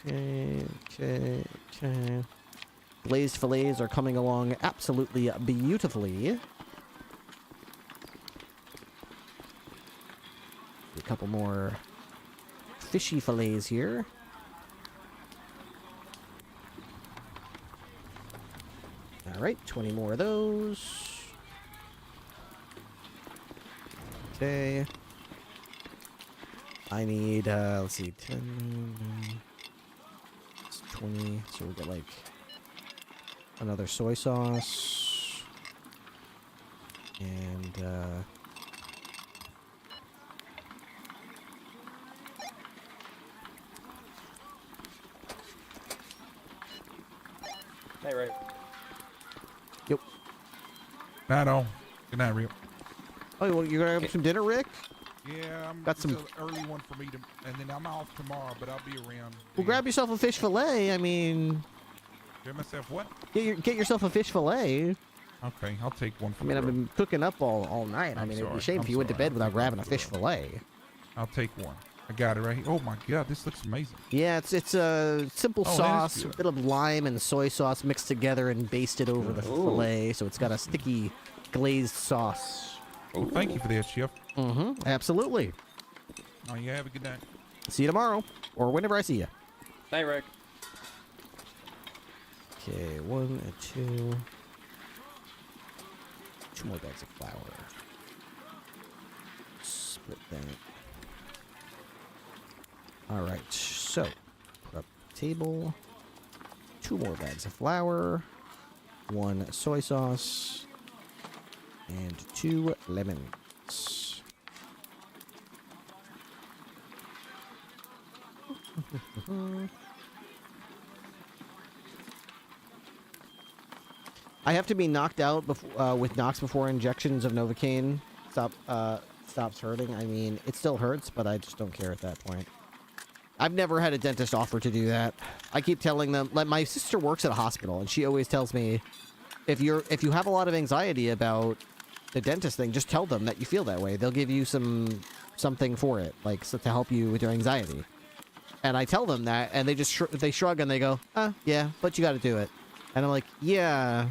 S16: Okay. Glazed fillets are coming along absolutely beautifully. A couple more fishy fillets here. All right, 20 more of those. Okay. I need, let's see, 10, 20, so we'll get like another soy sauce, and
S13: Hey, Ray.
S16: Yep.
S13: Night-o. Good night, Rick.
S16: Oh, well, you're gonna have some dinner, Rick?
S13: Yeah,
S16: Got some
S13: an early one for me to, and then I'm off tomorrow, but I'll be around.
S16: Well, grab yourself a fish fillet. I mean,
S13: Get myself what?
S16: Get yourself a fish fillet.
S13: Okay, I'll take one. For
S16: I've been cooking up all night. I mean, it'd be a shame if you went to bed without grabbing a fish fillet.
S13: I'll take one. I got it right here. Oh my God, this looks amazing.
S16: Yeah, it's a simple sauce, a bit of lime and soy sauce mixed together and basted over the fillet, so it's got a sticky glazed sauce.
S13: Well, thank you for that, Chef.
S16: Mm-hmm. Absolutely.
S13: Oh, you have a good night.
S16: See you tomorrow, or whenever I see you.
S20: Night, Rick.
S16: Okay, 1 and 2. 2 more bags of flour. Split that. All right, so put up the table. 2 more bags of flour. 1 soy sauce. And 2 lemons. I have to be knocked out with Nox before injections of Novocaine stops hurting. I mean, it still hurts, but I just don't care at that point. I've never had a dentist offer to do that. I keep telling them, like, my sister works at a hospital, and she always tells me, if you have a lot of anxiety about the dentist thing, just tell them that you feel that way. They'll give you something for it, like so to help you with your anxiety. And I tell them that, and they shrug and they go, yeah, but you got to do it. And I'm like, yeah,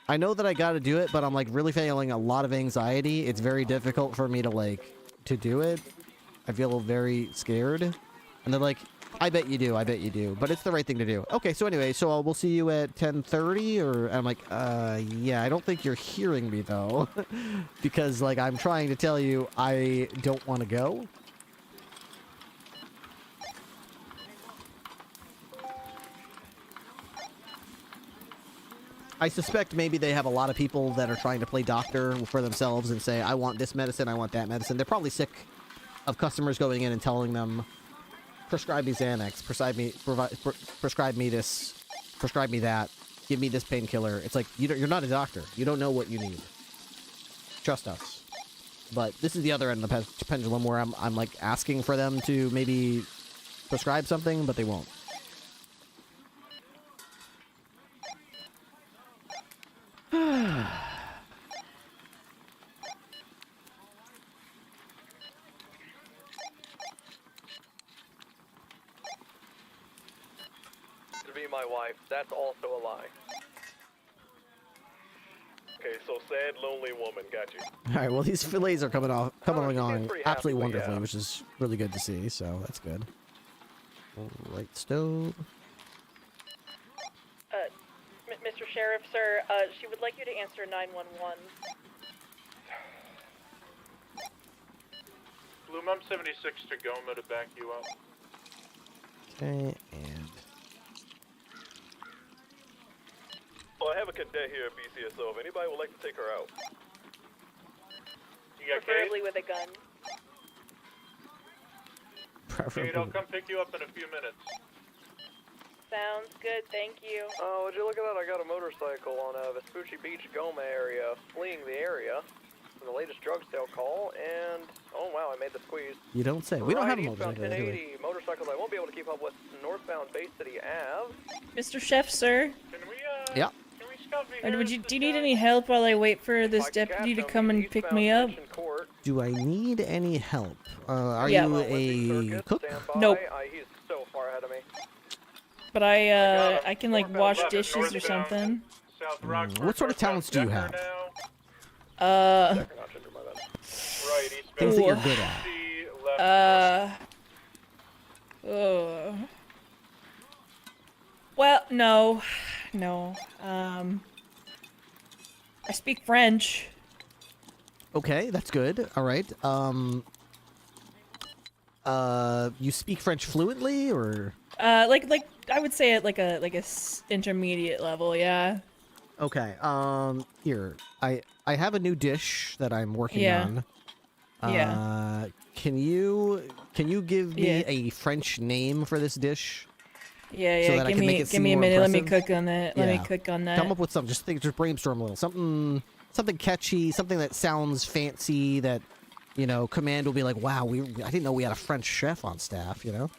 S16: I know that I got to do it, but I'm like really feeling a lot of anxiety. It's very difficult for me to do it. I feel very scared. And they're like, I bet you do, but it's the right thing to do. Okay, so anyway, so we'll see you at 10:30, or I'm like, yeah, I don't think you're hearing me though, because like I'm trying to tell you I don't want to go. I suspect maybe they have a lot of people that are trying to play doctor for themselves and say, I want this medicine, I want that medicine. They're probably sick of customers going in and telling them, prescribe me Xanax, prescribe me this, prescribe me that, give me this painkiller. It's like, you're not a doctor. You don't know what you need. Trust us. But this is the other end of the pendulum where I'm like asking for them to maybe prescribe something, but they won't.
S7: To be my wife, that's also a lie. Okay, so sad, lonely woman, got you.
S16: Alright, well these fillets are coming along
S7: pretty
S16: absolutely
S7: happily,
S16: wonderfully,
S7: yeah.
S16: which is really good to see, so that's good. Alright, stove.
S3: Mr. Sheriff, sir, she would like you to answer 911.
S21: Bloom, I'm 76 to Goma to back you up.
S16: Okay, and...
S7: Well, I have a cadet here at BCSO. If anybody would like to take her out.
S21: You got
S3: Preferably with a gun.
S21: Kate, I'll come pick you up in a few minutes.
S3: Sounds good, thank you.
S7: Oh, would you look at that? I got a motorcycle on Vespucci Beach, Goma area, fleeing the area. The latest drug sale call, and oh wow, I made the squeeze.
S16: You don't say. We don't have a
S7: Eastbound
S16: motorcycle, do we?
S7: 1080 motorcycles. I won't be able to keep up with northbound Bay City Ave.
S3: Mr. Chef, sir?
S16: Yeah.
S3: Do you need any help while I wait for this deputy to come and pick me up?
S16: Do I need any help? Are
S3: Yeah.
S16: you a cook?
S3: Nope.
S7: He's so far ahead of me.
S3: But I can like wash dishes or something.
S16: What sort of talents do you have? Things that you're good at.
S3: Well, no. I speak French.
S16: Okay, that's good. All right. You speak French fluently, or?
S3: Like I would say at like a intermediate level, yeah.
S16: Okay. Here, I have a new dish that I'm working on.
S3: Yeah.
S16: Can you give me a French name for this dish?
S3: Yeah.
S16: So that I can make it
S3: give me a
S16: seem more
S3: minute. Let me
S16: impressive?
S3: cook on that. Let me cook on that.
S16: Come up with something. Just brainstorm a little. Something catchy. Something that sounds fancy. That, you know, command will be like, wow, I didn't know we had a French chef on staff. You know.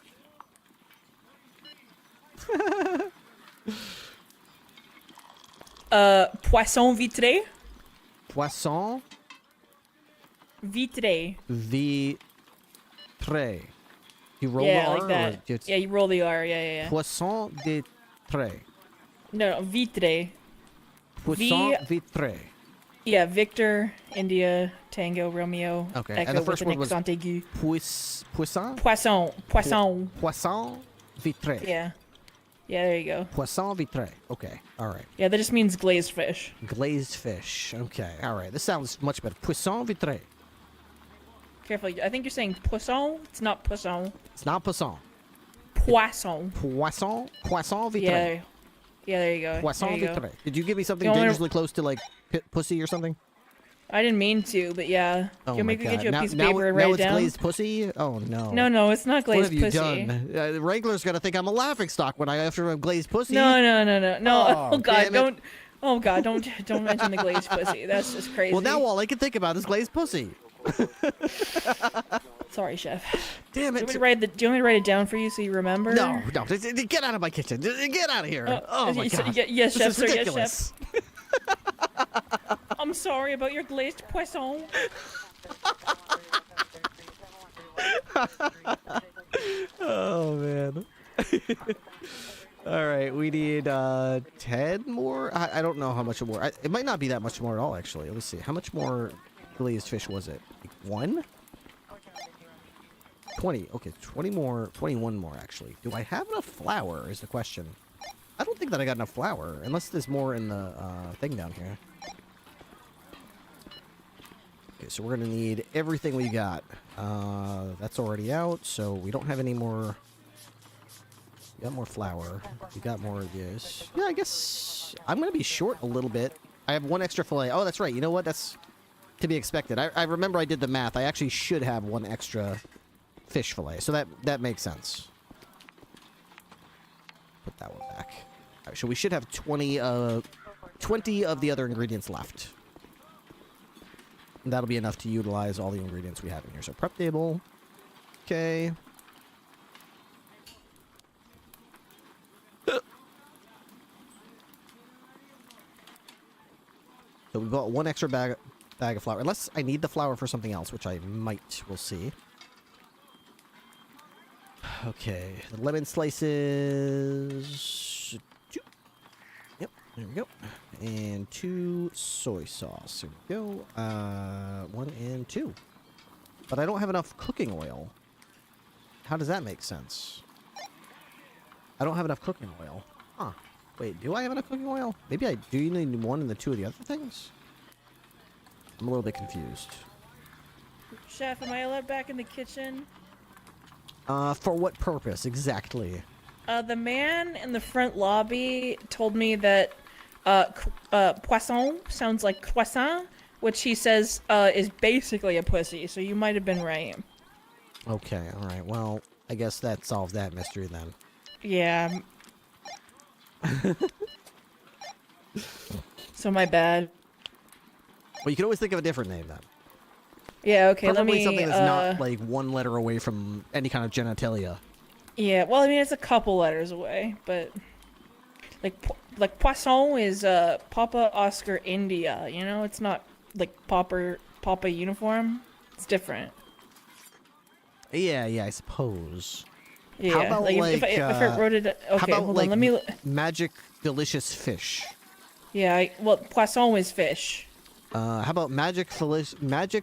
S3: Poisson vitré.
S16: Poisson
S3: vitré.
S16: Vitré. You roll
S3: Yeah,
S16: the R,
S3: like that.
S16: or it's
S3: Yeah, you roll the R. Yeah.
S16: Poisson de trait.
S3: No, vitré.
S16: Poisson vitré.
S3: Yeah, Victor, India, Tango, Romeo.
S16: Okay,
S3: Echo
S16: and the first
S3: with an
S16: word was
S3: accent aigu.
S16: Poisson.
S3: Poisson.
S16: Poisson vitré.
S3: Yeah. Yeah, there you go.
S16: Poisson vitré. Okay, all right.
S3: Yeah, that just means glazed fish.
S16: Glazed fish. Okay, all right. This sounds much better. Poisson vitré.
S3: Careful, I think you're saying poisson. It's not poisson.
S16: It's not poisson.
S3: Poisson.
S16: Poisson vitré.
S3: Yeah, there you go.
S16: Poisson
S3: there you go.
S16: vitré. Did you give me something
S3: You want me to-
S16: dangerously close to like pussy or something?
S3: I didn't mean to, but yeah.
S16: Oh
S3: You
S16: my
S3: make me
S16: God.
S3: get you a piece of
S16: now
S3: paper and
S16: now
S3: write it
S16: it's
S3: down.
S16: glazed pussy? Oh no.
S3: No, it's not glazed
S16: What have you
S3: pussy.
S16: done? Wrangler's gonna think I'm a laughingstock when I after I'm glazed pussy.
S3: No.
S16: Oh,
S3: Oh God,
S16: damn it.
S3: Oh God, don't mention the glazed pussy. That's just crazy.
S16: Well, now all I can think about is glazed pussy.
S3: Sorry, chef.
S16: Damn it.
S3: Do you want me to write it down for you so you remember?
S16: No. Get out of my kitchen. Get out of here. Oh my God.
S3: Yes, chef.
S16: This is ridiculous.
S3: Yes, chef. I'm sorry about your glazed poisson.
S16: Oh man. All right, we need 10 more. I don't know how much more. It might not be that much more at all, actually. Let's see. How much more glazed fish was it? Like 1? 20. Okay, 20 more. 21 more, actually. Do I have enough flour? Is the question. I don't think that I got enough flour, unless there's more in the thing down here. Okay, so we're gonna need everything we got. That's already out, so we don't have any more. We got more flour. We got more of this. Yeah, I guess I'm gonna be short a little bit. I have 1 extra fillet. Oh, that's right. You know what? That's to be expected. I remember I did the math. I actually should have 1 extra fish fillet, so that makes sense. Put that one back. All right, so we should have 20 of the other ingredients left. And that'll be enough to utilize all the ingredients we have in here. So prep table. Okay. So we bought 1 extra bag of flour. Unless I need the flour for something else, which I might. We'll see. Okay. The lemon slices. 2. Yep. There we go. And 2 soy sauce. There we go. 1 and 2. But I don't have enough cooking oil. How does that make sense? I don't have enough cooking oil. Huh. Wait, do I have enough cooking oil? Maybe I do need 1 and the 2 of the other things? I'm a little bit confused.
S3: Chef, am I allowed back in the kitchen?
S16: For what purpose exactly?
S3: The man in the front lobby told me that poisson sounds like croissant, which he says is basically a pussy, so you might have been right.
S16: Okay, alright. Well, I guess that solves that mystery then.
S3: Yeah. So my bad.
S16: Well, you can always think of a different name then.
S3: Yeah, okay,
S16: Probably something that's not like 1 letter away from any kind of genitalia.
S3: Yeah, well, I mean, it's a couple letters away, but like poisson is Papa Oscar India, you know? It's not like Papa uniform. It's different.
S16: Yeah, I suppose.
S3: Yeah,
S16: how about
S3: if I wrote it, okay,
S16: how about
S3: hold
S16: like
S3: on, let me.
S16: Magic delicious fish?
S3: Yeah, well, poisson is fish.
S16: How about magic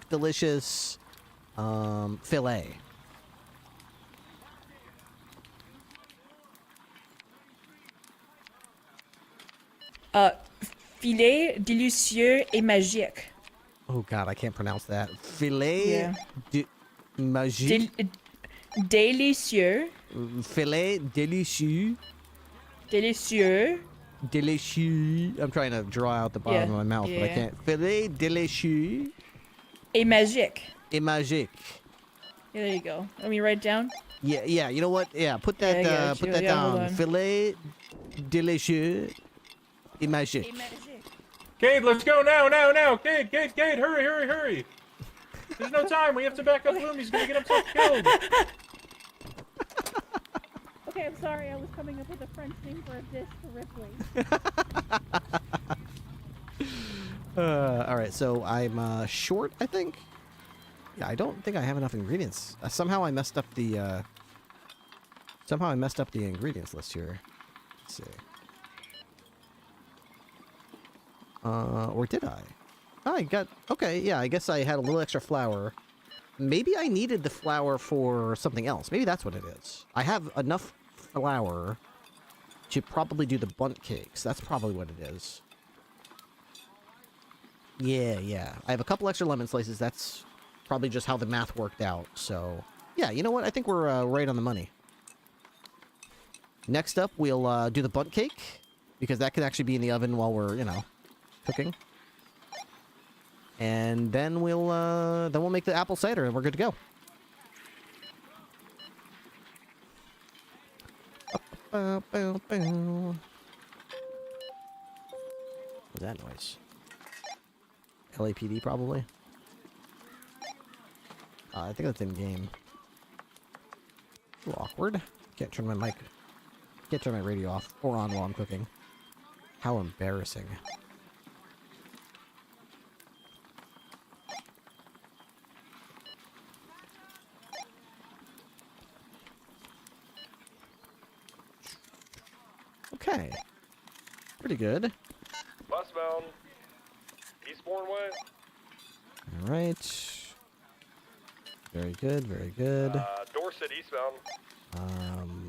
S16: delicious fillet?
S3: Filet délicieux et magique.
S16: Oh God, I can't pronounce that. Filet magique.
S3: Délicieux.
S16: Filet délicieux.
S3: Délicieux.
S16: Délicieux. I'm trying to draw out the bottom of my mouth, but I can't. Filet délicieux.
S3: Et magique.
S16: Et magique.
S3: Yeah, there you go. Let me write it down.
S16: Yeah. You know what? Yeah, put that down. Filet délicieux. Et magique.
S22: Cade, let's go now. Cade, hurry. There's no time. We have to back up Bloom. He's gonna get himself killed.
S3: Okay, I'm sorry. I was coming up with a French name for a dish for Ripley.
S16: All right, so I'm short, I think. Yeah, I don't think I have enough ingredients. Somehow I messed up the ingredients list here. Let's see. Or did I? Okay, yeah, I guess I had a little extra flour. Maybe I needed the flour for something else. Maybe that's what it is. I have enough flour to probably do the bundt cakes. That's probably what it is. Yeah. I have a couple extra lemon slices. That's probably just how the math worked out. So, yeah, you know what? I think we're right on the money. Next up, we'll do the bundt cake, because that could actually be in the oven while we're, cooking. And then we'll make the apple cider and we're good to go. What is that noise? LAPD probably. I think that's in game. A little awkward. Can't turn my mic. Can't turn my radio off or on while I'm cooking. How embarrassing. Okay. Pretty good.
S13: Westbound. Eastbourne way.
S16: Alright. Very good, very good.
S13: Dorset eastbound.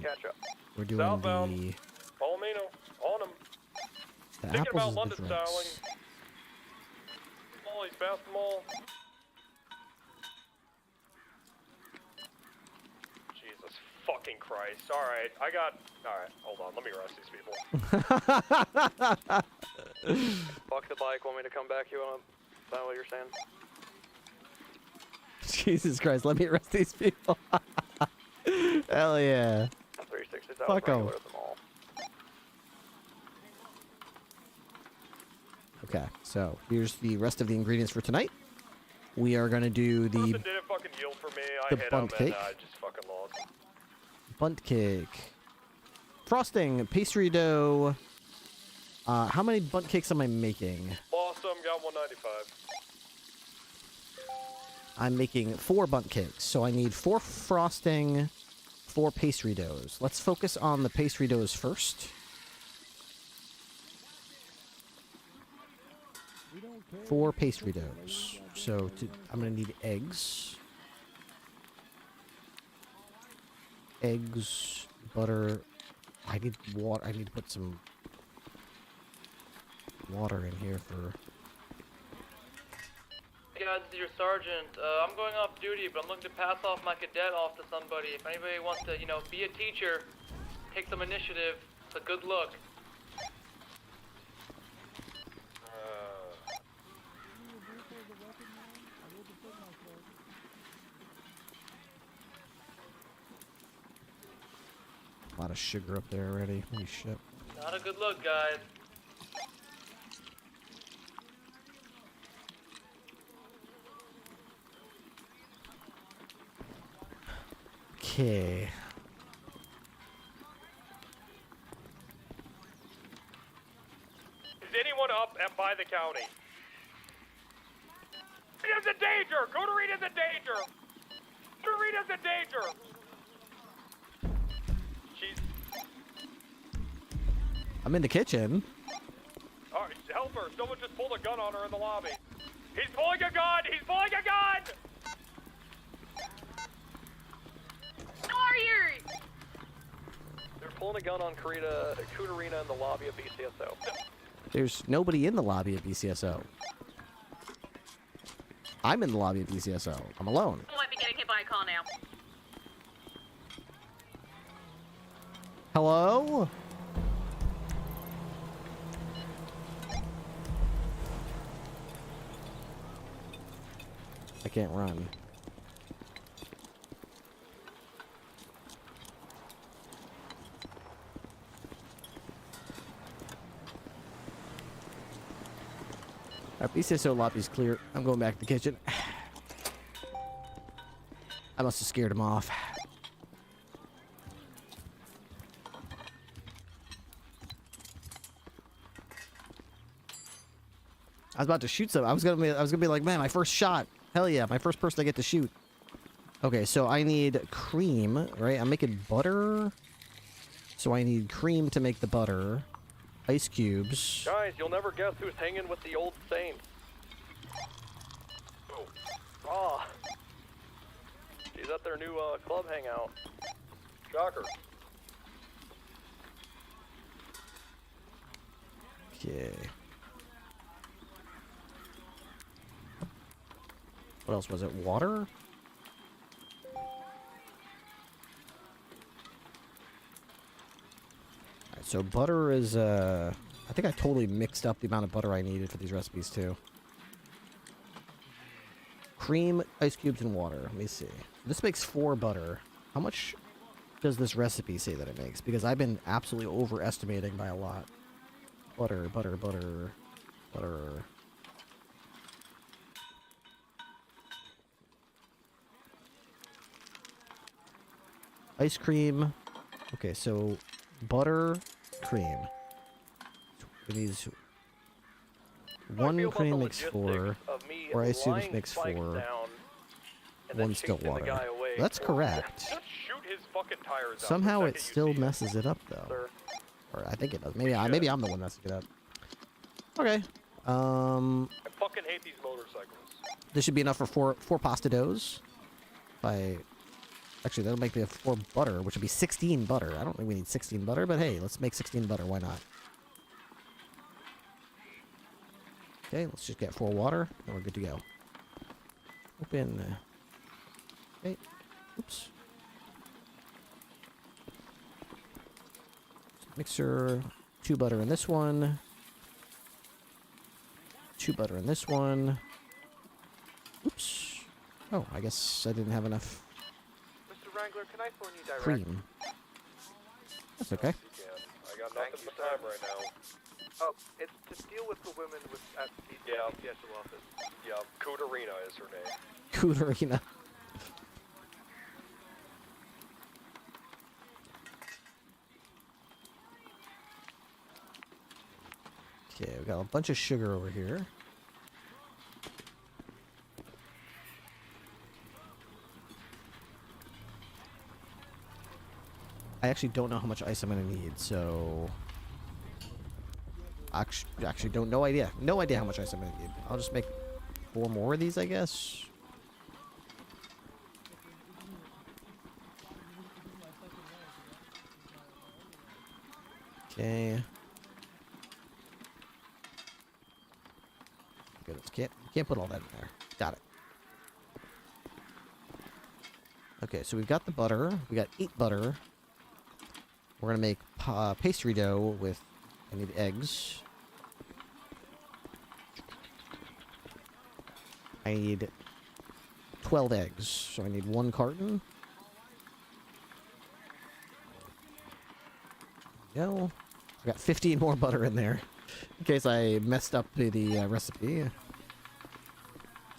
S13: Catch up.
S16: We're doing
S13: Southbound.
S16: the
S13: Palomino. On him. Thinking
S16: apples
S13: about
S16: is the
S13: London
S16: drinks.
S13: styling. Oh, he's past them all. Jesus fucking Christ. Alright, alright, hold on, let me arrest these people.
S7: Fuck the bike, want me to come back? You want to... Is that what you're saying?
S16: Jesus Christ, let me arrest these people. Hell yeah.
S7: 360
S16: Fuck 'em.
S7: regular them all.
S16: Okay, so here's the rest of the ingredients for tonight. We are going to do the
S13: Person didn't fucking yield for me. I
S16: the
S13: hit
S16: bunt
S13: him
S16: cake.
S13: and I just fucking lost.
S16: bunt cake. Frosting, pastry dough. How many bunt cakes am I making?
S13: Awesome, got 195.
S16: I'm making 4 bunt cakes, so I need 4 frosting, 4 pastry doughs. Let's focus on the pastry doughs first. Four pastry doughs. So I'm gonna need eggs. Eggs, butter. I need water. I need to put some water in here for.
S4: Hey guys, this is your sergeant. I'm going off duty, but I'm looking to pass off my cadet off to somebody. If anybody wants to, be a teacher, take some initiative. It's a good look.
S16: A lot of sugar up there already. Holy shit.
S4: Not a good look, guys.
S16: Okay.
S13: Is anyone up and by the county? Rita's in danger! Go to Rita's in danger! Go to Rita's in danger! She's...
S16: I'm in the kitchen.
S13: Alright, help her. Someone just pulled a gun on her in the lobby. He's pulling a gun! He's pulling a gun!
S8: Warriors!
S7: They're pulling a gun on Kutarina in the lobby of BCSO.
S16: There's nobody in the lobby of BCSO. I'm in the lobby of BCSO. I'm alone.
S8: I might be getting hit by a car now.
S16: Hello? I can't run. Our BCSO lobby's clear. I'm going back to the kitchen. I must have scared him off. I was about to shoot some. I was gonna be like, man, my first shot. Hell yeah, my first person I get to shoot. Okay, so I need cream, right? I'm making butter. So I need cream to make the butter. Ice cubes.
S7: Guys, you'll never guess who's hanging with the old saints. Oh. She's at their new club hangout. Shocker.
S16: Okay. What else was it? Water? Alright, so butter is, I think I totally mixed up the amount of butter I needed for these recipes, too. Cream, ice cubes, and water. Let me see. This makes 4 butter. How much does this recipe say that it makes? Because I've been absolutely overestimating by a lot. Butter, butter, butter. Butter. Ice cream. Okay, so butter, cream. It needs one cream makes 4, or I assume it makes 4. One still water. That's correct.
S13: Just shoot his fucking tires out.
S16: Somehow it still messes it up though. Or I think it does. Maybe I'm the one messing it up. Okay.
S13: I fucking hate these motorcycles.
S16: This should be enough for four pasta doughs. Actually, that'll make me 4 butter, which would be 16 butter. I don't think we need 16 butter, but hey, let's make 16 butter. Why not? Okay, let's just get 4 water, and we're good to go. Open. Okay. Oops. Mixer. 2 butter in this one. 2 butter in this one. Oops. Oh, I guess I didn't have enough
S23: Wrangler, can I phone you direct?
S16: cream. That's okay.
S13: I got nothing but time right now.
S23: Oh, it's to deal with the women at the CSO office.
S13: Yeah, Cooterina is her name.
S16: Cooterina. Okay, we got a bunch of sugar over here. I actually don't know how much ice I'm gonna need, so actually don't no idea how much ice I'm gonna need. I'll just make 4 more of these, I guess. Okay. Good. Can't put all that in there. Got it. Okay, so we've got the butter. We got 8 butter. We're gonna make pastry dough with, I need eggs. I need 12 eggs, so I need 1 carton. There we go. I got 15 more butter in there, in case I messed up the recipe.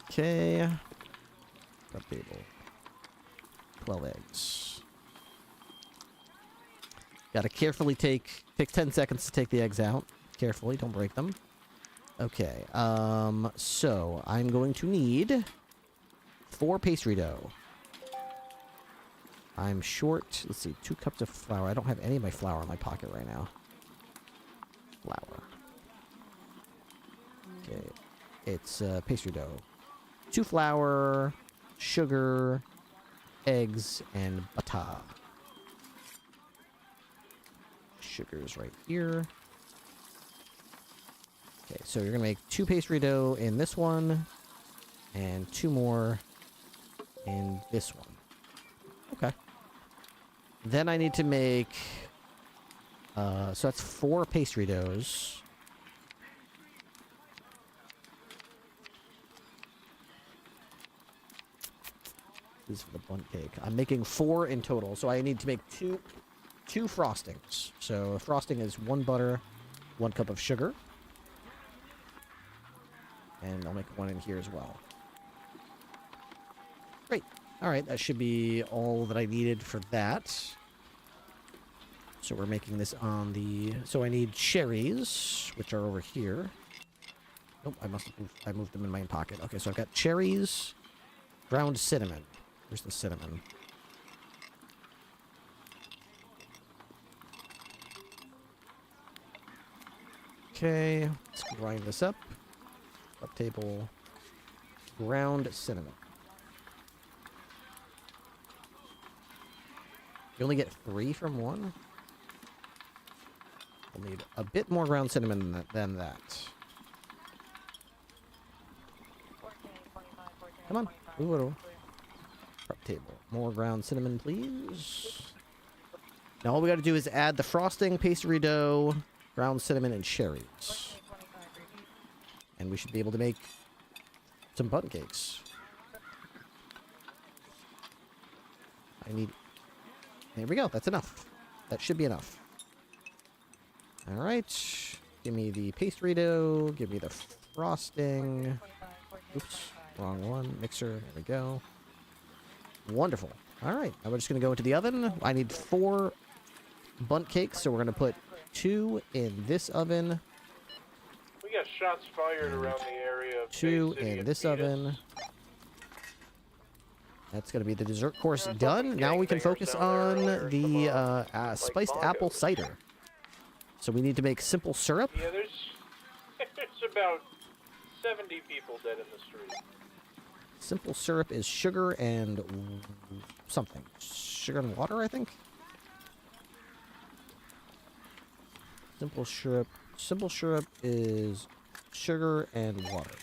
S16: Okay. Prep table. 12 eggs. Gotta carefully take 10 seconds to take the eggs out. Carefully, don't break them. Okay, so I'm going to need 4 pastry dough. I'm short, let's see, 2 cups of flour. I don't have any of my flour in my pocket right now. Flour. Okay, it's pastry dough. 2 flour, sugar, eggs, and butter. Sugar's right here. Okay, so you're gonna make 2 pastry dough in this one, and 2 more in this one. Okay. Then I need to make, so that's 4 pastry doughs. This is for the bundt cake. I'm making 4 in total, so I need to make 2 frostings. So frosting is 1 butter, 1 cup of sugar. And I'll make 1 in here as well. Great. Alright, that should be all that I needed for that. So we're making this on the... So I need cherries, which are over here. Nope, I moved them in my pocket. Okay, so I've got cherries, ground cinnamon. Where's the cinnamon? Okay, let's grind this up. Up table, ground cinnamon. You only get 3 from 1? We'll need a bit more ground cinnamon than that. Come on, move it. Prep table. More ground cinnamon, please. Now all we got to do is add the frosting, pastry dough, ground cinnamon, and cherries. And we should be able to make some bundt cakes. I need... There we go. That's enough. That should be enough. Alright. Give me the pastry dough. Give me the frosting. Oops, wrong one. Mixer. There we go. Wonderful. All right, now we're just going to go into the oven. I need 4 bundt cakes, so we're going to put 2 in this oven.
S13: We got shots fired around the area. Of
S16: 2 in this oven. That's going to be the dessert course done. Now we can focus on the spiced apple cider. So we need to make simple syrup.
S13: Yeah, there's about 70 people dead in the street.
S16: Simple syrup is sugar and something. Sugar and water, I think. Simple syrup is sugar and water.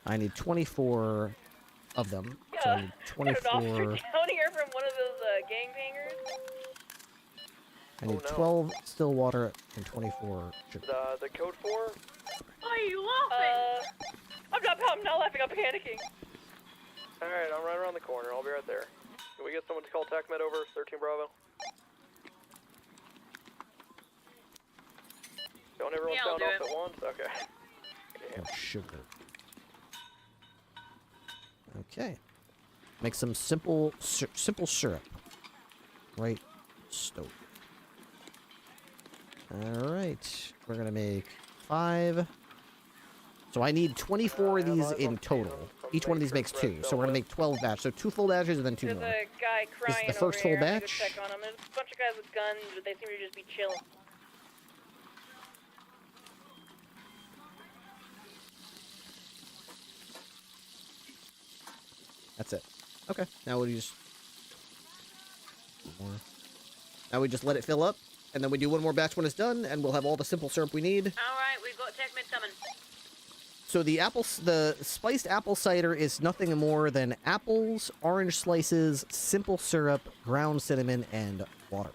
S16: I need 24 of them. So I need 24.
S9: Down here from one of those gangbangers.
S16: I need 12 still water and 24 sugar.
S7: The code 4?
S9: Why are you laughing? I'm not laughing, I'm panicking.
S7: Alright, I'm right around the corner. I'll be right there. Can we get someone to call TACMED over? 13 Bravo. Don't everyone sound off at once? Okay.
S16: Oh, sugar. Okay. Make some simple syrup. Right. Stove. Alright. We're gonna make 5. So I need 24 of these in total. Each one of these makes 2. So we're gonna make 12 batches. So 2 full batches and then 2 more.
S9: There's a guy crying
S16: This is the first full batch.
S9: Check on him. There's a bunch of guys with guns, but they seem to just be chilling.
S16: That's it. Okay. Now we just... Now we just let it fill up, and then we do one more batch when it's done, and we'll have all the simple syrup we need.
S8: Alright, we've got TACMED coming.
S16: So the spiced apple cider is nothing more than apples, orange slices, simple syrup, ground cinnamon, and water.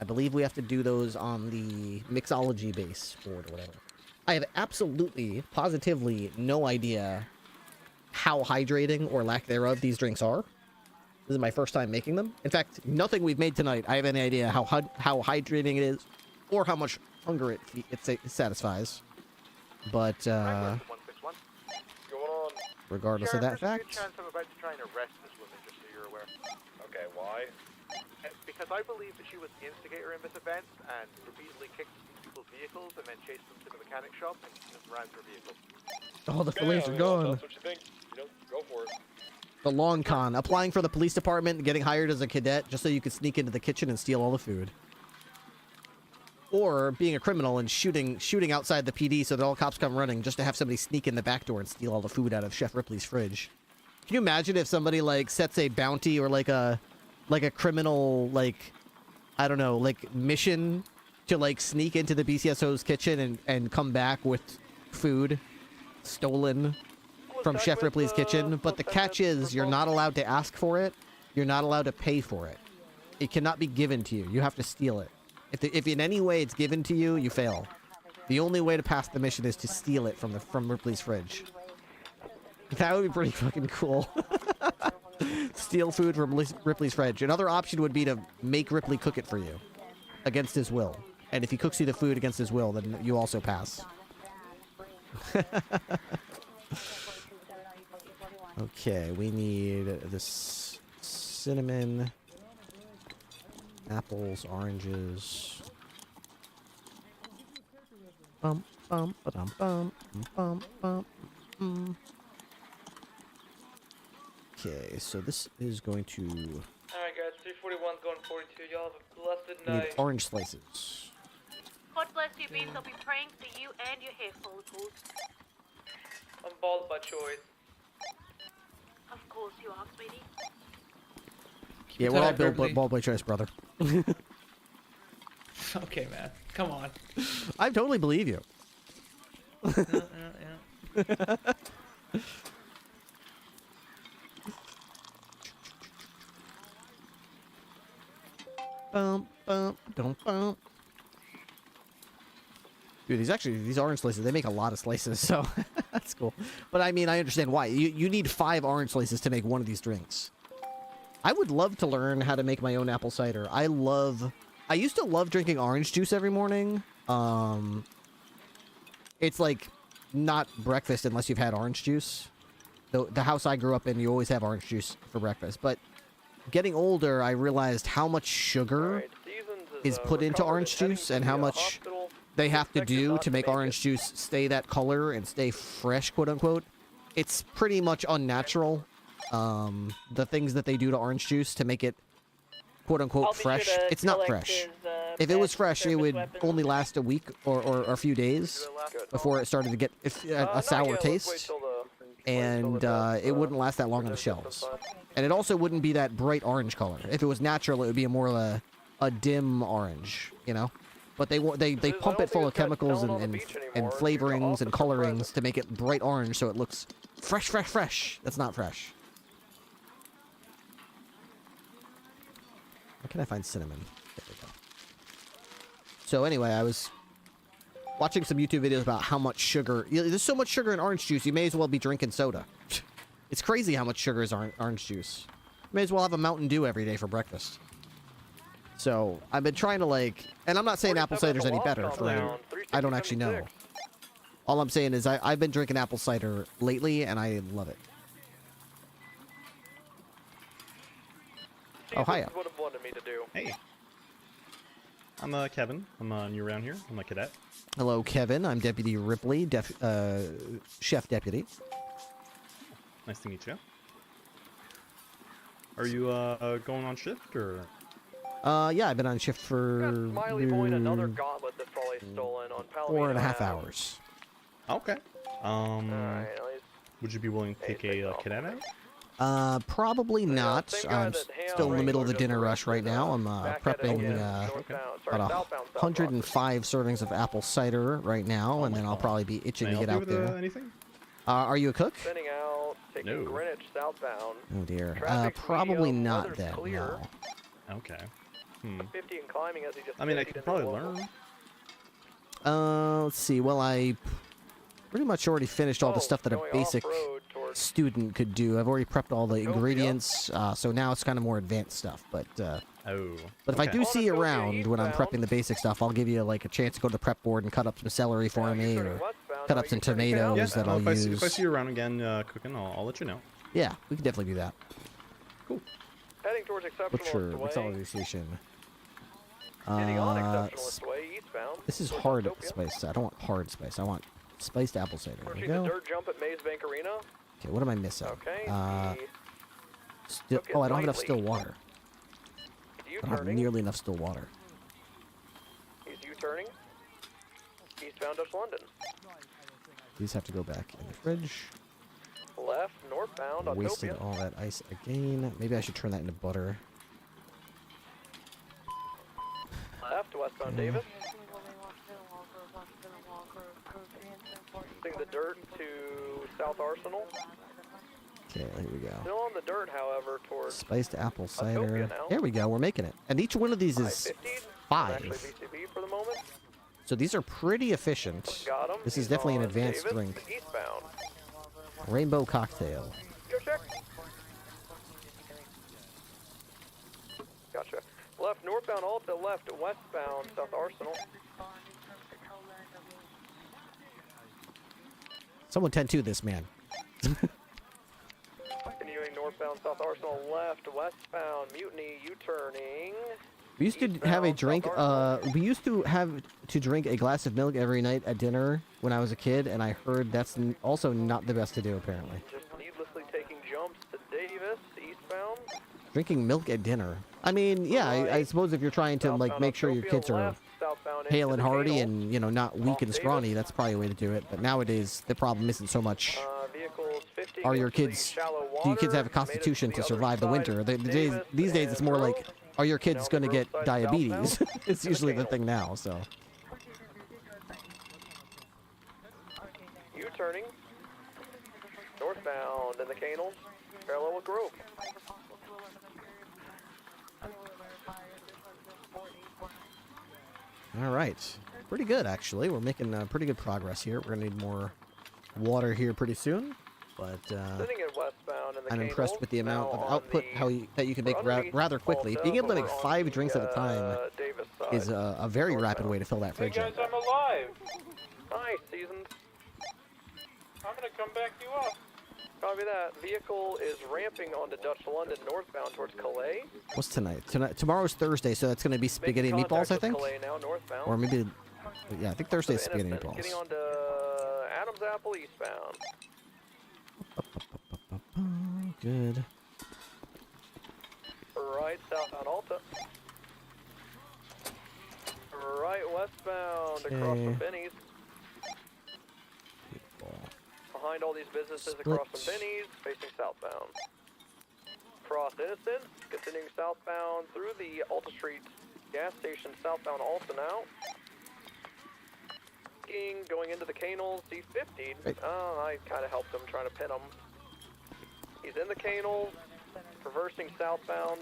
S16: I believe we have to do those on the mixology base board or whatever. I have absolutely, positively no idea how hydrating or lack thereof these drinks are. This is my first time making them. In fact, nothing we've made tonight, I have any idea how hydrating it is or how much hunger it satisfies. But, regardless of that fact...
S23: Chance I'm about to try and arrest this woman, just so you're aware.
S13: Okay, why?
S23: Because I believe that she was the instigator in this event and repeatedly kicked people's vehicles and then chased them to the mechanic shop and rammed her vehicle.
S16: Oh, the fillets are gone.
S13: That's what you think. Go for it.
S16: The long con. Applying for the police department and getting hired as a cadet just so you could sneak into the kitchen and steal all the food. Or being a criminal and shooting outside the PD so that all cops come running just to have somebody sneak in the back door and steal all the food out of Chef Ripley's fridge. Can you imagine if somebody, like, sets a bounty or, like a criminal, like, I don't know, like, mission to, like, sneak into the BCSO's kitchen and come back with food stolen from Chef Ripley's kitchen? But the catch is, you're not allowed to ask for it. You're not allowed to pay for it. It cannot be given to you. You have to steal it. If in any way it's given to you, you fail. The only way to pass the mission is to steal it from Ripley's fridge. That would be pretty fucking cool. Steal food from Ripley's fridge. Another option would be to make Ripley cook it for you. Against his will. And if he cooks you the food against his will, then you also pass. Okay, we need this cinnamon, apples, oranges. Bum bum ba-dum bum bum bum. Okay, so this is going to.
S4: Alright, guys, 341 going 42. Y'all have a blessed
S16: We need
S4: night.
S16: orange slices.
S8: God bless you, Beans. I'll be praying for you and your hair follicles.
S4: I'm bald by choice.
S8: Of course you are, sweetie.
S16: Yeah, we're all bald by choice, brother.
S10: Okay, man. Come on.
S16: I totally believe you.
S10: Yeah.
S16: Bum bum dum bum. Dude, these orange slices, they make a lot of slices, so that's cool. But I mean, I understand why. You need 5 orange slices to make one of these drinks. I would love to learn how to make my own apple cider. I used to love drinking orange juice every morning, it's like not breakfast unless you've had orange juice. The house I grew up in, you always have orange juice for breakfast. But getting older, I realized how much sugar is put into orange juice and how much they have to do to make orange juice stay that color and stay fresh, quote unquote. It's pretty much unnatural. The things that they do to orange juice to make it, quote unquote, fresh. It's not fresh. If it was fresh, it would only last a week or a few days before it started to get a sour taste. And it wouldn't last that long on the shelves. And it also wouldn't be that bright orange color. If it was natural, it would be more of a dim orange, you know? But they pump it full of chemicals and flavorings and colorings to make it bright orange so it looks fresh, fresh, fresh. That's not fresh. Where can I find cinnamon? There we go. So anyway, I was watching some YouTube videos about how much sugar... There's so much sugar in orange juice, you may as well be drinking soda. It's crazy how much sugar is orange juice. You may as well have a Mountain Dew every day for breakfast. So, I've been trying to, like... And I'm not saying apple cider's any better. I don't actually know. All I'm saying is I've been drinking apple cider lately, and I love it. Oh, hiya.
S5: Hey. I'm Kevin. I'm new around here. I'm a cadet.
S16: Hello, Kevin. I'm Deputy Ripley, Chef Deputy.
S5: Nice to meet you. Are you going on shift, or...?
S16: Yeah, I've been on shift for...
S7: Smiley Boy and another gauntlet that's probably stolen on Palomino
S16: 4.5 hours.
S5: Okay. Would you be willing to take a cadet out?
S16: Probably not. I'm still in the middle of the dinner rush right now. I'm prepping about 105 servings of apple cider right now, and then I'll probably be itching to get out there.
S5: Anything?
S16: Are you a cook?
S7: Sending out, taking Greenwich southbound.
S16: Oh dear. Probably not then, no.
S5: Okay.
S7: 50 and climbing as he just...
S5: I mean, I could probably learn.
S16: Let's see. Well, I pretty much already finished all the stuff that a basic student could do. I've already prepped all the ingredients, so now it's kind of more advanced stuff. But if I do see you around when I'm prepping the basic stuff, I'll give you like a chance to go to the prep board and cut up some celery for me, or cut up some tomatoes that I'll use.
S5: If I see you around again cooking, I'll let you know.
S16: Yeah, we can definitely do that.
S5: Cool.
S7: Heading towards Exceptionalist Way.
S16: Consolidation.
S7: Getting on Exceptionalist Way, eastbound.
S16: This is hard spice. I don't want hard spice. I want spiced apple cider. There we
S7: Pushing
S16: go.
S7: the dirt jump at Maze Bank Arena.
S16: Okay, what am I missing?
S7: Okay.
S16: Still, oh, I don't have enough still water. I don't have nearly enough still water.
S7: He's U-turning. Eastbound to London.
S16: These have to go back in the fridge.
S7: Left, northbound, Autopia.
S16: Wasted all that ice again. Maybe I should turn that into butter.
S7: Left, westbound Davis. Pushing the dirt to South Arsenal.
S16: Okay, here we go.
S7: Still on the dirt, however, towards
S16: spiced apple cider. There we go. We're making it. And each one of these is 5.
S7: VCB for the moment.
S16: So these are pretty efficient. This is definitely an advanced drink.
S7: Eastbound.
S16: Rainbow cocktail.
S7: Go check. Gotcha. Left, northbound Alta, left, westbound South Arsenal.
S16: Someone tend to this man.
S7: Continuing northbound South Arsenal, left, westbound Mutiny, U-turning.
S16: We used to have a drink, we used to have to drink a glass of milk every night at dinner when I was a kid, and I heard that's also not the best to do, apparently.
S7: Just needlessly taking jumps to Davis, eastbound.
S16: Drinking milk at dinner. I mean, yeah, I suppose if you're trying to, like, make sure your kids are hale and hearty and, you know, not weak and scrawny, that's probably a way to do it. But nowadays, the problem isn't so much, do your kids have a constitution to survive the winter? These days, it's more like, are your kids going to get diabetes? It's usually the thing now, so.
S7: U-turning. Northbound in the canals, parallel with Grove.
S16: All right. Pretty good, actually. We're making pretty good progress here. We're going to need more water here pretty soon. But I'm impressed with the amount of output that you can make rather quickly. Being able to make 5 drinks at a time
S7: side.
S16: is a very rapid way to fill that
S22: Hey
S16: fridge
S22: guys,
S16: up.
S22: I'm alive.
S7: Nice, Seasons.
S22: I'm gonna come back you up.
S7: Copy that. Vehicle is ramping onto Dutch London northbound towards Calais.
S16: What's tonight? Tomorrow's Thursday, so that's going to be spaghetti and meatballs, I think?
S7: Calais now, northbound.
S16: Or maybe, yeah, I think Thursday's
S7: So
S16: spaghetti and
S7: Innocent,
S16: meatballs.
S7: Getting onto Adams Apple eastbound.
S16: Good.
S7: Right southbound Alta. Right westbound across from Benny's. Behind all these businesses across from Benny's, facing southbound. Cross Innocence, continuing southbound through the Alta Street gas station, southbound Alta now. Going into the Canals, he's 50'd. I kind of helped him trying to pin him. He's in the Canals, reversing southbound.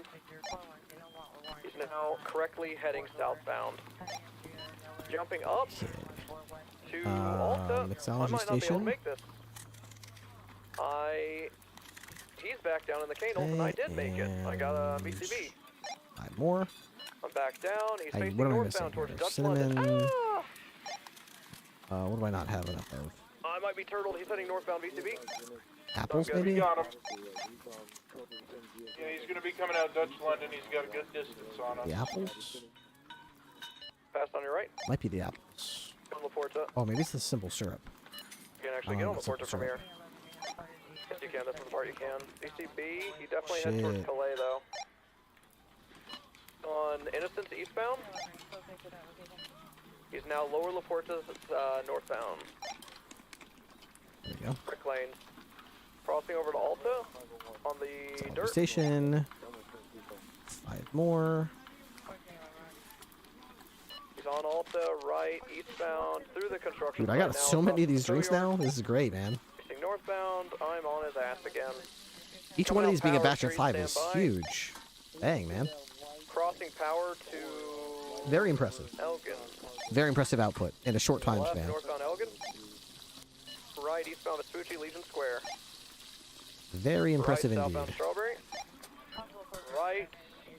S7: He's now correctly heading southbound. Jumping up to Alta. I might not be able to make this. He's back down in the Canals, and I did make it. I got a BCB.
S16: 5 more.
S7: I'm back down. He's
S16: What
S7: facing
S16: am I
S7: northbound
S16: missing
S7: towards
S16: here?
S7: Dutch
S16: Cinnamon.
S7: London.
S16: What do I not have enough of?
S7: I might be turtled. He's heading northbound BCB.
S16: Apples,
S22: Okay, we
S16: maybe?
S22: got him. Yeah, he's gonna be coming out Dutch London. He's got a good distance on him.
S16: The apples?
S7: Fast on your right.
S16: Might be the apples.
S7: On Laporta.
S16: Oh, maybe it's the simple syrup.
S7: You can actually get on
S16: simple
S7: Laporta from
S16: syrup.
S7: here. Yes, you can. This is the part you can. BCB, he definitely heads towards
S16: Shit.
S7: Calais, though. On Innocence eastbound. He's now lower Laporta's northbound.
S16: There you go.
S7: Brick Lane. Crossing over to Alta on the dirt.
S16: Station. 5 more.
S7: He's on Alta, right, eastbound, through the construction
S16: Dude, I
S7: site
S16: got
S7: now,
S16: so many of these
S7: across
S16: drinks
S7: the
S16: now. This is great, man.
S7: Facing northbound, I'm on his ass again.
S16: Each
S7: Coming
S16: one of
S7: out
S16: these being a
S7: Power
S16: batch of
S7: Street,
S16: 5 is
S7: stand by.
S16: huge. Dang, man.
S7: Crossing Power to
S16: Very impressive.
S7: Elgin.
S16: Very impressive output in a short time
S7: Left,
S16: span.
S7: northbound Elgin. Right, eastbound Vespucci, Legion Square.
S16: Very impressive
S7: right,
S16: indeed.
S7: southbound Strawberry. Right,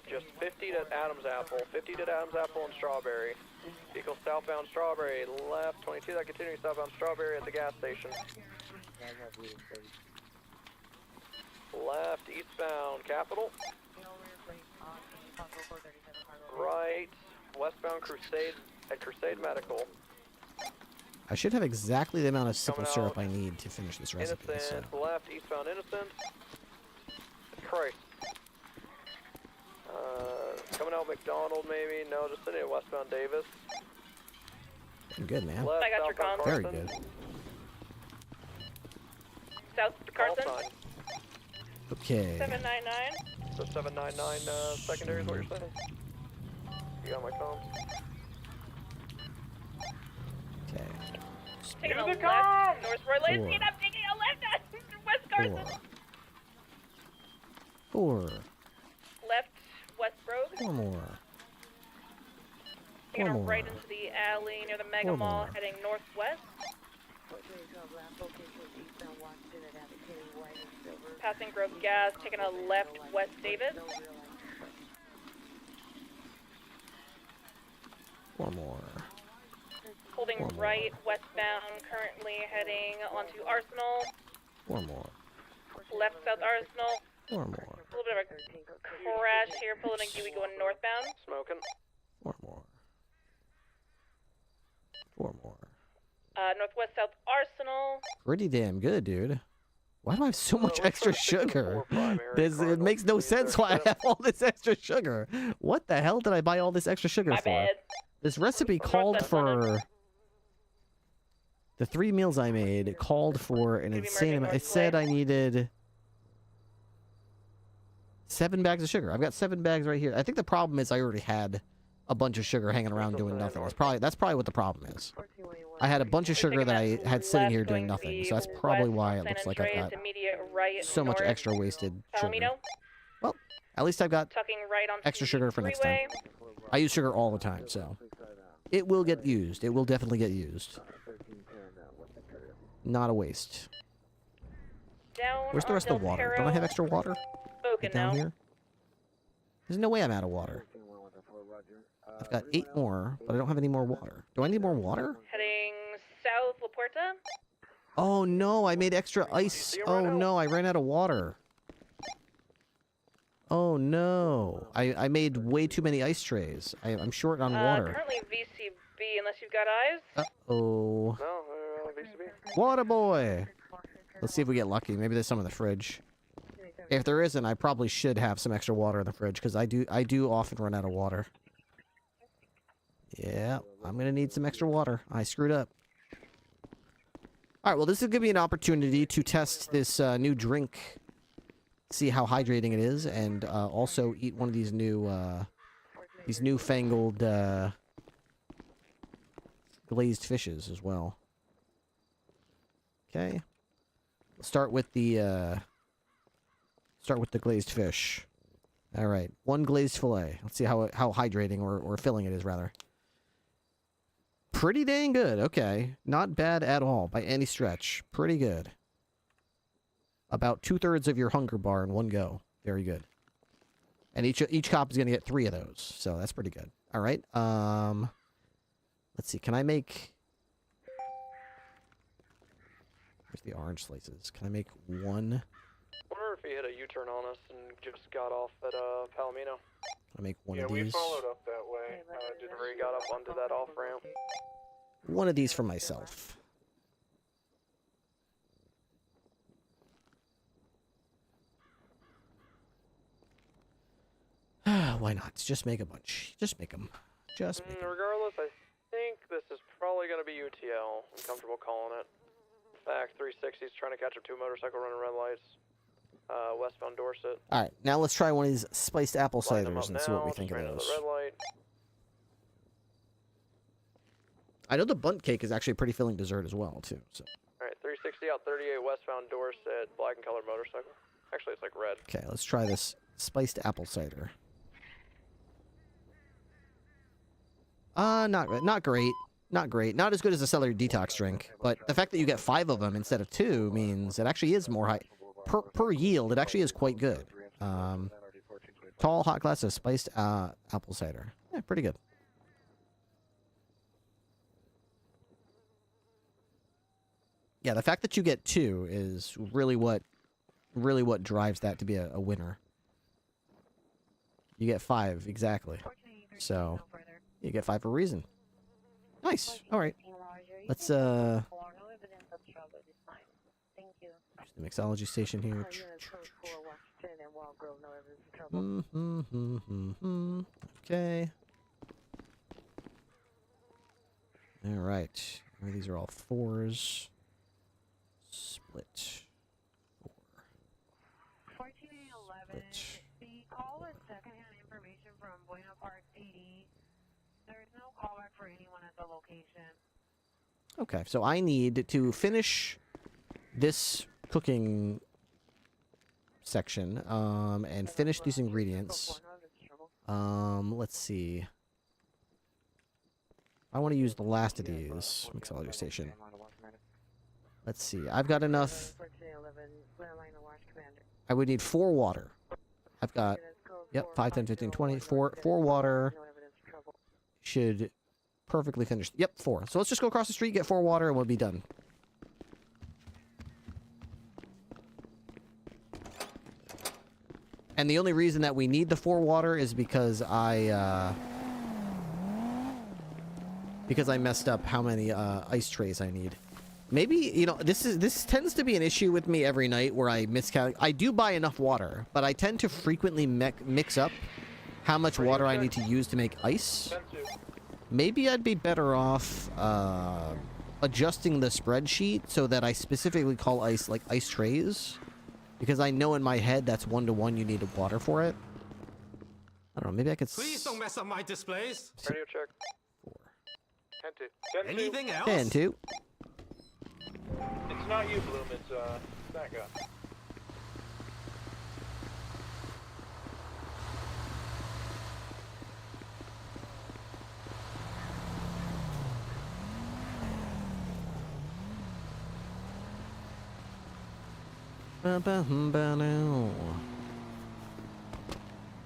S7: just 50 to Adams Apple. 50 to Adams Apple and Strawberry. Vehicle southbound Strawberry. Left, 22, that continuing southbound Strawberry at the gas station. Left, eastbound Capitol. Right, westbound Crusade at Crusade Medical.
S16: I should have exactly the amount of simple
S7: Coming
S16: syrup
S7: out.
S16: I need to finish this recipe. So.
S7: Innocent, left, eastbound Innocent. Christ. Coming out McDonald maybe? No, just sitting at westbound Davis.
S16: Good, man.
S7: Left,
S9: I got your
S7: southbound
S9: comms.
S16: Very
S7: Carson.
S16: good.
S9: South
S7: Call
S9: Carson.
S7: sign.
S16: Okay.
S9: 799.
S7: So 799 secondary is what you're saying? You got my phone.
S16: Okay.
S9: Taking a
S22: the
S9: left.
S22: comms!
S9: North Roy Lane.
S16: Four.
S9: And I'm taking a left at West Carson.
S16: 4.
S9: Left, West Road.
S16: 4 more.
S9: Taking a
S16: 4 more.
S9: right into the alley near the Mega
S16: 4
S9: Mall,
S16: more.
S9: heading northwest. Passing Grove Gas, taking a left, West Davis.
S16: 4 more.
S9: Holding
S16: 4 more.
S9: right, westbound, currently heading onto Arsenal.
S16: 4 more.
S9: Left, South Arsenal.
S16: 4 more.
S9: A little bit of a crash here, pulling a Huey going northbound.
S7: Smoking.
S16: 4 more. 4 more.
S9: Northwest South Arsenal.
S16: Pretty damn good, dude. Why do I have so much extra sugar? It makes no sense why I have all this extra sugar. What the hell did I buy all this extra sugar
S9: My
S16: for?
S9: bad.
S16: This recipe called for... The 3 meals I made, it called for an insane amount. It said I needed 7 bags of sugar. I've got 7 bags right here. I think the problem is I already had a bunch of sugar hanging around doing nothing. That's probably what the problem is. I had a bunch of sugar that I had sitting here doing nothing, so that's probably why it looks like I've got so much extra wasted sugar. Well, at least I've got extra sugar for next time. I use sugar all the time, so it will get used. It will definitely get used. Not a waste. Where's the rest of the water? Don't I have extra water? Down here? There's no way I'm out of water. I've got 8 more, but I don't have any more water. Do I need more water?
S9: Heading south, La Puerta.
S16: Oh no, I made extra ice. Oh no, I ran out of water. Oh no, I made way too many ice trays. I'm short on water.
S9: Currently VCB, unless you've got eyes.
S16: Uh-oh.
S7: No, VCB.
S16: Water boy! Let's see if we get lucky. Maybe there's some in the fridge. If there isn't, I probably should have some extra water in the fridge, because I do often run out of water. Yeah, I'm gonna need some extra water. I screwed up. Alright, well this is gonna be an opportunity to test this new drink. See how hydrating it is, and also eat one of these newfangled glazed fishes as well. Okay. Let's start with the glazed fish. All right, 1 glazed fillet. Let's see how hydrating or filling it is, rather. Pretty dang good. Okay, not bad at all by any stretch. Pretty good. About 2/3 of your hunger bar in one go. Very good. And each cop is gonna get 3 of those, so that's pretty good. All right. Let's see. Can I make? Where's the orange slices? Can I make 1?
S7: Wonder if he hit a U-turn on us and just got off at Palomino.
S16: Can I make 1 of
S13: Yeah,
S16: these?
S13: we followed up that way.
S7: Whenever he got up onto that off-ramp.
S16: 1 of these for myself. Why not? Just make a bunch. Just make them. Just make them.
S7: Regardless, I think this is probably going to be UTL. I'm comfortable calling it. In fact, 360's trying to catch up 2 motorcycle running red lights. Westbound Dorset.
S16: Alright, now let's try one of these spiced apple ciders and see what we think of those.
S7: Red light.
S16: I know the bunt cake is actually a pretty filling dessert as well, too. So.
S7: Alright, 360 out 38 westbound Dorset, black and colored motorcycle. Actually, it's like red.
S16: Okay, let's try this spiced apple cider. Not great. Not great. Not as good as a celery detox drink. But the fact that you get 5 of them instead of 2 means it actually is more high. Per yield, it actually is quite good. Tall, hot glass of spiced apple cider. Yeah, pretty good. Yeah, the fact that you get 2 is really what drives that to be a winner. You get 5, exactly. So, you get 5 for a reason. Nice. All right. Let's use the mixology station here. Okay. All right. These are all 4s. Split. 4.
S1: 1411. The call is secondhand information from Buena Park PD. There is no callback for anyone at the location.
S16: Okay, so I need to finish this cooking section, and finish these ingredients. Let's see. I want to use the last of these mixology station. Let's see. I've got enough. I would need 4 water. I've got, yep, 5, 10, 15, 20. 4 water should perfectly finish. Yep, 4. So let's just go across the street, get 4 water, and we'll be done. And the only reason that we need the 4 water is because I messed up how many ice trays I need. Maybe, you know, this tends to be an issue with me every night where I miscalculate. I do buy enough water, but I tend to frequently mix up how much water I need to use to make ice. Maybe I'd be better off adjusting the spreadsheet so that I specifically call ice like ice trays, because I know in my head that's 1-to-1 you need water for it. I don't know, maybe I could...
S6: Please don't mess up my displays.
S7: Radio check.
S13: 10-2.
S6: Anything else?
S16: 10-2.
S13: It's not you, Bloom. It's that guy.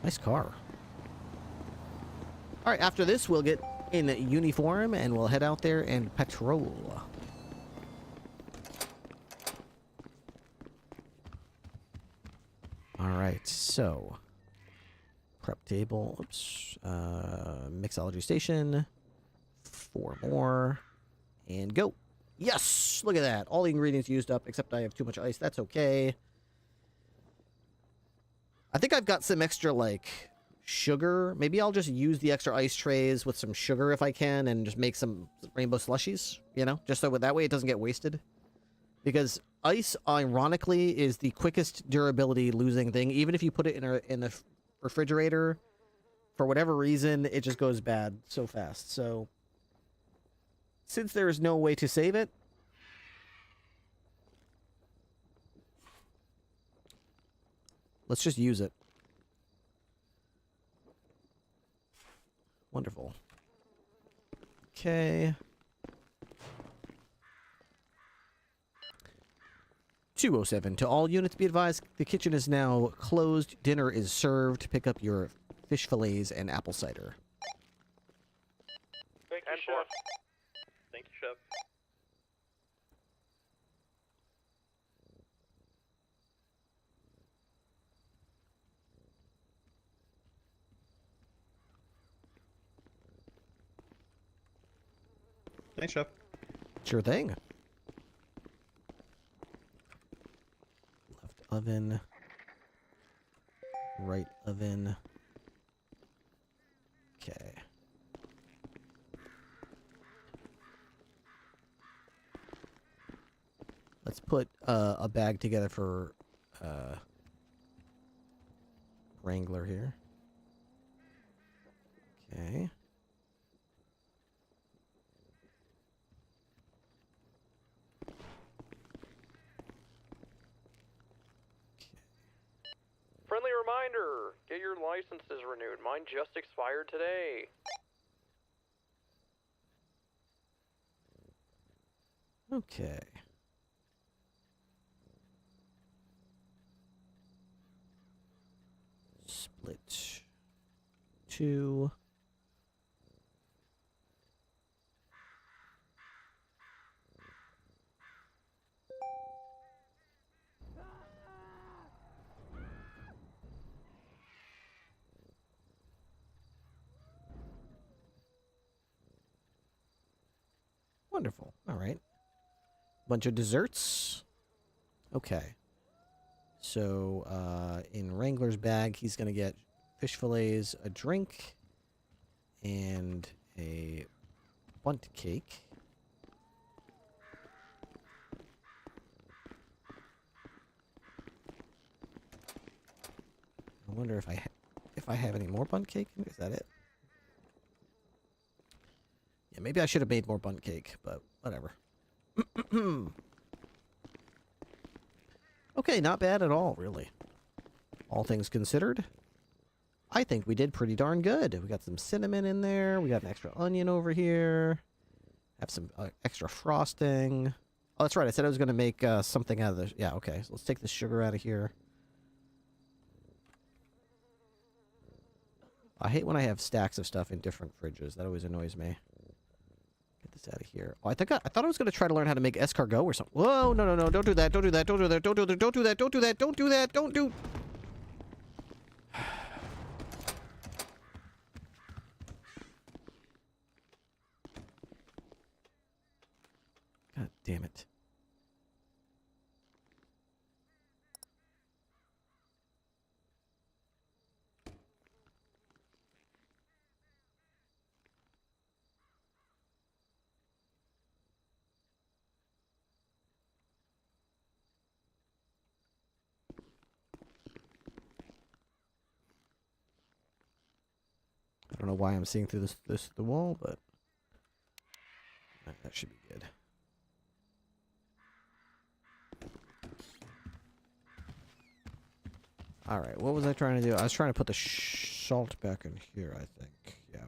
S16: Nice car. All right, after this, we'll get in uniform and we'll head out there and patrol. All right, so prep table, oops, mixology station, 4 more, and go. Yes, look at that. All the ingredients used up, except I have too much ice. That's okay. I think I've got some extra, like, sugar. Maybe I'll just use the extra ice trays with some sugar if I can and just make some rainbow slushies, you know? Just so that way it doesn't get wasted. Because ice, ironically, is the quickest durability losing thing. Even if you put it in the refrigerator, for whatever reason, it just goes bad so fast. So, since there is no way to save it, let's just use it. Wonderful. Okay. 207. To all units, be advised, the kitchen is now closed. Dinner is served. Pick up your fish fillets and apple cider.
S13: Thank you, Chef. Thank you, Chef.
S5: Thanks, Chef.
S16: Sure thing. Left oven. Right oven. Okay. Let's put a bag together for Wrangler here. Okay.
S7: Friendly reminder, get your licenses renewed. Mine just expired today.
S16: Okay. Split 2. Wonderful. All right. Bunch of desserts. Okay. So, in Wrangler's bag, he's going to get fish fillets, a drink, and a bundt cake. I wonder if I have any more bundt cake. Is that it? Yeah, maybe I should have made more bundt cake, but whatever. Okay, not bad at all, really. All things considered, I think we did pretty darn good. We got some cinnamon in there. We got an extra onion over here. Have some extra frosting. Oh, that's right. I said I was going to make something out of this. Yeah, okay. So let's take the sugar out of here. I hate when I have stacks of stuff in different fridges. That always annoys me. Get this out of here. Oh, I thought I was going to try to learn how to make escargot or something. Whoa, no, no, no. Don't do that. Don't do that. Don't do that. Don't do that. Don't do that. Don't do that. Don't do that. Don't do... God damn it. I don't know why I'm seeing through the wall, but that should be good. Alright, what was I trying to do? I was trying to put the salt back in here, I think. Yeah,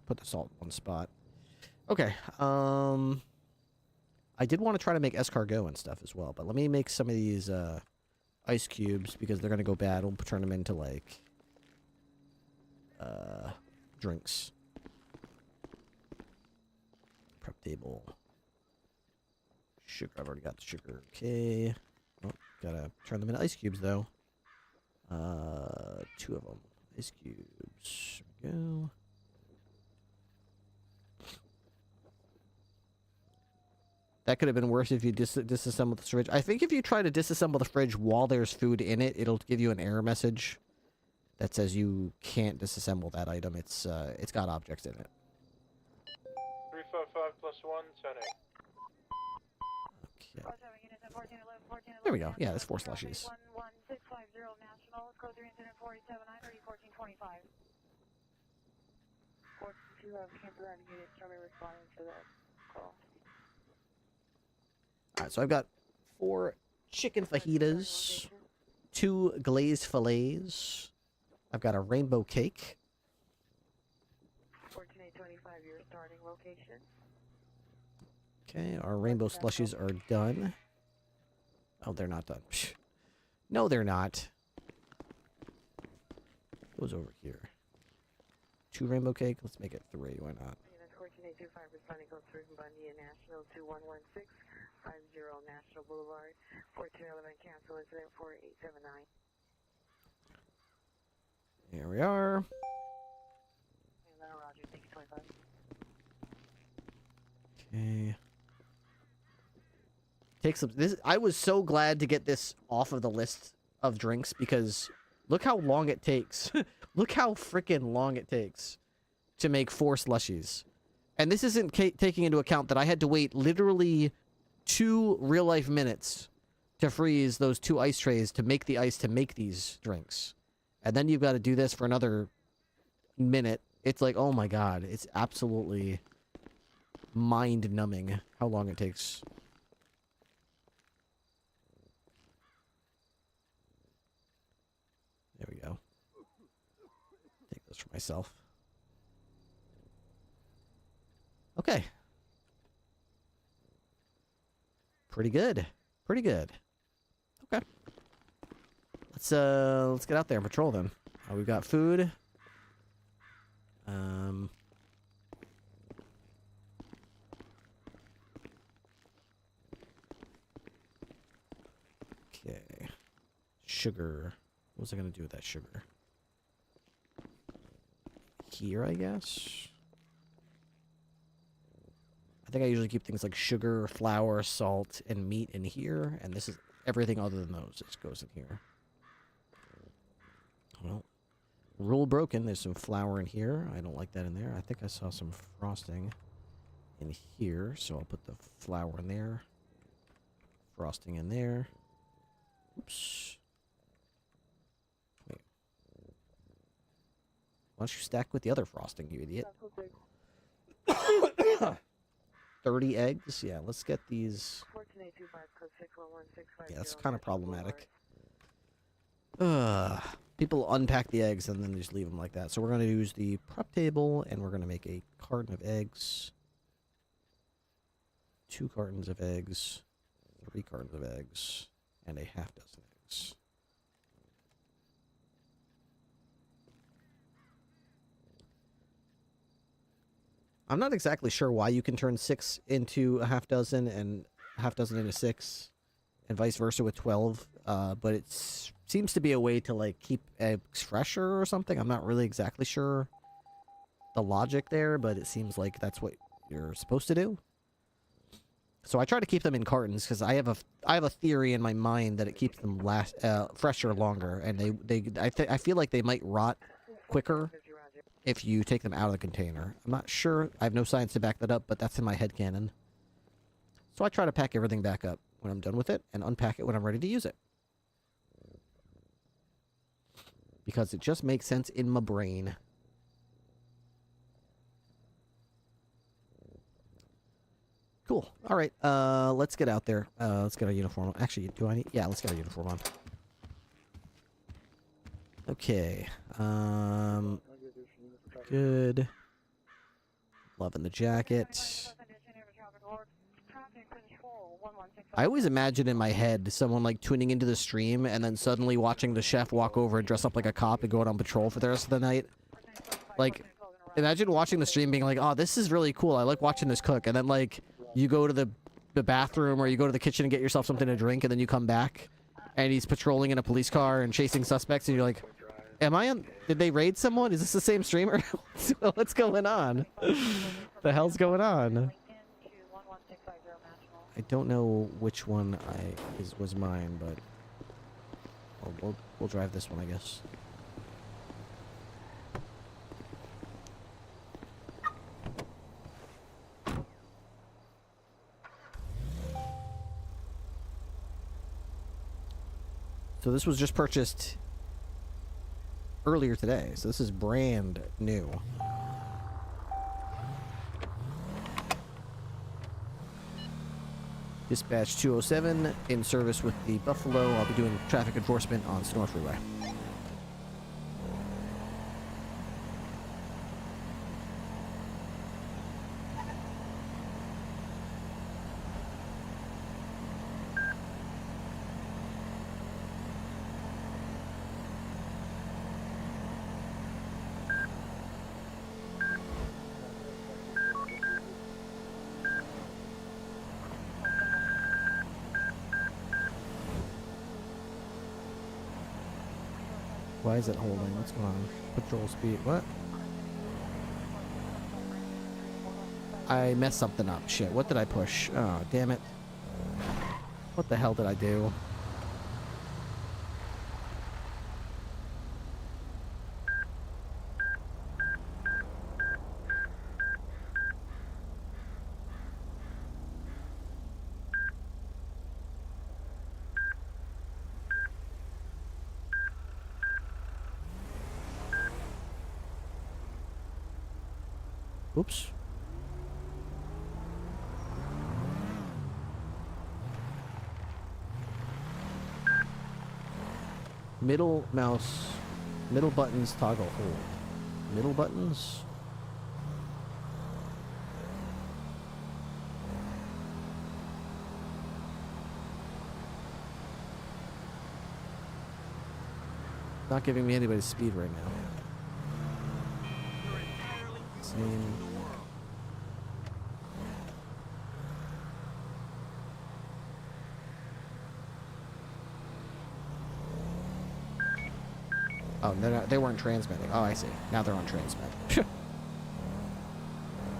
S16: put the salt in one spot. Okay, I did want to try to make escargot and stuff as well, but let me make some of these ice cubes because they're going to go bad. We'll turn them into, like, drinks. Prep table. Sugar. I've already got the sugar. Okay. Oh, gotta turn them into ice cubes though. 2 of them. Ice cubes. There we go. That could have been worse if you disassembled the fridge. I think if you try to disassemble the fridge while there's food in it, it'll give you an error message that says you can't disassemble that item. It's got objects in it.
S22: 355 plus 1, 10-8.
S16: Okay. There we go. Yeah, there's 4 slushies.
S1: 11650 National, code 3 incident 487 1425. 42 camper and unit, show me responding to that call.
S16: Alright, so I've got 4 chicken fajitas, 2 glazed fillets. I've got a rainbow cake.
S1: 14825, your starting location.
S16: Okay, our rainbow slushies are done. Oh, they're not done. No, they're not. Goes over here. 2 rainbow cake. Let's make it 3. Why not?
S1: 14825, responding code 3 from Bundy National 211650 National Boulevard. 4211, cancel incident 4879.
S16: Here we are.
S1: Roger, thank you, 25.
S16: Okay. Take some. This. I was so glad to get this off of the list of drinks because look how long it takes. Look how freaking long it takes to make 4 slushies. And this isn't taking into account that I had to wait literally 2 real-life minutes to freeze those 2 ice trays to make the ice to make these drinks. And then you've got to do this for another minute. It's like, oh my god, it's absolutely mind-numbing how long it takes. There we go. Take this for myself. Okay. Pretty good. Pretty good. Okay. Let's get out there and patrol then. We've got food. Okay. Sugar. What was I gonna do with that sugar? Here, I guess. I think I usually keep things like sugar, flour, salt, and meat in here, and this is everything other than those. It goes in here. Well, rule broken. There's some flour in here. I don't like that in there. I think I saw some frosting in here, so I'll put the flour in there. Frosting in there. Oops. Wait. Why don't you stack with the other frosting, you idiot? 30 eggs? Yeah, let's get these. Yeah, that's kind of problematic. People unpack the eggs and then just leave them like that. So we're going to use the prep table, and we're going to make a carton of eggs. 2 cartons of eggs. 3 cartons of eggs. And a half dozen eggs. I'm not exactly sure why you can turn 6 into a half dozen and a half dozen into 6 and vice versa with 12, but it seems to be a way to like keep eggs fresher or something. I'm not really exactly sure the logic there, but it seems like that's what you're supposed to do. So I try to keep them in cartons because I have a theory in my mind that it keeps them fresher longer, and I feel like they might rot quicker if you take them out of the container. I'm not sure. I have no science to back that up, but that's in my headcanon. So I try to pack everything back up when I'm done with it and unpack it when I'm ready to use it. Because it just makes sense in my brain. Cool. All right. Let's get out there. Let's get our uniform on. Actually, do I need... Yeah, let's get our uniform on. Okay. Good. Loving the jacket. I always imagine in my head someone like tuning into the stream and then suddenly watching the chef walk over and dress up like a cop and go out on patrol for the rest of the night. Like, Imagine watching the stream being like, oh, this is really cool. I like watching this cook. And then, like, you go to the bathroom or you go to the kitchen and get yourself something to drink, and then you come back and he's patrolling in a police car and chasing suspects, and you're like, am I on... Did they raid someone? Is this the same streamer? What's going on? The hell's going on? I don't know which one was mine, but... We'll drive this one, I guess. So this was just purchased earlier today, so this is brand new. Dispatch 207 in service with the Buffalo. I'll be doing traffic enforcement on Sonora Freeway. Why is it holding? What's going on? Patrol speed. What? I messed something up. Shit. What did I push? Oh, damn it. What the hell did I do? Oops. Middle mouse, middle buttons toggle hold. Middle buttons? Not giving me anybody's speed right now. Same. Oh, they weren't transmitting. Oh, I see. Now they're on transmit.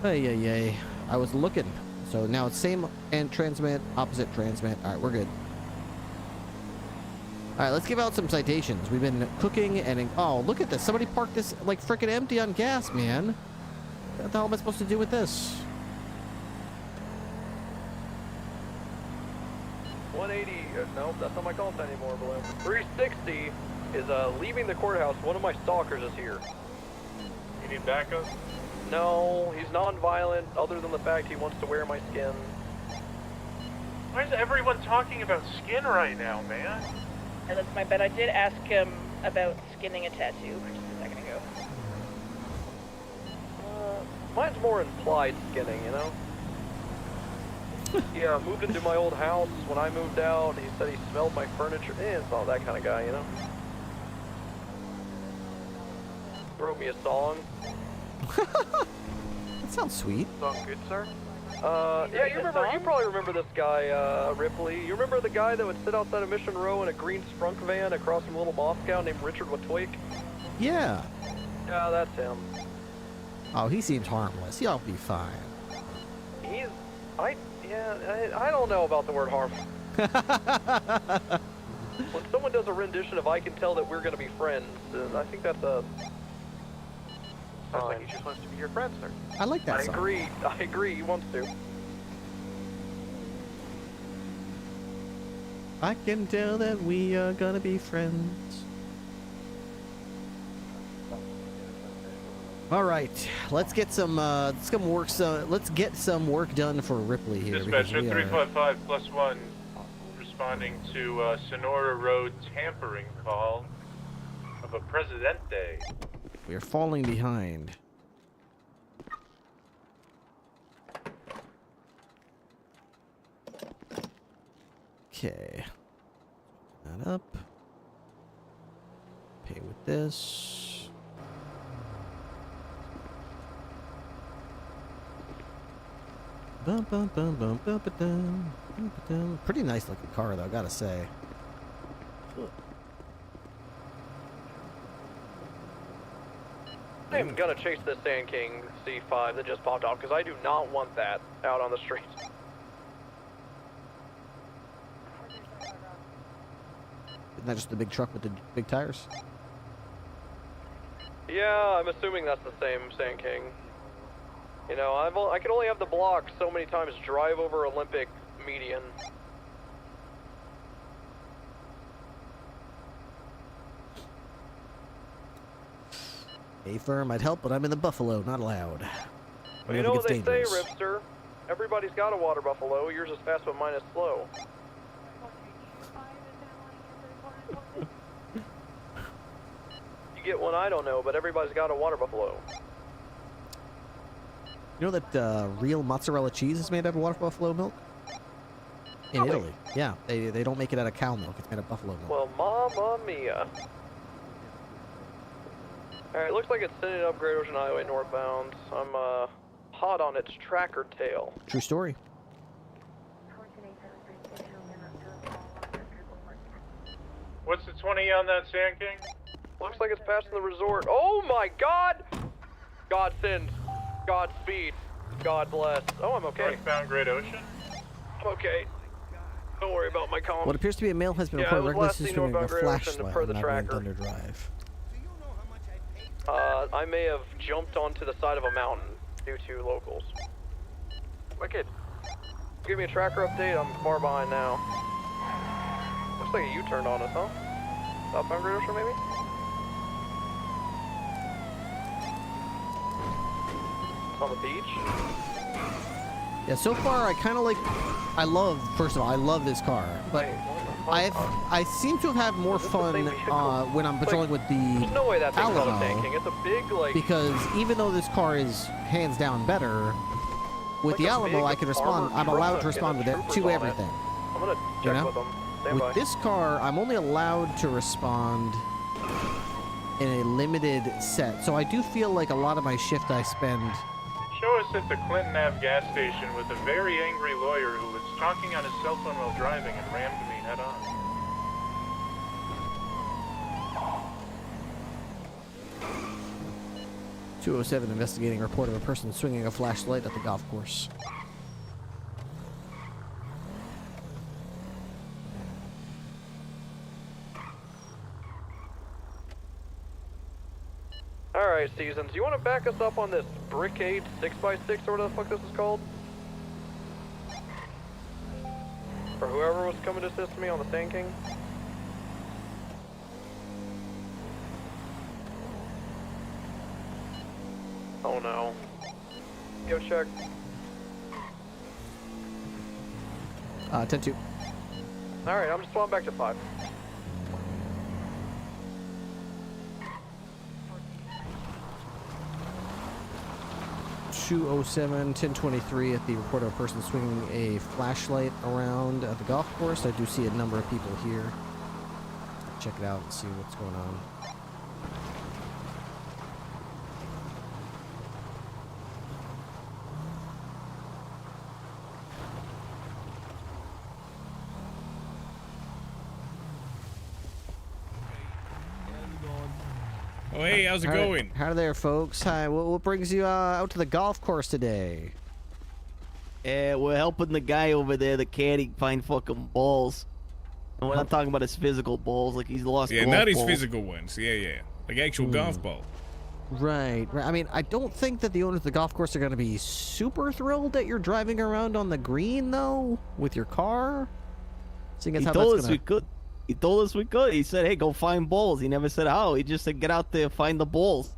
S16: Ay. I was looking. So now it's same and transmit, opposite transmit. Alright, we're good. Alright, let's give out some citations. We've been cooking and... Oh, look at this. Somebody parked this, like, frickin' empty on gas, man. What the hell am I supposed to do with this?
S7: 180, no, that's not my call sign anymore, Balloon. 360 is leaving the courthouse. One of my stalkers is here.
S13: You need backup?
S7: No, he's non-violent, other than the fact he wants to wear my skin.
S13: Why is everyone talking about skin right now, man?
S9: And that's my bet. I did ask him about skinning a tattoo just a second ago.
S7: Mine's more implied skinning, you know? Yeah, moved into my old house. When I moved out, he said he smelled my furniture. It's not that kind of guy, you know? Wrote me a song.
S16: That sounds sweet.
S7: Song good, sir? Yeah, you probably remember this guy, Ripley. You remember the guy that would sit outside of Mission Row in a green sprunk van across from Little Moscow named Richard Watoik?
S16: Yeah.
S7: Yeah, that's him.
S16: Oh, he seems harmless. He'll be fine.
S7: I don't know about the word harmful. When someone does a rendition of I Can Tell That We're Gonna Be Friends, I think that's a... Sounds like he just wants to be your friend, sir.
S16: I like that song.
S7: I agree, he wants to.
S16: I can tell that we are gonna be friends. All right, let's get some work. Let's get some work done for Ripley here.
S13: Dispatcher 355+1, responding to Sonora Road tampering call of a Presidente.
S16: We are falling behind. Okay, that up. Pay with this. Pretty nice looking car, though, gotta say.
S7: I am gonna chase this Sand King C5 that just popped off because I do not want that out on the streets.
S16: Isn't that just the big truck with the big tires?
S7: Yeah, I'm assuming that's the same Sand King. You know, I can only have the block so many times drive over Olympic median.
S16: A-firm, I'd help, but I'm in the Buffalo, not allowed.
S7: But you know what they say, Ripster? Everybody's got a water buffalo. Yours is fast, but mine is slow. You get one I don't know, but everybody's got a water buffalo.
S16: You know that real mozzarella cheese is made out of water buffalo milk? In Italy. Yeah, they don't make it out of cow milk. It's made of buffalo milk.
S7: Well, mamma mia. Alright, looks like it's sending up Great Ocean Highway northbound. I'm hot on its tracker tail.
S16: True story.
S22: What's the 20 on that Sand King?
S7: Looks like it's passing the resort. Oh my god! God send. Godspeed. God bless. Oh, I'm okay.
S22: Northbound Great Ocean?
S7: I'm okay. Don't worry about my column.
S16: What appears to be a male has been reported recklessly swinging a flashlight on Thunder Drive.
S7: I may have jumped onto the side of a mountain due to locals. Wicked. Give me a tracker update. I'm far behind now. Looks like a U-turned on us, huh? Southbound Great Ocean, maybe? It's on the beach.
S16: Yeah, so far I kind of like, first of all, I love this car, but I seem to have had more fun when I'm patrolling with the
S7: There's no way that thing's
S16: Alamo,
S7: auto-tanking. It's a big, like...
S16: because even though this car is hands down better, with the Alamo I can respond, I'm allowed to respond with it to everything.
S7: I'm gonna check with them. Stand by.
S16: With this car, I'm only allowed to respond in a limited set, so I do feel like a lot of my shift I spend...
S22: Show us at the Clinton Ave gas station with a very angry lawyer who was talking on his cell phone while driving and rammed me head on.
S16: .207 investigating a report of a person swinging a flashlight at the golf course.
S7: Alright, Seasons, you want to back us up on this Brickade 6x6 or whatever the fuck this is called? For whoever was coming to assist me on the Sand King? Oh no. Go check.
S16: 10-2.
S7: Alright, I'm just falling back to 5.
S16: .207, 1023 at the report of a person swinging a flashlight around at the golf course. I do see a number of people here. Check it out and see what's going on.
S11: Oh, hey, how's it going?
S16: How there, folks? Hi, what brings you out to the golf course today?
S12: We're helping the guy over there, the caddy, find fucking balls. And we're not talking about his physical balls, like he's lost golf
S11: not his
S12: balls.
S11: physical ones. Yeah. Like actual golf ball.
S16: Right. I mean, I don't think that the owners of the golf course are going to be super thrilled that you're driving around on the green, though, with your car. Seeing as
S12: He
S16: how
S12: told
S16: that's
S12: us
S16: gonna...
S12: we could. He told us we could. He said, hey, go find balls. He never said how. He just said, get out there, find the balls.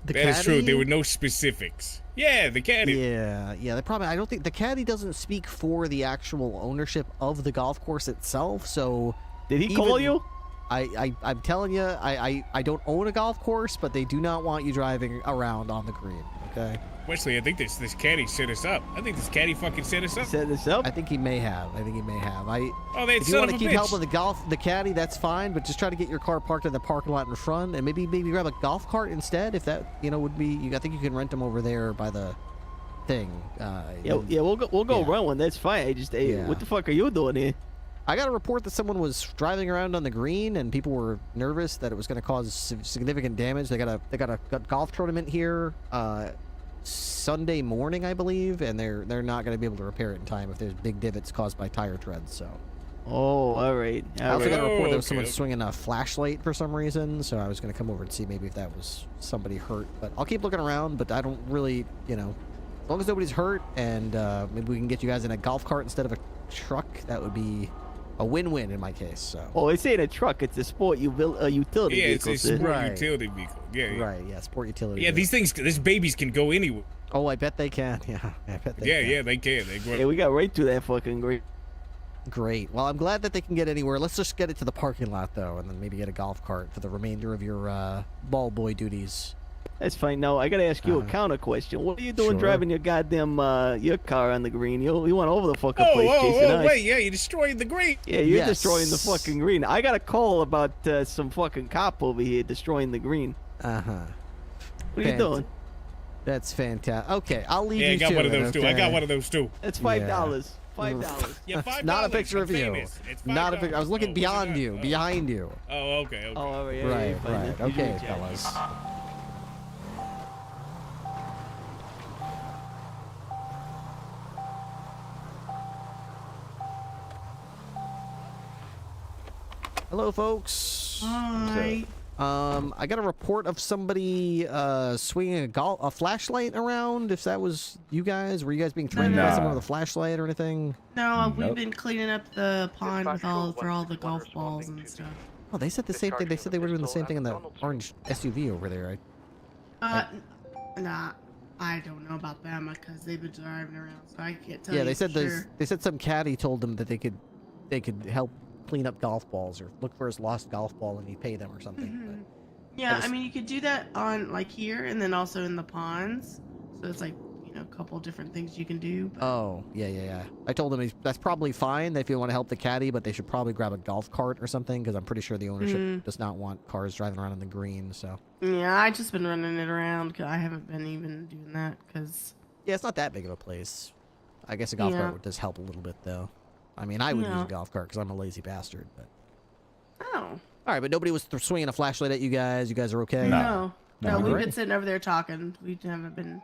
S11: That is true. There were no specifics. Yeah, the caddy.
S16: Yeah. I don't think the caddy doesn't speak for the actual ownership of the golf course itself. So,
S12: did he call you?
S16: I'm telling you, I don't own a golf course, but they do not want you driving around on the green. Okay.
S11: Wesley, I think this caddy set us up. I think this caddy fucking set us up.
S12: Set us up?
S16: I think he may have.
S11: Oh, that
S16: if you
S11: son
S16: want
S11: of
S16: to
S11: a
S16: keep help
S11: bitch.
S16: with the caddy, that's fine. But just try to get your car parked in the parking lot in front, and maybe grab a golf cart instead. If that would be, I think you can rent them over there by the
S12: thing.
S16: Yeah, we'll go run one. That's fine. I just, what the fuck are you doing here?
S12: I got a report that someone was driving around on the green, and people were nervous that it was going to cause significant damage. They got a golf tournament here Sunday morning, I believe, and they're not going to be able to repair it in time if there's big divots caused by tire treads. So.
S16: Oh, all right.
S12: I also got a report there was someone swinging a flashlight for some reason, so I was going to come over and see maybe if that was somebody hurt. But I'll keep looking around, but I don't really, as long as nobody's hurt and maybe we can get you guys in a golf cart instead of a truck, that would be a win-win in my case. So.
S16: Oh, it's ain't a truck; it's a sport utility vehicle.
S11: It's a sport utility vehicle. Yeah.
S12: Right. Yeah. Sport utility.
S11: Yeah.
S12: Vehicle.
S11: These babies can go anywhere.
S12: Oh, I bet they can. Yeah. I bet they can.
S11: Yeah, they can.
S16: Yeah, we got right through that fucking green.
S12: Great. Well, I'm glad that they can get anywhere. Let's just get it to the parking lot, though, and then maybe get a golf cart for the remainder of your ball boy duties.
S16: That's fine. Now, I got to ask you a counter question. What are you doing driving your goddamn your car on the green? You went over the fucking place chasing us.
S11: Wait, yeah, you destroyed the green.
S16: Yeah, you're destroying the fucking green. I got a call about some fucking cop over here destroying the green.
S12: Uh-huh.
S16: What are you doing?
S12: That's fantastic. Okay, I'll leave
S11: you
S12: to
S11: I got one of those
S12: okay?
S11: too. I got one of those too.
S16: That's $5. $5.
S11: Yeah, $5.
S12: Not a picture of you.
S11: It's
S12: Not a picture. I was looking beyond you, behind you.
S11: Oh, okay.
S16: Oh, yeah,
S12: right. Okay, fellas. Hello, folks.
S14: Hi.
S12: I got a report of somebody swinging a flashlight around. If that was you guys, were you guys being threatened by someone with a flashlight or anything?
S14: No, we've been cleaning up the pond for all the golf balls and stuff.
S12: Oh, they said the same thing. They said they were doing the same thing in the orange SUV over there.
S14: Nah, I don't know about them because they've been driving around, so I can't tell you.
S12: Yeah, they said
S14: sure.
S12: they said some caddy told them that they could help clean up golf balls or look for his lost golf ball and you pay them or something.
S14: Mm-hmm. Yeah, I mean you could do that on like here and then also in the ponds. So it's like a couple different things you can do. But...
S12: Oh, yeah. I told them that's probably fine if you want to help the caddy, but they should probably grab a golf cart or something because I'm pretty sure the ownership does not want cars driving around in the green. So.
S14: Yeah, I just been running it around because I haven't been even doing that because.
S12: Yeah, it's not that big of a place. I guess a golf cart does help a little bit though. I mean, I would use a golf cart because I'm a lazy bastard. But.
S14: Oh.
S12: All right, but nobody was swinging a flashlight at you guys. You guys are okay?
S14: No, we've been sitting over there talking. We haven't been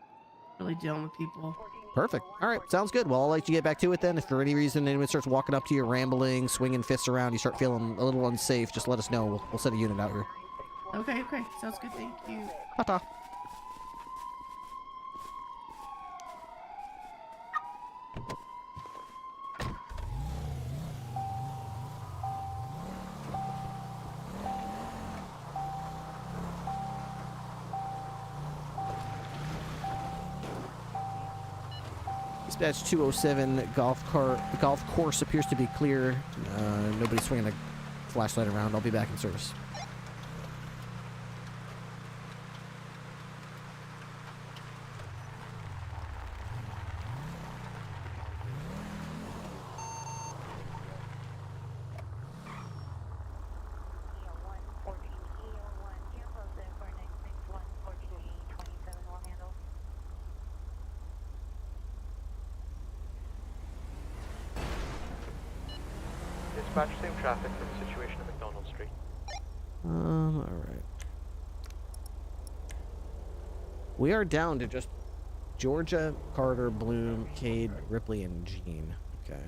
S14: really dealing with people.
S12: Perfect. All right, sounds good. Well, I'll let you get back to it then. If for any reason anyone starts walking up to you, rambling, swinging fists around, you start feeling a little unsafe, just let us know. We'll send a unit out here.
S14: Okay. Sounds good. Thank you.
S12: Ta-ta. Dispatch 207 golf course appears to be clear. Nobody's swinging a flashlight around. I'll be back in service.
S7: Dispatch, same traffic for the situation at McDonald Street.
S12: Alright. We are down to just Georgia, Carter, Bloom, Cade, Ripley, and Jean. Okay.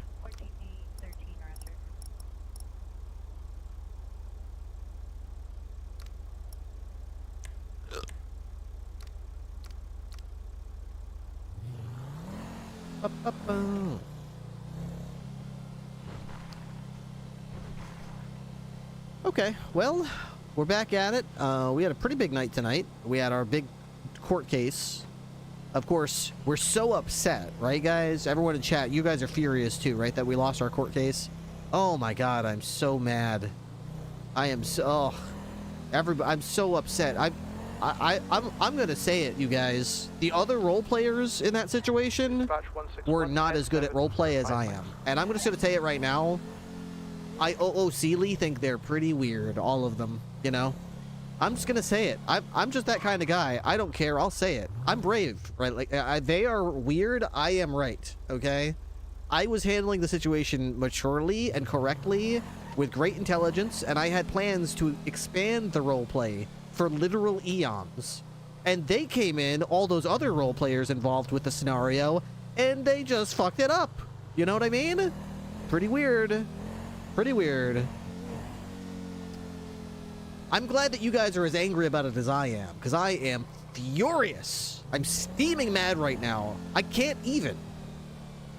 S12: Okay, well, we're back at it. We had a pretty big night tonight. We had our big court case. Of course, we're so upset, right, guys? Everyone in chat, you guys are furious too, right, that we lost our court case? Oh my god, I'm so mad. I am so... I'm so upset. I'm gonna say it, you guys. The other role players in that situation were not as good at role play as I am. And I'm just gonna say it right now. I OOC'ly think they're pretty weird, all of them, you know? I'm just gonna say it. I'm just that kind of guy. I don't care. I'll say it. I'm brave, right? Like they are weird. I am right. Okay. I was handling the situation maturely and correctly with great intelligence, and I had plans to expand the roleplay for literal eons. And they came in, all those other role players involved with the scenario, and they just fucked it up. You know what I mean? Pretty weird. Pretty weird. I'm glad that you guys are as angry about it as I am, because I am furious. I'm steaming mad right now. I can't even.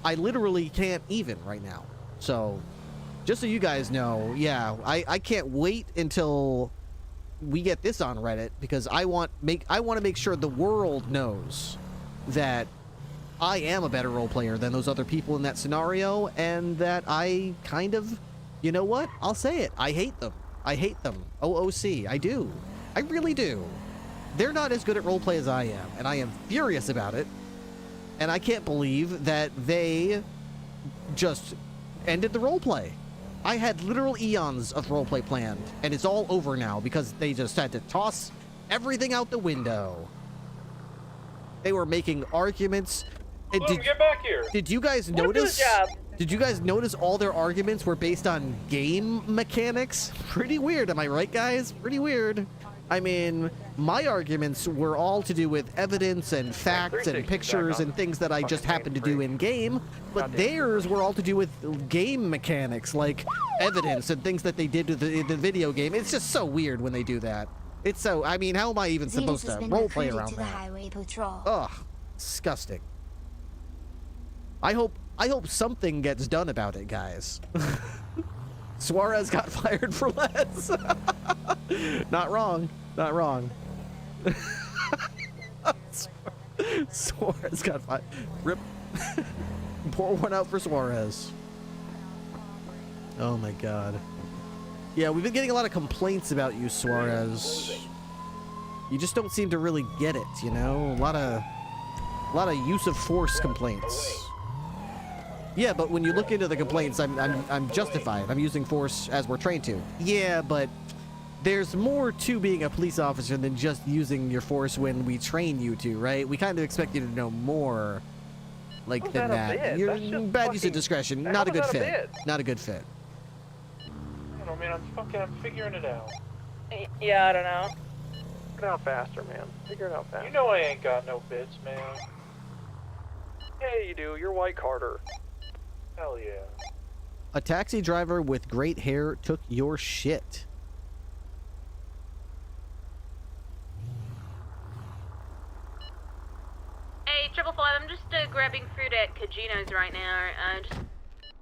S12: I literally can't even right now. So, just so you guys know, yeah, I can't wait until we get this on Reddit, because I want to make sure the world knows that I am a better role player than those other people in that scenario, and that I kind of, you know what? I'll say it. I hate them. I hate them. OOC. I do. I really do. They're not as good at roleplay as I am, and I am furious about it. And I can't believe that they just ended the roleplay. I had literal eons of roleplay planned, and it's all over now because they just had to toss everything out the window. They were making arguments.
S22: Get back here.
S12: Did you guys notice? Did you guys notice all their arguments were based on game mechanics? Pretty weird, am I right, guys? Pretty weird. I mean, my arguments were all to do with evidence and facts and pictures and things that I just happened to do in game, but theirs were all to do with game mechanics, like evidence and things that they did with the video game. It's just so weird when they do that. It's so, I mean, how am I even supposed to roleplay around that? Ugh, disgusting. I hope something gets done about it, guys. Suarez got fired for less. Not wrong. Not wrong. Suarez got fired. Rip. Pour one out for Suarez. Oh my god. Yeah, we've been getting a lot of complaints about you, Suarez. You just don't seem to really get it, you know? A lot of use of force complaints. Yeah, but when you look into the complaints, I'm justified. I'm using force as we're trained to. Yeah, but there's more to being a police officer than just using your force when we train you to, right? We kind of expect you to know more, like, than that. You're bad use of discretion. Not a good fit. Not a good fit.
S22: I don't mean, I'm figuring it out.
S9: Yeah, I don't know.
S7: Figure it out faster, man. Figure it out faster.
S22: You know I ain't got no bits, man.
S7: Yeah, you do. You're White Carter.
S22: Hell yeah.
S12: A taxi driver with great hair took your shit.
S8: Hey, 555, I'm just grabbing food at Kajino's right now. Just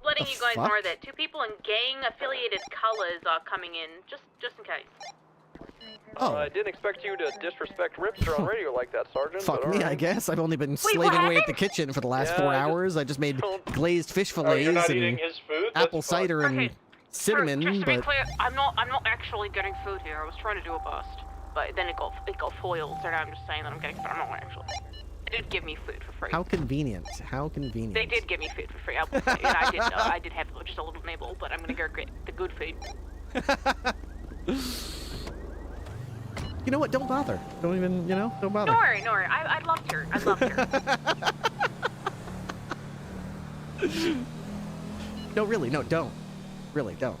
S8: letting you guys know that 2 people in gang-affiliated colors are coming in, just in case.
S12: Oh.
S7: I didn't expect you to disrespect Ripster on radio like that, Sergeant.
S12: Fuck me, I guess. I've only been slaving away at the kitchen for the last 4 hours. I just made glazed fish fillets and apple cider and cinnamon.
S8: Just to be
S12: but
S8: clear, I'm not actually getting food here. I was trying to do a bust, but then it got foiled. So now I'm just saying that I'm getting food. I'm not actually. They did give me food for free.
S12: How convenient. How convenient.
S8: They did give me food for free. I will say, and I did have just a little nibble, but I'm gonna go get the good food.
S12: You know what? Don't bother. Don't even, you know, don't bother.
S8: No worry. I'd love to. I'd love to.
S12: No, really, no, don't. Really, don't.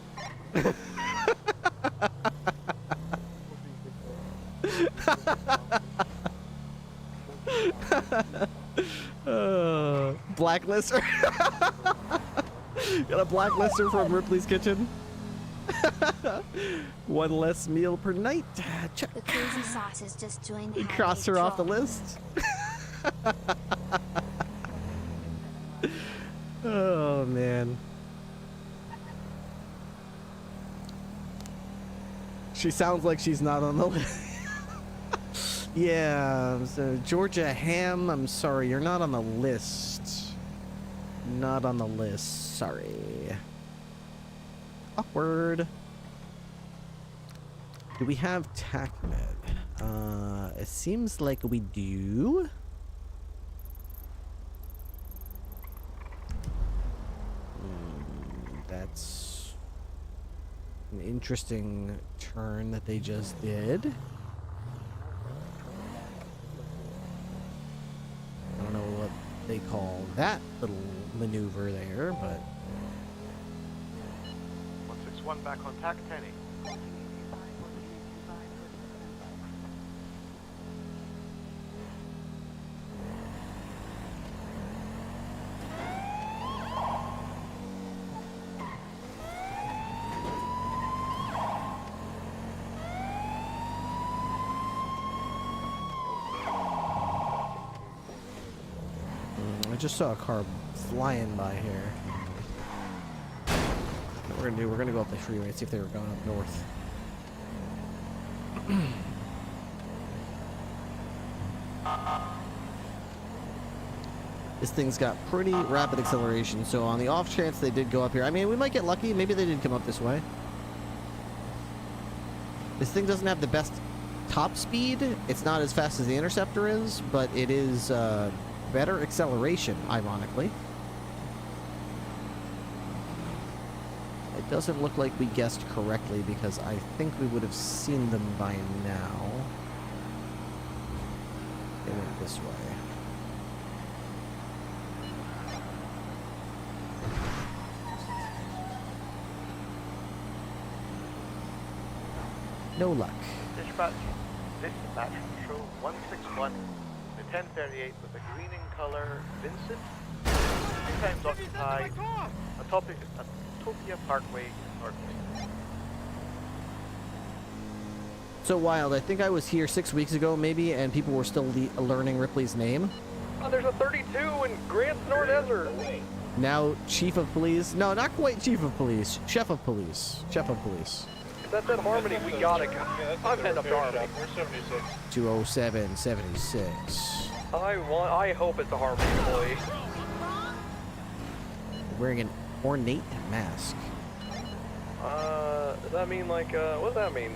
S12: Blacklister. Got a blacklister from Ripley's Kitchen. 1 less meal per night. Check.
S2: The crazy sauce is just joined the
S12: Cross her off the list. Oh man. She sounds like she's not on the list. Yeah, so Georgia Ham, I'm sorry, you're not on the list. Not on the list, sorry. Awkward. Do we have TACMed? It seems like we do. That's An interesting turn that they just did. I don't know what they call that little maneuver there, but...
S23: 161 back on tack 10.
S12: I just saw a car flying by here. What we're gonna do, we're gonna go up the freeway and see if they were going up north. This thing's got pretty rapid acceleration, so on the off chance they did go up here, I mean, we might get lucky. Maybe they did come up this way. This thing doesn't have the best top speed. It's not as fast as the Interceptor is, but it is better acceleration, ironically. It doesn't look like we guessed correctly because I think we would have seen them by now. They went this way. No luck.
S23: Dispatch, control 161, the 1038 with a green in color, Vincent, 2 times occupied, Atopia Parkway, Northway.
S12: So Wild, I think I was here 6 weeks ago maybe, and people were still learning Ripley's name.
S7: Oh, there's a 32 in Grants North Desert.
S12: Now Chief of Police. No, not quite Chief of Police. Chef of Police. Chef of Police.
S7: That's at Harmony, we gotta go. I'm heading up to Harmony.
S22: We're 76.
S12: 20776.
S7: I hope it's a Harmony employee.
S12: Wearing an ornate mask.
S7: Does that mean like, what does that mean?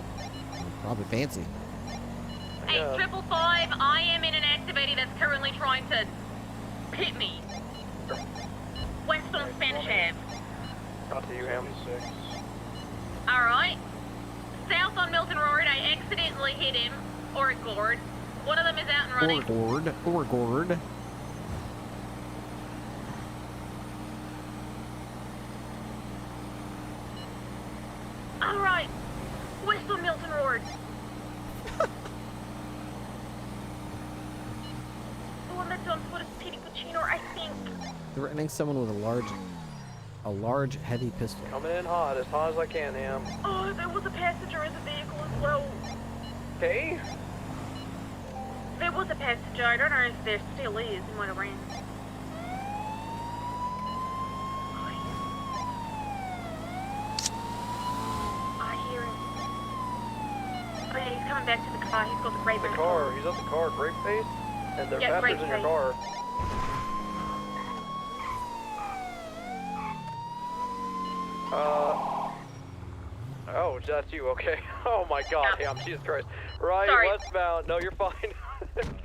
S12: Probably fancy.
S8: Hey, 555, I am in an activity that's currently trying to hit me. West on Spanish Ave.
S7: Not to you, Ham.
S8: Alright. South on Milton Road, I accidentally hit him, or a gourd. One of them is out and running.
S12: Or gourd.
S8: Alright. West on Milton Road. The one that's on foot is Petey Puccino, I think.
S12: Threatening someone with a large heavy pistol.
S7: Coming in hot as I can, Ham.
S8: Oh, there was a passenger in the vehicle as well.
S7: Okay.
S8: There was a passenger. I don't know if there still is. He might have ran. I hear him. Oh yeah, he's coming back to the car. He's got the gray
S7: The car. He's at the car. Grape face. And there's passengers in your car. Oh, that's you, okay. Oh my god, Ham, Jesus Christ. Right,
S8: Sorry.
S7: westbound. No, you're fine.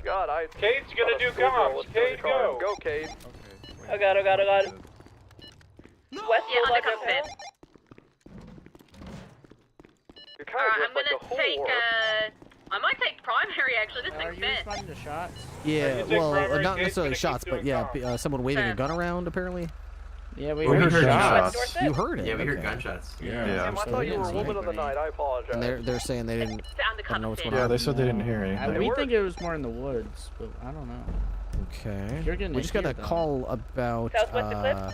S7: God,
S22: Cade's gonna do comms. Cade, go.
S7: Go, Cade.
S9: I got it. West
S8: Yeah,
S9: like
S8: undercover fit.
S7: You're kind of
S8: I'm gonna take, I might take primary, actually. This thing's fit.
S10: The shots?
S12: Yeah, well, not necessarily shots, but yeah, someone waving a gun around, apparently.
S10: Yeah, we
S12: heard
S10: heard
S12: gunshots. You heard it?
S15: Yeah, we heard
S12: okay.
S15: gunshots.
S7: Yeah, I thought you were a woman of the night. I apologize.
S12: And they're saying they didn't. I don't know what's going on.
S17: Yeah, they said they didn't hear anything.
S10: We think it was more in the woods, but I don't know.
S12: Okay.
S10: You're getting
S12: We just got a call about.
S9: Southwest Eclipse?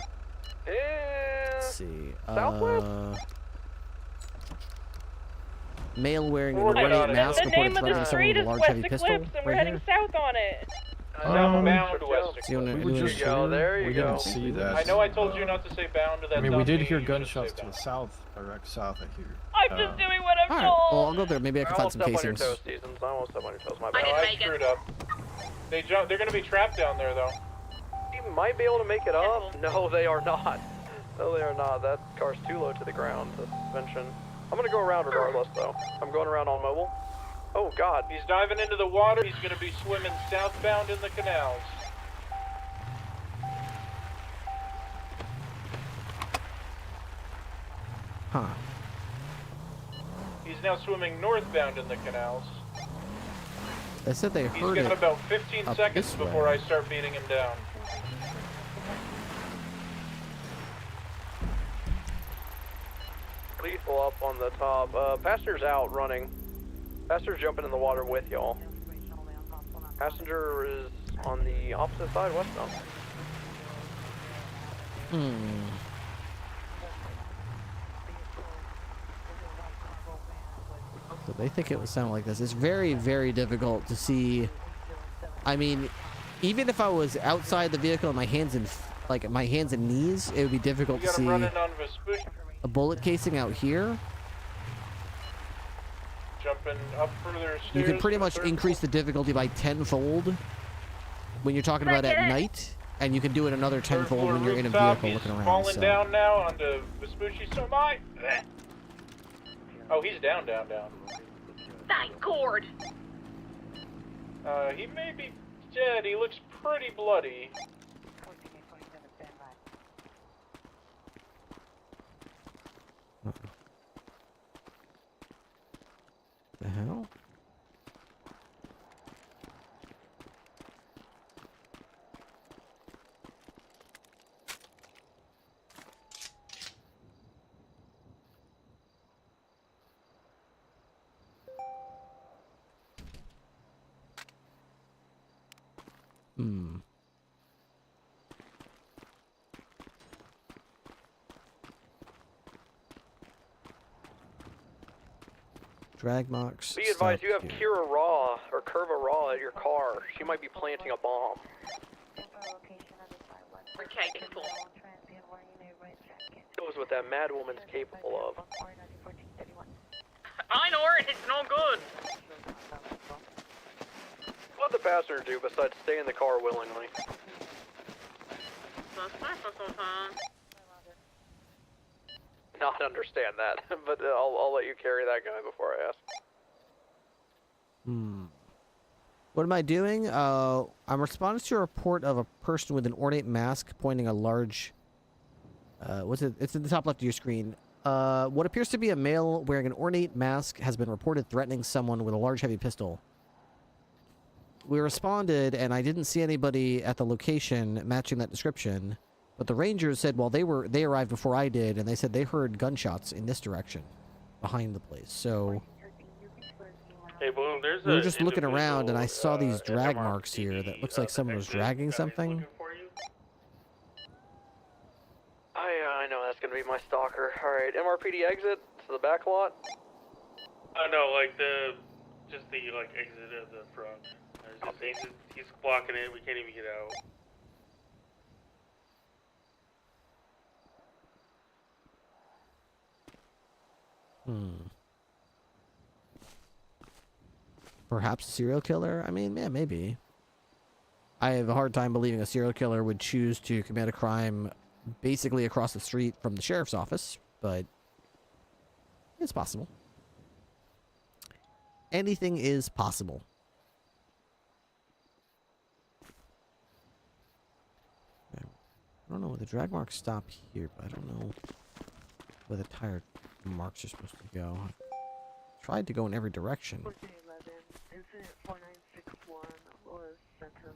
S12: Let's see.
S7: Southwest?
S12: Male wearing an
S9: The
S12: ornate mask
S9: name
S12: reported
S9: of the
S12: threatening someone
S9: street
S12: with a
S9: is
S12: large
S9: West
S12: heavy pistol.
S9: Eclipse, and we're
S12: Right
S9: heading
S12: here.
S9: south on it.
S22: Bound to West
S12: See, when-
S17: We
S12: when-
S17: just
S7: there you
S17: we
S7: go.
S17: didn't see that.
S22: I know I told you not to say bound to that.
S17: I mean, we did hear
S22: dump, you
S17: gunshots
S22: should
S17: to
S22: say
S17: the south, direct south, I hear.
S9: I'm just doing what I'm
S12: Alright,
S9: told.
S12: well, I'll go there. Maybe I can
S7: I
S12: find
S7: almost
S12: some
S7: stepped on your
S12: casings.
S7: toes, Seasons. I almost stepped on your toes, my
S8: I
S7: bad.
S8: didn't
S22: I
S8: make it.
S22: screwed up. They're gonna be trapped down there though.
S7: You might be able to make it up. No, they are not. No, they are not. That car's too low to the ground to mention. I'm gonna go around regardless, though. I'm going around on mobile. Oh, God.
S22: He's diving into the water. He's gonna be swimming southbound in the canals.
S12: Huh.
S22: He's now swimming northbound in the canals.
S12: They said they heard it.
S22: He's got about 15 seconds before I start beating him down.
S7: Lethal up on the top. Passenger's out running. Passenger's jumping in the water with y'all. Passenger is on the opposite side, westbound.
S12: So they think it would sound like this. It's very, very difficult to see. I mean, even if I was outside the vehicle and my hands and knees, it would be difficult to see a bullet casing out here.
S22: Jumping up further stairs.
S12: You can pretty much increase the difficulty by tenfold when you're talking about at night, and you can do it another tenfold when you're in a vehicle looking around.
S22: Falling down now onto Vespucci. So am I. Oh, he's down.
S8: Thank God.
S22: He may be dead. He looks pretty bloody.
S12: The hell? Drag marks.
S7: Be advised, you have Kira Raw or Curva Raw at your car. She might be planting a bomb.
S8: Okay, control.
S7: Knows what that mad woman's capable of.
S8: I know her, it's no good.
S7: What the passenger do besides stay in the car willingly? Not understand that, but I'll let you carry that guy before I ask.
S12: What am I doing? I'm responding to a report of a person with an ornate mask pointing a large... what's it? It's at the top left of your screen. What appears to be a male wearing an ornate mask has been reported threatening someone with a large heavy pistol. We responded, and I didn't see anybody at the location matching that description. But the Rangers said, well, they arrived before I did, and they said they heard gunshots in this direction, behind the place. So
S22: Hey, Bloom, there's
S12: we were just looking around, and I saw these drag marks here that looks like someone was dragging something.
S7: I know that's gonna be my stalker. All right, MRPD exit to the back lot.
S22: No, like the exit of the front. He's blocking it. We can't even get out.
S12: Perhaps a serial killer? I mean, yeah, maybe. I have a hard time believing a serial killer would choose to commit a crime basically across the street from the sheriff's office, but it's possible. Anything is possible. I don't know where the drag marks stop here, but I don't know where the tire marks are supposed to go. I've tried to go in every direction.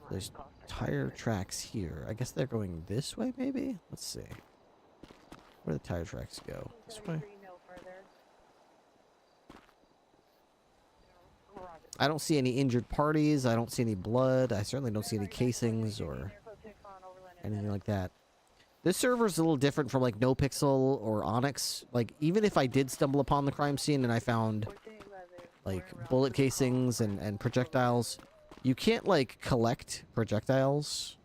S12: There's tire tracks here. I guess they're going this way, maybe? Let's see. Where do the tire tracks go? This way? I don't see any injured parties. I don't see any blood. I certainly don't see any casings or anything like that. This server is a little different from like NoPixel or Onyx. Like, even if I did stumble upon the crime scene and I found like bullet casings and projectiles, you can't like collect projectiles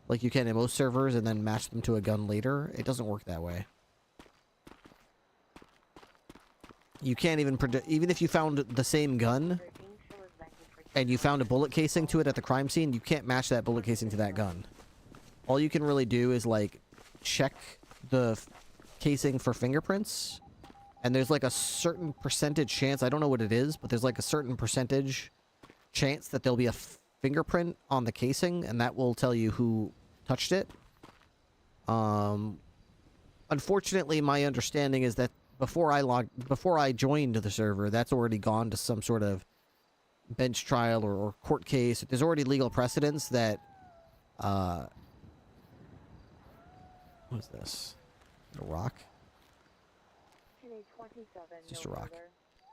S12: like you can in most servers and then match them to a gun later. It doesn't work that way. You can't even even if you found the same gun and you found a bullet casing to it at the crime scene, you can't match that bullet casing to that gun. All you can really do is like check the casing for fingerprints, and there's like a certain percentage chance, I don't know what it is, but there's like a certain percentage chance that there'll be a fingerprint on the casing, and that will tell you who touched it. Unfortunately, my understanding is that before I joined the server, that's already gone to some sort of bench trial or court case. There's already legal precedents that what is this? A rock? It's just a rock.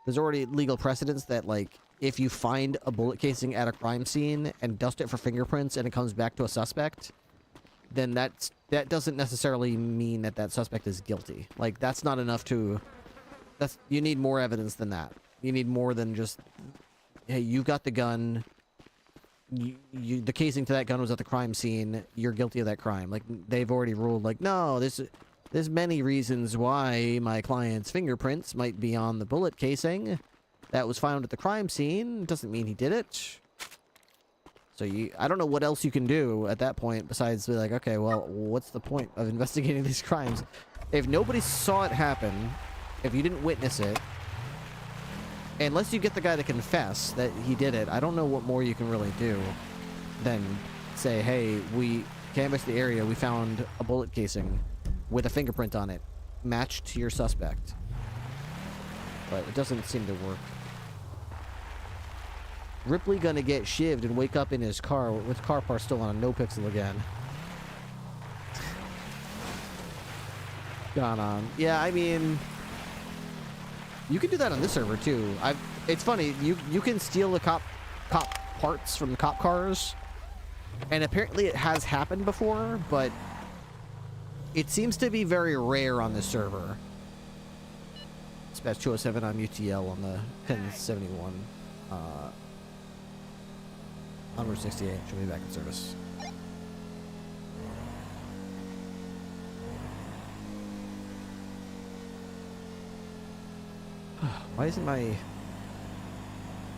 S12: There's already legal precedents that, like, if you find a bullet casing at a crime scene and dust it for fingerprints and it comes back to a suspect, then that doesn't necessarily mean that that suspect is guilty. Like, that's not enough to... you need more evidence than that. You need more than just, hey, you got the gun, the casing to that gun was at the crime scene, you're guilty of that crime. Like, they've already ruled, like, no, there's many reasons why my client's fingerprints might be on the bullet casing that was found at the crime scene. Doesn't mean he did it. So I don't know what else you can do at that point besides be like, okay, well, what's the point of investigating these crimes? If nobody saw it happen, if you didn't witness it, unless you get the guy to confess that he did it, I don't know what more you can really do than say, hey, we canvassed the area, we found a bullet casing with a fingerprint on it, matched to your suspect. But it doesn't seem to work. Ripley gonna get shivved and wake up in his car with car parts still on a no pixel again. Gone on. Yeah, I mean, you can do that on this server too. It's funny, you can steal the cop parts from the cop cars, and apparently it has happened before, but it seems to be very rare on this server. Dispatch 207 on UTL on the 1071. On Route 68, should be back in service. Why isn't my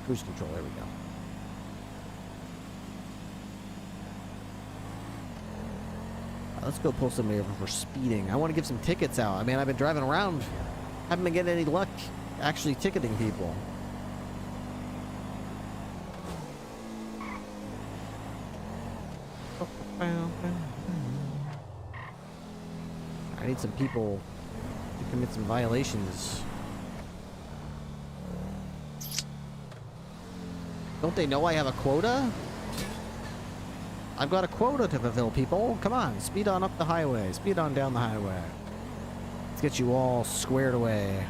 S12: cruise control? There we go. Let's go pull somebody over for speeding. I want to give some tickets out. I mean, I've been driving around, haven't been getting any luck actually ticketing people. I need some people to commit some violations. Don't they know I have a quota? I've got a quota to fulfill, people. Come on, speed on up the highway. Speed on down the highway. Let's get you all squared away.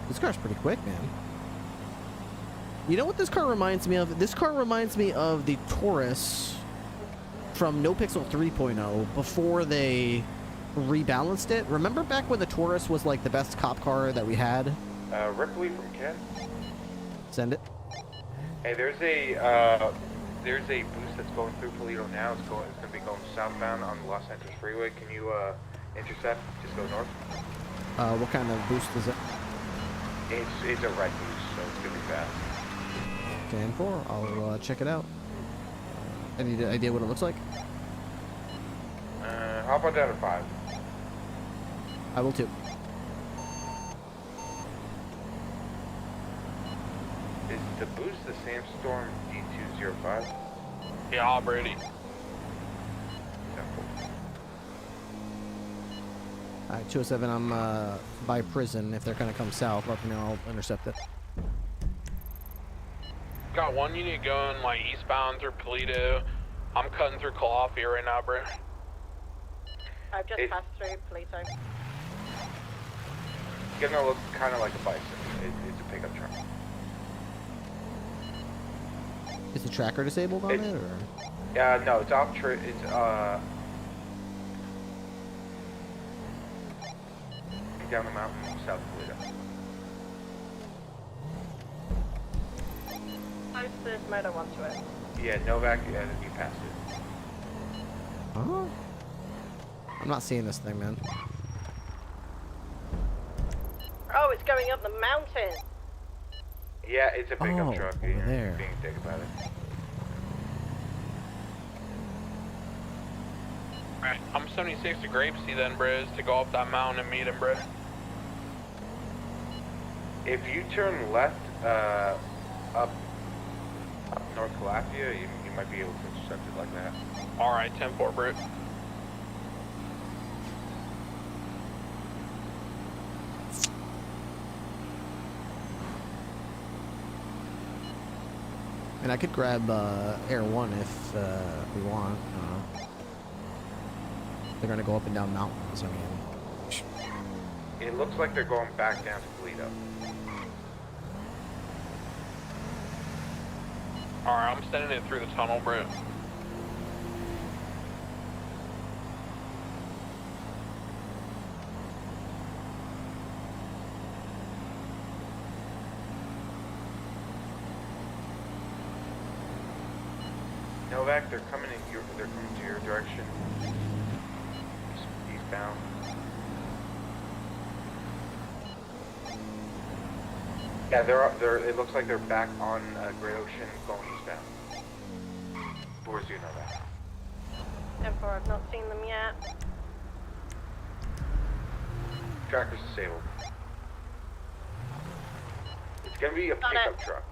S12: This car's pretty quick, man. You know what this car reminds me of? This car reminds me of the Taurus from NoPixel 3.0 before they rebalanced it. Remember back when the Taurus was like the best cop car that we had?
S20: Ripley from Ken.
S12: Send it.
S20: Hey, there's a boost that's going through Toledo now. It's going to be going southbound on the Los Angeles Freeway. Can you intercept? Just go north.
S12: What kind of boost is it?
S20: It's a red boost, so it's gonna be fast.
S12: 10-4. I'll check it out. Any idea what it looks like?
S20: How about down to 5?
S12: I will too.
S20: Is the boost the Sandstorm D205?
S15: Yeah, already.
S12: Alright, 207, I'm by prison. If they're gonna come south, let me know, I'll intercept it.
S15: Got one unit going like eastbound through Toledo. I'm cutting through Coffee right now, bro.
S9: I've just passed through Toledo.
S20: It's gonna look kind of like a bison. It's a pickup truck.
S12: Is the tracker disabled on it, or?
S20: Yeah, no, it's off. Down the mountain, south of Toledo.
S9: Close this motor one to it.
S20: Yeah, Novak, you passed it.
S12: Huh? I'm not seeing this thing, man.
S9: Oh, it's going up the mountain.
S20: Yeah, it's a pickup truck.
S12: Over there.
S20: Being a dick about it.
S15: Alright, I'm 76 to Grapeseed then, bros, to go up that mountain and meet him, bro.
S20: If you turn left, up North Calafia, you might be able to intercept it like that.
S15: Alright, 10-4, Brit.
S16: And I could grab Air 1 if we want. They're gonna go up and down mountains, I mean.
S20: It looks like they're going back down to Toledo.
S15: Alright, I'm sending it through the tunnel, Brit.
S20: Novak, they're coming to your direction. Eastbound. Yeah, they're. It looks like they're back on Great Ocean, going eastbound. Towards you, Novak.
S9: 10-4, I've not seen them yet.
S20: Tracker's disabled. It's gonna be a pickup truck.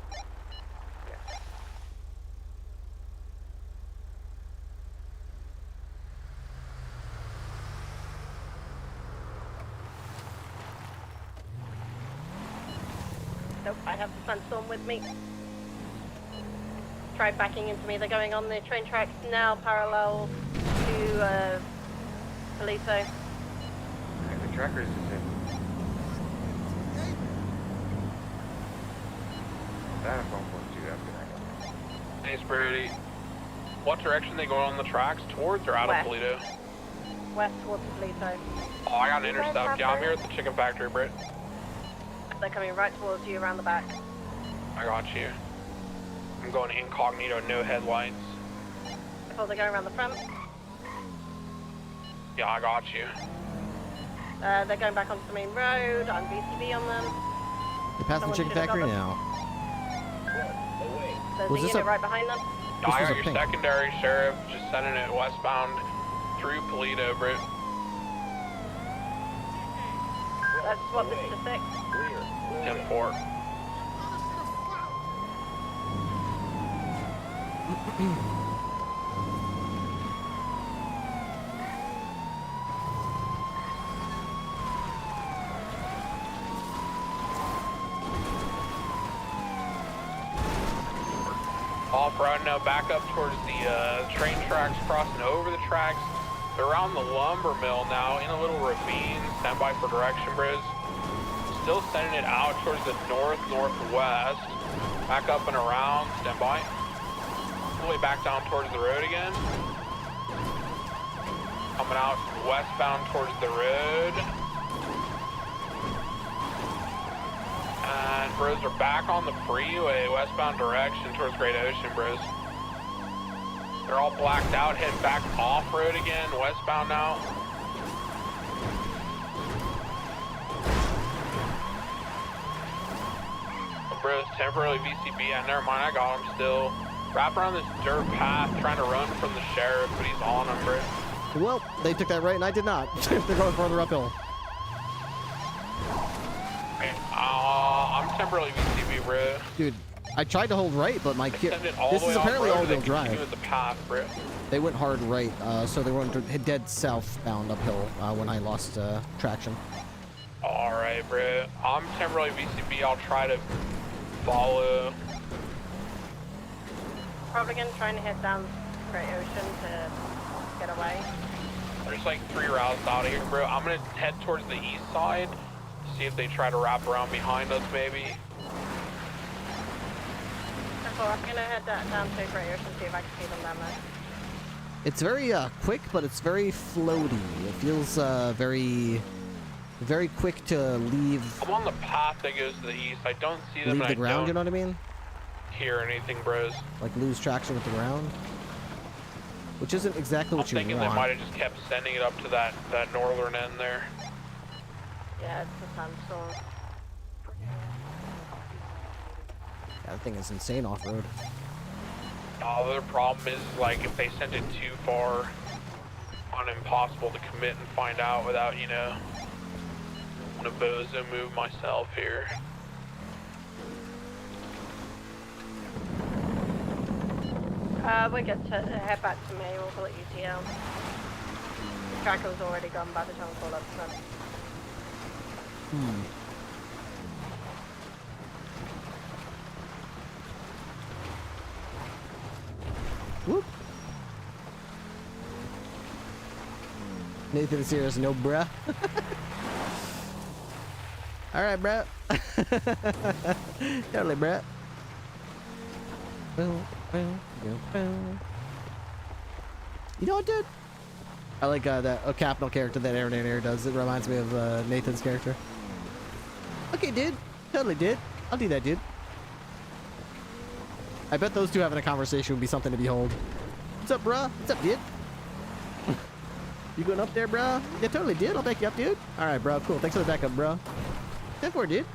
S9: Nope, I have the Sandstorm with me. Try backing into me. They're going on the train tracks now, parallel to Polito.
S20: Okay, the tracker is disabled. That I'm going for too after that.
S15: Hey, Spirity. What direction they going on the tracks? Towards or out
S9: West.
S15: of Toledo?
S9: West towards Polito.
S15: Oh, I got an intercept. Yeah, I'm here at the chicken factory, Britt.
S9: They're coming right towards you around the back.
S15: I got you. I'm going incognito, no headlights.
S9: Oh, they're going around the front.
S15: Yeah, I got you.
S9: They're going back onto the main road. I'm VCB on them.
S16: They're past the chicken factory now.
S9: There's
S16: Was
S9: a
S16: this
S9: unit
S16: a-
S9: right behind them.
S15: I got
S16: was a
S15: your
S16: pink.
S15: secondary sheriff just sending it westbound through Polito, Britt.
S9: That's what this is to 6.
S15: 10-4. Off-road now, back up towards the train tracks, crossing over the tracks. They're around the lumber mill now, in a little ravine. Stand by for direction, Briz. Still sending it out towards the north-northwest. Back up and around, stand by. All the way back down towards the road again. Coming out westbound towards the road. And bros are back on the freeway, westbound direction towards Great Ocean, bros. They're all blacked out, heading back off-road again, westbound now. Oh, bros, temporarily VCB, never mind, I got him still. Wrap around this dirt path, trying to run from the sheriff, but he's on him, bro.
S16: Well, they took that right and I did not. They're going further uphill.
S15: Okay, I'm temporarily VCB, bro.
S16: Dude, I tried to hold right, but my kid. This is apparently all-wheel drive.
S15: The path, bro.
S16: They went hard right, so they went dead southbound uphill when I lost traction.
S15: Alright, bro. I'm temporarily VCB. I'll try to follow.
S9: Probably gonna try and head down Great Ocean to get away.
S15: There's like 3 routes out of here, bro. I'm gonna head towards the east side. See if they try to wrap around behind us, maybe.
S9: So I'm gonna head down to Great Ocean, see if I can see them down there.
S16: It's very quick, but it's very floaty. It feels very quick to leave.
S15: I'm on the path that goes to the east. I don't see them.
S16: Leave the ground. You know what I mean?
S15: Hear anything, bros?
S16: Like lose traction with the ground, which isn't exactly what you want.
S15: I'm thinking they might have just kept sending it up to that northern end there.
S9: Yeah, it's a sandstorm.
S16: That thing is insane off-road.
S15: The other problem is, like, if they send it too far, on impossible to commit and find out without, you know, I'm gonna bozo move myself here.
S9: We get to head back to me. We'll pull at UTL. The tracker was already gone by the time we pulled up to them.
S12: Whoop. Nathan is here as no bruh. Alright, bruh. Totally, bruh. You know what, dude? I like that capital character that Aaron Air does. It reminds me of Nathan's character. Okay, dude. Totally, dude. I'll do that, dude. I bet those two having a conversation would be something to behold. What's up, bruh? What's up, dude? You going up there, bruh? Yeah, totally, dude. I'll back you up, dude. All right, bro. Cool. Thanks for the backup, bro. 10-4, dude.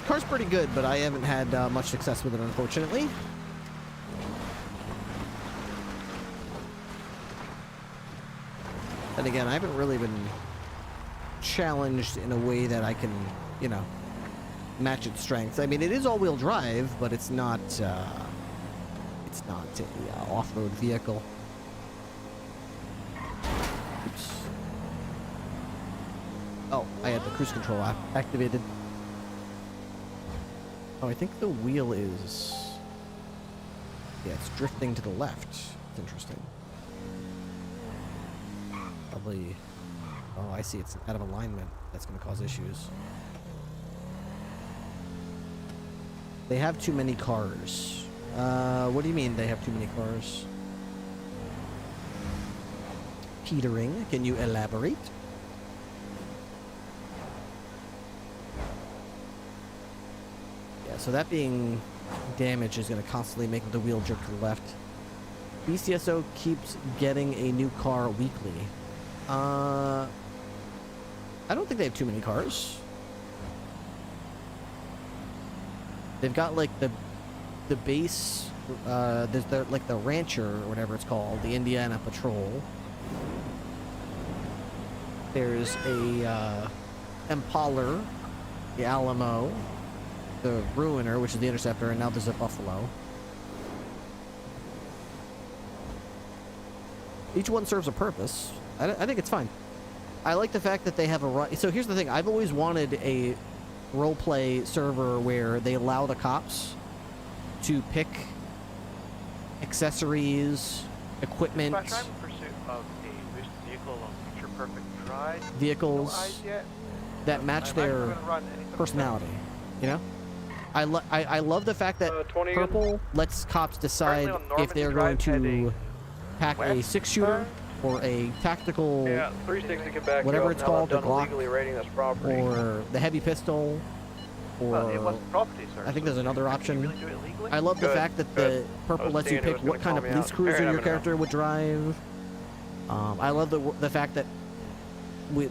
S12: Car's pretty good, but I haven't had much success with it, unfortunately. And again, I haven't really been challenged in a way that I can, you know, match its strengths. I mean, it is all-wheel drive, but it's not a off-road vehicle. Oops. Oh, I had the cruise control app activated. Oh, I think the wheel is... Yeah, it's drifting to the left. It's interesting. Probably... Oh, I see. It's out of alignment. That's going to cause issues. They have too many cars. What do you mean they have too many cars? Teetering. Can you elaborate? Yeah, so that being damaged is going to constantly make the wheel jerk to the left. BCSO keeps getting a new car weekly. I don't think they have too many cars. They've got like the base, there's like the Rancher or whatever it's called, the Indiana Patrol. There's a Impaler, the Alamo, the Ruiner, which is the Interceptor, and now there's a Buffalo. Each one serves a purpose. I think it's fine. I like the fact that they have a... So here's the thing. I've always wanted a roleplay server where they allow the cops to pick accessories, equipment...
S23: I'm in pursuit of a boosted vehicle on Future Perfect Drive.
S12: Vehicles that match their personality, you know? I love the fact that Purple lets cops decide if they're going to pack a 6-shooter or a tactical,
S7: 360 can back
S12: whatever
S7: up.
S12: it's
S7: Now
S12: called, the
S7: I've done
S12: Glock,
S7: illegally raiding this property.
S12: or the heavy pistol, or
S23: Well, it wasn't property, sir.
S12: I think there's another option.
S23: Really do it legally?
S12: I love the
S23: Good,
S12: fact that
S23: good.
S12: the Purple
S23: I was
S12: lets you
S23: thinking it
S12: pick
S23: was
S12: what
S23: gonna
S12: kind of
S23: call me
S12: police
S23: out.
S12: cruiser
S23: Alright,
S12: your
S23: I'm
S12: character would drive. I love the fact that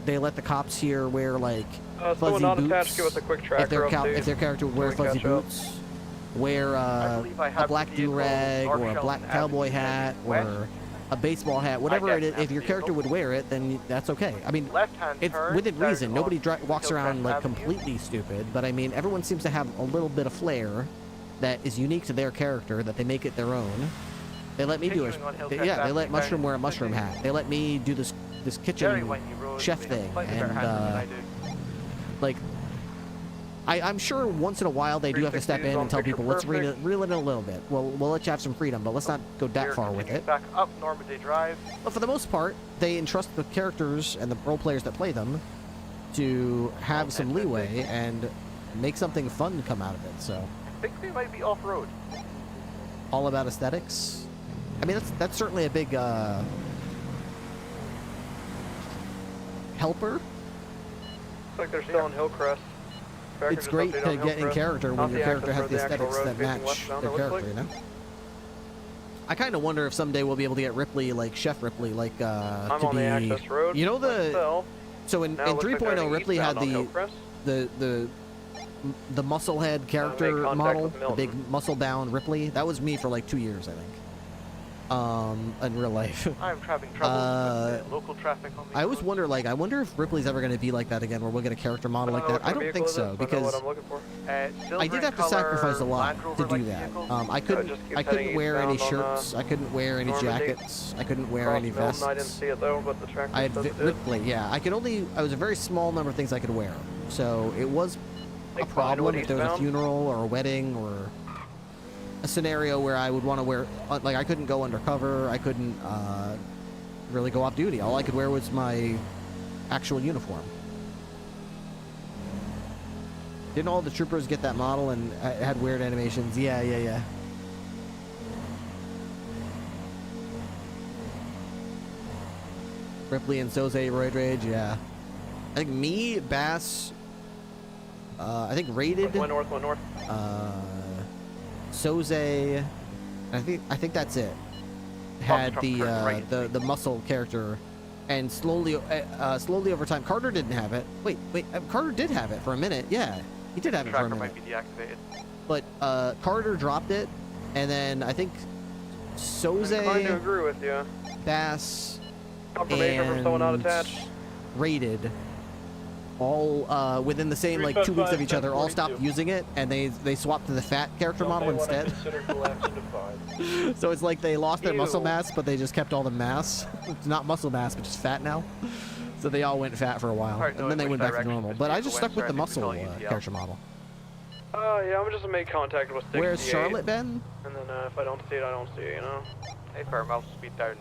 S12: they let the cops here wear like fuzzy
S7: not
S12: boots.
S7: attached, give us a quick
S12: If their,
S7: tracker update.
S12: if their character would wear
S7: Can we
S12: fuzzy
S7: catch up?
S12: boots, wear
S23: believe I
S12: a
S23: have
S12: black
S23: the vehicle
S12: do-rag or a
S23: North
S12: black
S23: Shelton
S12: cowboy
S23: Avenue
S12: hat
S23: west.
S12: or a baseball hat, whatever it is.
S23: guess
S12: If your
S23: that's
S12: character
S23: vehicle.
S12: would wear it, then that's okay. I mean,
S23: Left-hand
S12: it's
S23: turn,
S12: within
S23: down
S12: reason. Nobody
S23: on
S12: walks around like
S23: Avenue.
S12: completely stupid, but I mean, everyone seems to have a little bit of flair that is unique to their character, that they make it their own. They let me do it.
S23: Continuing on Hillcrest
S12: Yeah, they let
S23: Avenue,
S12: Mushroom wear a mushroom hat. They let me do this
S23: Very
S12: kitchen
S23: windy road.
S12: chef
S23: We have
S12: thing,
S23: slightly better
S12: and
S23: handling than I do.
S12: like, I'm sure once in a while they do have to step in and tell people, let's reel it in a little bit. Well, we'll let you have some freedom, but let's not go that
S23: We're
S12: far with
S23: continuing
S12: it.
S23: Back up Normandy Drive.
S12: But for the most part, they entrust the characters and the role players that play them to have some leeway and make something fun come out of it. So,
S23: I think we might be off-road.
S12: all about aesthetics. I mean, that's certainly a big helper.
S7: Looks like they're still on Hillcrest. Tracker
S12: It's
S7: just
S12: great
S7: updated
S12: to
S7: on
S12: get in
S7: Hillcrest.
S12: character
S7: Not
S12: when your
S7: the
S12: character
S7: access
S12: has the
S7: road, actual
S12: aesthetics
S7: road
S12: that
S7: facing
S12: match
S7: westbound,
S12: their
S7: it looks
S12: character,
S7: like.
S12: you know? I kind of wonder if someday we'll be able to get Ripley, like Chef Ripley, like
S7: I'm
S12: to
S7: on the
S12: be,
S7: access road.
S12: you know, the
S7: myself.
S12: so in
S7: Now it looks like
S12: 3.0
S7: they're
S12: Ripley had
S7: eastbound on Hillcrest.
S12: the the musclehead character
S7: contact
S12: model,
S7: with
S12: the
S7: Milton.
S12: big muscle-bound Ripley. That was me for like 2 years, I think. In real life.
S23: I'm having trouble with the local traffic on the
S12: I always wonder, like, I wonder if Ripley's ever going to be like that again, where we'll get a character model like that. I don't think so, because I did have to sacrifice a lot to do that. I couldn't wear any shirts, I couldn't wear any jackets, I couldn't wear any vests.
S7: I didn't see it though, but the track
S12: I had Ripley, yeah. I was a very small number of things I could wear. So it was a problem if there was a funeral or a wedding or a scenario where I would want to wear, like, I couldn't go undercover, I couldn't really go off duty. All I could wear was my actual uniform. Didn't all the troopers get that model and had weird animations? Yeah. Ripley and Soze Roid Rage, yeah. I think me, Bass, I think Rated.
S7: One north.
S12: Soze, I think that's it. Had the muscle character, and slowly over time, Carter didn't have it. Wait, Carter did have it for a minute. Yeah, he did have it for a minute.
S23: Might be deactivated.
S12: But Carter dropped it, and then I think Soze,
S7: I'm inclined to agree with you.
S12: Bass,
S7: Confirmation from someone not attached.
S12: Rated. All within the same like 2 weeks of each other, all stopped using it, and they swapped to the fat character model instead. So it's like they lost their muscle mass, but they just kept all the mass. It's not muscle mass, but just fat now. So they all went fat for a while, and then they went back to normal. But I just stuck with the muscle character model.
S7: Yeah, I'm just gonna make contact with 68.
S12: Where's Charlotte been?
S7: And then if I don't see it, I don't see it, you know? Hey, firm, I'll speed down.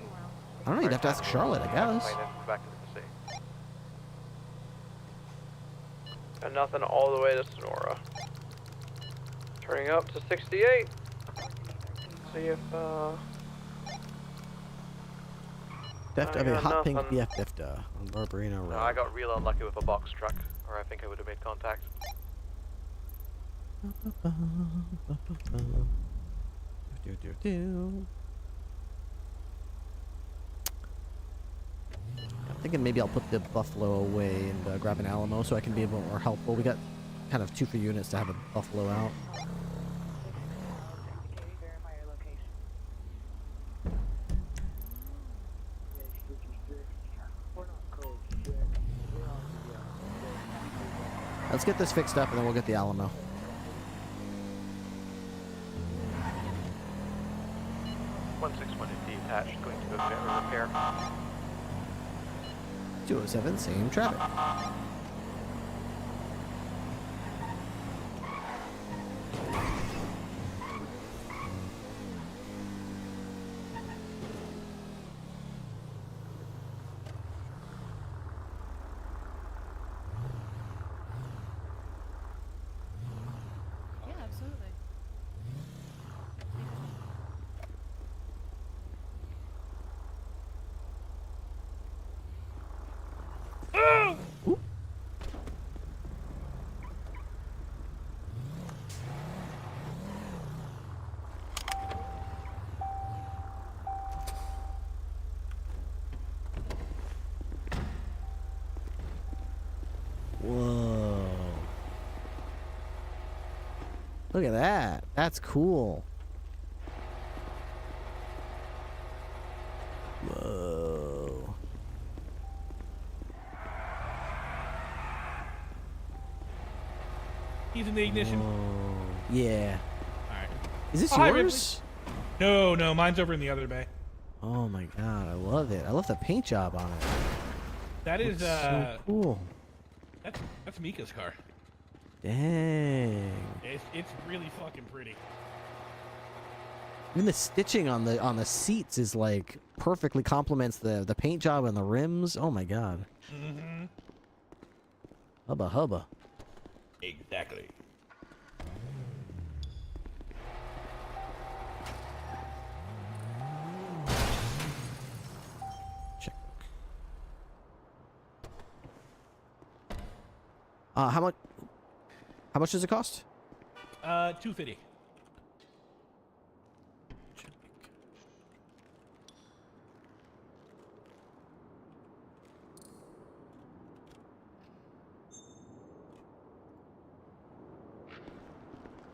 S12: I don't know, you'd have to ask Charlotte, I guess.
S7: Back into the sea. And nothing all the way to Sonora. Turning up to 68. See if,
S12: Theft of a hot pink BF Difta on Barbarino Road.
S23: No, I got real unlucky with a box truck, or I think I would have made contact.
S12: I'm thinking maybe I'll put the Buffalo away and grab an Alamo so I can be a bit more helpful. We got kind of 2 for units to have a Buffalo out. Let's get this fixed up and then we'll get the Alamo.
S23: Attached, going to go get a repair.
S12: 207, same traffic.
S18: Yeah, absolutely.
S12: Whoa. Look at that. That's cool. Whoa.
S11: He's in the ignition.
S12: Whoa. Yeah.
S11: Alright.
S12: Is this
S11: Hi,
S12: yours?
S11: No, mine's over in the other bay.
S12: Oh my god, I love it. I love the paint job on it.
S11: That is
S12: so cool.
S11: That's Mika's car.
S12: Dang.
S11: It's really fucking pretty.
S12: Even the stitching on the seats is like perfectly complements the paint job and the rims. Oh my god.
S11: Mm-hmm.
S12: Hubba hubba.
S11: Exactly.
S12: How much does it cost?
S11: $250.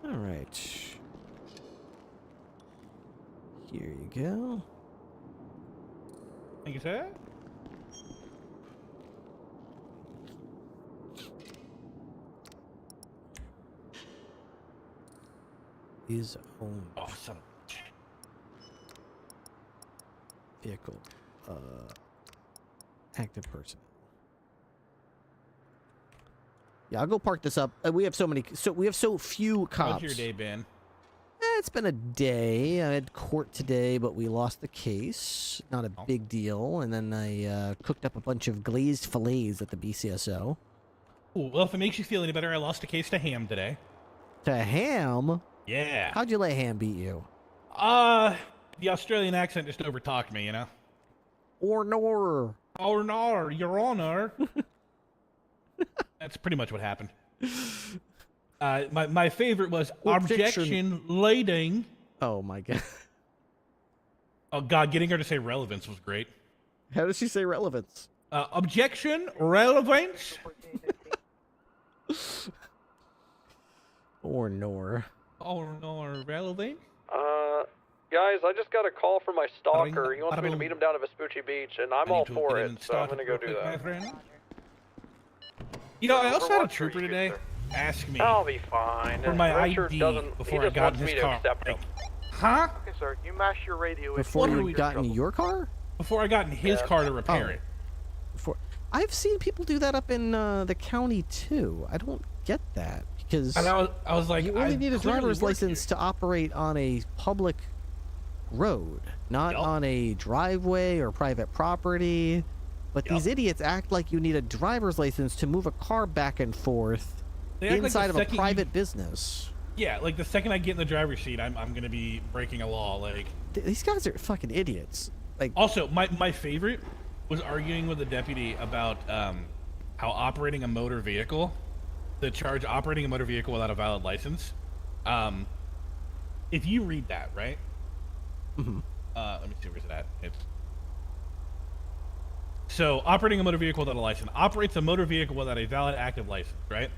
S12: All right. Here you go.
S22: Thank you, sir.
S12: Is owned.
S22: Oh, son of
S12: vehicle. Active person. Yeah, I'll go park this up. We have so few cops.
S22: How's your day been?
S12: It's been a day. I had court today, but we lost the case. Not a big deal. And then I cooked up a bunch of glazed fillets at the BCSO.
S22: Ooh, well, if it makes you feel any better, I lost a case to Ham today.
S12: To Ham?
S22: Yeah.
S12: How'd you let Ham beat you?
S22: The Australian accent just overtalked me, you know?
S12: Or nor.
S22: Or nor, Your Honor. That's pretty much what happened. My favorite was objection leading.
S12: Oh my god.
S22: Oh god, getting her to say relevance was great.
S12: How does she say relevance?
S22: Objection, relevance.
S12: Or nor.
S22: Or nor, relevant.
S7: Guys, I just got a call from my stalker. He wants me to meet him down at Vespucci Beach, and I'm all for it, so I'm gonna go do that.
S22: You know, I also had a trooper today ask me.
S7: I'll be fine.
S22: For my
S7: Richard
S22: ID
S7: doesn't,
S22: before
S7: he
S22: I
S7: just
S22: got
S7: wants
S22: in
S7: me
S22: his
S7: to
S22: car.
S7: accept him.
S22: Huh?
S7: Okay, sir, you mash your radio
S12: Before you got in your car?
S22: Before I got in his car to repair it.
S12: Before I've seen people do that up in the county too. I don't get that because
S22: and I was like,
S12: you only need a driver's license to operate on a public road, not on a driveway or private property. But these idiots act like you need a driver's license to move a car back and forth inside of a private business.
S22: Yeah, like the second I get in the driver's seat, I'm gonna be breaking a law. Like
S12: these guys are fucking idiots. Like
S22: also, my favorite was arguing with the deputy about how operating a motor vehicle, the charge operating a motor vehicle without a valid license. If you read that, right?
S12: Mm-hmm.
S22: Let me see, where's it at? It's so operating a motor vehicle without a license operates a motor vehicle without a valid active license, right?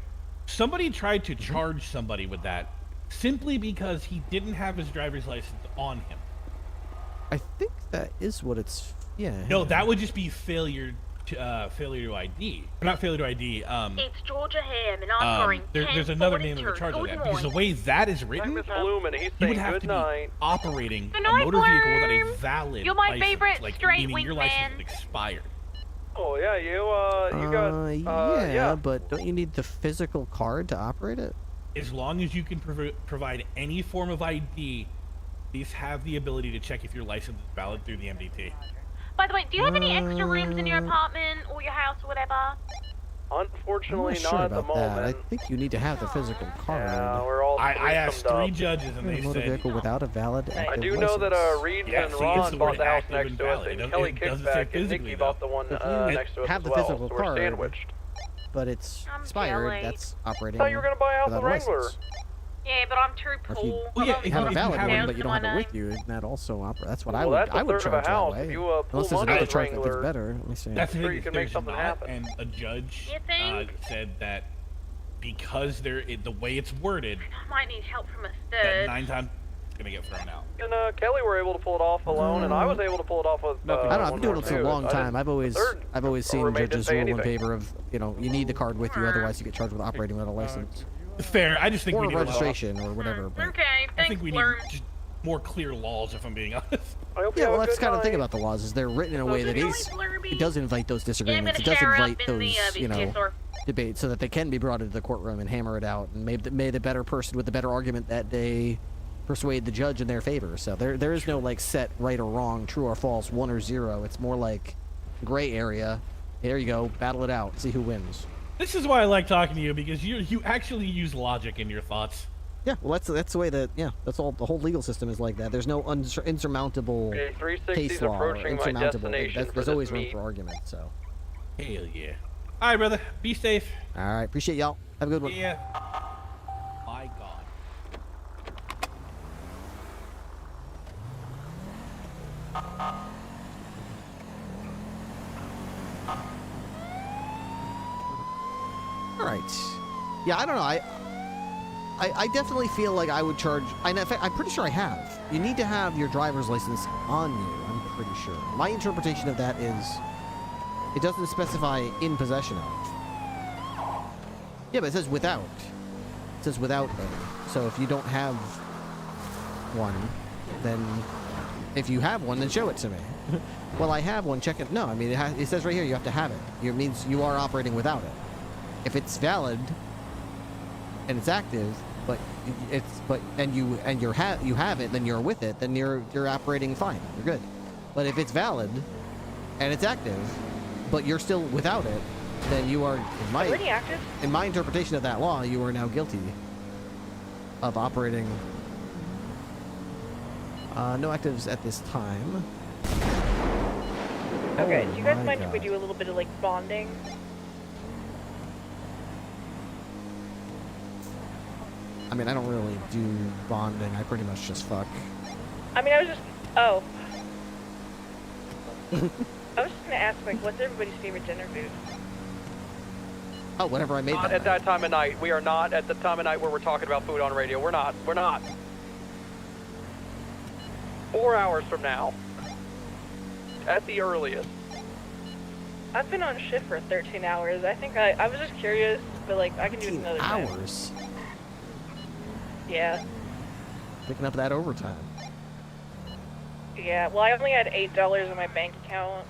S22: Somebody tried to charge somebody with that simply because he didn't have his driver's license on him.
S12: I think that is what it's. Yeah.
S22: No, that would just be failure to ID. Or not failure to ID.
S8: It's Georgia Ham, and I'm going
S22: there's another name of the charge on that because the way that is written, you would have to be operating a motor vehicle without a valid
S8: You're my
S22: license,
S8: favorite
S22: like
S8: straight
S22: meaning
S8: wing
S22: your
S8: man.
S22: license is expired.
S7: Oh yeah, you got.
S12: Yeah, but don't you need the physical card to operate it?
S22: As long as you can provide any form of ID, these have the ability to check if your license is valid through the MDT.
S8: By the way, do you have any extra rooms in your apartment or your house or whatever?
S7: Unfortunately,
S12: I'm not sure
S7: not at the
S12: about that.
S7: moment.
S12: I think you need to have the physical card.
S7: Yeah, we're all
S22: I asked
S7: threesomed
S22: 3
S7: up.
S22: judges and they
S12: motor
S22: said
S12: vehicle without a valid active
S7: I do
S12: license.
S7: know that Reed and
S22: see,
S7: Ron
S22: it's the
S7: bought
S22: word
S7: the house
S22: active
S7: next
S22: and
S7: to us,
S22: valid.
S7: and
S22: It
S7: Kelly
S22: doesn't say
S7: Kickback and
S22: physically,
S7: Nikki
S22: though.
S7: bought the one
S12: If you
S7: next to us
S12: have
S7: as
S12: the
S7: well,
S12: physical
S7: so we're
S12: card,
S7: sandwiched.
S12: But it's
S8: I'm
S12: expired.
S8: jelly.
S12: That's operating.
S7: I thought you were gonna buy a house
S12: without
S7: with
S12: a
S7: Wrangler.
S12: license.
S8: Yeah, but I'm too
S12: Or if you
S8: poor.
S22: Well, yeah,
S8: I've
S22: if
S12: have
S8: only
S12: a
S8: got
S12: valid
S8: a
S12: one,
S8: house
S12: but you
S8: to
S12: don't have
S8: my
S12: it with
S8: name.
S12: you, isn't that also operate? That's what
S7: Well,
S12: I would.
S7: that's a
S12: I would
S7: third of a
S12: charge that
S7: house.
S12: way.
S7: If you pull
S12: Unless there's
S7: money
S12: another
S7: with
S12: charge that gets
S7: Wrangler,
S12: better. Let me see.
S22: That's the
S7: sure
S22: thing,
S7: you
S22: if
S7: can make
S22: there's
S7: something
S22: not,
S7: happen.
S22: and a judge
S8: You think?
S22: said that because the way it's worded,
S8: I might need help from a
S22: that
S8: third.
S22: 9 times it's gonna get thrown out.
S7: And Kelly were able to pull it off alone, and I was able to pull it off with.
S12: I don't know. I've
S7: one
S12: been doing
S7: more
S12: it for a
S7: too.
S12: long
S7: I
S12: time.
S7: didn't-
S12: I've always seen
S7: roommate didn't
S12: judges
S7: say
S12: rule in
S7: anything.
S12: favor of you need the card with you, otherwise you get charged with operating without a license.
S22: Fair. I just think
S12: Or
S22: we need
S12: registration or whatever. But
S8: Okay,
S22: I
S8: thanks,
S22: think we need
S8: Blurm.
S22: just more clear laws, if I'm being honest.
S7: I hope you
S12: yeah,
S7: have
S12: well,
S7: a
S12: that's
S7: good
S12: kind of the thing
S7: night.
S12: about the laws is they're written in a way that it does invite those disagreements. It
S8: gonna
S12: does
S8: shower
S12: invite
S8: up in the,
S12: those debates so that they can be brought into the courtroom and hammer it out, and may the better person with the better argument that day persuade the judge in their favor. So there is no like set right or wrong, true or false, 1 or 0. It's more like gray area. There you go, battle it out, see who wins.
S22: This is why I like talking to you, because you actually use logic in your thoughts.
S12: Yeah, well, that's the way that that's all. The whole legal system is like that. There's no insurmountable
S7: Okay, 360's
S12: case law or
S7: approaching my
S12: insurmountable.
S7: destination for
S12: There's
S7: this
S12: always room
S7: meet.
S12: for argument. So,
S22: Hell yeah. All right, brother. Be safe.
S12: all right, appreciate y'all. Have a good one.
S22: Yeah. My God.
S12: All right. Yeah, I don't know. I definitely feel like I would charge. In fact, I'm pretty sure I have. You need to have your driver's license on you. I'm pretty sure. My interpretation of that is, it doesn't specify in possession of. Yeah, but it says without. It says without a. So if you don't have one, then if you have one, then show it to me. Well, I have one. Check it. No, I mean it says right here you have to have it. It means you are operating without it. If it's valid and it's active, you have it, then you're with it, then you're operating fine. You're good. But if it's valid and it's active, but you're still without it, then you are in my interpretation of that law, you are now guilty of operating. No actives at this time.
S9: Okay,
S12: Oh
S9: do you guys
S12: my
S9: mind if we
S12: God.
S9: do a little bit of like bonding?
S12: I mean, I don't really do bonding. I pretty much just fuck.
S9: I mean, I was just. Oh. I was just gonna ask, like, what's everybody's favorite dinner food?
S12: Oh, whatever I made
S7: Not
S12: that
S7: at that time of night. We are not at the time of night where we're talking about food on radio. We're not. 4 hours from now. At the earliest.
S9: I've been on shift for 13 hours. I think I was just curious, but like, I can do it another time.
S12: hours.
S9: Yeah.
S12: Picking up that overtime.
S9: Yeah, well, I only had $8 in my bank account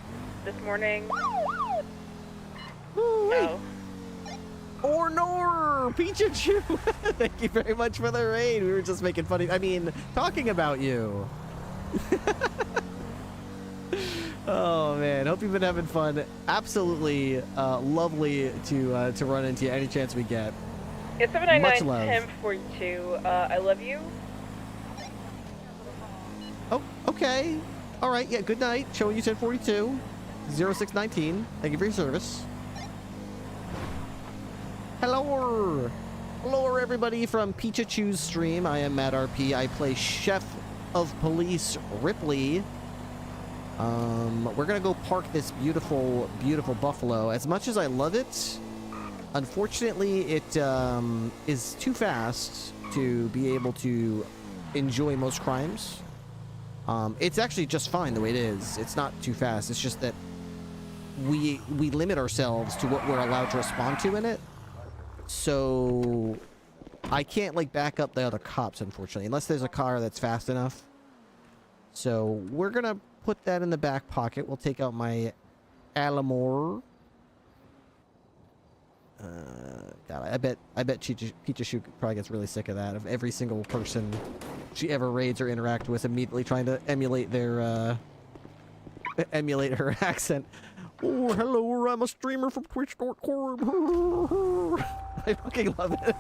S9: this morning.
S12: No. Or nor, Pikachu. Thank you very much for the raid. We were just making funny. I mean, talking about you. Oh man, hope you've been having fun. Absolutely lovely to run into you any chance we get.
S9: It's
S12: Much love.
S9: 799-1042. I love you.
S12: Oh, okay. All right. Yeah. Good night. Showing you 1042, 0619. Thank you for your service. Hello, hello, everybody from Pikachu's stream. I am Matt RP. I play Chef of Police Ripley. We're gonna go park this beautiful, beautiful buffalo. As much as I love it, unfortunately, it is too fast to be able to enjoy most crimes. It's actually just fine the way it is. It's not too fast. It's just that we limit ourselves to what we're allowed to respond to in it. So I can't like back up the other cops, unfortunately, unless there's a car that's fast enough. So we're gonna put that in the back pocket. We'll take out my Alamore. God, I bet Pikachu probably gets really sick of that. Of every single person she ever raids or interacts with, immediately trying to emulate their emulate her accent. Oh, hello, I'm a streamer from Twitch.com. I fucking love it.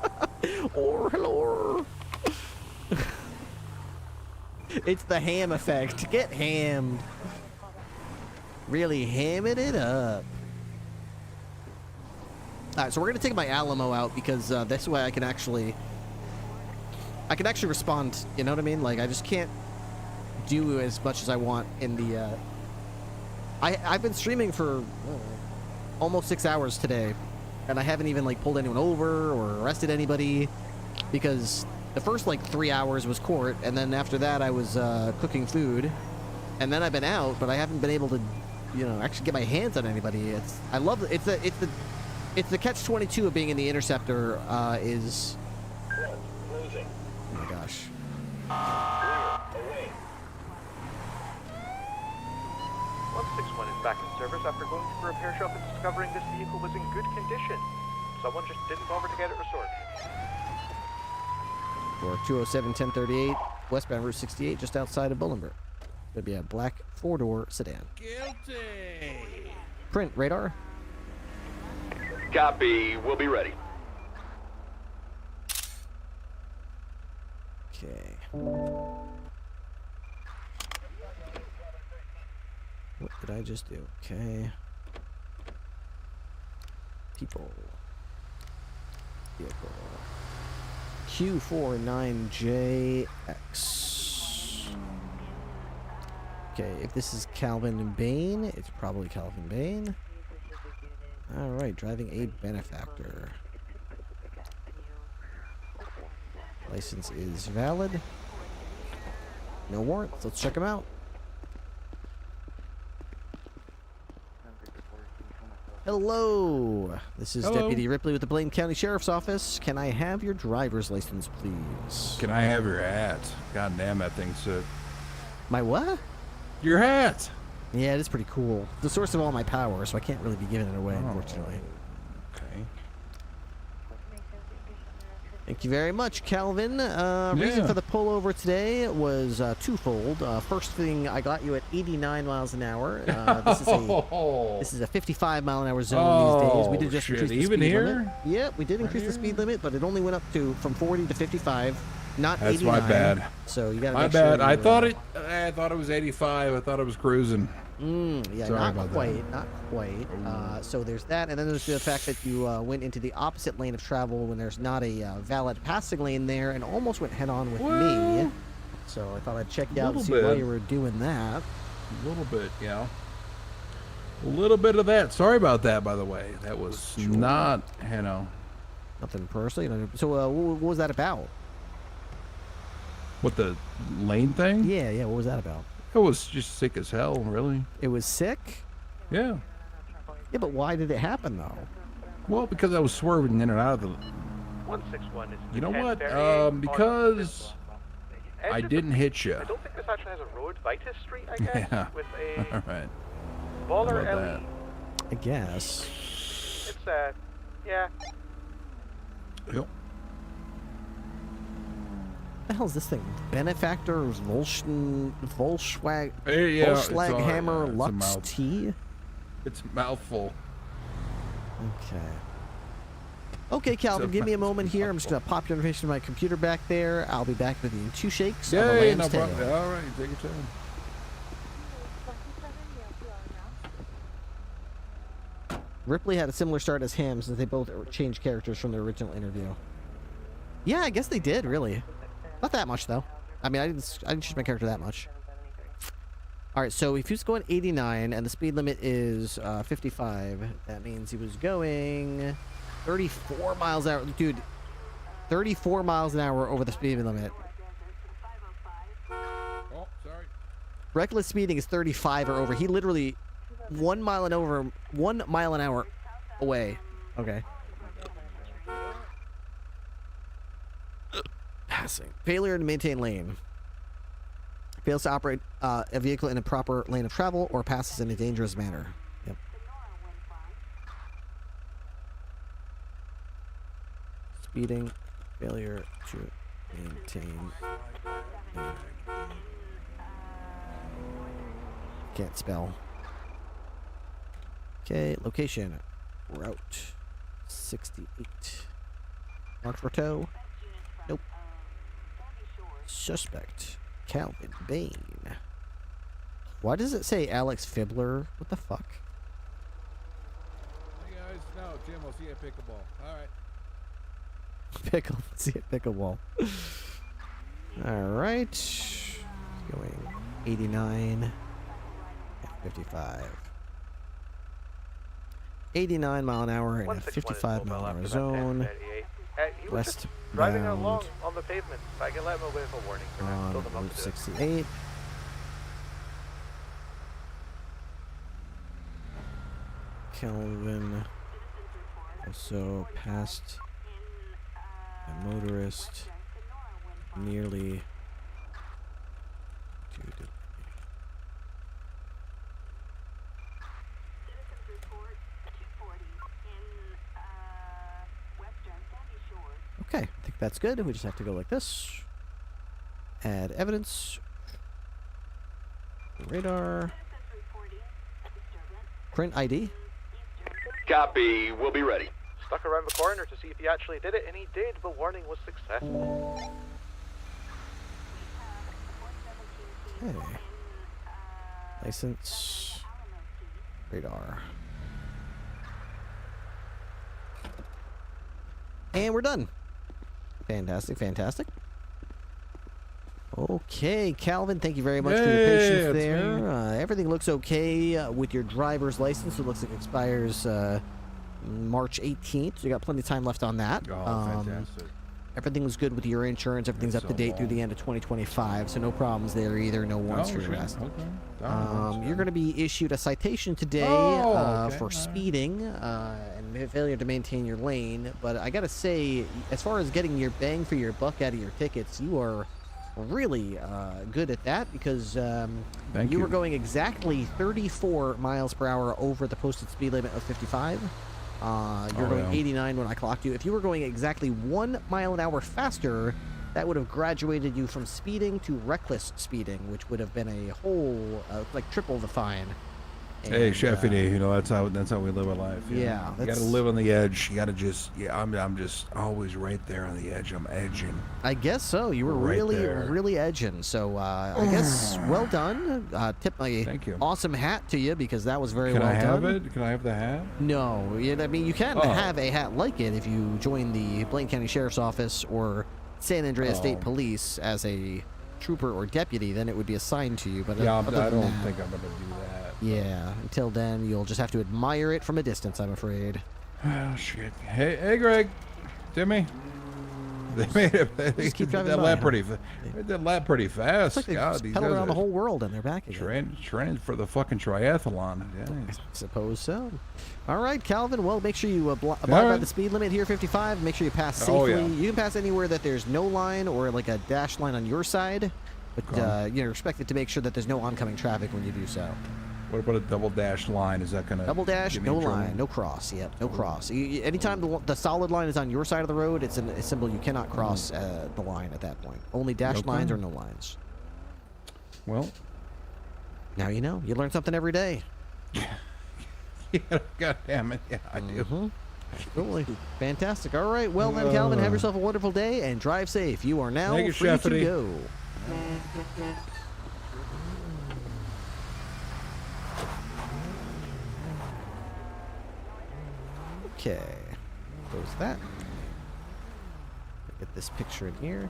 S12: Oh, hello. It's the ham effect. Get hammed. Really hamming it up. Alright, so we're gonna take my Alamo out because this way I can actually respond, you know what I mean? Like, I just can't do as much as I want in the I've been streaming for almost 6 hours today, and I haven't even like pulled anyone over or arrested anybody, because the first like 3 hours was court, and then after that I was cooking food, and then I've been out, but I haven't been able to, you know, actually get my hands on anybody. It's the catch-22 of being in the Interceptor is.
S13: Closing.
S12: Oh my gosh.
S13: Away.
S23: 161 is back in service after going to the repair shop and discovering this vehicle was in good condition. Someone just didn't bother to get it restored.
S12: For 207-1038, westbound Route 68, just outside of Bolingbrook. It'll be a black 4-door sedan.
S11: Guilty.
S12: Print radar.
S13: Copy. We'll be ready.
S12: Okay. What did I just do? Okay. People. Vehicle. Q49JX. Okay, if this is Calvin Bain, it's probably Calvin Bain. Alright, driving a benefactor. License is valid. No warrants. Let's check them out. Hello. This is
S17: Hello.
S12: Deputy Ripley with the Blaine County Sheriff's Office. Can I have your driver's license, please?
S17: Can I have your hat? God damn, that thing's sick.
S12: My what?
S17: Your hat.
S12: Yeah, it is pretty cool. The source of all my power, so I can't really be giving it away, unfortunately.
S17: Okay.
S12: Thank you very much, Calvin. Reason for the pullover today was twofold. First thing, I got you at 89 miles an hour. This is a 55 mile an hour zone these days. We did just increase the speed limit. Yep, we did increase the speed limit, but it only went up to from 40 to 55, not 89.
S17: That's my bad.
S12: So you got to
S17: my
S12: make
S17: bad.
S12: sure
S17: I thought it was 85. I thought it was cruising.
S12: Yeah,
S17: Sorry
S12: not
S17: about
S12: quite,
S17: that.
S12: not quite. So there's that, and then there's the fact that you went into the opposite lane of travel when there's not a valid passing lane there, and almost went head-on with me. So I thought I'd check you out and see why you were doing that.
S17: A little bit, yeah. A little bit of that. Sorry about that, by the way. That was not,
S12: Nothing personally. So what was that about?
S17: What, the lane thing?
S12: Yeah, what was that about?
S17: It was just sick as hell, really.
S12: It was sick?
S17: Yeah.
S12: Yeah, but why did it happen, though?
S17: Well, because I was swerving in and out of the...
S23: 161 is
S17: You know what? Because I didn't hit you.
S23: I don't think this actually has a road. Vitus Street, I guess,
S17: Yeah.
S23: with a
S17: All right.
S23: baller
S17: How
S23: LE.
S17: about
S12: I guess.
S23: It's yeah.
S17: Yep.
S12: What the hell is this thing? Benefactor Volkswagen
S17: Yeah,
S12: Hammer
S17: it's a
S12: Lux
S17: mouth-
S12: T?
S17: It's a mouthful.
S12: Okay, Calvin, give me a moment here. I'm just going to pop your information to my computer back there. I'll be back with you in 2 shakes on the
S17: Yeah,
S12: Lamb's
S17: no
S12: tail.
S17: problem. All right, take your time.
S12: Ripley had a similar start as him since they both changed characters from their original interview. Yeah, I guess they did, really. Not that much, though. I mean, I didn't change my character that much. Alright, so if he was going 89 and the speed limit is 55, that means he was going 34 miles an hour. Dude, 34 miles an hour over the speed limit.
S17: Oh, sorry.
S12: Reckless speeding is 35 or over. He literally 1 mile an hour away. Okay. Passing. Failure to maintain lane. Fails to operate a vehicle in a proper lane of travel or passes in a dangerous manner. Yep. Speeding. Failure to maintain. Can't spell. Okay, location. Route 68. Mark for tow. Nope. Suspect. Calvin Bain. Why does it say Alex Fibbler? What the fuck?
S17: Hey guys, no, Jim, I'll see you at pickleball. All right.
S12: See it, pickleball. Alright. Going 89. 55. 89 mile an hour in a 55 mile an hour zone. Westbound.
S23: Driving along on the pavement. If I can let him away with a warning for now.
S12: On
S23: Told him not
S12: Route
S23: to do it.
S12: 68. Kelvin also passed a motorist nearly to the Okay, I think that's good. We just have to go like this. Add evidence. Radar. Print ID.
S23: Copy. We'll be ready. Stuck around the corner to see if he actually did it, and he did. The warning was successful.
S12: Okay. License. Radar. And we're done. Fantastic, fantastic. Okay, Calvin, thank you very much for your patience there. Everything looks okay with your driver's license. It looks like it expires March 18th. So you got plenty of time left on that.
S17: Oh, fantastic.
S12: Everything was good with your insurance. Everything's up to date through the end of 2025, so no problems there either. No warrants for your arrest. You're going to be issued a citation today for speeding and failure to maintain your lane. But I got to say, as far as getting your bang for your buck out of your tickets, you are really good at that because you were going exactly 34 miles per hour over the posted speed limit of 55. You're going 89 when I clocked you. If you were going exactly 1 mile an hour faster, that would have graduated you from speeding to reckless speeding, which would have been a whole, like triple the fine. And,
S17: hey, Sheffy, you know that's how we live our life.
S12: Yeah,
S17: you got to live on the edge. You got to just, I'm just always right there on the edge. I'm edging.
S12: I guess so. You were really edging. So I guess well done. Tip my awesome hat to you because that was very well done.
S17: Can I have it? Can I have the hat?
S12: No, I mean you can have a hat like it if you join the Blaine County Sheriff's Office or San Andreas State Police as a trooper or deputy. Then it would be assigned to you. But
S17: yeah, I don't think I'm gonna do that.
S12: Yeah, until then, you'll just have to admire it from a distance, I'm afraid.
S17: Oh, shit. Hey, Greg. Timmy. They made it. They
S12: keep driving
S17: that
S12: by,
S17: lap that lap pretty fast.
S12: It's like
S17: God,
S12: they pedal around the whole world and they're back again.
S17: Training for the fucking triathlon. Yeah.
S12: I suppose so. All right, Calvin. Well, make sure you abide by the speed limit here, 55. Make sure you pass safely. You can pass anywhere that there's no line or like a dash line on your side, but you're expected to make sure that there's no oncoming traffic when you do so.
S17: What about a double dash line? Is that gonna
S12: double dash? No line, no cross. Yep, no cross. Anytime the solid line is on your side of the road, it's a symbol you cannot cross the line at that point. Only dash lines or no lines.
S17: Well,
S12: now you know. You learn something every day.
S17: Yeah, God damn it. Yeah, I do.
S12: Absolutely. Fantastic. All right. Well then, Calvin, have yourself a wonderful day and drive safe. You are now free to go. Okay, close that. Get this picture in here.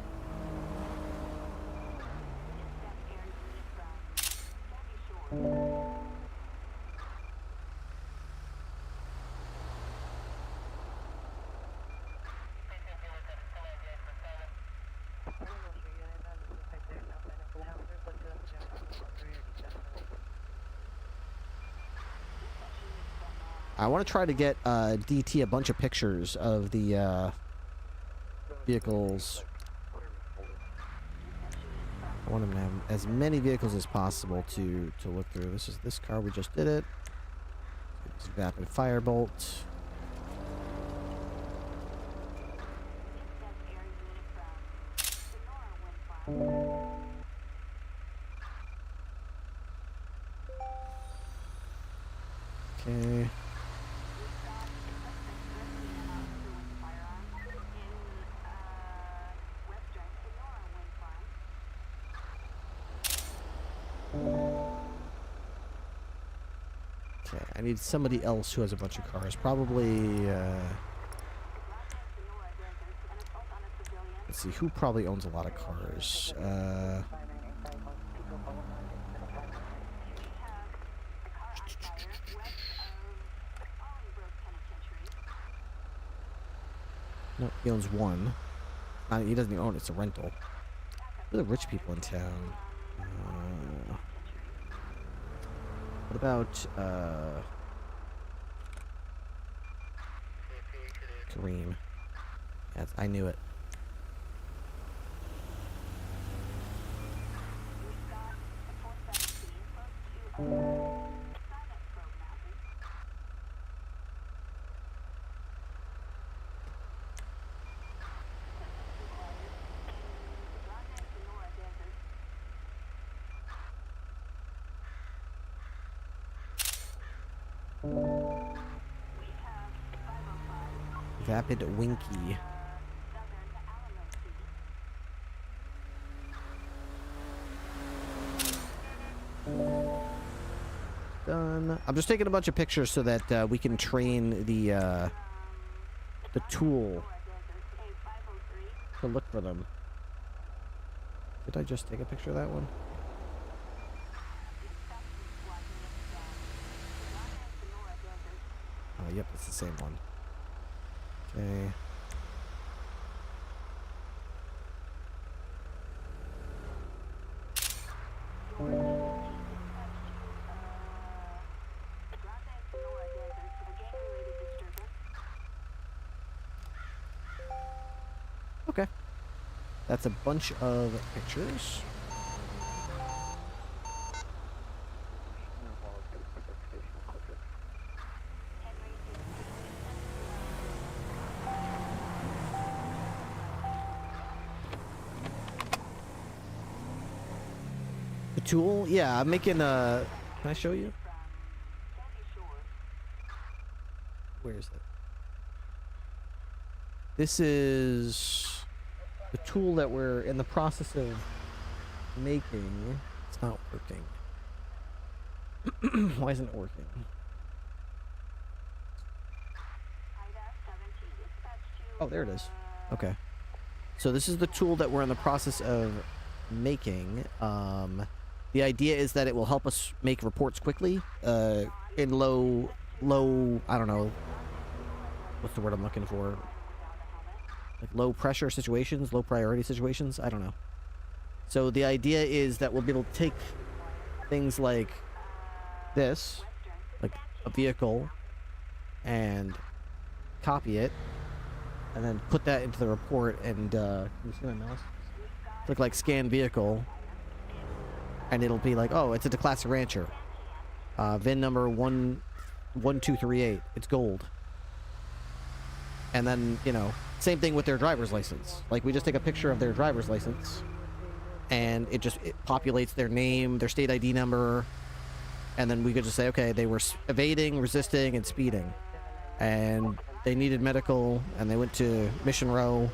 S12: I want to try to get DT a bunch of pictures of the vehicles. I want him to have as many vehicles as possible to look through. This is this car. We just did it. It's Vapid Firebolt. Okay. Okay, I need somebody else who has a bunch of cars. Probably, let's see, who probably owns a lot of cars? No, he owns one. He doesn't even own it, it's a rental. Who are the rich people in town? What about, Kareem? Yes, I knew it. Vapid Winky. Done. I'm just taking a bunch of pictures so that we can train the tool to look for them. Did I just take a picture of that one? Oh, yep, it's the same one. Okay. That's a bunch of pictures. The tool? Yeah, I'm making a... Can I show you? Where is it? This is the tool that we're in the process of making. It's not working. Why isn't it working? Oh, there it is. Okay. So this is the tool that we're in the process of making. The idea is that it will help us make reports quickly in low, I don't know, what's the word I'm looking for? Like low pressure situations, low priority situations, I don't know. So the idea is that we'll be able to take things like this, like a vehicle, and copy it, and then put that into the report, and can you see my mouse? Click like scan vehicle, and it'll be like, oh, it's a classic rancher. VIN number 11238. It's gold. And then, you know, same thing with their driver's license. Like, we just take a picture of their driver's license, and it populates their name, their state ID number, and then we could just say, okay, they were evading, resisting, and speeding. And they needed medical, and they went to Mission Row.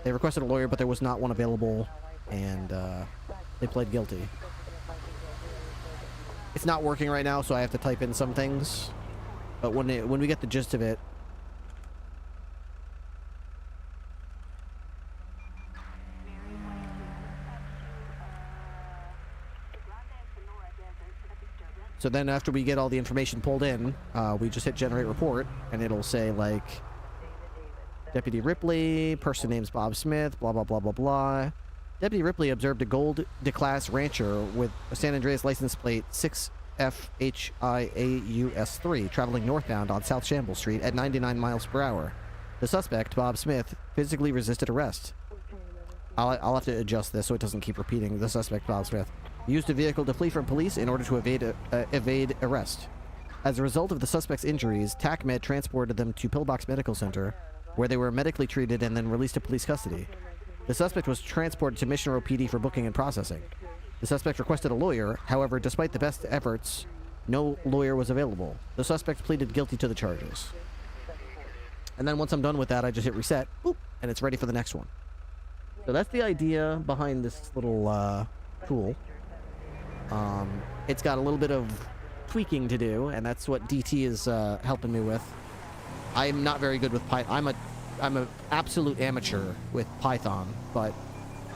S12: They requested a lawyer, but there was not one available, and they pled guilty. It's not working right now, so I have to type in some things. But when we get the gist of it, so then after we get all the information pulled in, we just hit generate report, and it'll say like Deputy Ripley, person name's Bob Smith, blah blah blah blah blah. Deputy Ripley observed a gold D-Class Rancher with a San Andreas license plate 6FHIAUS3 traveling northbound on South Shambles Street at 99 miles per hour. The suspect, Bob Smith, physically resisted arrest. I'll have to adjust this so it doesn't keep repeating. The suspect, Bob Smith, used a vehicle to flee from police in order to evade arrest. As a result of the suspect's injuries, TACMED transported them to Pillbox Medical Center, where they were medically treated and then released to police custody. The suspect was transported to Mission Row PD for booking and processing. The suspect requested a lawyer. However, despite the best efforts, no lawyer was available. The suspect pleaded guilty to the charges. And then once I'm done with that, I just hit reset, boop, and it's ready for the next one. So that's the idea behind this little tool. It's got a little bit of tweaking to do, and that's what DT is helping me with. I'm not very good with Python. I'm an absolute amateur with Python, but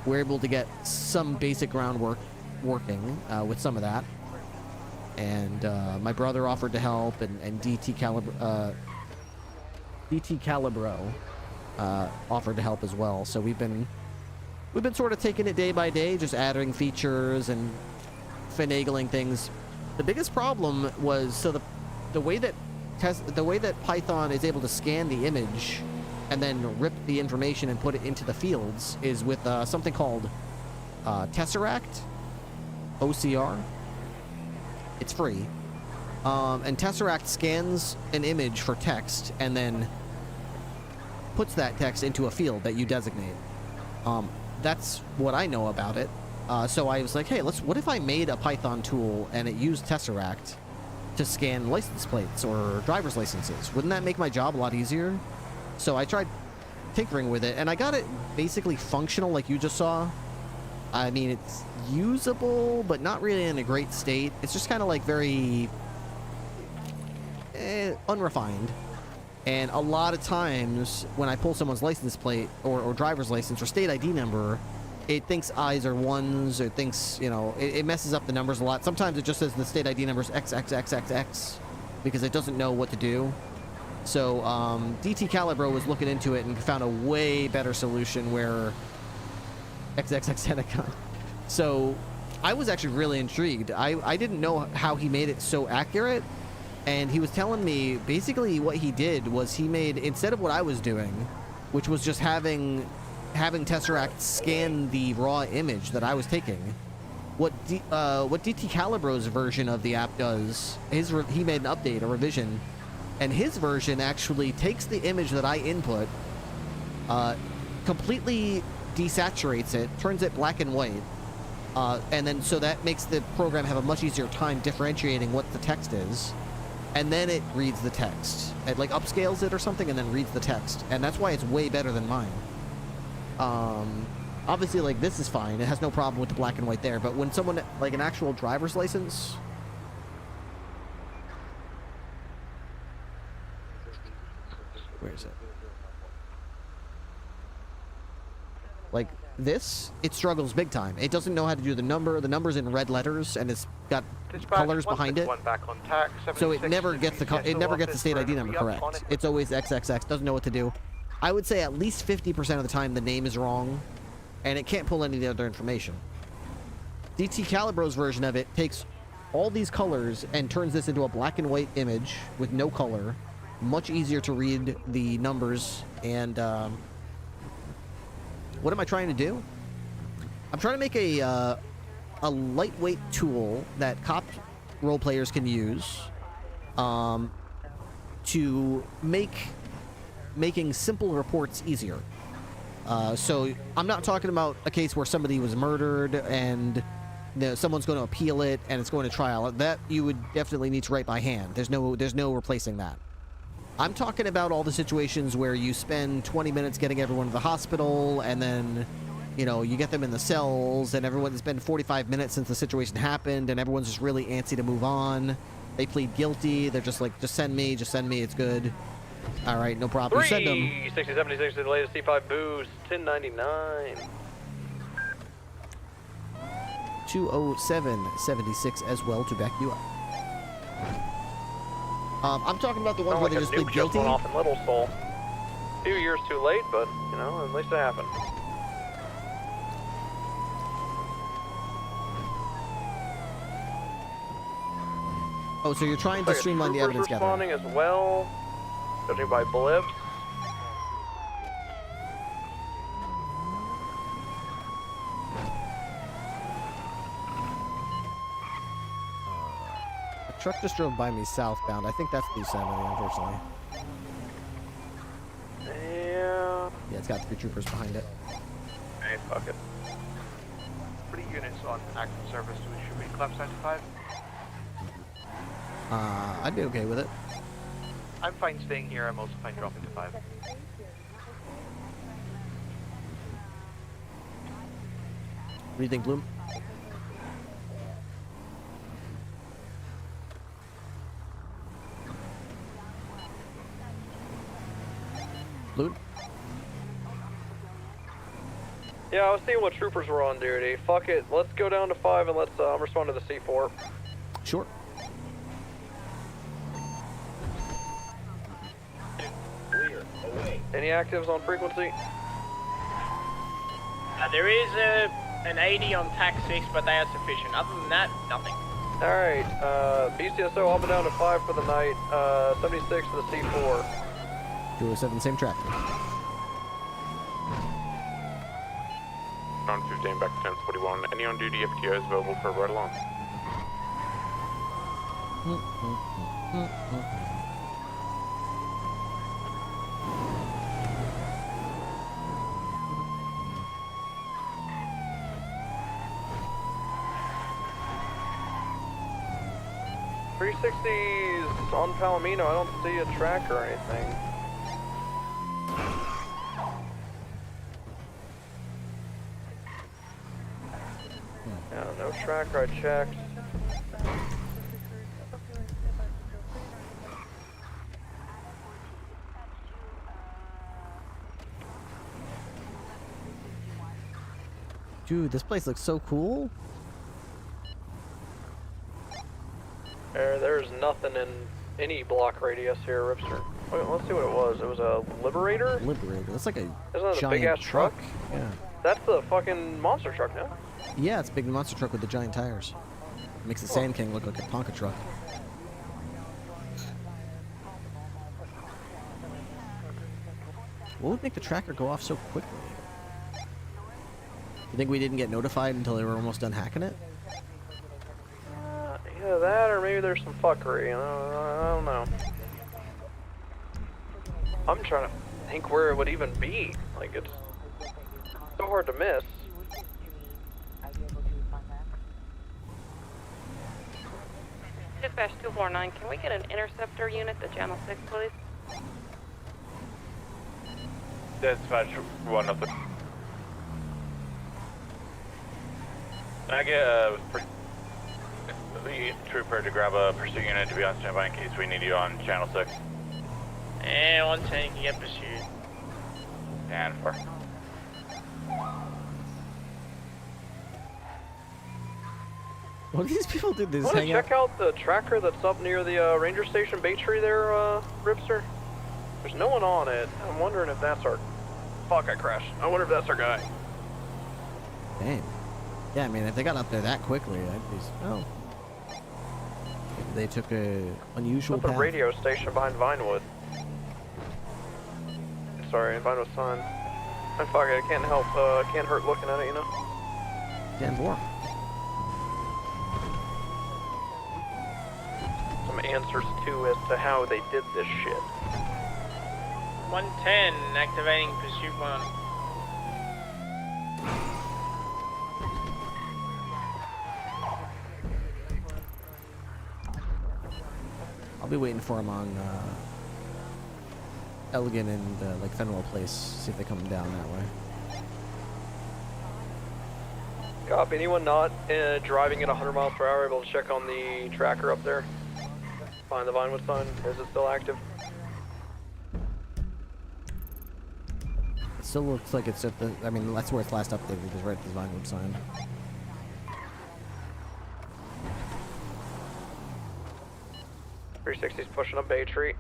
S12: we're able to get some basic groundwork working with some of that. And my brother offered to help, and DT Calibro offered to help as well. So we've been sort of taking it day by day, just adding features and finagling things. The biggest problem was the way that Python is able to scan the image and then rip the information and put it into the fields is with something called Tesseract, OCR. It's free. And Tesseract scans an image for text and then puts that text into a field that you designate. That's what I know about it. So I was like, hey, what if I made a Python tool and it used Tesseract to scan license plates or driver's licenses? Wouldn't that make my job a lot easier? So I tried tinkering with it, and I got it basically functional like you just saw. I mean, it's usable, but not really in a great state. It's just kind of like very unrefined. And a lot of times when I pull someone's license plate or driver's license or state ID number, it thinks I's are ones, or thinks, you know, it messes up the numbers a lot. Sometimes it just says the state ID number is XXXXX because it doesn't know what to do. So DT Calibro was looking into it and found a way better solution where XXX. So I was actually really intrigued. I didn't know how he made it so accurate, and he was telling me basically what he did was he made, instead of what I was doing, which was just having having Tesseract scan the raw image that I was taking. What DT Calibro's version of the app does, he made an update, a revision, and his version actually takes the image that I input, completely desaturates it, turns it black and white, and then so that makes the program have a much easier time differentiating what the text is, and then it reads the text. It like upscales it or something and then reads the text, and that's why it's way better than mine. Obviously, like, this is fine. It has no problem with the black and white there. But when someone, like, an actual driver's license... Where is it? Like, this, it struggles big time. It doesn't know how to do the number. The number's in red letters, and it's got colors behind it.
S23: Back on tack,
S12: So it never gets the state ID number correct. It's always XXX. Doesn't know what to do. I would say at least 50% of the time the name is wrong, and it can't pull any of the other information. DT Calibro's version of it takes all these colors and turns this into a black and white image with no color. Much easier to read the numbers, and what am I trying to do? I'm trying to make a lightweight tool that cop role players can use to making simple reports easier. So I'm not talking about a case where somebody was murdered and someone's going to appeal it and it's going to trial. That you would definitely need to write by hand. There's no replacing that. I'm talking about all the situations where you spend 20 minutes getting everyone to the hospital, and then, you know, you get them in the cells, and it's been 45 minutes since the situation happened, and everyone's just really antsy to move on. They plead guilty. They're just like, just send me, it's good. All right, no problem. Send them.
S7: 36076 to the latest C5 boost, 1099.
S12: 20776 as well to back you up. I'm talking about the ones where they just plead guilty.
S7: Off in Little Soul. A few years too late, but, you know, at least it happened.
S12: Oh, so you're trying to streamline the evidence gathering.
S7: Responding as well, judging by blips.
S12: A truck just drove by me southbound. I think that's the Yosemite, unfortunately.
S23: Yeah.
S12: Yeah, it's got 3 troopers behind it.
S23: Hey, fuck it. 3 units on active service. Should we collapse 95?
S12: I'd be okay with it.
S23: I'm fine staying here. I'm also fine dropping to 5.
S12: What do you think, Bloom? Bloom?
S7: Yeah, I was seeing what troopers were on duty. Fuck it, let's go down to 5 and let's respond to the C4.
S12: Sure.
S7: Any actives on frequency?
S3: There is an 80 on TAC 6, but they are sufficient. Other than that, nothing.
S7: Alright, BCSO up and down to 5 for the night, 76 to the C4.
S12: 207, same track.
S15: On 15, back to 1041. Any on duty FTO is available for right along.
S7: .360's on Palomino. I don't see a track or anything. Yeah, no tracker. I checked.
S12: Dude, this place looks so cool.
S7: There's nothing in any block radius here, Ripster. Wait, let's see what it was. It was a Liberator?
S12: Liberator. That's like a
S7: Isn't that a
S12: giant
S7: big-ass truck?
S12: Yeah.
S7: That's the fucking monster truck, no?
S12: Yeah, it's a big monster truck with the giant tires. Makes the Sand King look like a Tonka truck. What would make the tracker go off so quickly? You think we didn't get notified until they were almost done hacking it?
S7: Either that or maybe there's some fuckery. I don't know. I'm trying to think where it would even be. Like, it's so hard to miss.
S9: Dispatch 249, can we get an interceptor unit to channel 6, please?
S13: Dispatch 1 of the. Can I get the trooper to grab a pursuit unit to be on standby in case we need you on channel 6?
S3: And 110, you can get pursued.
S13: And 4.
S12: What do these people do? They just
S7: Want to
S12: hang out?
S7: check out the tracker that's up near the ranger station bay tree there, Ripster? There's no one on it. I'm wondering if that's our... Fuck, I crashed. I wonder if that's our guy.
S12: Damn. Yeah, I mean, if they got up there that quickly, I'd be... Oh. Maybe they took a unusual
S7: At the
S12: path.
S7: radio station behind Vinewood. Sorry, Vinewood sign. And fuck it, I can't help, can't hurt looking at it, you know?
S12: Damn boring.
S7: Some answers too as to how they did this shit.
S3: 110, activating pursuit 1.
S12: I'll be waiting for them on Elegant and like Fenwell Place. See if they come down that way.
S7: Copy. Anyone not driving at 100 miles per hour able to check on the tracker up there? Find the Vinewood sign. Is it still active?
S12: It still looks like it's at the... I mean, that's where it's last updated, is right at the Vinewood sign.
S7: .360's pushing up Bay Tree.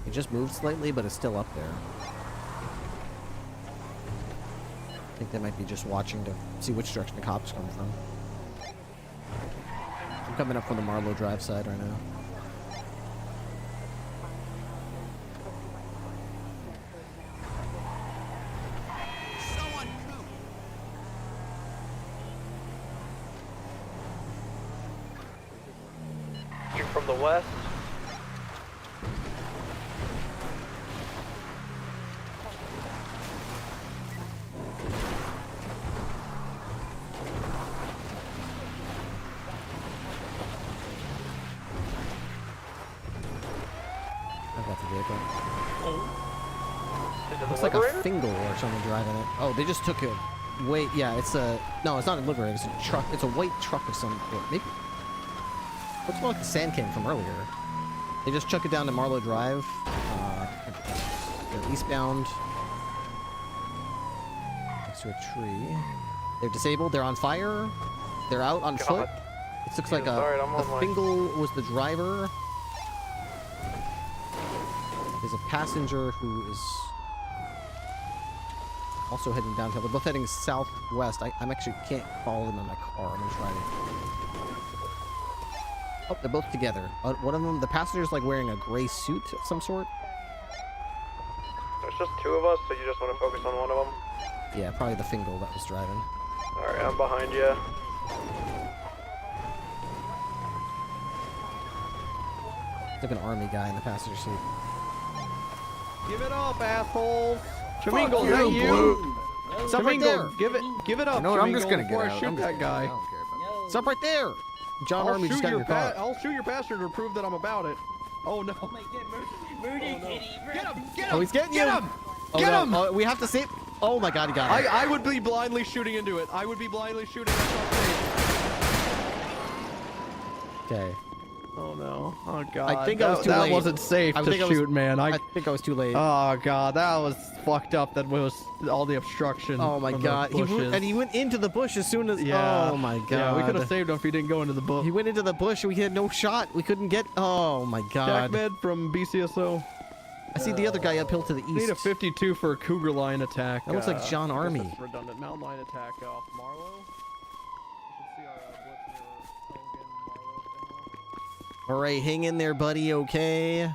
S12: It just moved slightly, but it's still up there. I think they might be just watching to see which direction the cops come from. I'm coming up from the Marlowe Drive side right now.
S7: From the west.
S12: I've got the vehicle.
S7: Is it
S12: Looks
S7: the
S12: like a
S7: Liberator?
S12: Fingal or someone driving it. Oh, they just took it. Wait, yeah, it's a... No, it's not a Liberator. It's a truck. It's a white truck of some... Or maybe... Looks more like the Sand King from earlier. They just chuck it down to Marlowe Drive. They're eastbound. Next to a tree. They're disabled. They're on fire. They're out on foot. It looks like
S7: alright, I'm
S12: the
S7: on my-
S12: Fingal was the driver. There's a passenger who is also heading downhill. They're both heading southwest. I'm actually can't follow them in my car. I'm gonna try to. Oh, they're both together. One of them, the passenger's like wearing a gray suit of some sort.
S7: There's just two of us, so you just want to focus on one of them?
S12: Yeah, probably the Fingal that was driving.
S7: Alright, I'm behind you.
S12: It's like an army guy in the passenger seat.
S4: Give it up, assholes!
S12: Fuck
S4: Chamingle, is
S12: you,
S4: that you?
S12: Blue. Stop right there.
S4: Give it up,
S12: You know what, I'm just
S4: Chamingle,
S12: gonna get
S4: before I
S12: out.
S4: shoot
S12: I'm just
S4: that
S12: gonna-
S4: guy.
S12: I don't care about that. Stop right there! John Army just got in your car.
S4: I'll shoot your passenger to prove that I'm about it. Oh no. Get him! Get him!
S12: Oh, he's getting
S4: Get
S12: you!
S4: him!
S12: Oh,
S4: Get
S12: no.
S4: him!
S12: Oh, we have to save. Oh my God, he got it.
S4: I would be blindly shooting into it. I would be blindly shooting. That's not safe.
S12: Okay.
S4: Oh no. Oh God.
S12: I think I was too late.
S4: That wasn't safe to shoot, man.
S12: I think I was too late.
S4: Oh God, that was fucked up. That was all the obstruction.
S12: Oh my
S4: from the
S12: God.
S4: bushes.
S12: He went into the bush as soon as.
S4: Yeah.
S12: Oh my God.
S4: Yeah, we could have saved him if he didn't go into the bush.
S12: He went into the bush and we had no shot. We couldn't get. Oh my God.
S4: Med from BCSO.
S12: I see the other guy uphill to the east.
S4: Need a 52 for a Cougar line attack.
S12: That looks like John
S4: I guess
S12: Army.
S4: that's redundant mountain line attack off Marlowe. You should see our blitz near Elgin, Marlowe.
S12: All right, hang in there, buddy. Okay.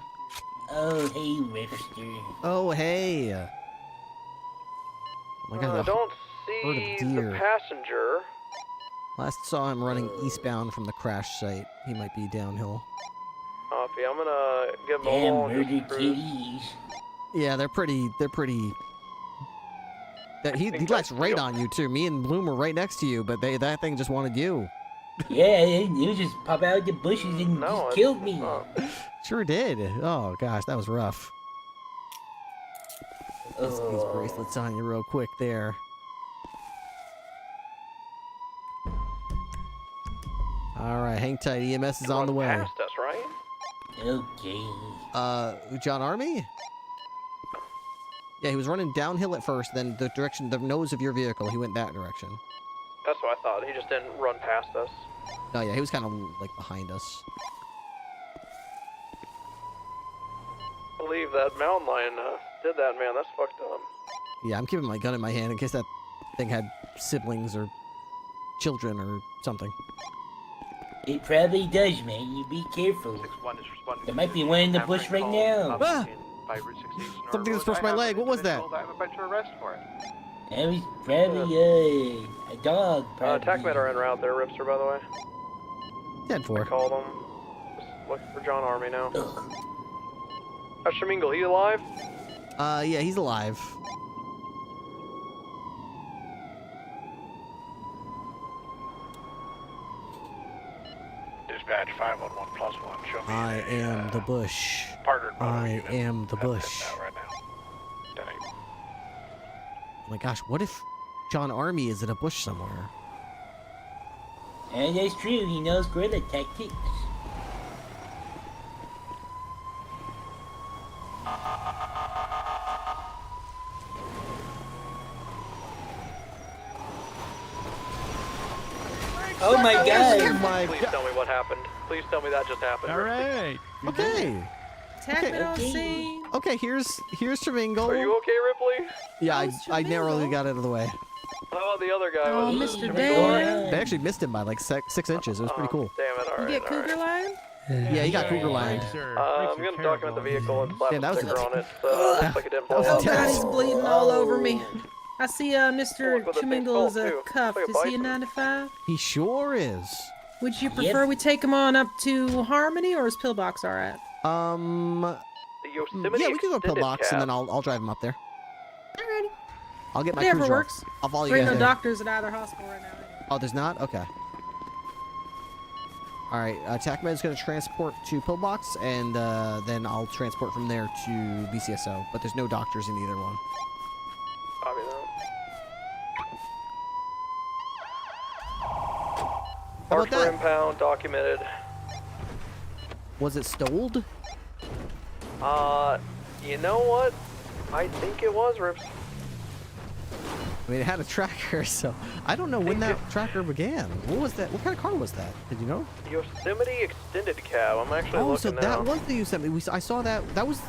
S6: Oh, hey, Ripster.
S12: Oh, hey. Oh my God,
S7: I don't
S12: herd
S7: see
S12: of
S7: the
S12: deer.
S7: passenger.
S12: Last saw him running eastbound from the crash site. He might be downhill.
S7: Copy. I'm gonna give him a
S6: Damn,
S7: whole
S6: murder
S7: just cruise.
S6: kitties.
S12: Yeah, they're pretty. He latched right on you too. Me and Bloom were right next to you, but that thing just wanted you.
S6: Yeah, it just pop out of the bushes and just killed me.
S12: Sure did. Oh gosh, that was rough. These bracelets on you real quick there. All right, hang tight. EMS is on the way.
S7: Past us, right?
S6: Okay.
S12: John Army? Yeah, he was running downhill at first, then the nose of your vehicle, he went that direction.
S7: That's what I thought. He just didn't run past us.
S12: Oh yeah, he was kind of like behind us.
S7: I believe that mountain lion did that, man. That's fucked up.
S12: Yeah, I'm keeping my gun in my hand in case that thing had siblings or children or something.
S6: It probably does, man. You be careful. There might be one in the bush right now.
S12: Ah! Something just pushed my leg. What was that?
S23: I'm about to arrest for it.
S6: That was probably a dog.
S7: TACMED are en route there, Ripster, by the way.
S12: 10-4.
S7: I called them. Just looking for John Army now. Shamingle, he alive?
S12: Yeah, he's alive.
S13: Dispatch 511+1. Show me.
S12: I am the bush.
S13: Partnered
S12: I am the bush.
S13: right now.
S12: Oh my gosh, what if John Army is in a bush somewhere?
S6: And that's true. He knows guerrilla tactics. Oh my God!
S12: Oh my
S7: Please
S12: God.
S7: tell me what happened. Please tell me that just happened.
S4: All right.
S12: Okay.
S18: TACMED on scene.
S12: Okay, here's Trevingle.
S7: Are you okay, Ripley?
S12: Yeah, I narrowly got out of the way.
S7: How about the other guy?
S18: Oh,
S7: Was
S18: Mr.
S7: Shamingle
S18: Dan.
S12: They actually missed him by like 6 inches. It was pretty cool.
S7: Damn it,
S18: You
S7: alright.
S18: get cougar line?
S12: Yeah, he got cougar lined.
S7: I'm gonna document the vehicle and slap
S12: Yeah, that
S7: a
S12: was
S7: sticker
S12: a-
S7: on it. Looks like it didn't blow
S12: was
S7: up.
S18: Oh God, he's bleeding all over me. I see Mr.
S7: Look what the thing's
S18: Chamingle
S7: called,
S18: is
S7: too.
S18: cuffed.
S7: Looks like a
S18: Is he a
S7: bison.
S18: 95?
S12: He sure is.
S18: Would you prefer we take him on up to Harmony or is Pillbox alright?
S7: The Yosemite
S12: Yeah, we can go
S7: extended
S12: pillbox and
S7: cab.
S12: then I'll drive him up there.
S18: Alrighty.
S12: I'll get my
S18: Whatever
S12: cruiser.
S18: works.
S12: I'll follow you
S18: There ain't
S12: guys
S18: no
S12: there.
S18: doctors at either hospital right now.
S12: Oh, there's not? Okay. All right, TACMED is going to transport to Pillbox, and then I'll transport from there to BCSO. But there's no doctors in either one.
S7: Copy that.
S12: How about
S7: Parked for
S12: that?
S7: impound, documented.
S12: Was it stoled?
S7: You know what? I think it was, Rips.
S12: I mean, it had a tracker, so I don't know when that tracker began. What was that? What kind of car was that? Did you know?
S7: Yosemite extended cab. I'm actually
S12: Oh,
S7: looking
S12: so
S7: now.
S12: that was the Yosemite. I saw that. That was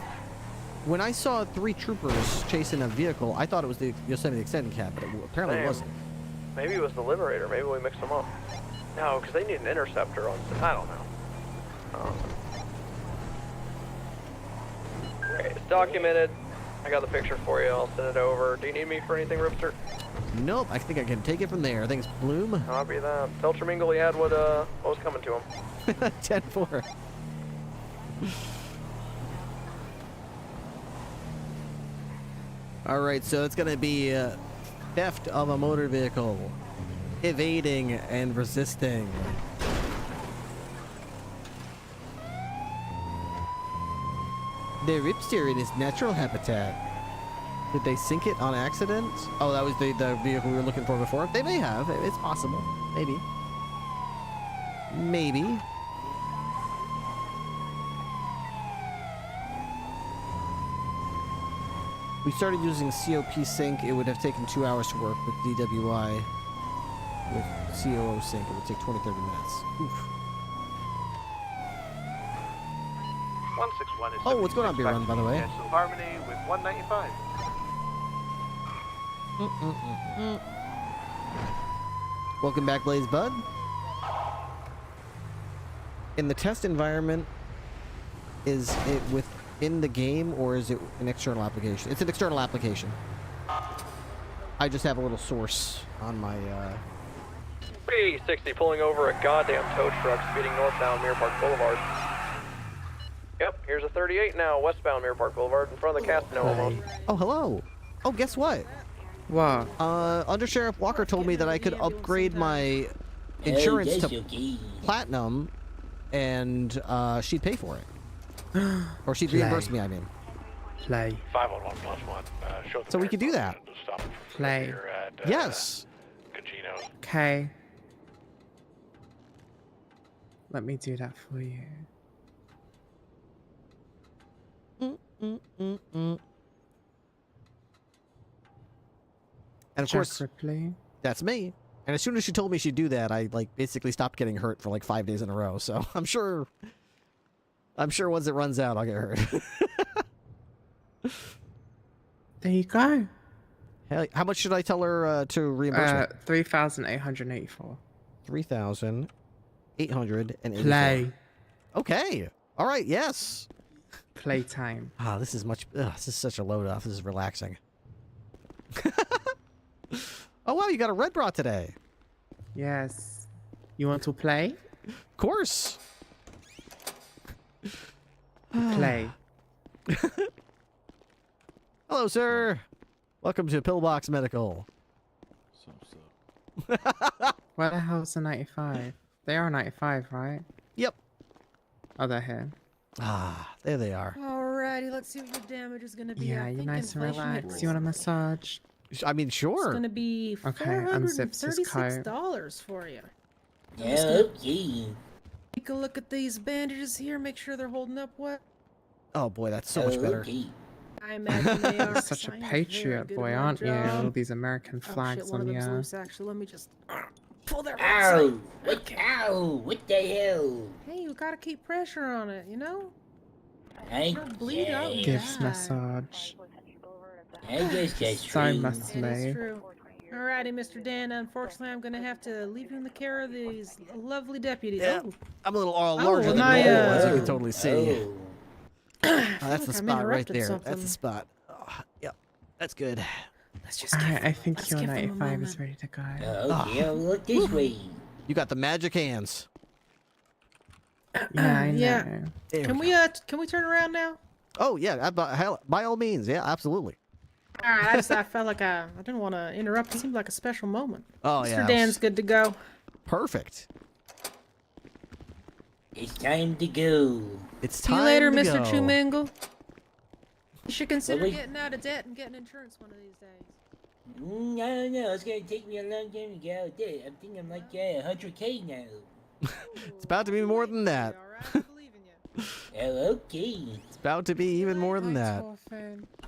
S12: when I saw 3 troopers chasing a vehicle. I thought it was the Yosemite extended cab, but apparently it
S7: Damn.
S12: wasn't.
S7: Maybe it was the Liberator. Maybe we mixed them up. No, because they need an interceptor on. I don't know. Great. It's documented. I got the picture for you. I'll send it over. Do you need me for anything, Ripster?
S12: Nope. I think I can take it from there. Thanks, Bloom.
S7: Copy that. Tell Tremingle he had what was coming to him.
S12: 10-4. All right, so it's gonna be theft of a motor vehicle, evading and resisting. The Ripster in its natural habitat. Did they sink it on accident? Oh, that was the vehicle we were looking for before. They may have. It's possible. Maybe. Maybe. We started using COP sync. It would have taken 2 hours to work with DWI. With COO sync, it would take 20-30 minutes. Oof.
S23: 161 is
S12: Oh, what's going on, Beer Run, by the way?
S23: National Harmony with 195.
S12: Welcome back, Blaze Bud. In the test environment, is it with in the game, or is it an external application? It's an external application. I just have a little source on my,
S7: 360 pulling over a goddamn tow truck speeding northbound Mirror Park Boulevard. Yep, here's a 38 now, westbound Mirror Park Boulevard, in front of the casino almost.
S12: Oh, hello. Oh, guess what?
S10: What?
S12: Under Sheriff Walker told me that I could upgrade my insurance to platinum, and she'd pay for it, or she'd reimburse me. I mean,
S10: play.
S13: 511+1. Show
S12: so we could do that.
S10: Play.
S12: Yes.
S10: Okay. Let me do that for you.
S12: And of course,
S10: Ripley.
S12: that's me. And as soon as she told me she'd do that, I like basically stopped getting hurt for like 5 days in a row. So I'm sure once it runs out, I'll get hurt.
S10: There you go.
S12: Hell, how much should I tell her to reimburse me?
S10: 3,884.
S12: 3,884.
S10: Play.
S12: Okay. All right. Yes.
S10: Playtime.
S12: Ah, this is this is such a load off. This is relaxing. Oh wow, you got a red bra today.
S10: Yes. You want to play?
S12: Of course.
S10: Play.
S12: Hello, sir. Welcome to Pillbox Medical.
S10: Where the hell's the 95? They are 95, right?
S12: Yep.
S10: Oh, they're here.
S12: Ah, there they are.
S18: Alrighty, let's see what your damage is gonna be.
S10: Yeah,
S18: I
S10: you're
S18: think
S10: nice and
S18: inflation
S10: relaxed. You want a massage?
S12: I mean, sure.
S18: It's gonna be
S10: Okay, unzip this coat.
S18: $436 for you.
S6: Okay.
S18: Take a look at these bandages here. Make sure they're holding up well.
S12: Oh boy, that's so much better.
S18: I imagine they are.
S10: You're such a patriot boy, aren't you? All these American flags
S18: one
S10: on
S18: of them's
S10: you.
S18: loose, actually. Let me just pull that
S6: Ow! What the hell?
S18: Hey, you gotta keep pressure on it, you know?
S6: I
S18: bleed out.
S10: Gives massage.
S6: I guess that's
S10: So
S6: true.
S10: muscly.
S18: That is true. Alrighty, Mr. Dan. Unfortunately, I'm gonna have to leave you in the care of these lovely deputies.
S12: Yeah,
S18: Oh.
S12: I'm a little all
S18: Oh,
S12: larger than
S18: my,
S12: normal, as you can totally see.
S6: Oh.
S12: That's the
S18: I'm
S12: spot right
S18: interrupted
S12: there.
S18: something.
S12: That's the spot. Oh, yep, that's good.
S18: Let's just
S10: I think
S18: let's
S10: your
S18: give him a
S10: 95 is
S18: moment.
S10: ready to go.
S6: Okay, I'll look this way.
S12: You got the magic hands.
S10: Yeah, I know.
S18: Yeah.
S12: There
S18: Can we turn around now?
S12: Oh yeah, by all means, yeah, absolutely.
S18: Alright, I felt like I didn't want to interrupt. It seemed like a special moment.
S12: Oh
S18: Mr.
S12: yeah.
S18: Dan's good to go.
S12: Perfect.
S6: It's time to go.
S12: It's
S18: See you
S12: time
S18: later,
S12: to
S18: Mr.
S12: go.
S18: Chumingle. You should consider
S6: Well,
S18: getting out of debt and getting insurance one of these days.
S6: I don't know. It's gonna take me a long time to get out there. I think I'm like 100K now.
S12: It's about to be more than that.
S6: Oh, okay.
S12: It's about to be even more than that.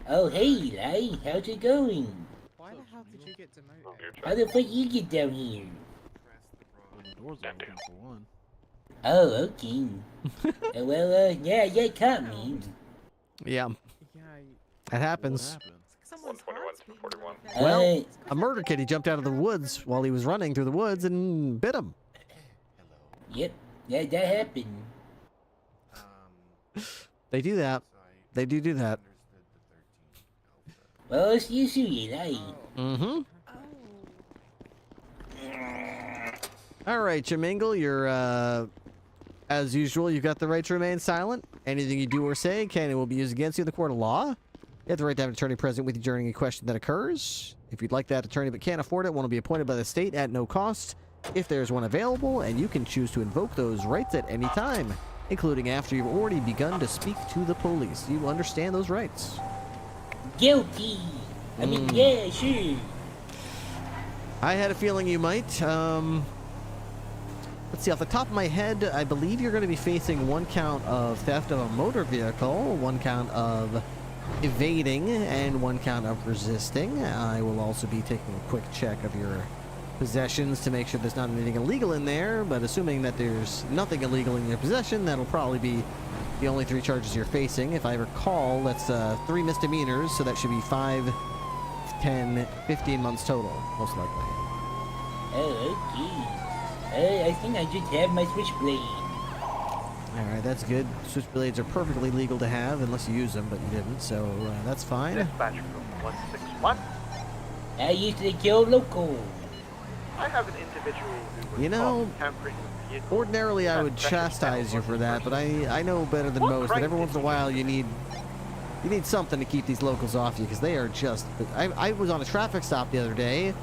S6: Oh, hey, Eli. How's it going?
S10: Why the hell did you get demoted?
S6: How the fuck you get down here?
S4: Doors open for one.
S6: Oh, okay. Well, yeah, you caught me.
S12: Yeah. That happens.
S6: Uh,
S12: Well, a murder kid, he jumped out of the woods while he was running through the woods and bit him.
S6: Yep, yeah, that happened.
S12: They do that. They do that.
S6: Well, it's you, Eli.
S12: Mm-hmm. All right, Jamingle, you're, as usual, you've got the right to remain silent. Anything you do or say can and will be used against you in the court of law. You have the right to have an attorney present with you during a question that occurs. If you'd like that attorney but can't afford it, one will be appointed by the state at no cost if there's one available, and you can choose to invoke those rights at any time, including after you've already begun to speak to the police. You understand those rights?
S6: Guilty. I mean, yeah, sure.
S12: I had a feeling you might. Let's see, off the top of my head, I believe you're going to be facing one count of theft of a motor vehicle, one count of evading, and one count of resisting. I will also be taking a quick check of your possessions to make sure there's not anything illegal in there, but assuming that there's nothing illegal in your possession, that'll probably be the only 3 charges you're facing. If I recall, that's 3 misdemeanors, so that should be 5, 10, 15 months total, most likely.
S6: Oh, okay. I think I just have my switchblade.
S12: Alright, that's good. Switchblades are perfectly legal to have unless you use them, but you didn't, so that's fine.
S23: Dispatch from 161.
S6: I used to kill local.
S23: I have an individual who was caught tampering with vehicles.
S12: Ordinarily I would chastise you for that, but I know better than most that every once in a while you need something to keep these locals off you, because they are just... I was on a traffic stop the other day,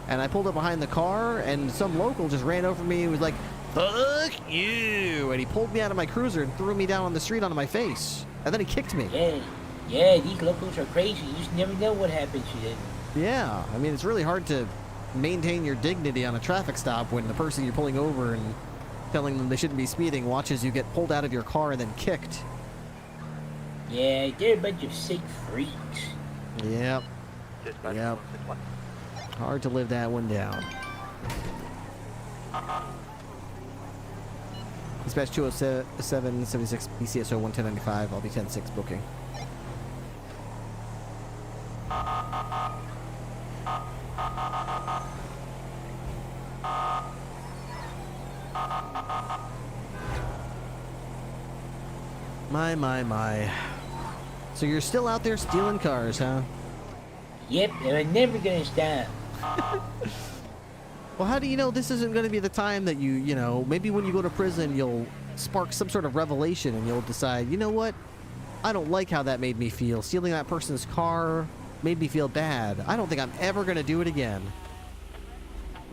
S12: and I pulled up behind the car, and some local just ran over me and was like, "Fuck you!" And he pulled me out of my cruiser and threw me down on the street onto my face. And then he kicked me.
S6: Yeah, these locals are crazy. You just never know what happens to them.
S12: Yeah, I mean, it's really hard to maintain your dignity on a traffic stop when the person you're pulling over and telling them they shouldn't be speeding watches you get pulled out of your car and then kicked.
S6: Yeah, they're a bunch of sick freaks.
S12: Yep. Yep. Hard to live that one down. Dispatch 207-76 BCSO 11095. I'll be 10-6 booking. My. So you're still out there stealing cars, huh?
S6: Yep, and I'm never gonna stop.
S12: Well, how do you know this isn't going to be the time that you know, maybe when you go to prison, you'll spark some sort of revelation and you'll decide, you know what? I don't like how that made me feel. Stealing that person's car made me feel bad. I don't think I'm ever going to do it again.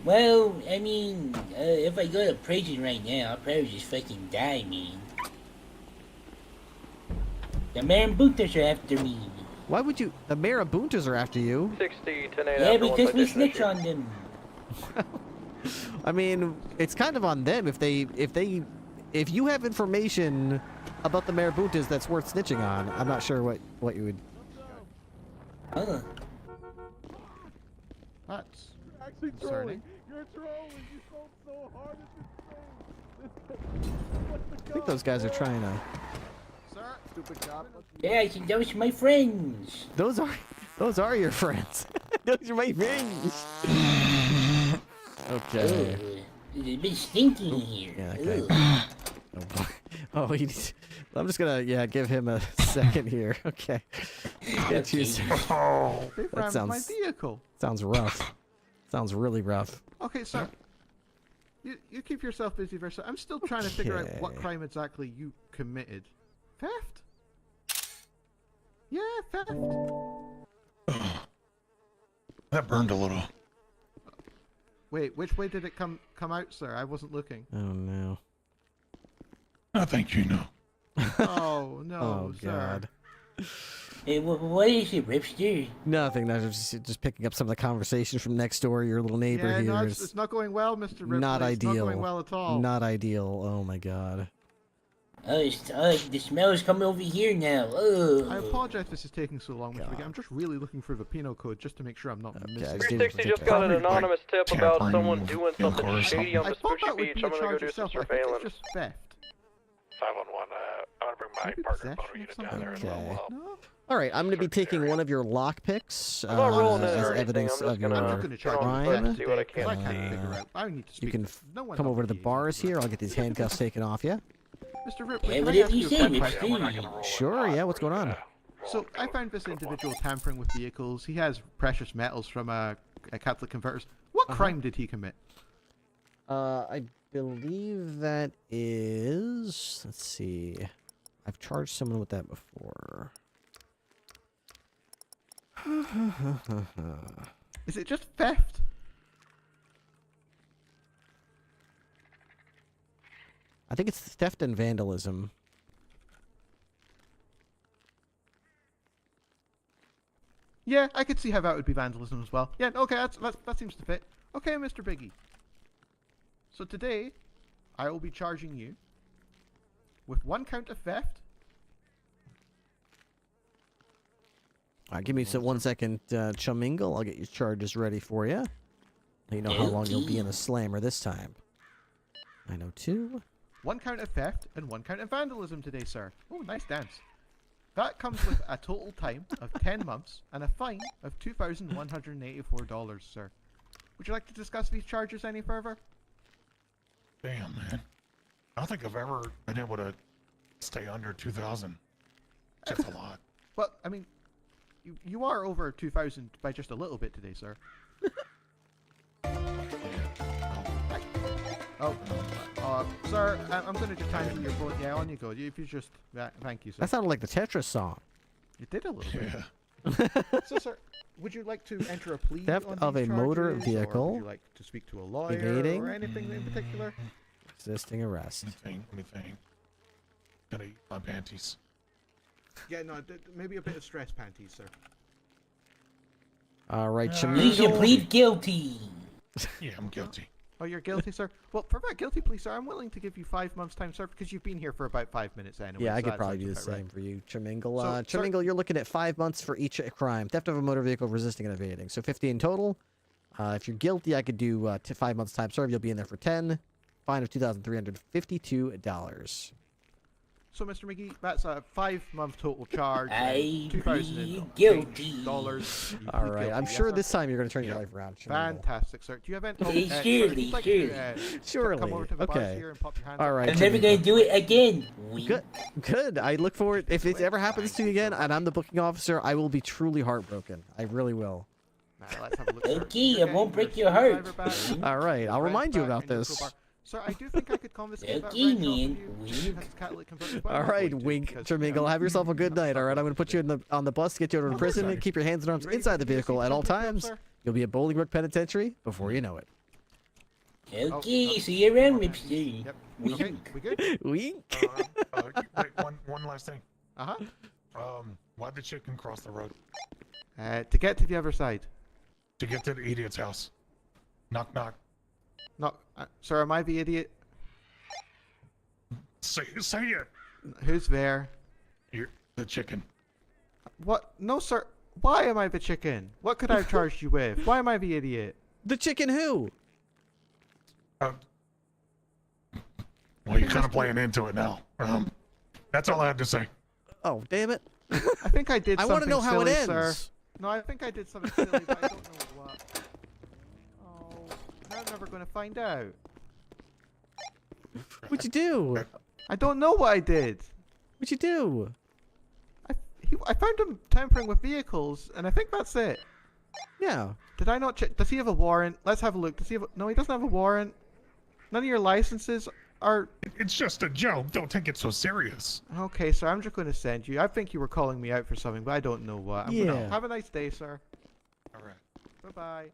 S6: Well, I mean, if I go to prison right now, I'll probably just fucking die, man. The Marabuntas are after me.
S12: Why would you? The Marabuntas are after you?
S7: 60, 10
S6: Yeah, because we snitch on them.
S12: I mean, it's kind of on them if you have information about the Marabuntas that's worth snitching on. I'm not sure what you would.
S4: That's actually concerning. You're trolling. You sold so hard at this thing.
S12: I think those guys are trying to.
S4: Sir, stupid cop.
S6: Yeah, I think those are my friends.
S12: Those are your friends. Those are my friends. Okay.
S6: It's a bit stinky in here.
S12: Yeah, okay. Oh boy. Oh, I'm just gonna give him a second here. Okay. Get you.
S4: Oh, they
S12: That
S4: rammed
S12: sounds
S4: my vehicle.
S12: Sounds rough. Sounds really rough.
S4: Okay, sir. You keep yourself busy for a second. I'm still trying to figure out what crime exactly you committed. Theft? Yeah, theft.
S13: That burned a little.
S4: Wait, which way did it come out, sir? I wasn't looking.
S12: Oh no.
S13: I think you know.
S4: Oh no,
S12: Oh
S4: sir.
S12: God.
S6: Hey, what is it, Ripster?
S12: Nothing. I was just picking up some of the conversation from next door. Your little neighbor
S4: Yeah,
S12: here.
S4: no, it's not going well, Mr. Ripley.
S12: Not ideal.
S4: It's not going well at all.
S12: Not ideal. Oh my God.
S6: The smell is coming over here now.
S4: I apologize this is taking so long, Mr. Ripley. I'm just really looking for the Pinot code just to make sure I'm not missing.
S7: 360 just got an anonymous tip about someone doing something shady on
S4: I thought
S7: Vespucci
S4: that would
S7: Beach.
S4: be a
S7: I'm gonna go
S4: charge
S7: do some
S4: yourself. I think
S7: surveillance.
S4: it's just theft.
S13: 511, I'm gonna bring my partner motor unit down there and we'll help.
S12: All right, I'm going to be taking one of your lockpicks
S7: I'm not rolling in
S12: as
S7: or anything,
S12: evidence
S7: I'm just
S12: of your
S7: gonna check on
S12: crime.
S7: theft, see what I can
S4: I can't figure out. I need to speak.
S12: You can
S4: No one
S12: come
S4: else
S12: over to the
S4: can.
S12: bars here. I'll get these handcuffs taken off you.
S4: Mr. Ripley,
S6: Yeah,
S4: can
S6: what
S4: I
S6: did
S4: ask
S6: you
S4: you a
S6: say,
S4: quick
S6: Ripster?
S4: question?
S12: Sure, yeah, what's going on?
S4: So, I found this individual tampering with vehicles. He has precious metals from a catalytic converters. What crime did he commit?
S12: I believe that is... Let's see. I've charged someone with that before.
S4: Is it just theft?
S12: I think it's theft and vandalism.
S4: Yeah, I could see how that would be vandalism as well. Yeah, okay, that seems to fit. Okay, Mr. Biggie. So today, I will be charging you with 1 count of theft.
S12: Give me 1 second, Chumingle. I'll get your charges ready for you. You know how long you'll be in the slammer this time. 902.
S4: 1 count of theft and 1 count of vandalism today, sir. Oh, nice dance. That comes with a total time of 10 months and a fine of $2,184, sir. Would you like to discuss these charges any further?
S13: Damn, man. I don't think I've ever been able to Stay under 2,000. That's a lot.
S4: Well, I mean, you are over 2,000 by just a little bit today, sir. Sir, I'm going to just hand you your phone. Yeah, on you go. If you just... thank you, sir.
S12: That sounded like the Tetris song.
S4: It did a little bit. So, sir, would you like to enter a plea
S12: Theft
S4: on
S12: of
S4: these
S12: a motor
S4: charges,
S12: vehicle.
S4: Or would you like to speak to a lawyer
S12: Evading.
S4: or anything in particular?
S12: Resisting arrest.
S13: Let me think. Gotta eat my panties.
S4: Yeah, no, maybe a bit of stress panties, sir.
S12: All right,
S6: You should plead guilty.
S13: Yeah, I'm guilty.
S4: Oh, you're guilty, sir? Well, for that guilty plea, sir, I'm willing to give you 5 months' time, sir, because you've been here for about 5 minutes anyway.
S12: Yeah, I
S4: so
S12: could
S4: that
S12: probably
S4: sounds
S12: do the
S4: about
S12: same
S4: right.
S12: for you, Chamingle.
S4: So, sir-
S12: Chamingle, you're looking at 5 months for each crime. Theft of a motor vehicle, resisting and evading. So 50 in total. If you're guilty, I could do 5 months' time served. You'll be in there for 10. Fine of $2,352.
S4: So, Mr. McGee, that's a 5-month total charge.
S6: I
S4: $2,000
S6: guilty.
S12: All right, I'm sure this time you're going to turn your life around. Chamingle.
S4: Fantastic, sir. Do you have any...
S6: Surely,
S12: Surely.
S4: Come over to the bars
S12: Okay.
S4: here and pop your hands
S12: All
S4: up.
S12: right.
S6: I'm never gonna do it again.
S12: Good. I look forward. If it ever happens to you again, and I'm the booking officer, I will be truly heartbroken. I really will.
S4: Let's have a look, sir.
S6: Okay, I won't break your heart.
S12: All right, I'll remind you about this.
S4: Sir, I do think I could confiscate that
S6: Okay,
S4: red
S6: man.
S12: All right, wink, Chamingle. Have yourself a good night. All right, I'm going to put you on the bus, get you over to prison, and keep your hands and arms inside the vehicle at all times. You'll be at Bolingbrook Penitentiary before you know it.
S6: Okay, see you around, Ripster.
S4: Yep.
S6: Wink.
S4: Okay, we good?
S12: Wink.
S13: Wait, one last thing.
S4: Uh-huh.
S13: Why'd the chicken cross the road?
S4: To get to the other side.
S13: To get to the idiot's house. Knock, knock.
S4: No, sir, am I the idiot?
S13: Say it.
S4: Who's there?
S13: You're the chicken.
S4: What? No, sir. Why am I the chicken? What could I have charged you with? Why am I the idiot?
S12: The chicken who?
S13: Well, you're kind of playing into it now. That's all I had to say.
S12: Oh, damn it.
S4: I think I did
S12: I
S4: something
S12: want to know how it
S4: silly,
S12: ends.
S4: Sir. No, I think I did something silly, but I don't know what. Oh, I'm never going to find out.
S12: What'd you do?
S4: I don't know what I did.
S12: What'd you do?
S4: I found him tampering with vehicles, and I think that's it.
S12: Yeah.
S4: Did I not check? Does he have a warrant? Let's have a look. Does he have no, he doesn't have a warrant. None of your licenses are...
S13: It's just a joke. Don't take it so serious.
S4: Okay, sir, I'm just going to send you. I think you were calling me out for something, but I don't know what.
S12: Yeah.
S4: Have a nice day, sir.
S13: All right.
S4: Bye-bye.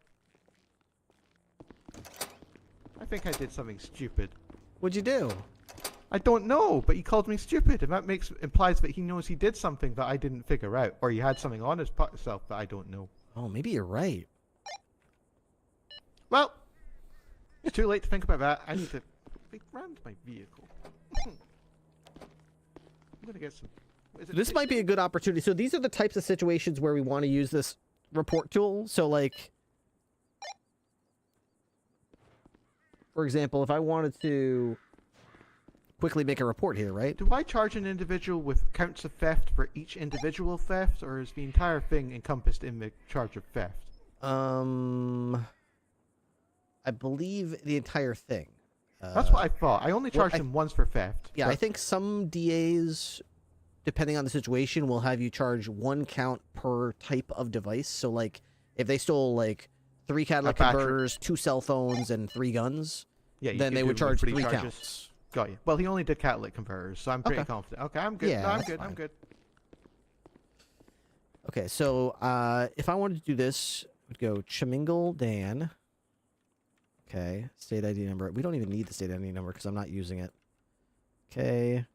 S4: I think I did something stupid.
S12: What'd you do?
S4: I don't know, but he called me stupid, and that implies that he knows he did something that I didn't figure out, or he had something on himself that I don't know.
S12: Oh, maybe you're right.
S4: Well, it's too late to think about that. I need to... They rammed my vehicle. I'm gonna get some...
S12: This might be a good opportunity. So these are the types of situations where we want to use this report tool. So like, for example, if I wanted to quickly make a report here, right?
S4: Do I charge an individual with counts of theft for each individual theft, or is the entire thing encompassed in the charge of theft?
S12: I believe the entire thing.
S4: That's what I thought. I only charged him once for theft.
S12: Yeah,
S4: so
S12: I think some DAs, depending on the situation, will have you charge 1 count per type of device. So, like, if they stole, like, 3 catalytic converters, 2 cell phones, and 3 guns, then they would charge 3 counts.
S4: Got you. Well, he only did catalytic converters, so I'm pretty confident. Okay, I'm good.
S12: Yeah,
S4: no, I'm
S12: that's
S4: good.
S12: fine.
S4: I'm good.
S12: Okay, so if I wanted to do this, I would go Chamingle Dan. Okay, state ID number. We don't even need the state ID number because I'm not using it. Okay.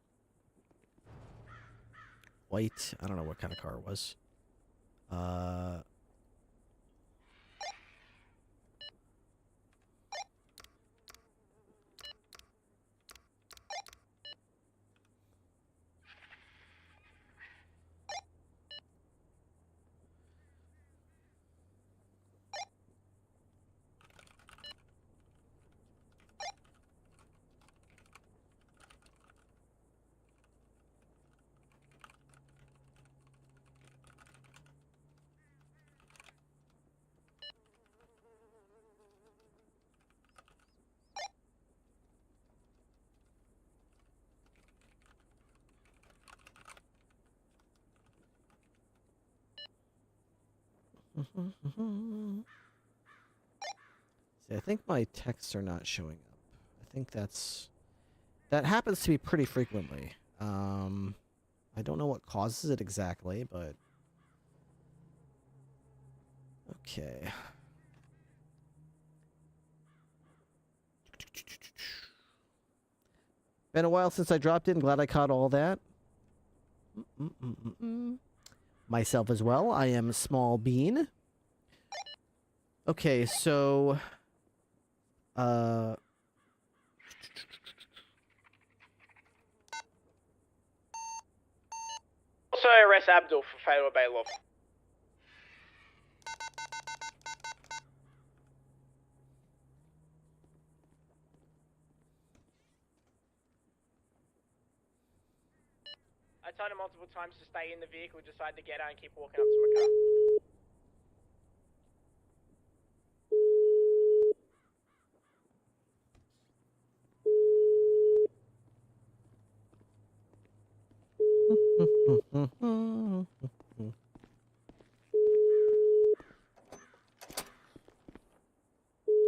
S12: White. I don't know what kind of car it was. See, I think my texts are not showing up. I think that happens to me pretty frequently. I don't know what causes it exactly, but okay. Been a while since I dropped in. Glad I caught all that. Myself as well. I am Small Bean. Okay, so
S3: Also arrest Abdul for failure to obey law. I told him multiple times to stay in the vehicle, decided to get out and keep walking up to my car.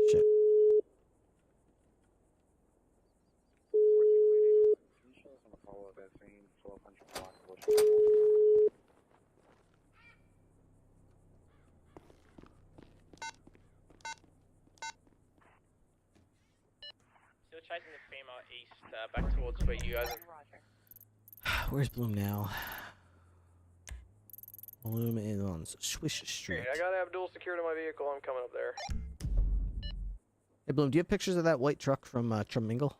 S12: Shit.
S3: Still chasing the female east, back towards where you guys are.
S12: Where's Bloom now? Bloom is on Swish Street.
S7: I got Abdul secured in my vehicle. I'm coming up there.
S12: Hey Bloom, do you have pictures of that white truck from Trumingle?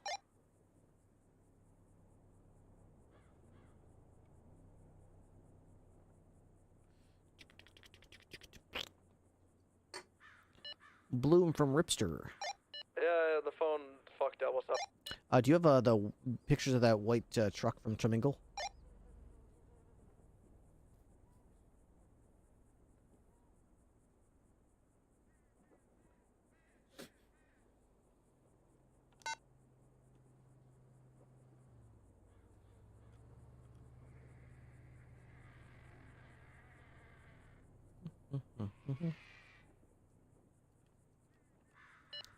S12: Bloom from Ripster.
S7: Yeah, the phone fucked up. What's up?
S12: Do you have the pictures of that white truck from Trumingle?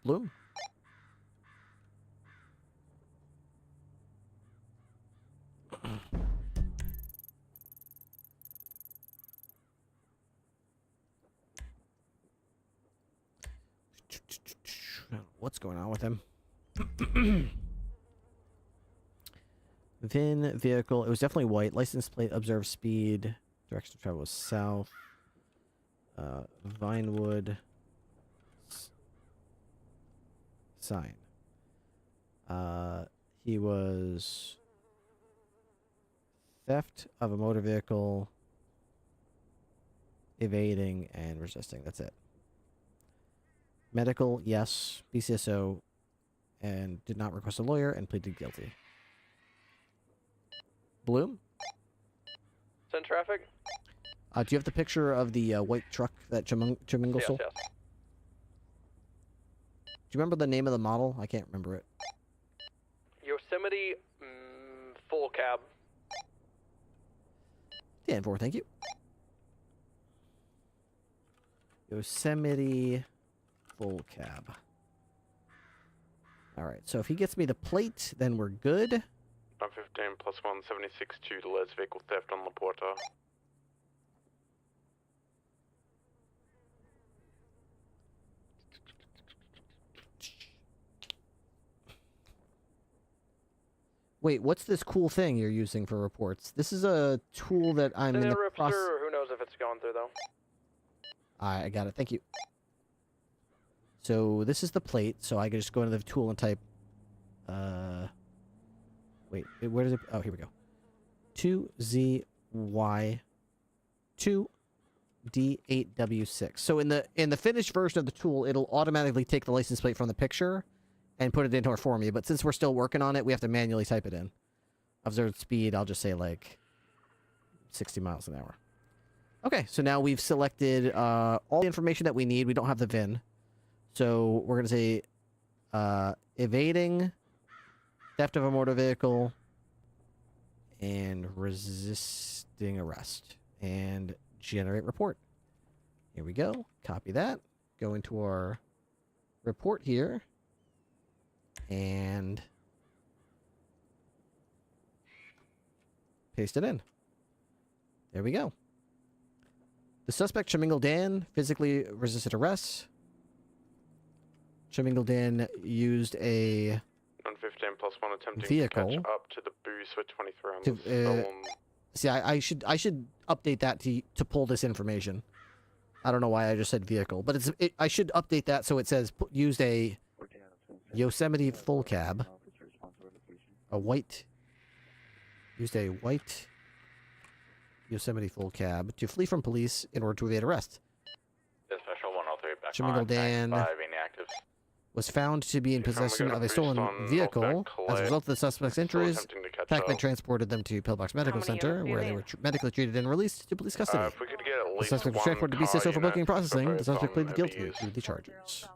S12: Bloom. What's going on with him? VIN, vehicle. It was definitely white. License plate, observed speed. Direction of travel was south. Vinewood. Sign. He was theft of a motor vehicle, evading, and resisting. That's it. Medical, yes. BCSO, and did not request a lawyer and pleaded guilty. Bloom?
S7: Send traffic?
S12: Do you have the picture of the white truck that Chimingle sold?
S7: Yes.
S12: Do you remember the name of the model? I can't remember it.
S7: Yosemite full cab.
S12: Dan 4, thank you. Yosemite full cab. Alright, so if he gets me the plate, then we're good.
S5: 115 plus 176 due to Les vehicle theft on La Porta.
S12: Wait, what's this cool thing you're using for reports? This is a tool that I'm in the process...
S7: or who knows if it's going through, though.
S12: I got it. Thank you. So this is the plate, so I can just go into the tool and type... Wait, where does it... Oh, here we go. 2ZY 2D8W6. So in the finished version of the tool, it'll automatically take the license plate from the picture and put it into our for me. But since we're still working on it, we have to manually type it in. Observed speed, I'll just say like 60 miles an hour. Okay, so now we've selected all the information that we need. We don't have the VIN. So we're going to say evading, theft of a motor vehicle, and resisting arrest. And generate report. Here we go. Copy that. Go into our report here. And paste it in. There we go. The suspect, Chamingle Dan, physically resisted arrest. Chamingle Dan used a
S5: 115 plus 1 attempting
S12: vehicle
S5: to catch up to the boost with 23 on the stolen.
S12: See, I should update that to pull this information. I don't know why I just said vehicle, but I should update that so it says used a Yosemite full cab, used a white Yosemite full cab to flee from police in order to evade arrest.
S15: Special 103 back
S12: Chamingle
S15: on.
S12: Dan
S15: 95 inactive.
S12: was found to be in possession of a stolen vehicle. As a result of the suspect's injuries, Pac-Man transported them to Pillbox Medical Center, where they were medically treated and released to police custody.
S5: If we could get at
S12: The
S5: least
S12: suspect was transported to BCSO for booking and processing. The suspect pleaded guilty to the charges.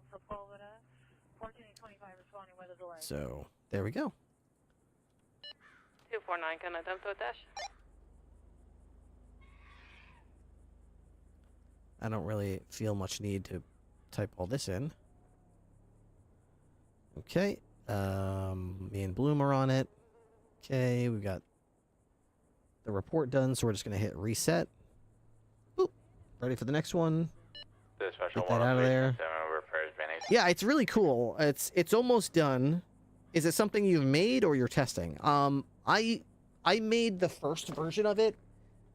S12: So, there we go.
S9: 249, can I attempt to dash?
S12: I don't really feel much need to type all this in. Okay. Me and Bloom are on it. Okay, we've got the report done, so we're just going to hit reset. Boop. Ready for the next one. Get that out of there. Yeah, it's really cool. It's almost done. Is it something you've made or you're testing? I made the first version of it,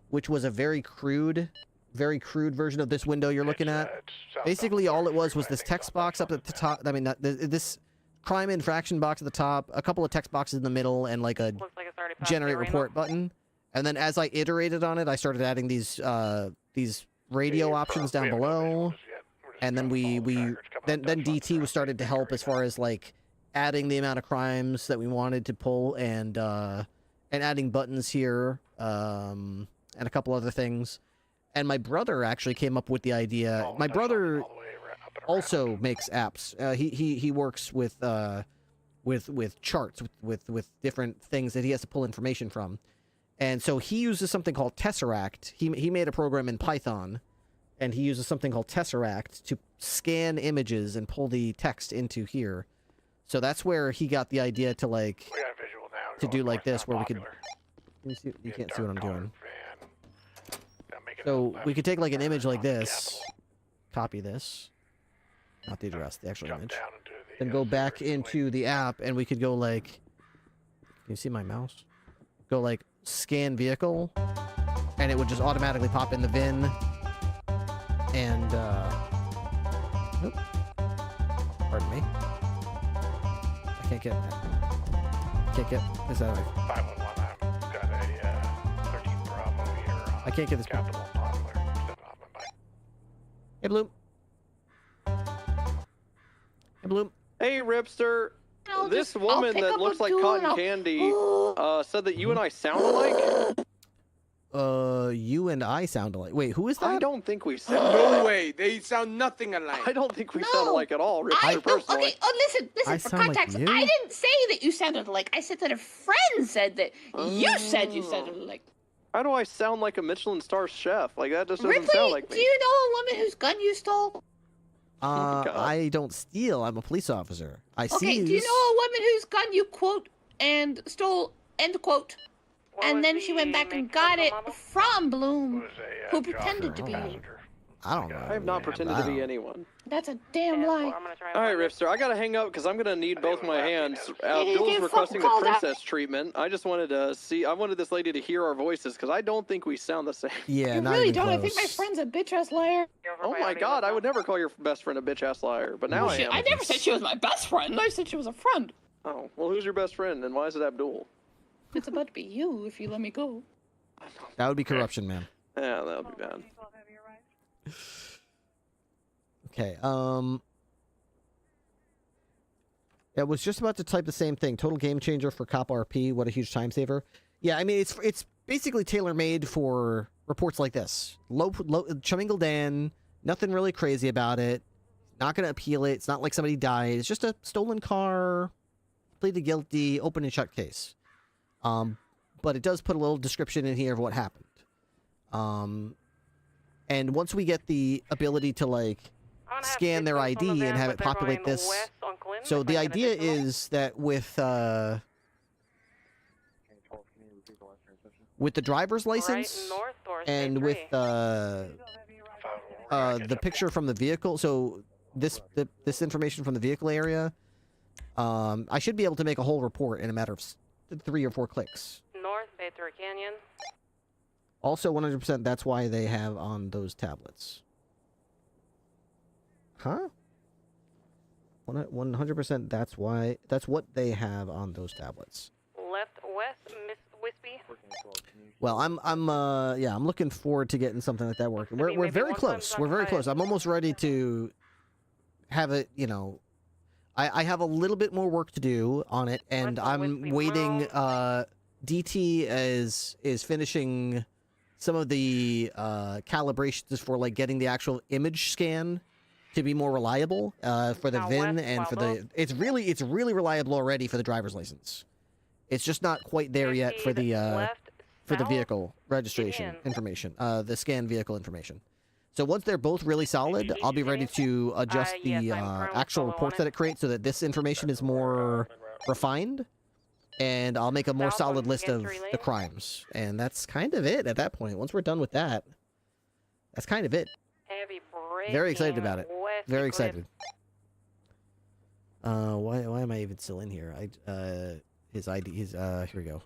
S12: which was a very crude version of this window you're looking at. Basically, all it was this text box up at the top. I mean, this crime infraction box at the top, a couple of text boxes in the middle, and like a generate report button. And then as I iterated on it, I started adding these radio options down below. And then then DT was started to help as far as like adding the amount of crimes that we wanted to pull and adding buttons here and a couple other things. And my brother actually came up with the idea. My brother also makes apps. He works with charts, with different things that he has to pull information from. And so he uses something called Tesseract. He made a program in Python, and he uses something called Tesseract to scan images and pull the text into here. So that's where he got the idea to like to do like this, where we could. You can't see what I'm doing. So we could take like an image like this, copy this, not the address, the actual image, then go back into the app, and we could go like, can you see my mouse? Go like scan vehicle, and it would just automatically pop in the VIN, and nope, pardon me, I can't get this out of my.
S13: 511, I've got a 13 Bravo here.
S12: I can't get this.
S13: Capital Popular. Stepping off my bike.
S12: Hey, Bloom. Hey, Bloom.
S7: Hey, Ripster. This woman that looks like cotton candy said that you and I sound alike.
S12: You and I sound alike. Wait, who is that?
S7: I don't think we sound
S13: No
S7: alike.
S13: way. They sound nothing alike.
S7: I don't think we sound alike at all, Ripster, personally.
S1: Okay, listen,
S12: I
S1: for
S12: sound like
S1: context,
S12: you?
S1: I didn't say that you sounded alike. I said that a friend said that you said you sounded alike.
S7: How do I sound like a Michelin star chef? Like, that just doesn't
S1: Ripley,
S7: sound like me.
S1: do you know a woman whose gun you stole?
S12: I don't steal. I'm a police officer. I see.
S1: Okay, do you know a woman whose gun you quote and stole, end quote? And then she went back and got it from Bloom, who pretended to be you.
S12: I don't know.
S7: I have not pretended to be anyone.
S1: That's a damn lie.
S7: Alright, Ripster, I gotta hang up because I'm gonna need both my hands.
S1: you
S7: Bill's
S1: get
S7: requesting the
S1: fucking called
S7: princess treatment. I just wanted to see, I wanted this lady to hear our voices because I don't think we sound the same.
S12: Yeah,
S1: You really don't. I think my friend's a bitch-ass liar.
S7: Oh my god, I would never call your best friend a bitch-ass liar, but now I am.
S1: I never said she was my best friend. I said she was a friend.
S7: Oh, well, who's your best friend and why is it Abdul?
S1: It's about to be you if you let me go.
S12: That would be corruption, man.
S7: Yeah, that would be bad.
S12: Okay, I was just about to type the same thing. Total game changer for PurpleRP. What a huge time saver. Yeah, I mean, it's basically tailor-made for reports like this. Low Chamingle Dan, nothing really crazy about it. Not going to appeal it. It's not like somebody died. It's just a stolen car, pleaded guilty, open and shut case. But it does put a little description in here of what happened. And once we get the ability to like scan their ID and have it populate this, so the idea is that with the driver's license and with the picture from the vehicle, so this information from the vehicle area, I should be able to make a whole report in a matter of 3 or 4 clicks.
S9: North, Bay Through Canyon.
S12: Also, 100% that's why they have on those tablets. Huh? 100% that's what they have on those tablets.
S9: Left, west, Miss Wispy.
S12: Well, I'm looking forward to getting something like that working. We're very close. We're very close. I'm almost ready to have it, you know, I have a little bit more work to do on it, and I'm waiting. DT is finishing some of the calibrations for like getting the actual image scan to be more reliable for the VIN and for the. It's really reliable already for the driver's license. It's just not quite there yet for the vehicle registration information, the scan vehicle information. So once they're both really solid, I'll be ready to adjust the actual reports that it creates so that this information is more refined, and I'll make a more solid list of the crimes. And that's kind of it at that point. Once we're done with that, that's kind of it. Very excited about it. Very excited. Why am I even still in here? His ID, here we go.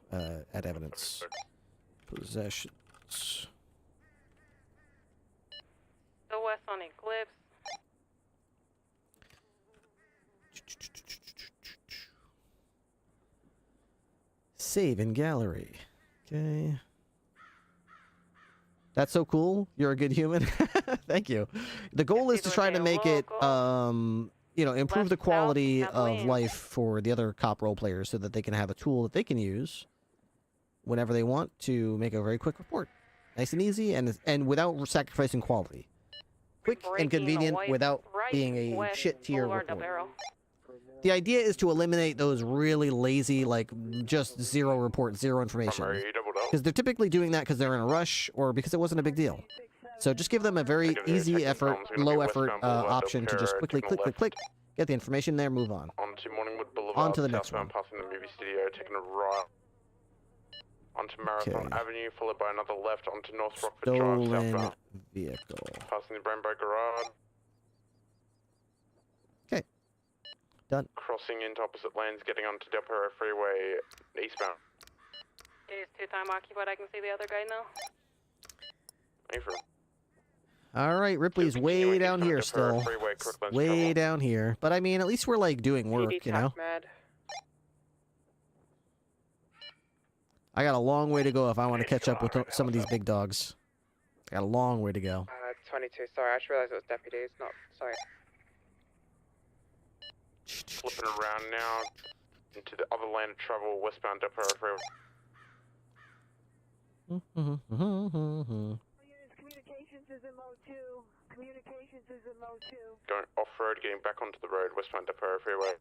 S12: Add evidence. Possessions.
S9: The west on Eclipse.
S12: Save in gallery. Okay. That's so cool. You're a good human. Thank you. The goal is to try to make it, you know, improve the quality of life for the other cop role players so that they can have a tool that they can use whenever they want to make a very quick report. Nice and easy and without sacrificing quality. Quick and convenient without being a shit-tier report. The idea is to eliminate those really lazy, like, just zero report, zero information. Because they're typically doing that because they're in a rush or because it wasn't a big deal. So just give them a very easy effort, low effort option to just quickly click, get the information there, move on. On to the next one.
S5: Passing the movie studio, taking a right onto Marathon Avenue, followed by another left onto North Rockford Drive, southbound.
S12: Vehicle.
S5: Passing the Rainbow Garage.
S12: Okay. Done.
S5: Crossing into opposite lanes, getting onto Del Perro Freeway, eastbound.
S9: It is 2-time occupied. I can see the other guy now.
S12: Alright, Ripley's way down here still. Way down here. But I mean, at least we're like doing work, you know? I got a long way to go if I want to catch up with some of these big dogs. I got a long way to go.
S14: 22, sorry, I just realized it was deputies, not, sorry.
S5: Flipping around now into the other lane of travel, westbound Del Perro Freeway.
S19: Communications is in mode 2. Communications is in mode 2.
S5: Going off-road, getting back onto the road, westbound Del Perro Freeway.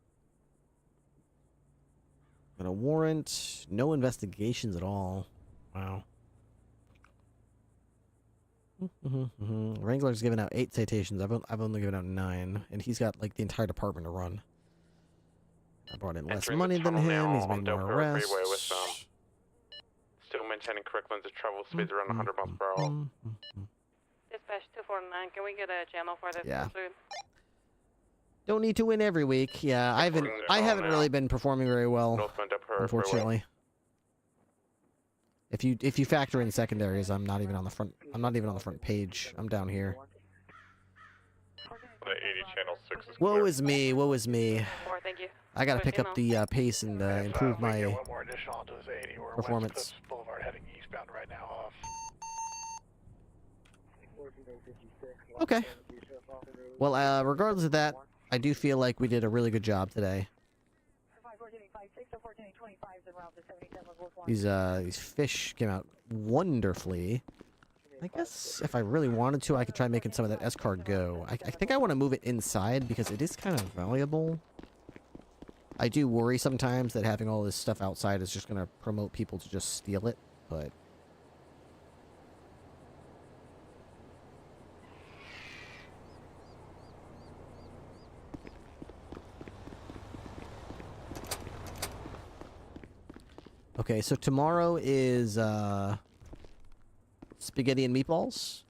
S12: Got a warrant, no investigations at all. Wow. Wrangler's given out 8 citations. I've only given out 9, and he's got like the entire department to run. I brought in less money than him. He's made more arrests.
S5: Still maintaining correct lanes of travel, speeds around 100 miles per hour.
S9: Dispatch 249, can we get a channel for this?
S12: Yeah. Don't need to win every week. Yeah, I haven't really been performing very well, unfortunately. If you factor in secondaries, I'm not even on the front. I'm not even on the front page. I'm down here.
S5: The 80 channel 6 is
S12: Woe is me. Woe is me.
S9: Thank you.
S12: I gotta pick up the pace and improve my performance.
S13: Boulevard heading eastbound right now off.
S12: Okay. Well, regardless of that, I do feel like we did a really good job today. These fish came out wonderfully. I guess if I really wanted to, I could try making some of that S-car go. I think I want to move it inside because it is kind of valuable. I do worry sometimes that having all this stuff outside is just going to promote people to just steal it, but... Okay, so tomorrow is spaghetti and meatballs.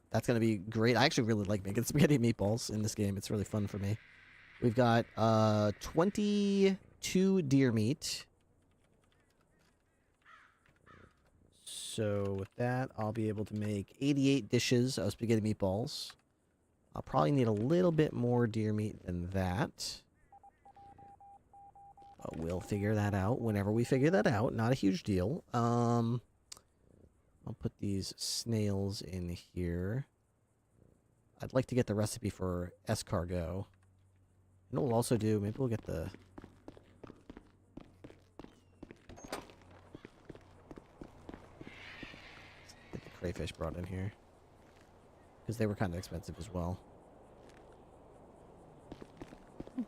S12: That's gonna be great. I actually really like making spaghetti and meatballs in this game. It's really fun for me. We've got 22 deer meat. So with that, I'll be able to make 88 dishes of spaghetti meatballs. I'll probably need a little bit more deer meat than that. But we'll figure that out whenever we figure that out. Not a huge deal. I'll put these snails in here. I'd like to get the recipe for escargot. And what we'll also do, maybe we'll get the... Get the crayfish brought in here. Because they were kind of expensive as well. They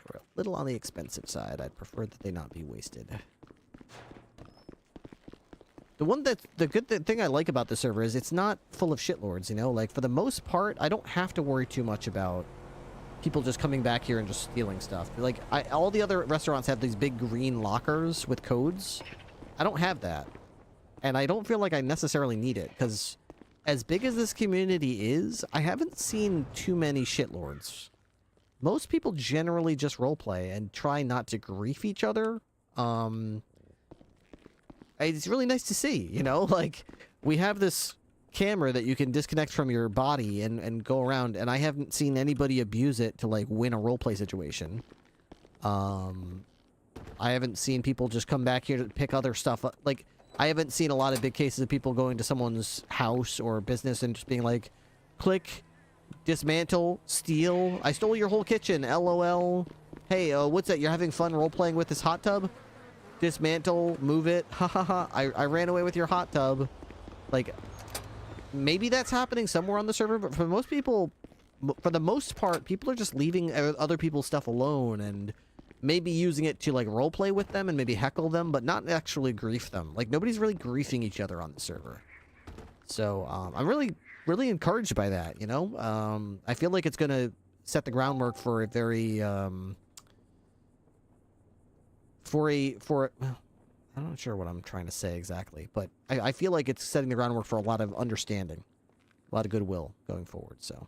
S12: were a little on the expensive side. I'd prefer that they not be wasted. The good thing I like about the server is it's not full of shitlords, you know? Like, for the most part, I don't have to worry too much about people just coming back here and just stealing stuff. Like, all the other restaurants have these big green lockers with codes. I don't have that. And I don't feel like I necessarily need it, because as big as this community is, I haven't seen too many shitlords. Most people generally just roleplay and try not to grief each other. It's really nice to see, you know? Like, we have this camera that you can disconnect from your body and go around, and I haven't seen anybody abuse it to, like, win a roleplay situation. I haven't seen people just come back here to pick other stuff up. Like, I haven't seen a lot of big cases of people going to someone's house or business and just being like, click, dismantle, steal. I stole your whole kitchen, LOL. Hey, what's that? You're having fun role-playing with this hot tub? Dismantle, move it, ha ha ha. I ran away with your hot tub. Like, maybe that's happening somewhere on the server, but for most people, for the most part, people are just leaving other people's stuff alone and maybe using it to, like, roleplay with them and maybe heckle them, but not actually grief them. Like, nobody's really griefing each other on the server. So, I'm really, really encouraged by that, you know? I feel like it's gonna set the groundwork for a very, I'm not sure what I'm trying to say exactly, but I feel like it's setting the groundwork for a lot of understanding, a lot of goodwill going forward. So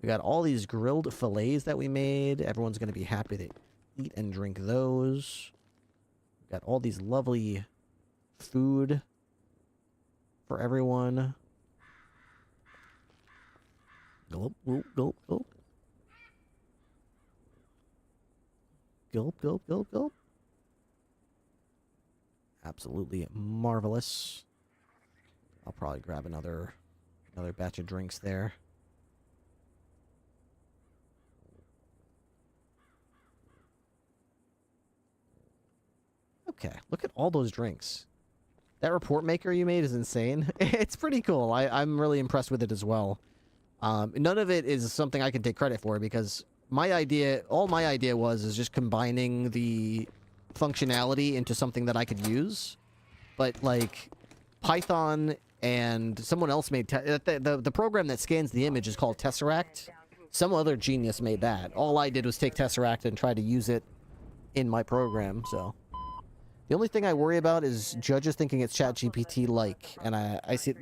S12: we got all these grilled fillets that we made. Everyone's going to be happy to eat and drink those. We got all these lovely food for everyone. Gulp, gulp, gulp, gulp. Gulp, gulp, gulp, gulp. Absolutely marvelous. I'll probably grab another batch of drinks there. Okay, look at all those drinks. That report maker you made is insane. It's pretty cool. I'm really impressed with it as well. None of it is something I can take credit for because all my idea was just combining the functionality into something that I could use. But, like, Python and someone else made... The program that scans the image is called Tesseract. Some other genius made that. All I did was take Tesseract and try to use it in my program, so... The only thing I worry about is judges thinking it's ChatGPT-like, and I see...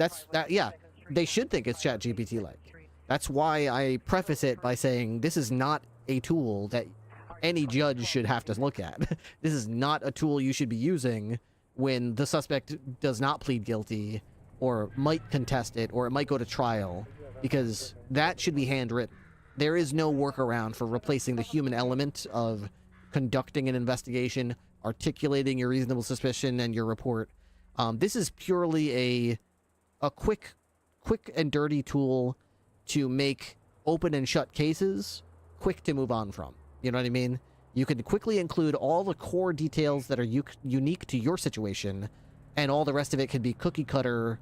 S12: Yeah, they should think it's ChatGPT-like. That's why I preface it by saying this is not a tool that any judge should have to look at. This is not a tool you should be using when the suspect does not plead guilty or might contest it or it might go to trial, because that should be handwritten. There is no workaround for replacing the human element of conducting an investigation, articulating your reasonable suspicion and your report. This is purely a quick and dirty tool to make open and shut cases quick to move on from. You know what I mean? You can quickly include all the core details that are unique to your situation, and all the rest of it could be cookie cutter.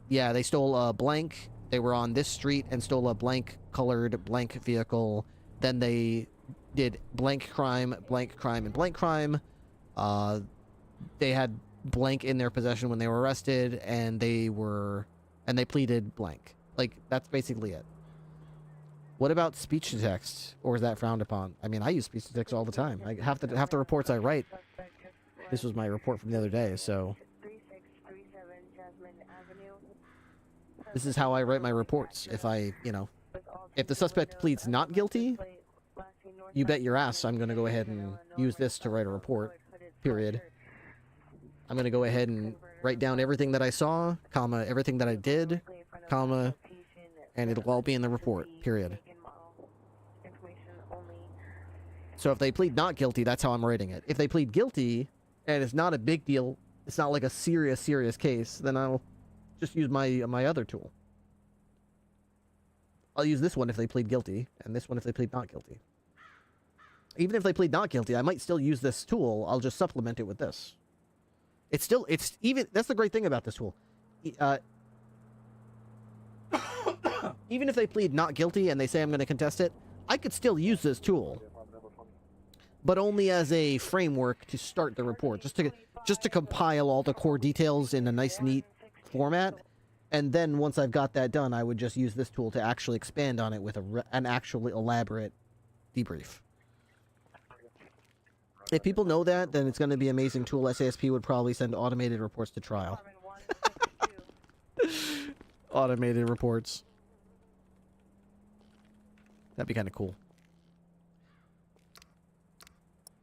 S12: Yeah, they stole a blank. They were on this street and stole a blank colored blank vehicle. Then they did blank crime, and blank crime. They had blank in their possession when they were arrested, and they pleaded blank. Like, that's basically it. What about speech to text, or is that frowned upon? I mean, I use speech to text all the time. Like half the reports I write. This was my report from the other day, so this is how I write my reports. If I, if the suspect pleads not guilty, you bet your ass I'm going to go ahead and use this to write a report. Period. I'm going to go ahead and write down everything that I saw, comma, everything that I did, comma, and it'll all be in the report. Period. So if they plead not guilty, that's how I'm writing it. If they plead guilty, and it's not a big deal, it's not like a serious case, then I'll just use my other tool. I'll use this one if they plead guilty, and this one if they plead not guilty. Even if they plead not guilty, I might still use this tool. I'll just supplement it with this. That's the great thing about this tool. Even if they plead not guilty and they say I'm going to contest it, I could still use this tool, but only as a framework to start the report, just to compile all the core details in a nice, neat format. And then once I've got that done, I would just use this tool to actually expand on it with an actually elaborate debrief. If people know that, then it's going to be an amazing tool. SASP would probably send automated reports to trial. Automated reports. That'd be kind of cool.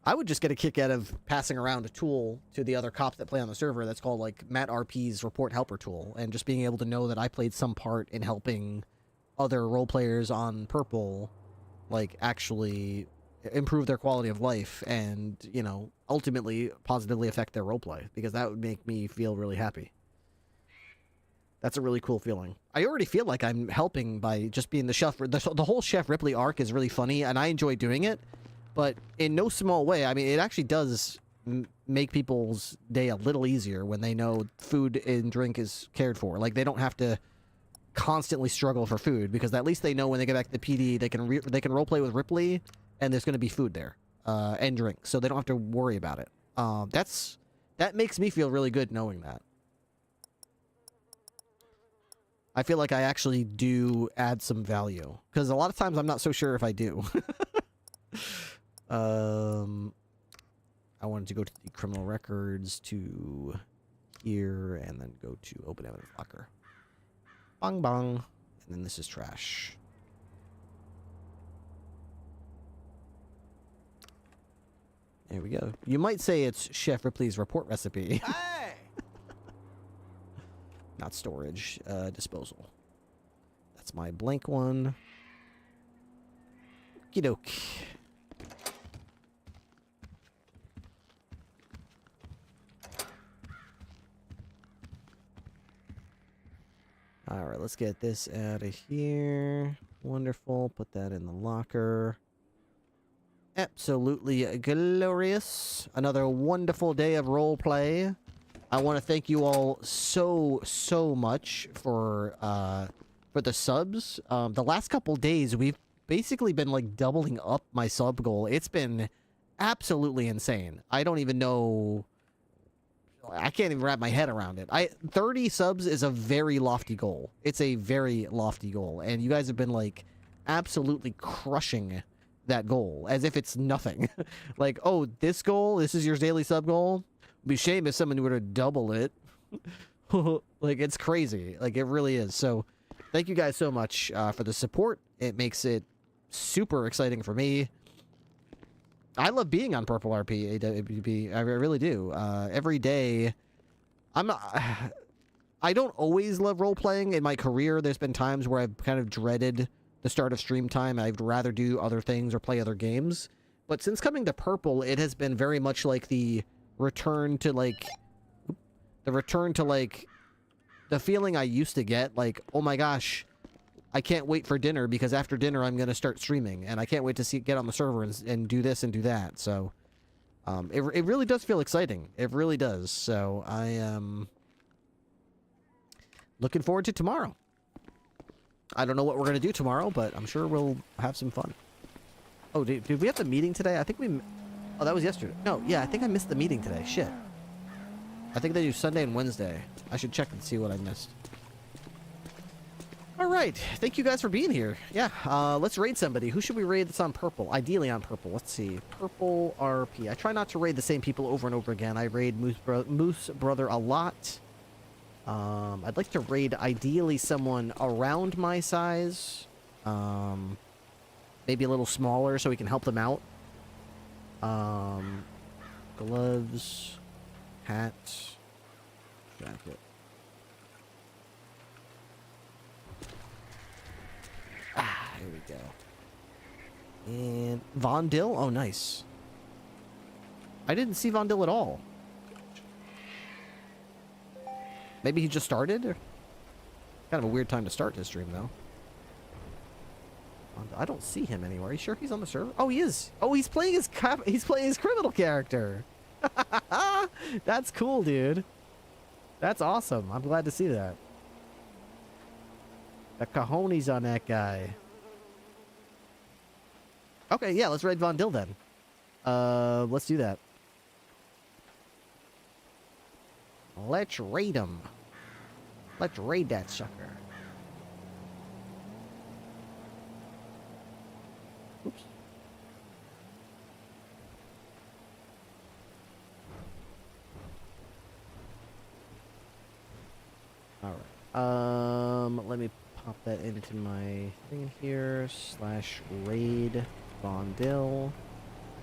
S12: I would just get a kick out of passing around a tool to the other cops that play on the server that's called, like, Matt RP's Report Helper tool, and just being able to know that I played some part in helping other role players on Purple, like, actually improve their quality of life and, ultimately positively affect their roleplay, because that would make me feel really happy. That's a really cool feeling. I already feel like I'm helping by just being the chef. The whole Chef Ripley arc is really funny, and I enjoy doing it. But in no small way, I mean, it actually does make people's day a little easier when they know food and drink is cared for. Like, they don't have to constantly struggle for food, because at least they know when they get back to the PD, they can roleplay with Ripley, and there's going to be food there and drink, so they don't have to worry about it. That makes me feel really good knowing that. I feel like I actually do add some value, because a lot of times I'm not so sure if I do. I wanted to go to the criminal records to here, and then go to open evidence locker. Bong bong. And then this is trash. There we go. You might say it's Chef Ripley's report recipe. Hey! Not storage, disposal. That's my blank one. Okie doke. Alright, let's get this out of here. Wonderful. Put that in the locker. Absolutely glorious. Another wonderful day of role play. I want to thank you all so much for the subs. The last couple days, we've basically been like doubling up my sub goal. It's been absolutely insane. I don't even know. I can't even wrap my head around it. 30 subs is a very lofty goal. It's a very lofty goal, and you guys have been like absolutely crushing that goal as if it's nothing. Like, oh, this is your daily sub goal. It'd be a shame if someone were to double it. Like, it's crazy. Like, it really is. So thank you guys so much for the support. It makes it super exciting for me. I love being on PurpleRP, AWP. I really do. Every day, I don't always love role-playing. In my career, there's been times where I've kind of dreaded the start of stream time. I'd rather do other things or play other games. But since coming to Purple, it has been very much like the return to, like, the feeling I used to get. Like, oh my gosh, I can't wait for dinner, because after dinner I'm going to start streaming, and I can't wait to get on the server and do this and do that. So it really does feel exciting. It really does. So I am looking forward to tomorrow. I don't know what we're going to do tomorrow, but I'm sure we'll have some fun. Oh, did we have the meeting today? I think we... Oh, that was yesterday. No, yeah, I think I missed the meeting today. Shit. I think they do Sunday and Wednesday. I should check and see what I missed. All right. Thank you guys for being here. Yeah. Let's raid somebody. Who should we raid that's on purple? Ideally on purple. Let's see. PurpleRP. I try not to raid the same people over and over again. I raid Moose Brother a lot. I'd like to raid ideally someone around my size. Maybe a little smaller so we can help them out. Gloves, hat, jacket. Here we go. And Von Dill? Oh, nice. I didn't see Von Dill at all. Maybe he just started? Kind of a weird time to start his stream, though. I don't see him anywhere. Are you sure he's on the server? Oh, he is. Oh, he's playing his criminal character. That's cool, dude. That's awesome. I'm glad to see that. The cojones on that guy. Okay, yeah, let's raid Von Dill then. Let's do that. Let's raid him. Let's raid that sucker. Oops. All right. Let me pop that into my thing here. /raid Von Dill.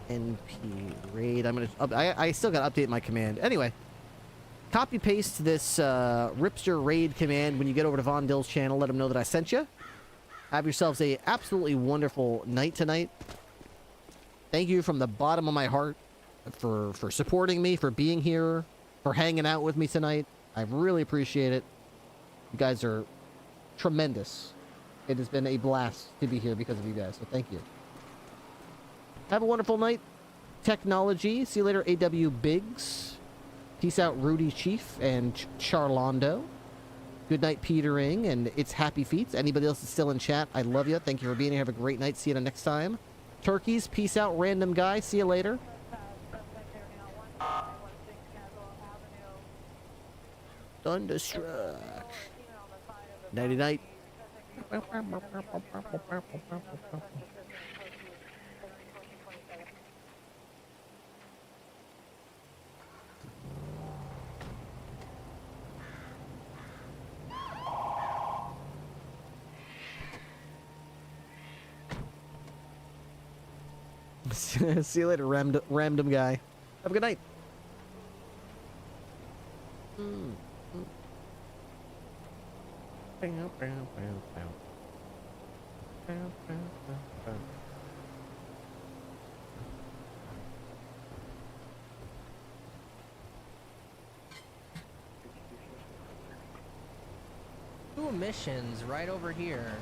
S12: NP raid. I still gotta update my command. Anyway, copy paste this Ripster raid command when you get over to Von Dill's channel. Let him know that I sent you. Have yourselves a absolutely wonderful night tonight. Thank you from the bottom of my heart for supporting me, for being here, for hanging out with me tonight. I really appreciate it. You guys are tremendous. It has been a blast to be here because of you guys, so thank you. Have a wonderful night, technology. See you later, AW Biggs. Peace out, Rudy Chief and Charlondo. Good night, Petering, and it's Happy Feet. Anybody else that's still in chat, I love you. Thank you for being here. Have a great night. See you next time. Turkeys, peace out, random guy. See you later. Thunderstruck. Nighty night. See you later, random guy. Have a good night.
S2: Two missions right over here.